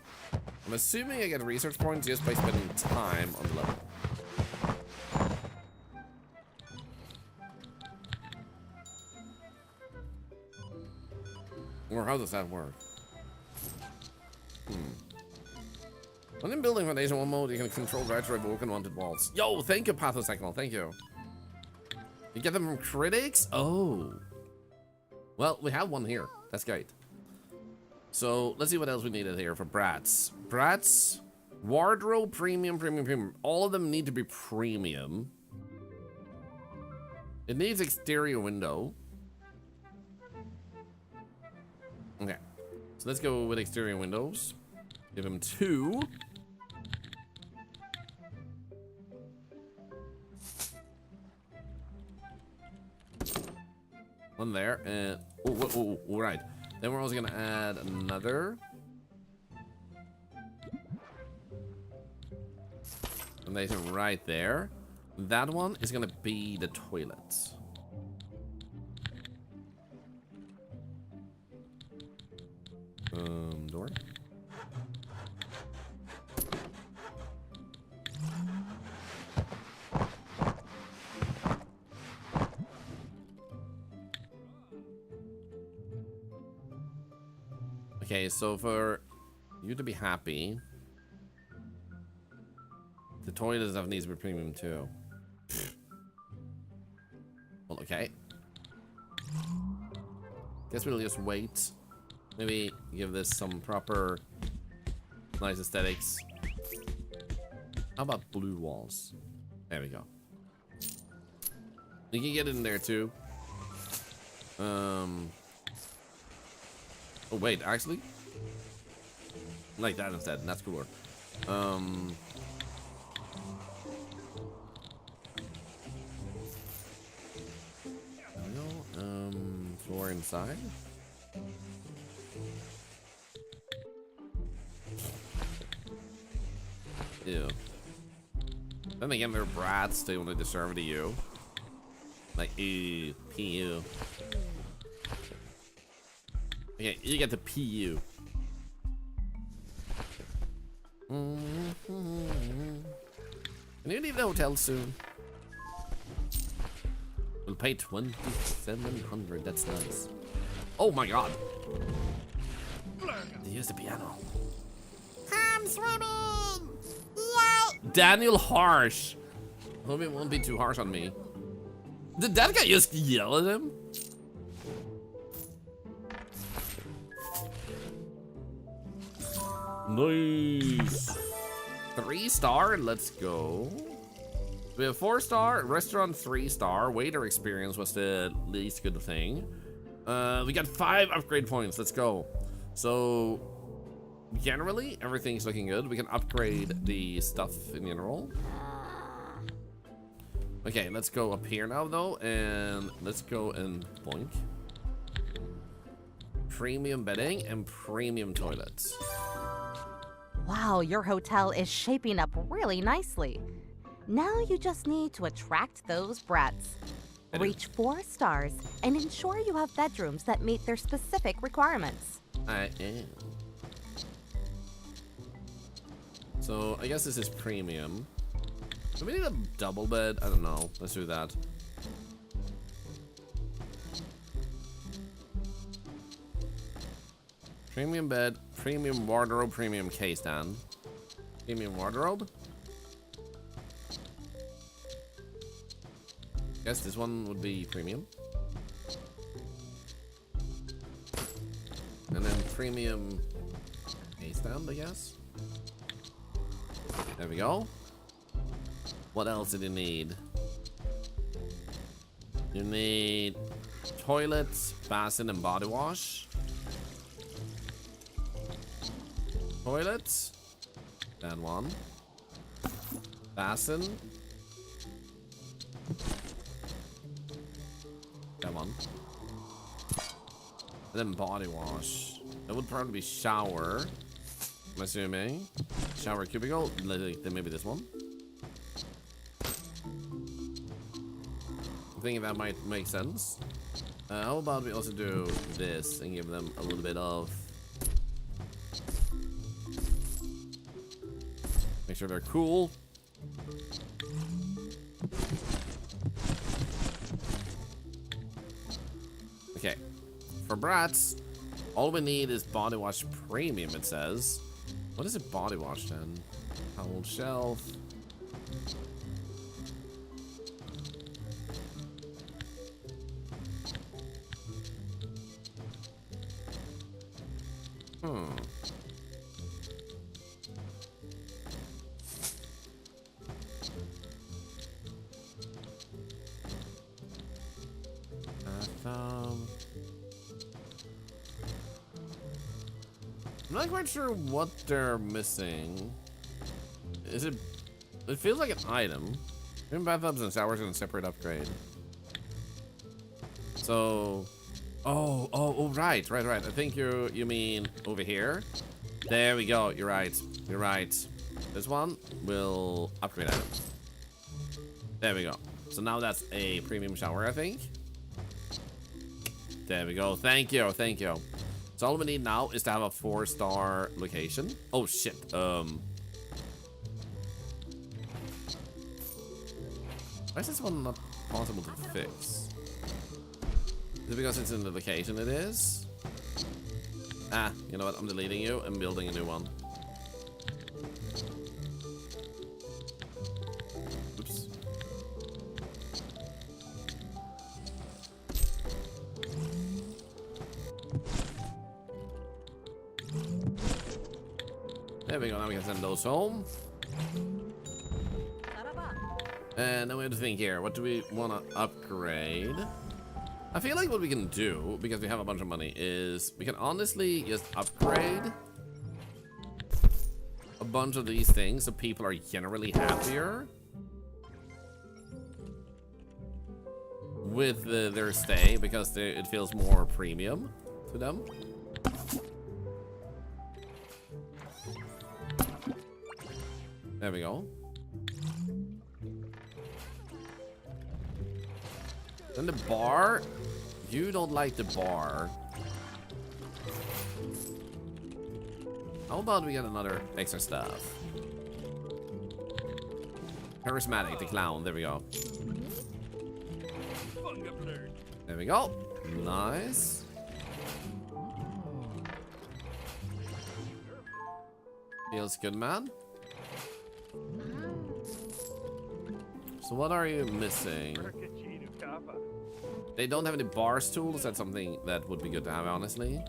I'm assuming I get research points just by spending time on the level. Or how does that work? When in building foundation 1 mode, you can control retro revoke unwanted walls. Yo, thank you, Pathosectional. Thank you. You get them from critics? Oh. Well, we have one here. That's great. So let's see what else we needed here for brats. Brats, wardrobe, premium. All of them need to be premium. It needs exterior window. Okay. So let's go with exterior windows. Give him 2. One there, and right. Then we're also gonna add another. Foundation right there. That one is gonna be the toilets. Door. Okay, so for you to be happy, the toilet stuff needs to be premium too. Well, okay. Guess we'll just wait. Maybe give this some proper nice aesthetics. How about blue walls? There we go. You can get in there too. Oh wait, actually, like that instead. That's cooler. There we go. Floor inside. Ew. Then again, they're brats. They only deserve to you. Like, ew, PU. Okay, you get the PU. Can you leave the hotel soon? We'll pay 2,700. That's nice. Oh my god. They used the piano. I'm swimming! Yay! Daniel Harsh. Hope it won't be too harsh on me. Did that guy just yell at him? Nice. 3-star, let's go. We have 4-star, restaurant 3-star, waiter experience was the least good thing. We got 5 upgrade points, let's go. So, generally, everything's looking good. We can upgrade the stuff in general. Okay, let's go up here now though, and let's go and boink. Premium bedding and premium toilets. Wow, your hotel is shaping up really nicely. Now you just need to attract those brats. Reach 4 stars and ensure you have bedrooms that meet their specific requirements. I am. So I guess this is premium. Do we need a double bed? I don't know. Let's do that. Premium bed, premium wardrobe, premium case stand. Premium wardrobe. Guess this one would be premium. And then premium case stand, I guess. There we go. What else did you need? You need toilets, basin, and body wash. Toilets. That one. Basin. That one. And then body wash. That would probably be shower. I'm assuming. Shower cubicle. Then maybe this one. I'm thinking that might make sense. How about we also do this and give them a little bit of... Make sure they're cool. Okay. For brats, all we need is body wash premium, it says. What is a body wash then? Towel shelf. I'm not quite sure what they're missing. Is it? It feels like an item. Even bathtubs and showers in a separate upgrade. So, oh, right. I think you mean over here. There we go. You're right. This one will upgrade item. There we go. So now that's a premium shower, I think. There we go. Thank you. So all we need now is to have a 4-star location. Oh shit. Why is this one not possible to fix? Is it because it's in the location it is? Ah, you know what? I'm deleting you and building a new one. Oops. There we go, now we can send those home. And then we have to think here, what do we want to upgrade? I feel like what we can do, because we have a bunch of money, is we can honestly just upgrade a bunch of these things so people are generally happier with their stay, because it feels more premium to them. There we go. Then the bar. You don't like the bar. How about we get another extra stuff? Charismatic, the clown. There we go. There we go. Nice. Feels good, man. So what are you missing? They don't have any bars tools. That's something that would be good to have, honestly.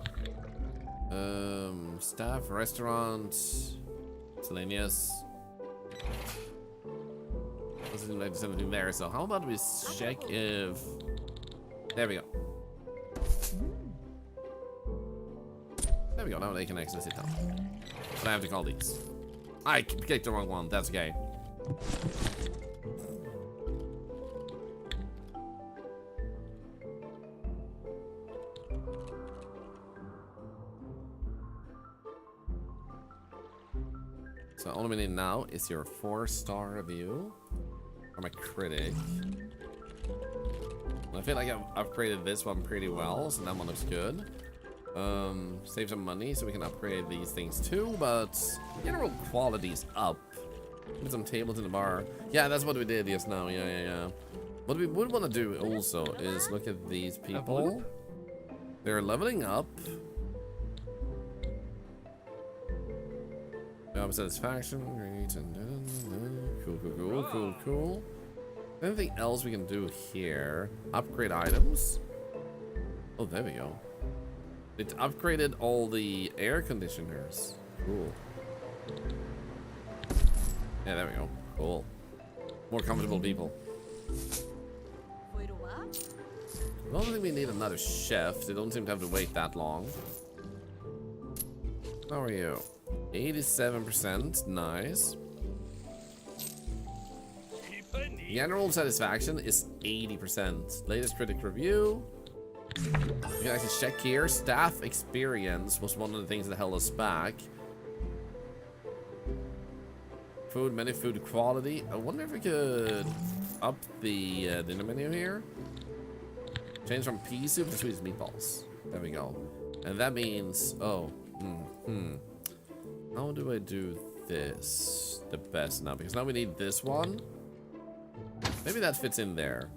Staff, restaurant, miscellaneous. Doesn't seem like there's anything there. So how about we check if... There we go. There we go. Now they can actually sit down. But I have to call these. I clicked the wrong one. That's okay. So all we need now is your 4-star review from a critic. I feel like I've upgraded this one pretty well, so that one looks good. Save some money so we can upgrade these things too, but general quality's up. Put some tables in the bar. Yeah, that's what we did just now. Yeah. What we would want to do also is look at these people. They're leveling up. Job satisfaction, great, and cool. Anything else we can do here? Upgrade items. Oh, there we go. It upgraded all the air conditioners. Cool. Yeah, there we go. Cool. More comfortable people. I don't think we need another chef. They don't seem to have to wait that long. How are you? 87%, nice. General satisfaction is 80%. Latest critic review. You can actually check here. Staff experience was one of the things that held us back. Food menu, food quality. I wonder if we could up the dinner menu here. Change from pea soup to sweet meatballs. There we go. And that means, how do I do this the best now? Because now we need this one. Maybe that fits in there.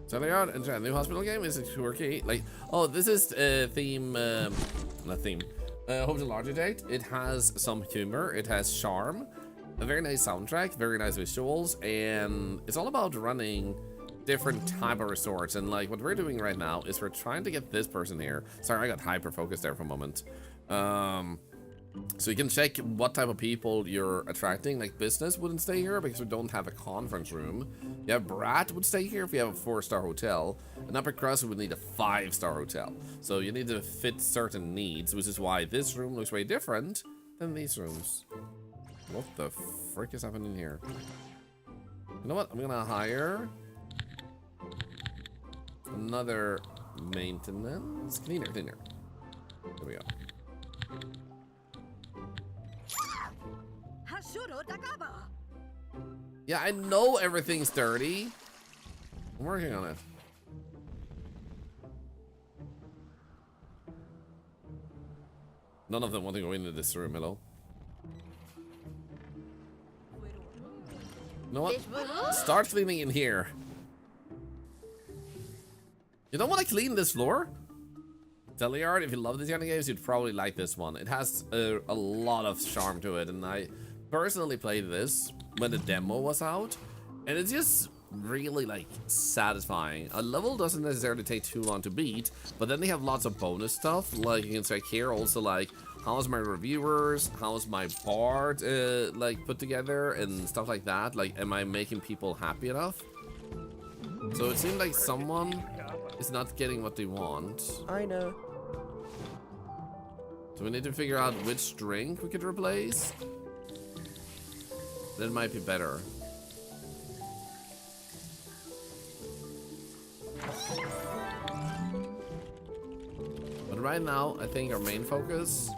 So they are a new hospital game. Is it quirky? Like, oh, this is theme, not theme. Hope to larger date. It has some humor. It has charm. A very nice soundtrack. Very nice visuals, and it's all about running different type of resorts. And like what we're doing right now is we're trying to get this person here. Sorry, I got hyper focused there for a moment. So you can check what type of people you're attracting. Like business wouldn't stay here because we don't have a conference room. Yeah, Brat would stay here if you have a 4-star hotel. An upper crust would need a 5-star hotel. So you need to fit certain needs, which is why this room looks way different than these rooms. What the frick is happening here? You know what? I'm gonna hire another maintenance cleaner. There we go. Yeah, I know everything's dirty. I'm working on it. None of them want to go into this room, hello? You know what? Start cleaning in here. You don't want to clean this floor? Thorlar, if you love these kind of games, you'd probably like this one. It has a lot of charm to it, and I personally played this when the demo was out, and it's just really like satisfying. A level doesn't necessarily take too long to beat, but then they have lots of bonus stuff. Like you can check here also, like how's my reviewers, how's my board like put together and stuff like that. Like, am I making people happy enough? So it seemed like someone is not getting what they want. I know. So we need to figure out which drink we could replace. That might be better. But right now, I think our main focus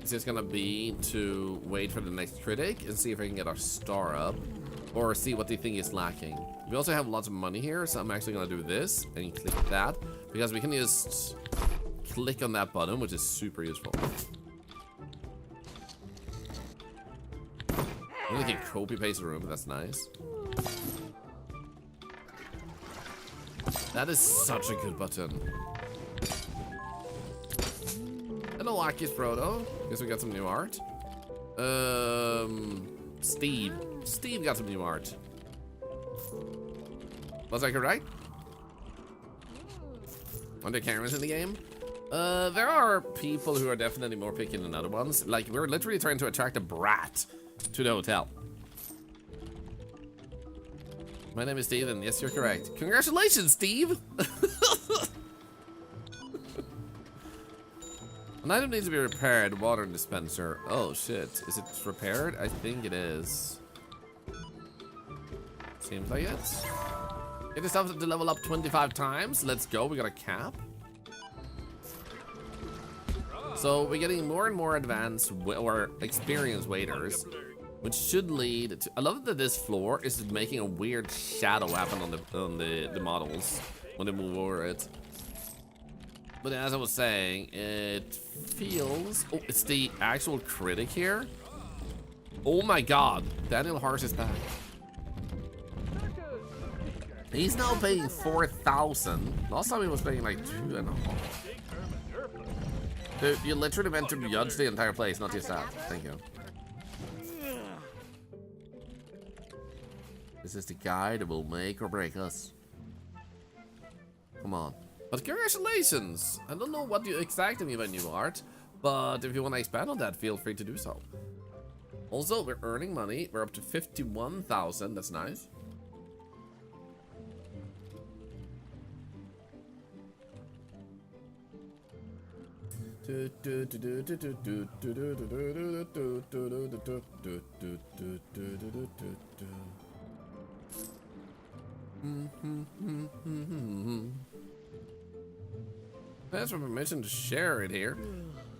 is just gonna be to wait for the next critic and see if I can get our star up, or see what they think is lacking. We also have lots of money here, so I'm actually gonna do this and click that, because we can just click on that button, which is super useful. We can copy paste the room, that's nice. That is such a good button. Hello, Akis Frodo. Guess we got some new art. Steve. Steve got some new art. Was I correct? Are there cameras in the game? There are people who are definitely more picky than other ones. Like, we're literally trying to attract a brat to the hotel. My name is Steve, and yes, you're correct. Congratulations, Steve! An item needs to be repaired. Water dispenser. Oh, shit. Is it repaired? I think it is. Seems like it. It is time to level up 25 times. Let's go. We got a cap. So we're getting more and more advanced or experienced waiters, which should lead to. I love that this floor is making a weird shadow happen on the models when they move over it. But as I was saying, it feels. Oh, it's the actual critic here. Oh my God, Daniel Harsh is back. He's now paying 4,000. Last time he was paying like 2.5. Dude, you literally meant to judge the entire place, not just that. Thank you. This is the guy that will make or break us. Come on. But congratulations! I don't know what you exactly mean by new art, but if you want to expand on that, feel free to do so. Also, we're earning money. We're up to 51,000. That's nice. Thanks for permission to share it here.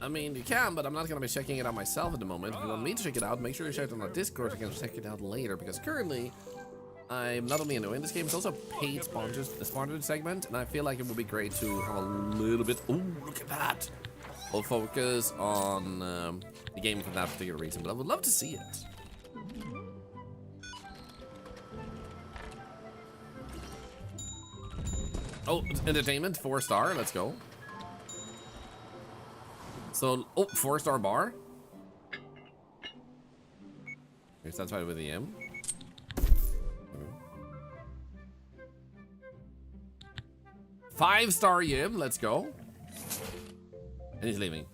I mean, you can, but I'm not gonna be checking it out myself at the moment. If you want me to check it out, make sure you check it on our Discord. You can check it out later, because currently I'm not only enjoying this game, it's also a paid sponsored segment, and I feel like it would be great to have a little bit. Oh, look at that! Of focus on the game for that particular reason, but I would love to see it. Oh, entertainment, 4-star. Let's go. So, oh, 4-star bar. You're satisfied with the M. 5-star Yim, let's go. And he's leaving.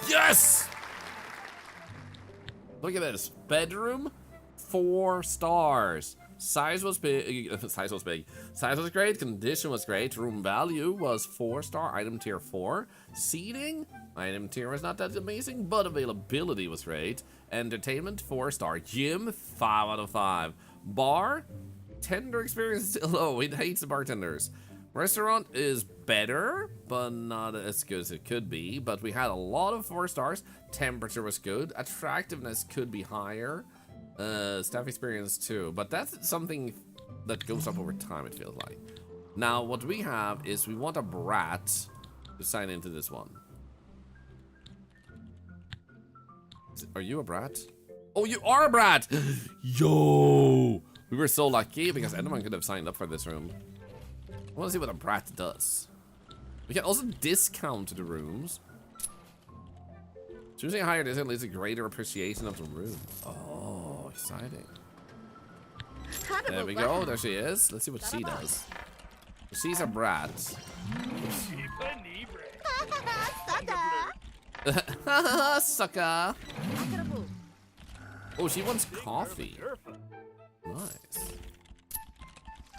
Yes! Look at this. Bedroom, 4 stars. Size was big. Size was big. Size was great. Condition was great. Room value was 4-star. Item tier 4. Seating, item tier was not that amazing, but availability was great. Entertainment, 4-star. Gym, 5 out of 5. Bar, tender experience still low. It hates the bartenders. Restaurant is better, but not as good as it could be. But we had a lot of 4 stars. Temperature was good. Attractiveness could be higher. Staff experience too. But that's something that goes up over time, it feels like. Now, what we have is we want a brat to sign into this one. Are you a brat? Oh, you are a brat! Yo! We were so lucky because anyone could have signed up for this room. I want to see what a brat does. We can also discount the rooms. Choosing a higher discount leads to greater appreciation of the room. Oh, exciting. There we go. There she is. Let's see what she does. She's a brat. Sucker. Oh, she wants coffee. Nice.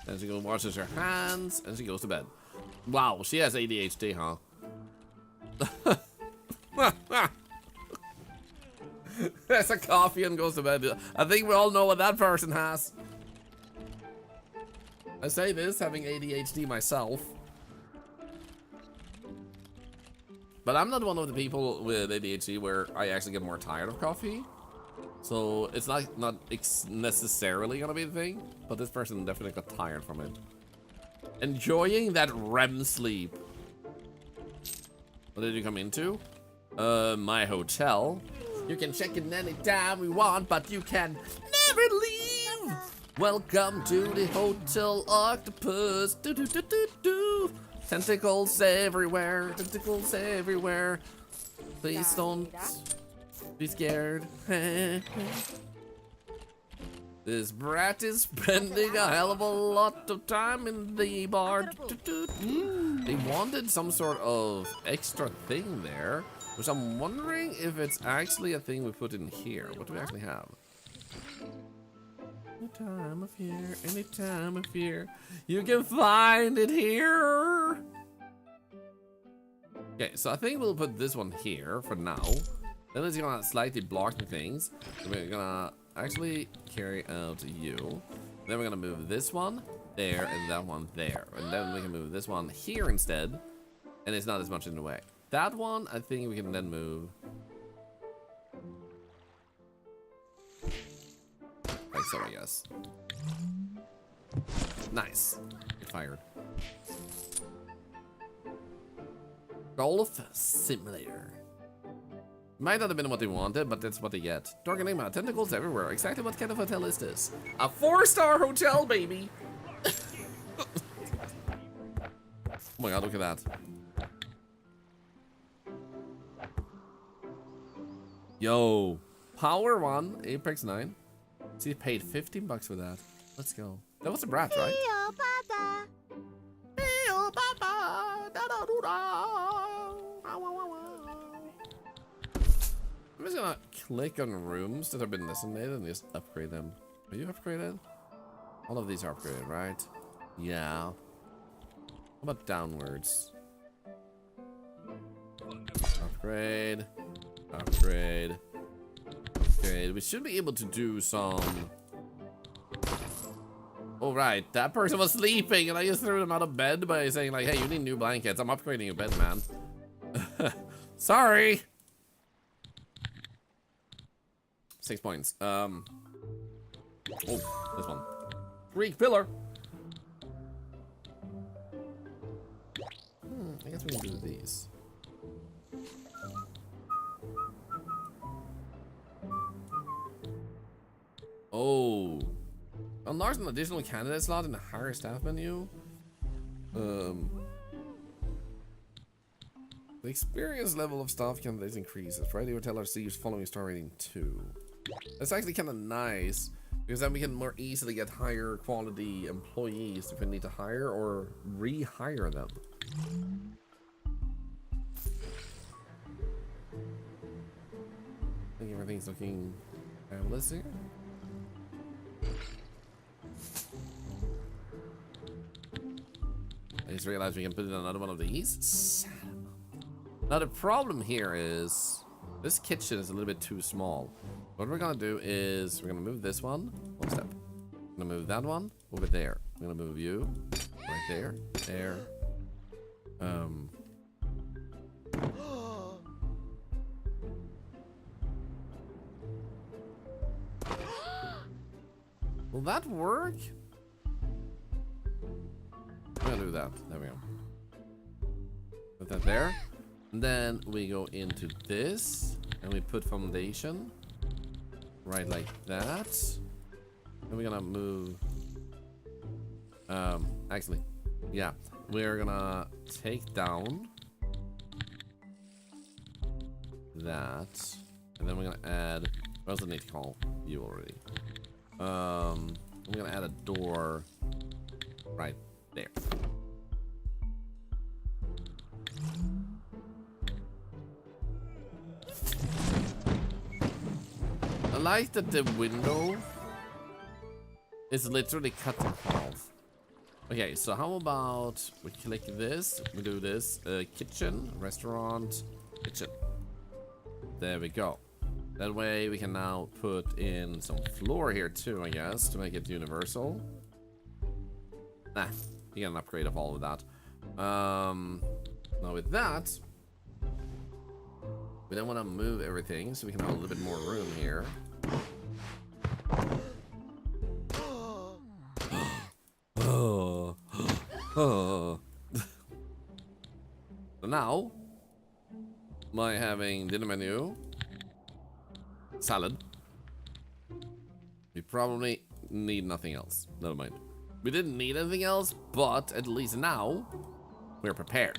And she goes washes her hands, and she goes to bed. Wow, she has ADHD, huh? That's a coffee and goes to bed. I think we all know what that person has. I say this having ADHD myself. But I'm not one of the people with ADHD where I actually get more tired of coffee. So it's not necessarily gonna be the thing, but this person definitely got tired from it. Enjoying that REM sleep. What did you come into? My hotel. You can check in anytime we want, but you can never leave. Welcome to the Hotel Octopus. Do do do do do. Tentacles everywhere. Tentacles everywhere. Please don't be scared. This brat is spending a hell of a lot of time in the bar. They wanted some sort of extra thing there, which I'm wondering if it's actually a thing we put in here. What do we actually have? Any time of year, any time of year, you can find it here. Okay, so I think we'll put this one here for now. Then it's gonna slightly block the things. So we're gonna actually carry out you. Then we're gonna move this one there and that one there. And then we can move this one here instead. And it's not as much in the way. That one, I think we can then move. Like so, I guess. Nice. Get fired. Golf Simulator. Might not have been what they wanted, but that's what they get. Dark Enigma, tentacles everywhere. Exactly what kind of hotel is this? A 4-star hotel, baby! Oh my god, look at that. Yo. Power 1, Apex 9. So you paid 15 bucks for that. Let's go. That was a brat, right? I'm just gonna click on rooms that have been designated and just upgrade them. Are you upgraded? All of these are upgraded, right? Yeah. How about downwards? Upgrade. Upgrade. Upgrade. We should be able to do some... Oh, right. That person was sleeping and I just threw them out of bed by saying like, hey, you need new blankets. I'm upgrading your bed, man. Sorry. 6 points. Oh, this one. Greek pillar. I guess we can do these. Oh. Unlock enlarge an additional candidate slot in the hire staff menu. The experience level of staff candidates increases. Friday Hotel receives following star rating 2. That's actually kind of nice because then we can more easily get higher quality employees if we need to hire or rehire them. I think everything's looking fabulous here. I just realized we can put in another one of these. Now the problem here is this kitchen is a little bit too small. What we're gonna do is we're gonna move this one step. We're gonna move that one over there. We're gonna move you right there, there. Will that work? We're gonna do that. There we go. Put that there. And then we go into this and we put foundation right like that. And we're gonna move. Actually, yeah, we're gonna take down that, and then we're gonna add. What else do I need to call you already? I'm gonna add a door right there. I like that the window is literally cut in half. Okay, so how about we click this, we do this, kitchen, restaurant, kitchen. There we go. That way we can now put in some floor here too, I guess, to make it universal. Nah, you get an upgrade of all of that. Now with that, we then want to move everything so we can have a little bit more room here. So now, by having dinner menu, salad, we probably need nothing else. Never mind. We didn't need anything else, but at least now we're prepared.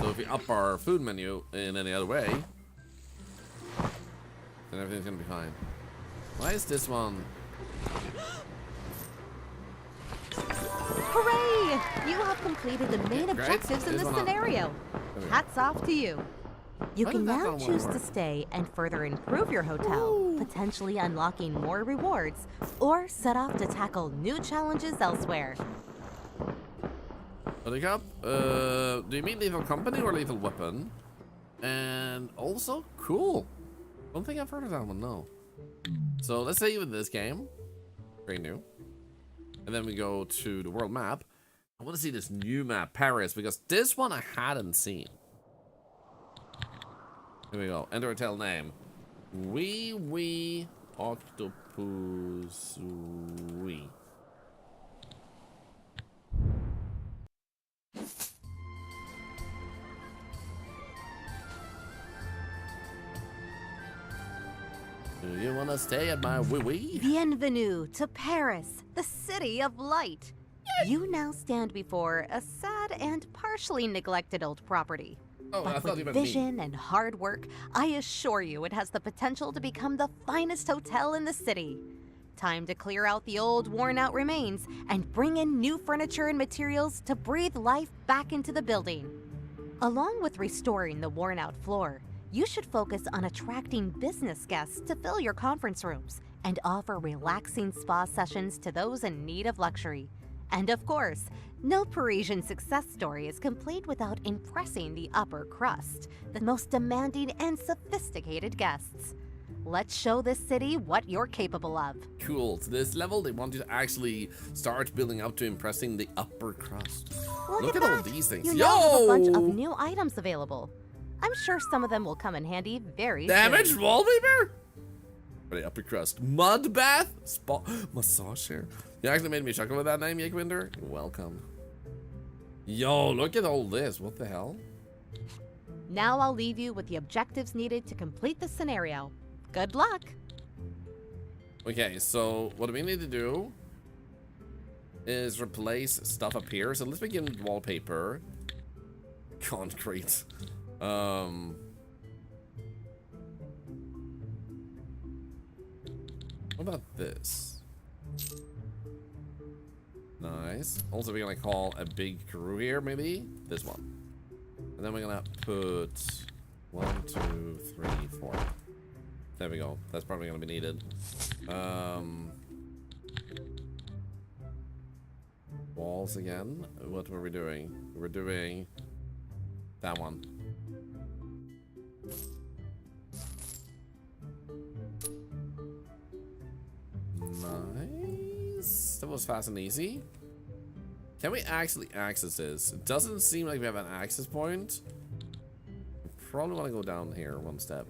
So if we up our food menu in any other way, then everything's gonna be fine. Why is this one? Hooray! You have completed the main objectives in this scenario. Hats off to you. You can now choose to stay and further improve your hotel, potentially unlocking more rewards, or set off to tackle new challenges elsewhere. Buttercup, do you mean lethal company or lethal weapon? And also, cool. Don't think I've heard of that one, no. So let's save in this game. Very new. And then we go to the world map. I want to see this new map, Paris, because this one I hadn't seen. Here we go. Enter hotel name. Wee Octopus Wee. Do you want to stay at my wee? Bienvenue to Paris, the city of light. You now stand before a sad and partially neglected old property. Oh, I But thought you with meant me. vision and hard work, I assure you it has the potential to become the finest hotel in the city. Time to clear out the old, worn-out remains and bring in new furniture and materials to breathe life back into the building. Along with restoring the worn-out floor, you should focus on attracting business guests to fill your conference rooms and offer relaxing spa sessions to those in need of luxury. And of course, no Parisian success story is complete without impressing the upper crust, the most demanding and sophisticated guests. Let's show this city what you're capable of. Cool. To this level, they want you to actually start building up to impressing the upper crust. Look at all that. these things. You Yo! now have a bunch of new items available. I'm sure some of them will come in handy very Damaged soon. wallpaper? For the upper crust. Mud bath? Spa massage chair. You actually made me chuckle with that name, Yakwinder. You're welcome. Yo, look at all this. What the hell? Now I'll leave you with the objectives needed to complete the scenario. Good luck! Okay, so what we need to do is replace stuff up here. So let's begin with wallpaper. Concrete. What about this? Nice. Also, we're gonna call a big crew here, maybe this one. And then we're gonna put 1, 2, 3, 4. There we go. That's probably gonna be needed. Walls again. What were we doing? We're doing that one. Nice. That was fast and easy. Can we actually access this? It doesn't seem like we have an access point. Probably want to go down here one step.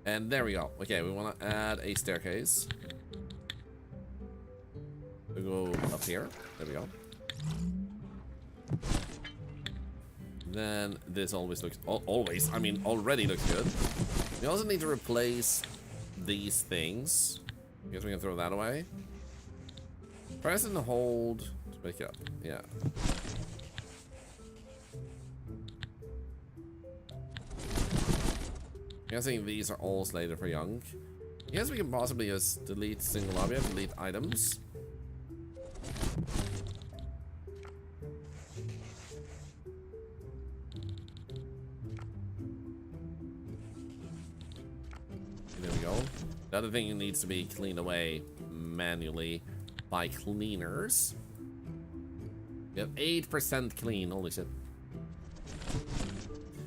And there we go. Okay, we want to add a staircase. We go up here. There we go. Then this always looks... I mean, already looks good. We also need to replace these things. I guess we can throw that away. Press and hold to pick up. Yeah. I'm guessing these are all slated for young. I guess we can possibly just delete single object, delete items. There we go. The other thing needs to be cleaned away manually by cleaners. We have 8% clean. Holy shit.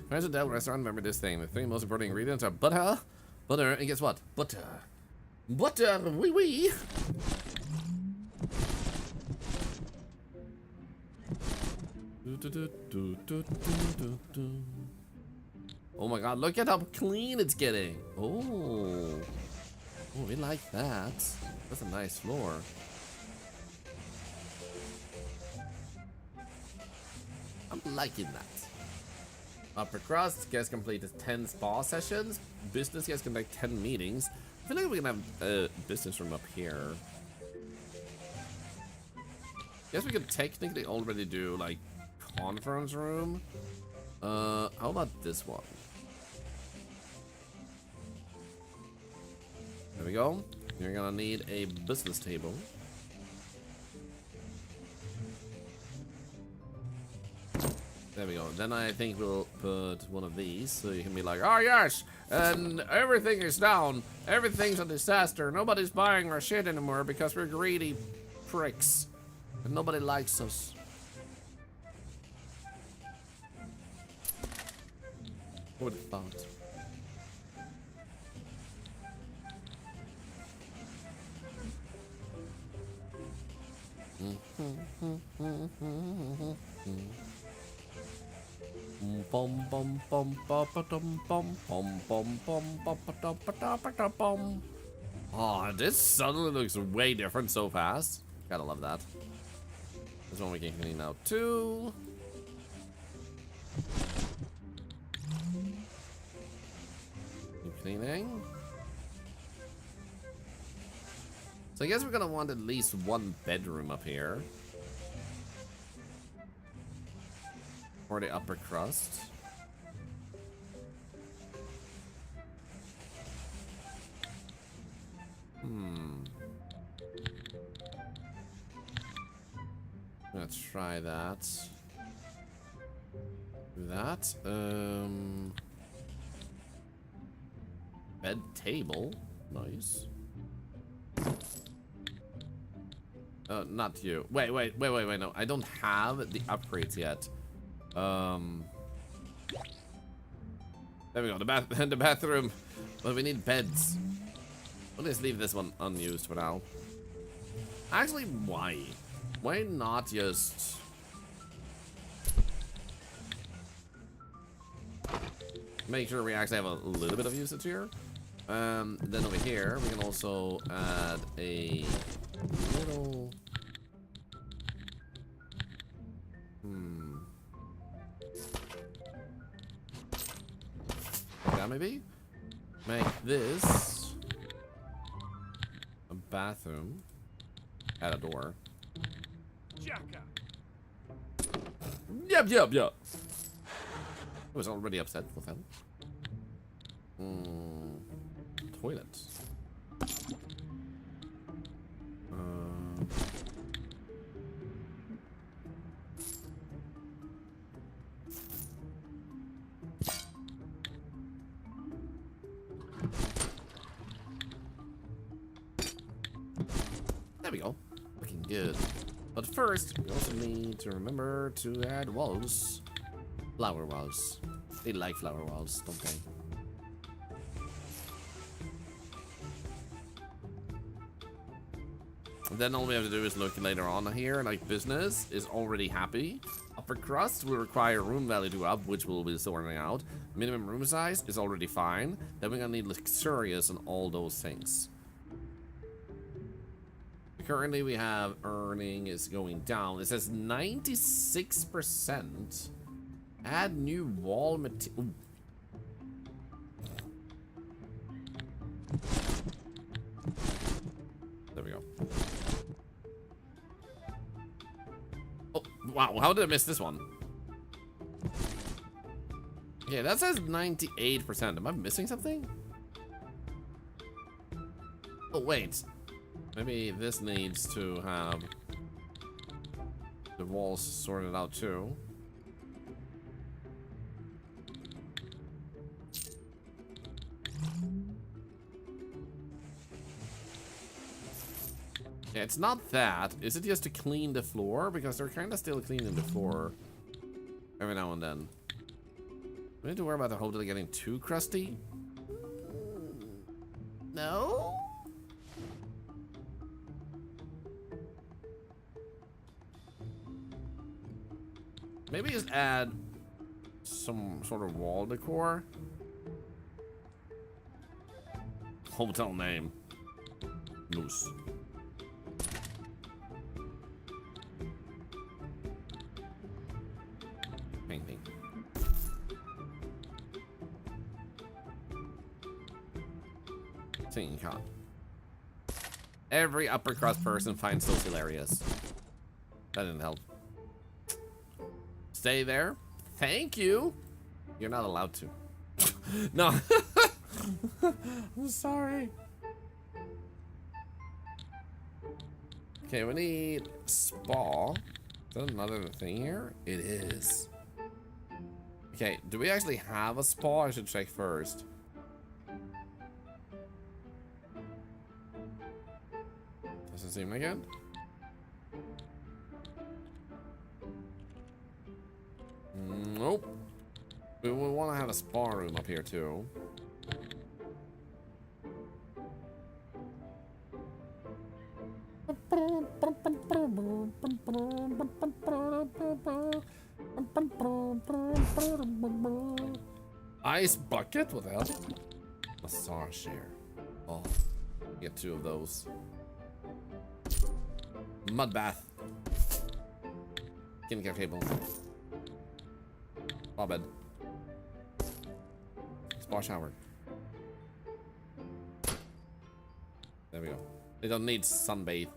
Where's the Del restaurant? Remember this thing. The 3 most important ingredients are butter, and guess what? Butter, wee wee. Oh my god, look at how clean it's getting. Oh, we like that. That's a nice floor. I'm liking that. Upper crust, guys completed 10 spa sessions. Business guys can make 10 meetings. I feel like we can have a business room up here. Guess we could technically already do like conference room. How about this one? There we go. You're gonna need a business table. There we go. Then I think we'll put one of these so you can be like, oh yes, and everything is down. Everything's a disaster. Nobody's buying our shit anymore because we're greedy pricks. And nobody likes us. Who would have thought? Bum bum bum bum bum bum bum bum bum bum. Oh, this suddenly looks way different so fast. Gotta love that. This one we can clean out too. Keep cleaning. So I guess we're gonna want at least one bedroom up here. For the upper crust. Let's try that. Do that. Bed table. Nice. Not you. Wait, no. I don't have the upgrades yet. There we go. The bathroom. But we need beds. We'll just leave this one unused for now. Actually, why? Why not just make sure we actually have a little bit of usage here? Then over here, we can also add a little... Like that maybe? Make this a bathroom. Add a door. Jacka. Yep. I was already upset with him. Toilet. There we go. Looking good. But first, we also need to remember to add walls. Flower walls. They like flower walls, don't they? And then all we have to do is look later on here, like business is already happy. Upper crust will require room value to up, which we'll be sorting out. Minimum room size is already fine. Then we're gonna need luxurious and all those things. Currently we have earning is going down. It says 96%. Add new wall material. There we go. Oh, wow. How did I miss this one? Okay, that says 98%. Am I missing something? Oh, wait. Maybe this needs to have the walls sorted out too. Yeah, it's not that. Is it just to clean the floor? Because they're kind of still cleaning the floor every now and then. We need to worry about the hotel getting too crusty. No? Maybe just add some sort of wall decor. Hotel name. Moose. Painting. Singing cop. Every upper crust person finds those hilarious. That didn't help. Stay there. Thank you. You're not allowed to. No. I'm sorry. Okay, we need spa. Is that another thing here? It is. Okay, do we actually have a spa? I should check first. Doesn't seem like it. Nope. We will want to have a spa room up here too. Ice bucket? What the hell? Massage chair. Oh, get 2 of those. Mud bath. Skincare table. Spa bed. Spa shower. There we go. They don't need sunbathe.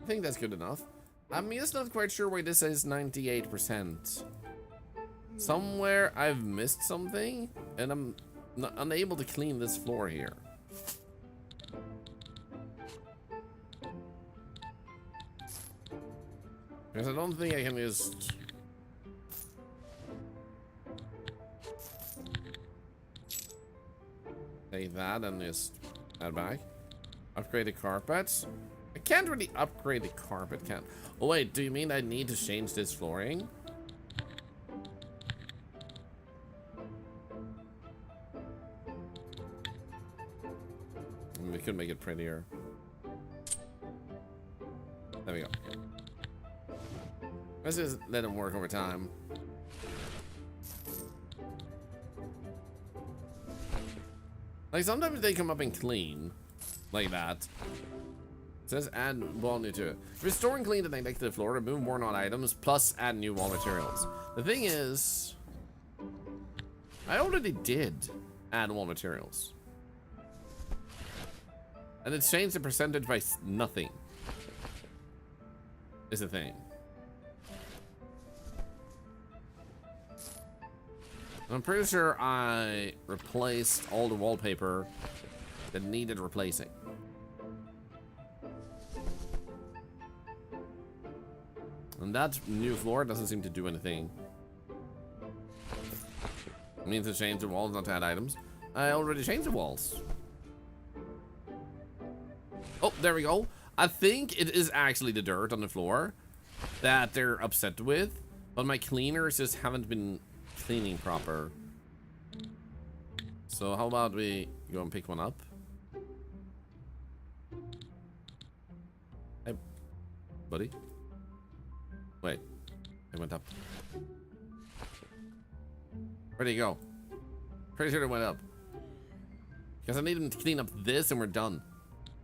I think that's good enough. I'm just not quite sure why this says 98%. Somewhere I've missed something, and I'm unable to clean this floor here. Because I don't think I can just... take that and just add back. Upgrade the carpets. I can't really upgrade the carpet, can. Oh wait, do you mean I need to change this flooring? We could make it prettier. There we go. Let's just let them work over time. Like sometimes they come up and clean, like that. It says add wall new to it. Restore and clean the neglected floor, remove worn out items, plus add new wall materials. The thing is, I already did add wall materials. And it changed the percentage by nothing. Is the thing. I'm pretty sure I replaced all the wallpaper that needed replacing. And that new floor doesn't seem to do anything. It means to change the walls, not to add items. I already changed the walls. Oh, there we go. I think it is actually the dirt on the floor that they're upset with, but my cleaners just haven't been cleaning proper. So how about we go and pick one up? Hey, buddy. Wait, it went up. Where'd he go? Pretty sure it went up. Because I need him to clean up this and we're done.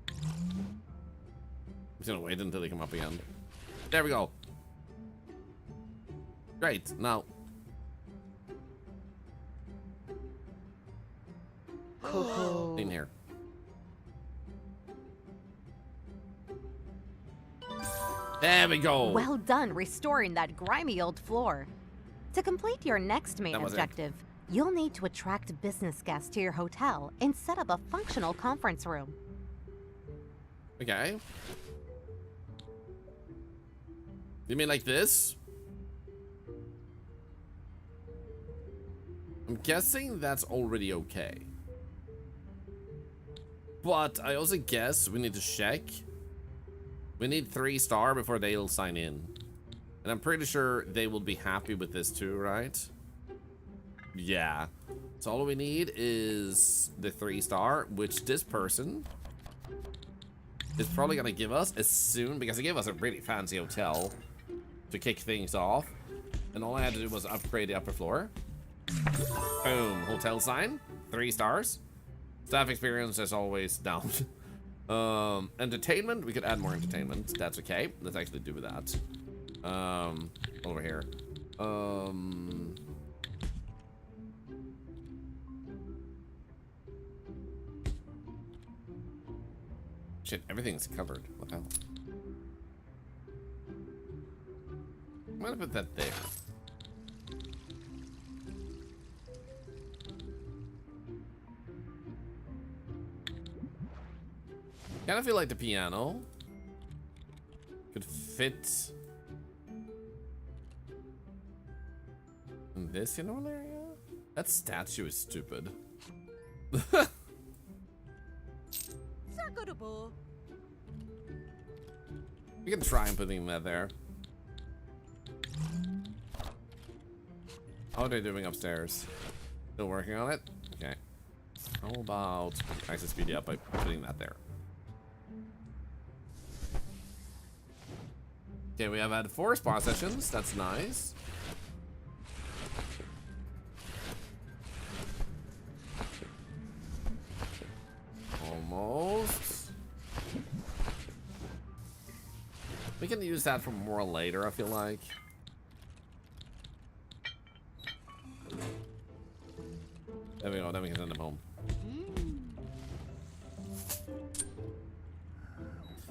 I'm just gonna wait until they come up again. There we go. Great, now. In here. There we go. Well done restoring that grimy old floor. To complete your next main objective, you'll need to attract business guests to your hotel and set up a functional conference room. Okay. You mean like this? I'm guessing that's already okay. But I also guess we need to check. We need 3-star before they'll sign in. And I'm pretty sure they will be happy with this too, right? Yeah. So all we need is the 3-star, which this person is probably gonna give us as soon, because they gave us a really fancy hotel to kick things off. And all I had to do was upgrade the upper floor. Boom, hotel sign, 3 stars. Staff experience as always down. Entertainment, we could add more entertainment. That's okay. Let's actually do that. Over here. Shit, everything's covered. What the hell? I'm gonna put that there. Kind of feel like the piano could fit in this, area. That statue is stupid. We can try and putting that there. How are they doing upstairs? Still working on it? Okay. How about actually speed it up by putting that there? Okay, we have had 4 spa sessions. That's nice. Almost. We can use that for more later, I feel like. There we go, then we can send them home.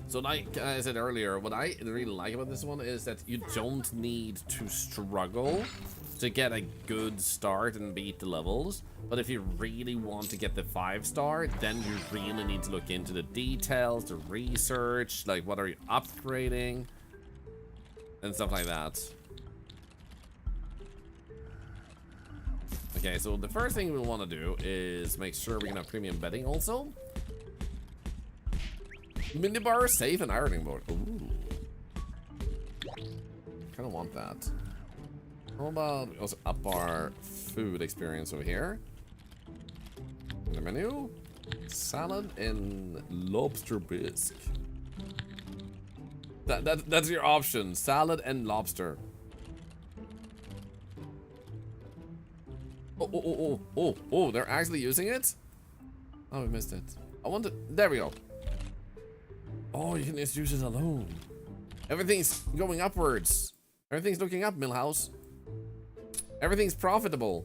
So like I said earlier, what I really like about this one is that you don't need to struggle to get a good start and beat the levels. But if you really want to get the 5-star, then you really need to look into the details, the research, like what are you upgrading, and stuff like that. Okay, so the first thing we want to do is make sure we can have premium bedding also. Minibar, safe, and ironing board. Ooh. Kind of want that. How about we also up our food experience over here? In the menu, salad and lobster bisque. That's your option: salad and lobster. Oh! They're actually using it. Oh, we missed it. I want to. There we go. Oh, you can just use it alone. Everything's going upwards. Everything's looking up, Millhouse. Everything's profitable.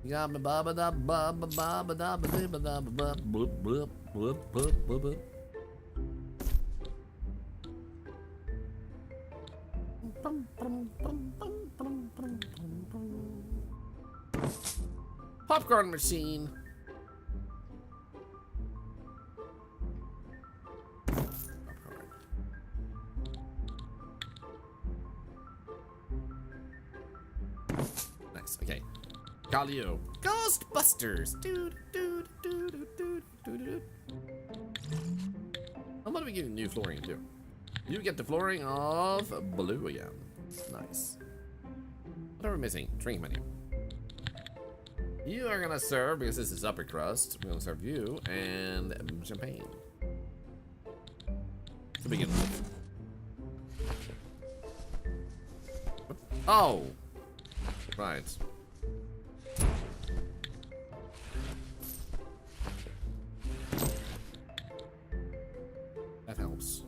Popcorn machine. Nice. Okay. Call you Ghostbusters. Dude. How about we give you new flooring too? You get the flooring of blue again. Nice. What are we missing? Drink menu. You are gonna serve, because this is upper crust, we're gonna serve you and champagne. To begin with. Oh! Right. That helps.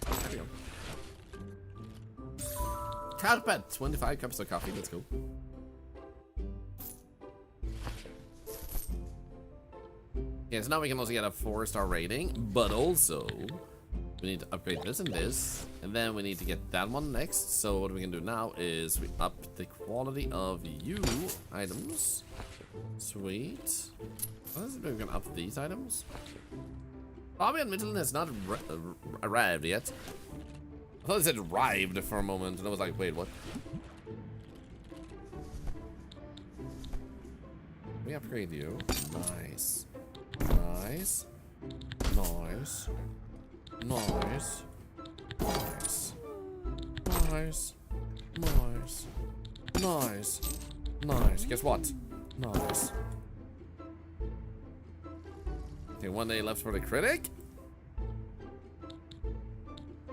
There we go. Carpet! 25 cups of coffee, let's go. Yeah, so now we can also get a 4-star rating, but also we need to upgrade this and this, and then we need to get that one next. So what we can do now is we up the quality of you items. Sweet. What is it we can up these items? Bobby and Midland has not arrived yet. I thought it said arrived for a moment, and I was like, wait, what? We upgrade you. Nice. Nice. Nice. Nice. Nice. Nice. Nice. Nice. Nice. Guess what? Nice. Okay, 1 day left for the critic.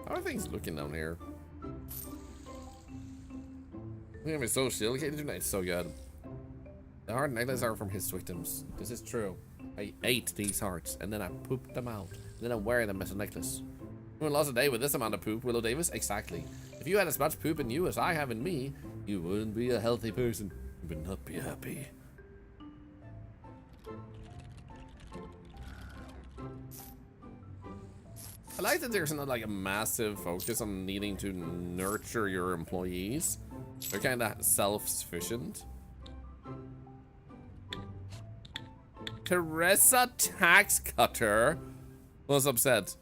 How are things looking down here? We're gonna be so shielded tonight. So good. The heart necklaces are from his victims. This is true. I ate these hearts and then I pooped them out. And then I wear them as a necklace. Who lost a day with this amount of poop, Willow Davis? Exactly. If you had as much poop in you as I have in me, you wouldn't be a healthy person. You would not be happy. I like that there's not like a massive focus on needing to nurture your employees. They're kind of self-sufficient. Teresa Tax Cutter was upset.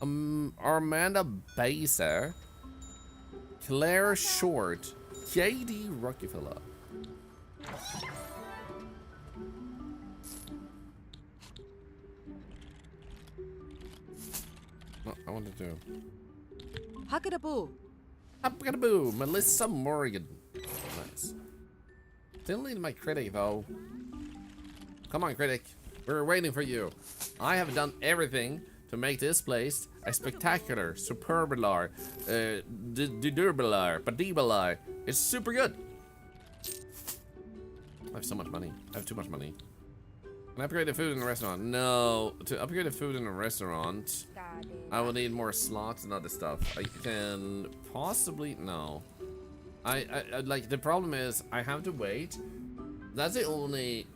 Armanda Baser, Claire Short, J.D. Rockefeller. Oh, I want to do. Hakadaboo. Hakadaboo. Melissa Morgan. Nice. Still need my critic though. Come on, critic. We're waiting for you. I have done everything to make this place a spectacular, superbular, dedurbular, padibular. It's super good. I have so much money. I have too much money. Can I upgrade the food in the restaurant? No. To upgrade the food in a restaurant, I will need more slots and other stuff. I can possibly... No. I like, the problem is I have to wait. That's the only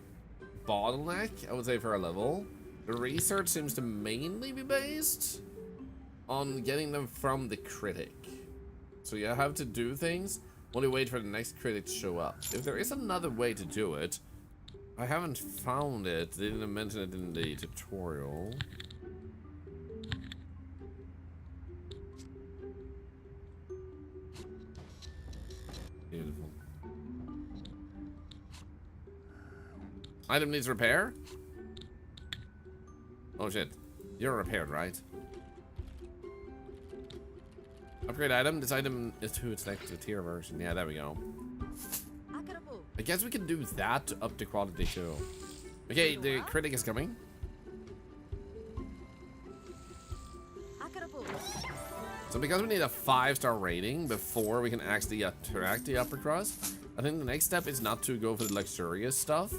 bottleneck, I would say, for a level. The research seems to mainly be based on getting them from the critic. So you have to do things while you wait for the next critic to show up. If there is another way to do it, I haven't found it. They didn't mention it in the tutorial. Beautiful. Item needs repair? Oh shit. You're repaired, right? Upgrade item. This item is to its next tier version. Yeah, there we go. I guess we can do that to up the quality too. Okay, the critic is coming. So because we need a 5-star rating before we can actually attract the upper crust, I think the next step is not to go for the luxurious stuff.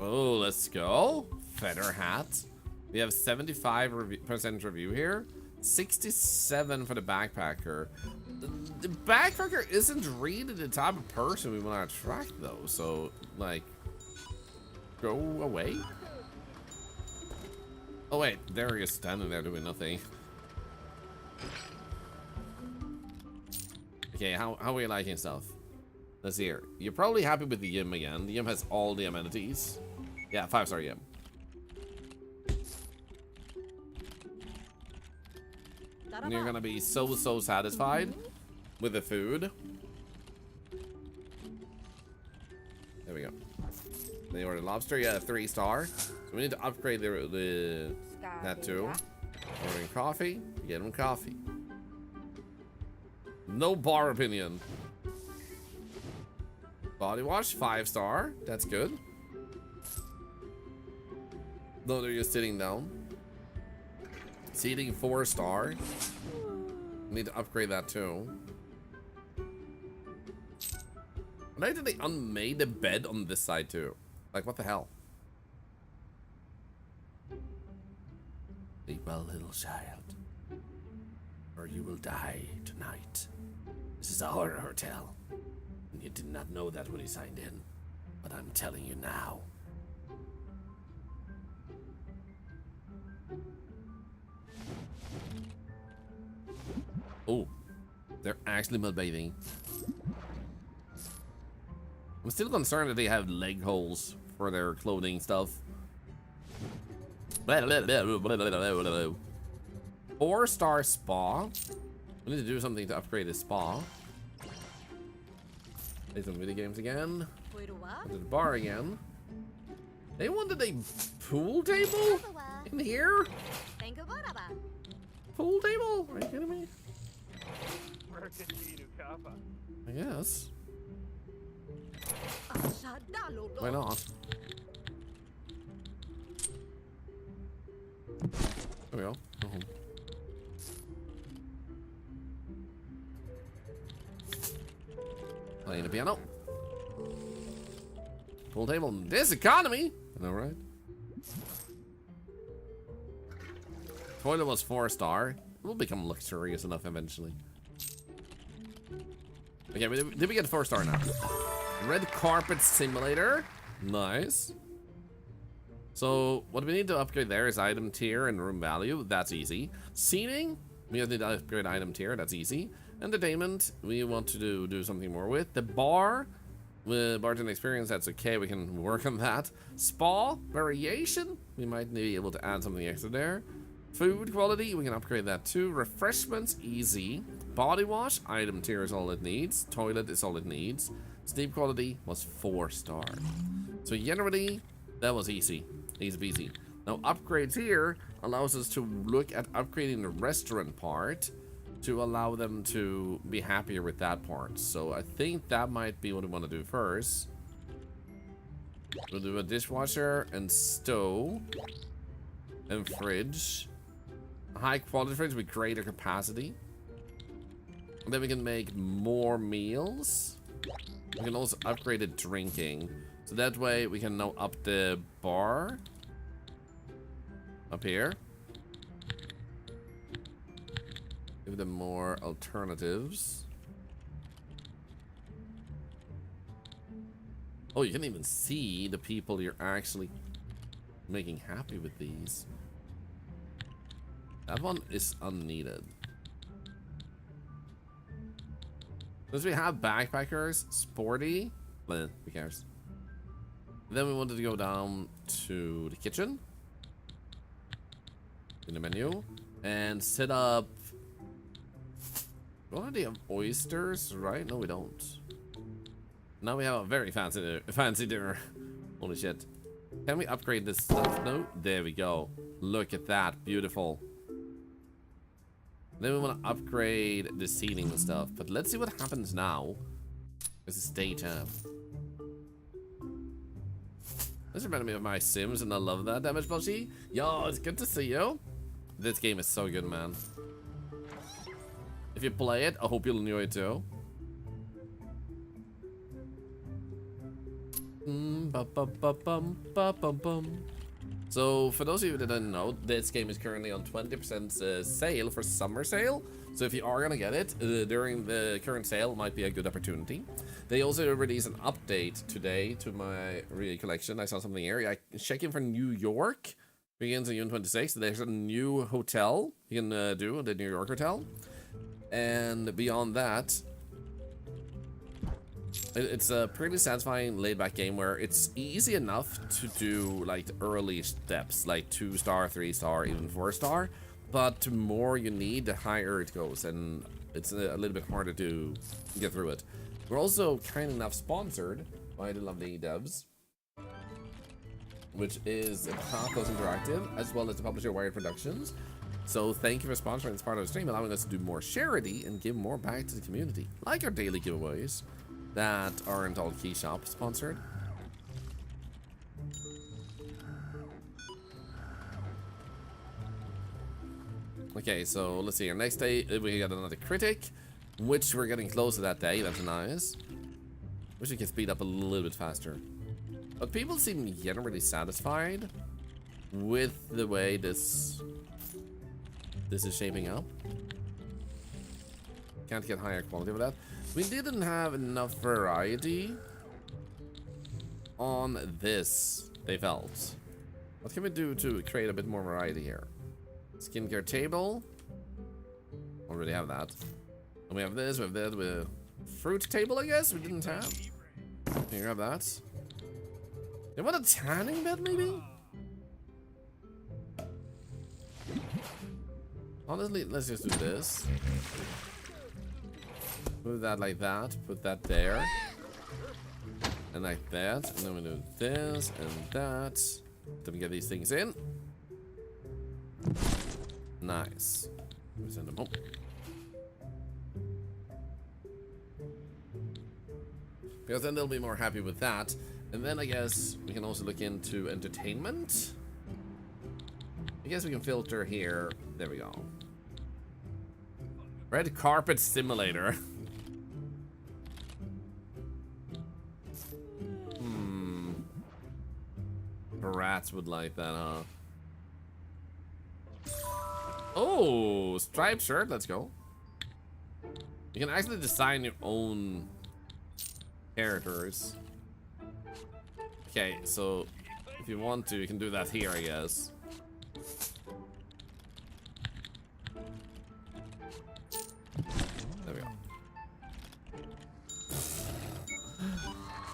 Oh, let's go. Feather hat. We have 75% review here. 67 for the backpacker. The backpacker isn't really the type of person we want to attract, though. So, like, go away. Oh wait, there he is standing there doing nothing. Okay, how are you liking stuff? Let's see here. You're probably happy with the Yim again. The Yim has all the amenities. Yeah, 5-star Yim. And you're gonna be so satisfied with the food. There we go. They ordered lobster, yeah, 3-star. So we need to upgrade that too. Ordering coffee, get them coffee. No bar opinion. Body wash, 5-star. That's good. No, they're just sitting down. Seating, 4-star. Need to upgrade that too. Why did they unmade the bed on this side too? Like, what the hell? Sleep well, little child, or you will die tonight. This is a horror hotel. And you did not know that when you signed in, but I'm telling you now. Oh, they're actually mud bathing. I'm still concerned that they have leg holes for their clothing stuff. 4-star spa. We need to do something to upgrade the spa. Play some video games again. Go to the bar again. They wanted a pool table in here? Pool table? Are you kidding me? I guess. Why not? There we go. Go home. Playing the piano. Pool table in this economy. I know, right? Toilet was 4-star. It will become luxurious enough eventually. Okay, did we get 4-star now? Red carpet simulator. Nice. So what we need to upgrade there is item tier and room value. That's easy. Seating, we need to upgrade item tier. That's easy. Entertainment, we want to do something more with. The bar, with bartender experience, that's okay. We can work on that. Spa, variation, we might be able to add something extra there. Food quality, we can upgrade that too. Refreshments, easy. Body wash, item tier is all it needs. Toilet is all it needs. Sleep quality was 4-star. So generally, that was easy. Easy peasy. Now upgrades here allows us to look at upgrading the restaurant part to allow them to be happier with that part. So I think that might be what we want to do first. We'll do a dishwasher and stove and fridge. A high quality fridge with greater capacity. And then we can make more meals. We can also upgrade the drinking. So that way we can now up the bar. Up here. Give them more alternatives. Oh, you can even see the people you're actually making happy with these. That one is unneeded. Since we have backpackers, sporty, who cares? Then we wanted to go down to the kitchen in the menu and set up. We already have oysters, right? No, we don't. Now we have a very fancy dinner. Holy shit! Can we upgrade this stuff? No, there we go. Look at that, beautiful. Then we want to upgrade the seating and stuff. But let's see what happens now. This is daytime. This reminds me of my Sims, and I love that. Damage Blushy. Yo, it's good to see you. This game is so good, man. If you play it, I hope you'll enjoy it too. So for those of you that didn't know, this game is currently on 20% sale for summer sale. So if you are gonna get it during the current sale, might be a good opportunity. They also released an update today to my collection. I saw something here. I checking for New York. Begins on June 26th. There's a new hotel you can do, the New York hotel. And beyond that, it's a pretty satisfying laid-back game where it's easy enough to do like the early steps, like 2-star, 3-star, even 4-star. But the more you need, the higher it goes, and it's a little bit harder to get through it. We're also kind enough sponsored by the lovely devs, which is Pathos Interactive, as well as the publisher Wired Productions. So thank you for sponsoring this part of the stream, allowing us to do more charity and give more back to the community, like our daily giveaways that aren't all Key Shop sponsored. Okay, so let's see. Our next day, we got another critic, which we're getting close to that day. That's nice. Wish we could speed up a little bit faster. But people seem generally satisfied with the way this is shaping up. Can't get higher quality with that. We didn't have enough variety on this, they felt. What can we do to create a bit more variety here? Skincare table. Already have that. And we have this, we have that, with fruit table, I guess, we didn't have. Can you grab that? You want a tanning bed, maybe? Honestly, let's just do this. Move that like that, put that there. And like that, and then we do this and that. Then we get these things in. Nice. We send them home. Because then they'll be more happy with that. And then I guess we can also look into entertainment. I guess we can filter here. There we go. Red carpet simulator. Rats would like that, huh? Oh, striped shirt. Let's go. You can actually design your own characters. Okay, so if you want to, you can do that here, I guess. There we go.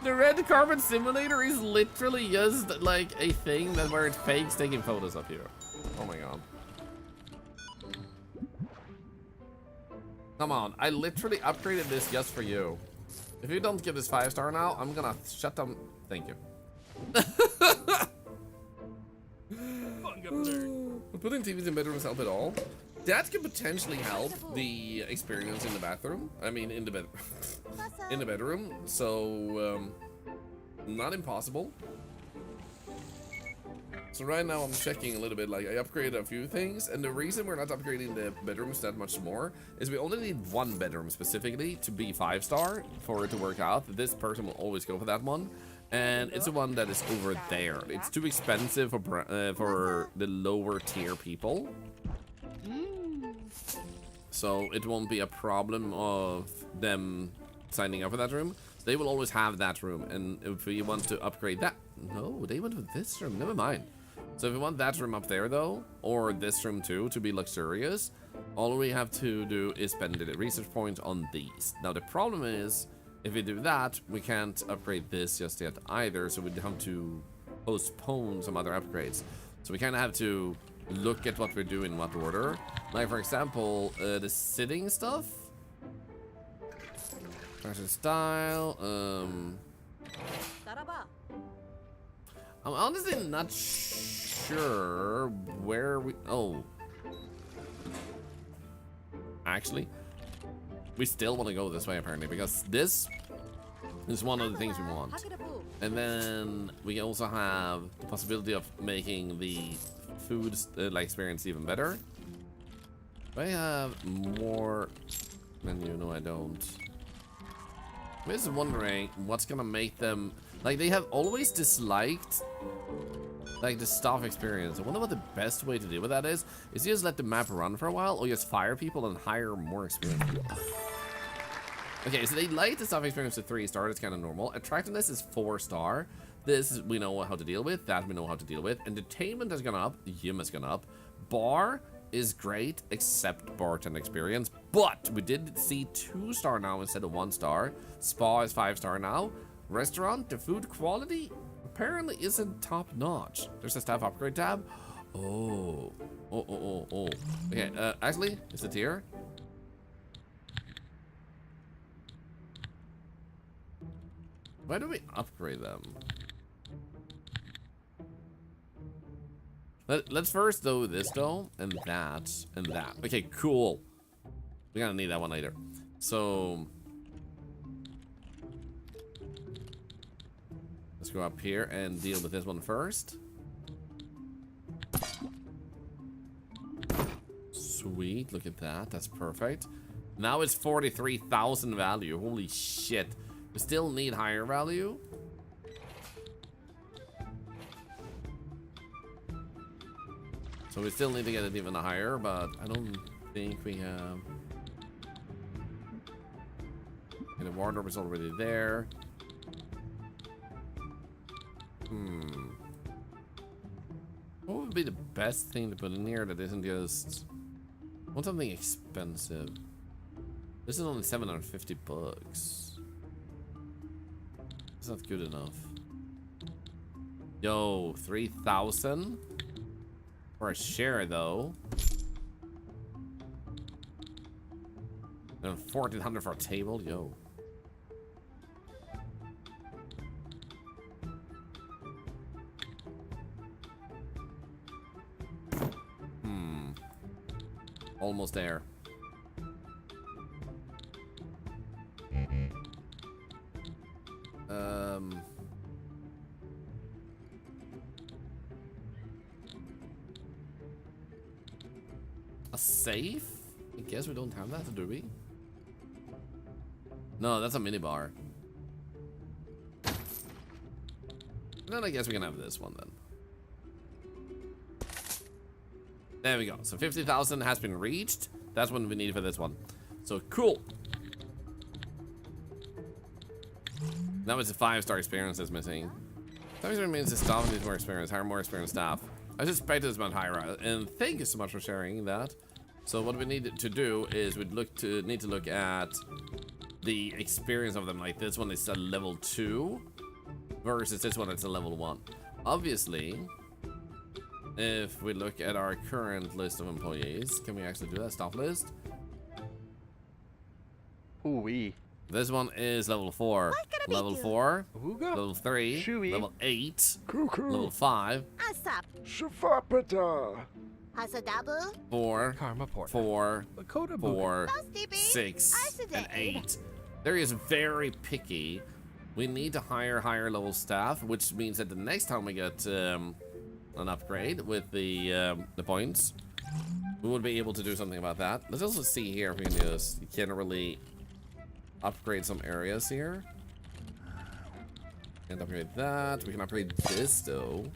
The red carpet simulator is literally just like a thing that where it fakes taking photos of you. Oh my god. Come on, I literally upgraded this just for you. If you don't give this 5-star now, I'm gonna shut them. Thank you. Putting TVs in bedrooms help at all? That could potentially help the experience in the bathroom. I mean, in the bed, in the bedroom. So, not impossible. So right now I'm checking a little bit. Like I upgraded a few things, and the reason we're not upgrading the bedrooms that much more is we only need one bedroom specifically to be 5-star for it to work out. This person will always go for that one. And it's the one that is over there. It's too expensive for the lower tier people. So it won't be a problem of them signing up for that room. They will always have that room. And if we want to upgrade that... No, they went with this room. Never mind. So if we want that room up there, though, or this room, too, to be luxurious, all we have to do is spend the research points on these. Now, the problem is... if we do that, we can't upgrade this just yet either, so we'd have to postpone some other upgrades. So we kind of have to look at what we're doing in what order. Like, for example, the sitting stuff. Fashion style. I'm honestly not sure where we... Oh. Actually... we still want to go this way, apparently, because this is one of the things we want. And then we also have the possibility of making the food like experience even better. Do I have more menu? No, I don't. I'm just wondering what's gonna make them... like, they have always disliked like the staff experience. I wonder what the best way to deal with that is. Is you just let the map run for a while, or just fire people and hire more experienced people? Okay, so they like the staff experience to 3-star. It's kind of normal. Attractiveness is 4-star. This we know how to deal with. That we know how to deal with. Entertainment has gone up. Yum has gone up. Bar is great, except bartender experience. But we did see 2-star now instead of 1-star. Spa is 5-star now. Restaurant, the food quality apparently isn't top notch. There's a staff upgrade tab. Oh. Okay, actually, is it here? Why do we upgrade them? Let's first do this though, and that, and that. Okay, cool. We're gonna need that one later. So let's go up here and deal with this one first. Sweet, look at that. That's perfect. Now it's 43,000 value. Holy shit. We still need higher value. So we still need to get it even higher, but I don't think we have. Okay, the wardrobe is already there. What would be the best thing to put in here that isn't just... I want something expensive. This is only 750 bucks. It's not good enough. Yo, 3,000? For a share, though. And 1,400 for a table, yo. Almost there. A safe? I guess we don't have that, do we? No, that's a minibar. Then I guess we can have this one then. There we go. So 50,000 has been reached. That's what we need for this one. So cool. Now it's a 5-star experience that's missing. That means the staff needs more experience. Hire more experienced staff. I suspect it's about higher. And thank you so much for sharing that. So what we need to do is we'd need to look at the experience of them. Like this one is a level 2 versus this one it's a level 1. Obviously, if we look at our current list of employees, can we actually do that staff list? Ooh-wee. This one is level 4, level 4, Ooga? level 3, Shooey. level 8, Cuckoo. level 5, Asap. Shafapata. Hasadabu. 4, Karma Port. 4, Lakota 4, Stevie. 6, and Isidate. 8. There is very picky. We need to hire higher level staff, which means that the next time we get an upgrade with the points, we will be able to do something about that. Let's also see here if we can just generally upgrade some areas here. And upgrade that. We can upgrade this though.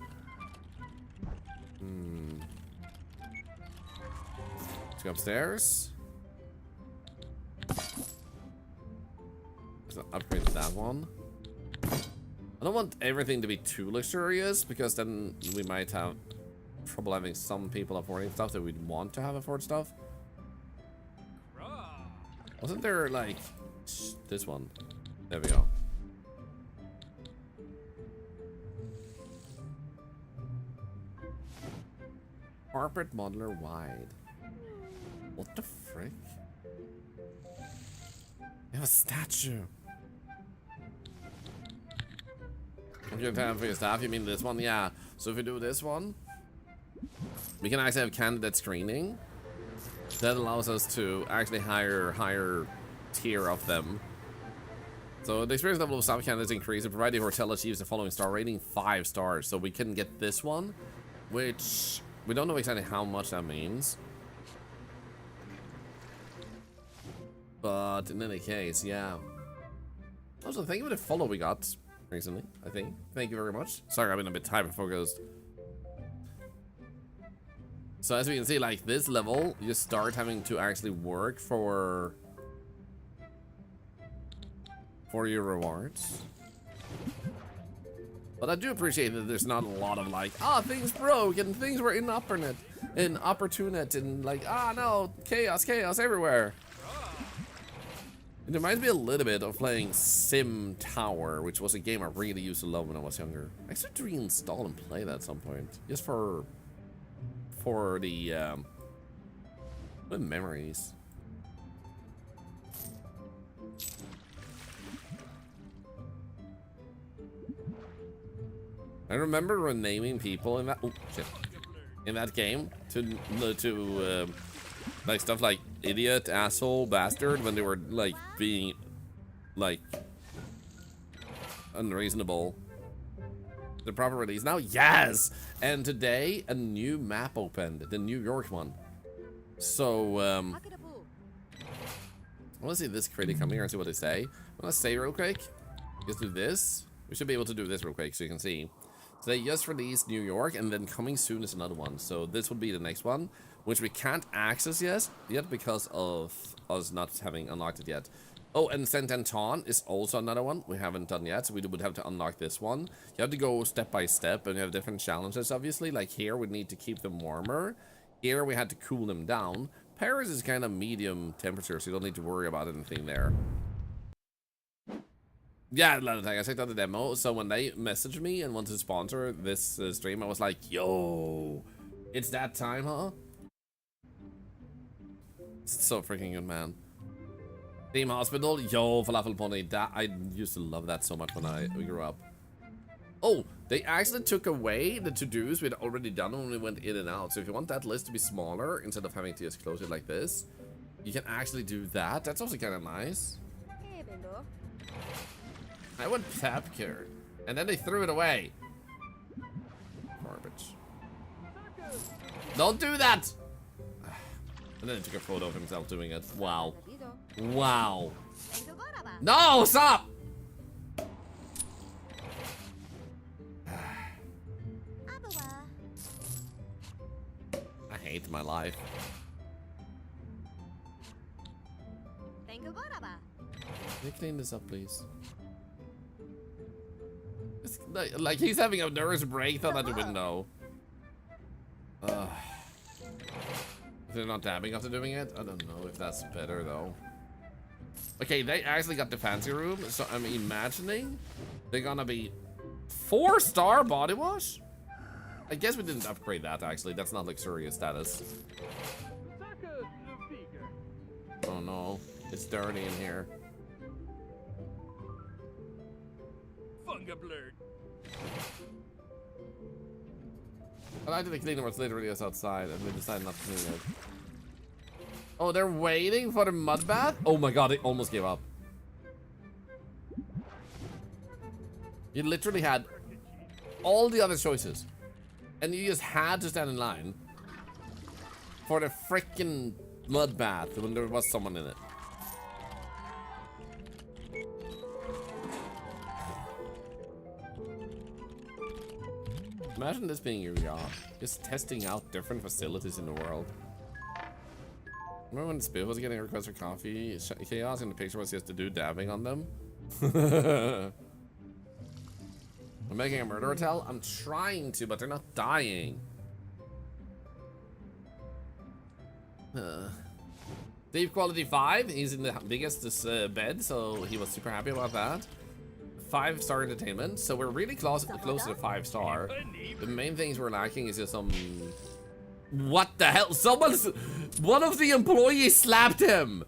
Let's go upstairs. Let's upgrade that one. I don't want everything to be too luxurious because then we might have trouble having some people affording stuff that we'd want to have afford stuff. Wasn't there like this one? There we go. Corporate modeler wide. What the frick? You have a statue. Okay, time for your staff. You mean this one? Yeah. So if we do this one, we can actually have candidate screening. That allows us to actually hire higher tier of them. So the experience level of staff candidates increase, provided hotel achieves the following star rating, 5 stars. So we can get this one, which we don't know exactly how much that means. But in any case, yeah. Also, thank you for the follow we got recently, I think. Thank you very much. Sorry, I've been a bit hyper-focused So as we can see, like this level, you start having to actually work for your rewards. But I do appreciate that there's not a lot of like, things broke and things were inopportune and like, no, chaos everywhere. It reminds me a little bit of playing Sim Tower, which was a game I really used to love when I was younger. I should reinstall and play that at some point, just for the memories. I remember renaming people in that in that game to like stuff like idiot, asshole, bastard when they were like being like unreasonable. The proper release now, yes. And today a new map opened, the New York one. So I want to see this critic come here and see what they say. I want to say real quick. Just do this. We should be able to do this real quick so you can see. So they just released New York, and then coming soon is another one. So this would be the next one, which we can't access yet because of us not having unlocked it yet. Oh, and Saint Anton is also another one we haven't done yet, so we would have to unlock this one. You have to go step by step, and you have different challenges, obviously. Like here, we need to keep them warmer. Here, we had to cool them down. Paris is kind of medium temperature, so you don't need to worry about anything there. Yeah, I checked out the demo, so when they messaged me and wanted to sponsor this stream, I was like, yo, it's that time, huh? It's so freaking good, man. Team Hospital, yo, Falafel Pony, that, I used to love that so much when we grew up. Oh, they actually took away the to-dos we'd already done when we went in and out, so if you want that list to be smaller, instead of having to just close it like this, you can actually do that. That's also kind of nice. I went Tapcare, and then they threw it away. Garbage. Don't do that! And then he took a photo of himself doing it. Wow. Wow. No, stop! I hate my life. Can you clean this up, please? It's like he's having a nervous breakdown at the window. Is it not dabbing after doing it? I don't know if that's better though. Okay, they actually got the fancy room, so I'm imagining they're gonna be 4-star body wash. I guess we didn't upgrade that actually. That's not luxurious status. Oh no, it's dirty in here. I like that the cleaner was literally just outside and they decided not to clean it. Oh, they're waiting for the mud bath? Oh my god, they almost gave up. You literally had all the other choices. And you just had to stand in line for the freaking mud bath when there was someone in it. Imagine this being your job, just testing out different facilities in the world. Remember when Spiff was getting requests for coffee? Chaos in the picture was just the dude dabbing on them. I'm making a murder hotel? I'm trying to, but they're not dying. Steve Quality 5, he's in the biggest bed, so he was super happy about that. 5-star entertainment, so we're really close to 5-star. The main things we're lacking is just some... What the hell? One of the employees slapped him!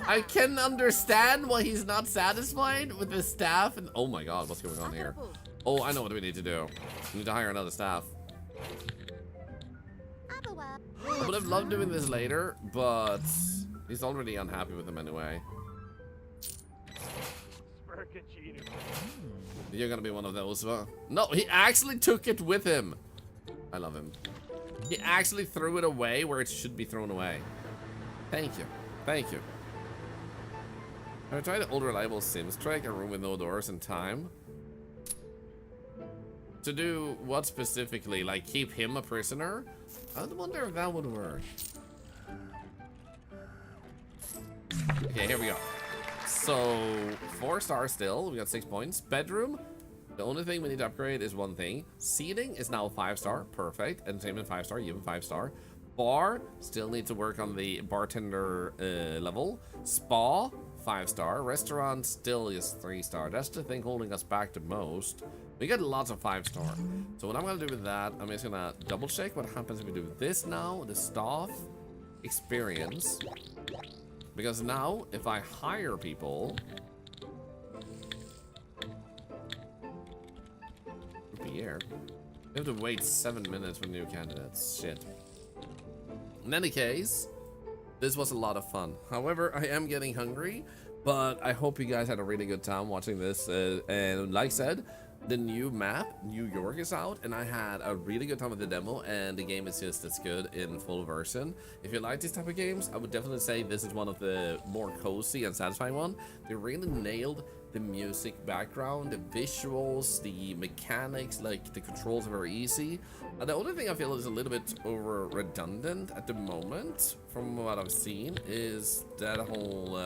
I can understand why he's not satisfied with the staff and... Oh my god, what's going on here? Oh, I know what we need to do. We need to hire another staff. I would have loved doing this later, but he's already unhappy with him anyway. You're gonna be one of those, huh? No, he actually took it with him. I love him. He actually threw it away where it should be thrown away. Thank you. Thank you. Have I tried an old reliable Sims trick? A room with no doors and time? To do what specifically? Like keep him a prisoner? I wonder if that would work. Okay, here we go. So 4 stars still. We got 6 points. Bedroom. The only thing we need to upgrade is one thing. Seating is now 5-star. Perfect. Entertainment 5-star. Even 5-star. Bar. Still need to work on the bartender level. Spa. 5-star. Restaurant still is 3-star. That's the thing holding us back the most. We get lots of 5-star. So what I'm gonna do with that, I'm just gonna double check what happens if we do this now. The staff experience. Because now, if I hire people, Pierre, we have to wait 7 minutes for new candidates. Shit. In any case, this was a lot of fun. However, I am getting hungry, but I hope you guys had a really good time watching this. And like I said, the new map, New York, is out, and I had a really good time with the demo, and the game is just as good in full version. If you like these type of games, I would definitely say this is one of the more cozy and satisfying one. They really nailed the music background, the visuals, the mechanics, like the controls are very easy. The only thing I feel is a little bit over redundant at the moment, from what I've seen, is that whole,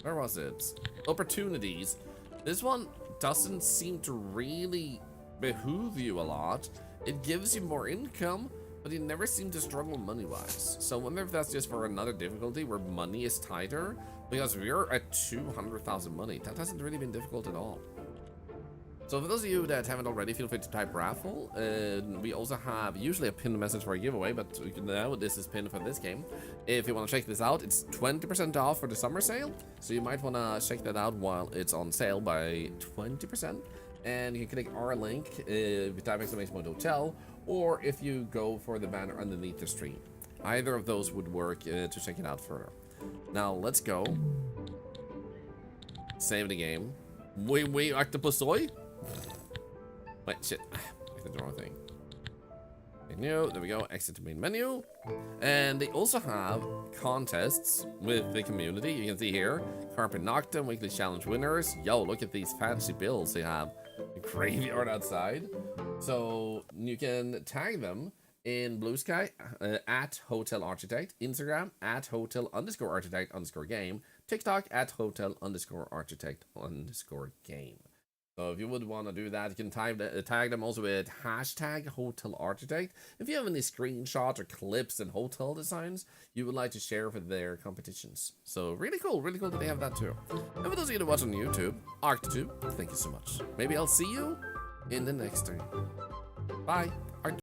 where was it? Opportunities. This one doesn't seem to really behoove you a lot. It gives you more income, but you never seem to struggle money-wise. So I wonder if that's just for another difficulty where money is tighter, because we're at 200,000 money. That hasn't really been difficult at all. So for those of you that haven't already, feel free to type raffle. We also have usually a pinned message for a giveaway, but now this is pinned for this game. If you want to check this out, it's 20% off for the summer sale. So you might want to check that out while it's on sale by 20%. And you can click our link if you type !hotel, or if you go for the banner underneath the stream. Either of those would work to check it out further. Now let's go. Save the game. Wait, octopusoy? Wait, shit. I did the wrong thing. Menu, there we go. Exit to main menu. And they also have contests with the community. You can see here, Carpet Noctem, weekly challenge winners. Yo, look at these fancy builds they have. The graveyard outside. So you can tag them in Blue Sky at Hotel Architect, Instagram at Hotel_Architect_game, TikTok at Hotel_Architect_game. So if you would want to do that, you can tag them also with hashtag Hotel Architect. If you have any screenshots or clips and hotel designs you would like to share for their competitions. So really cool that they have that too. And for those of you that watch on YouTube, ArcTube, thank you so much. Maybe I'll see you in the next stream. Bye.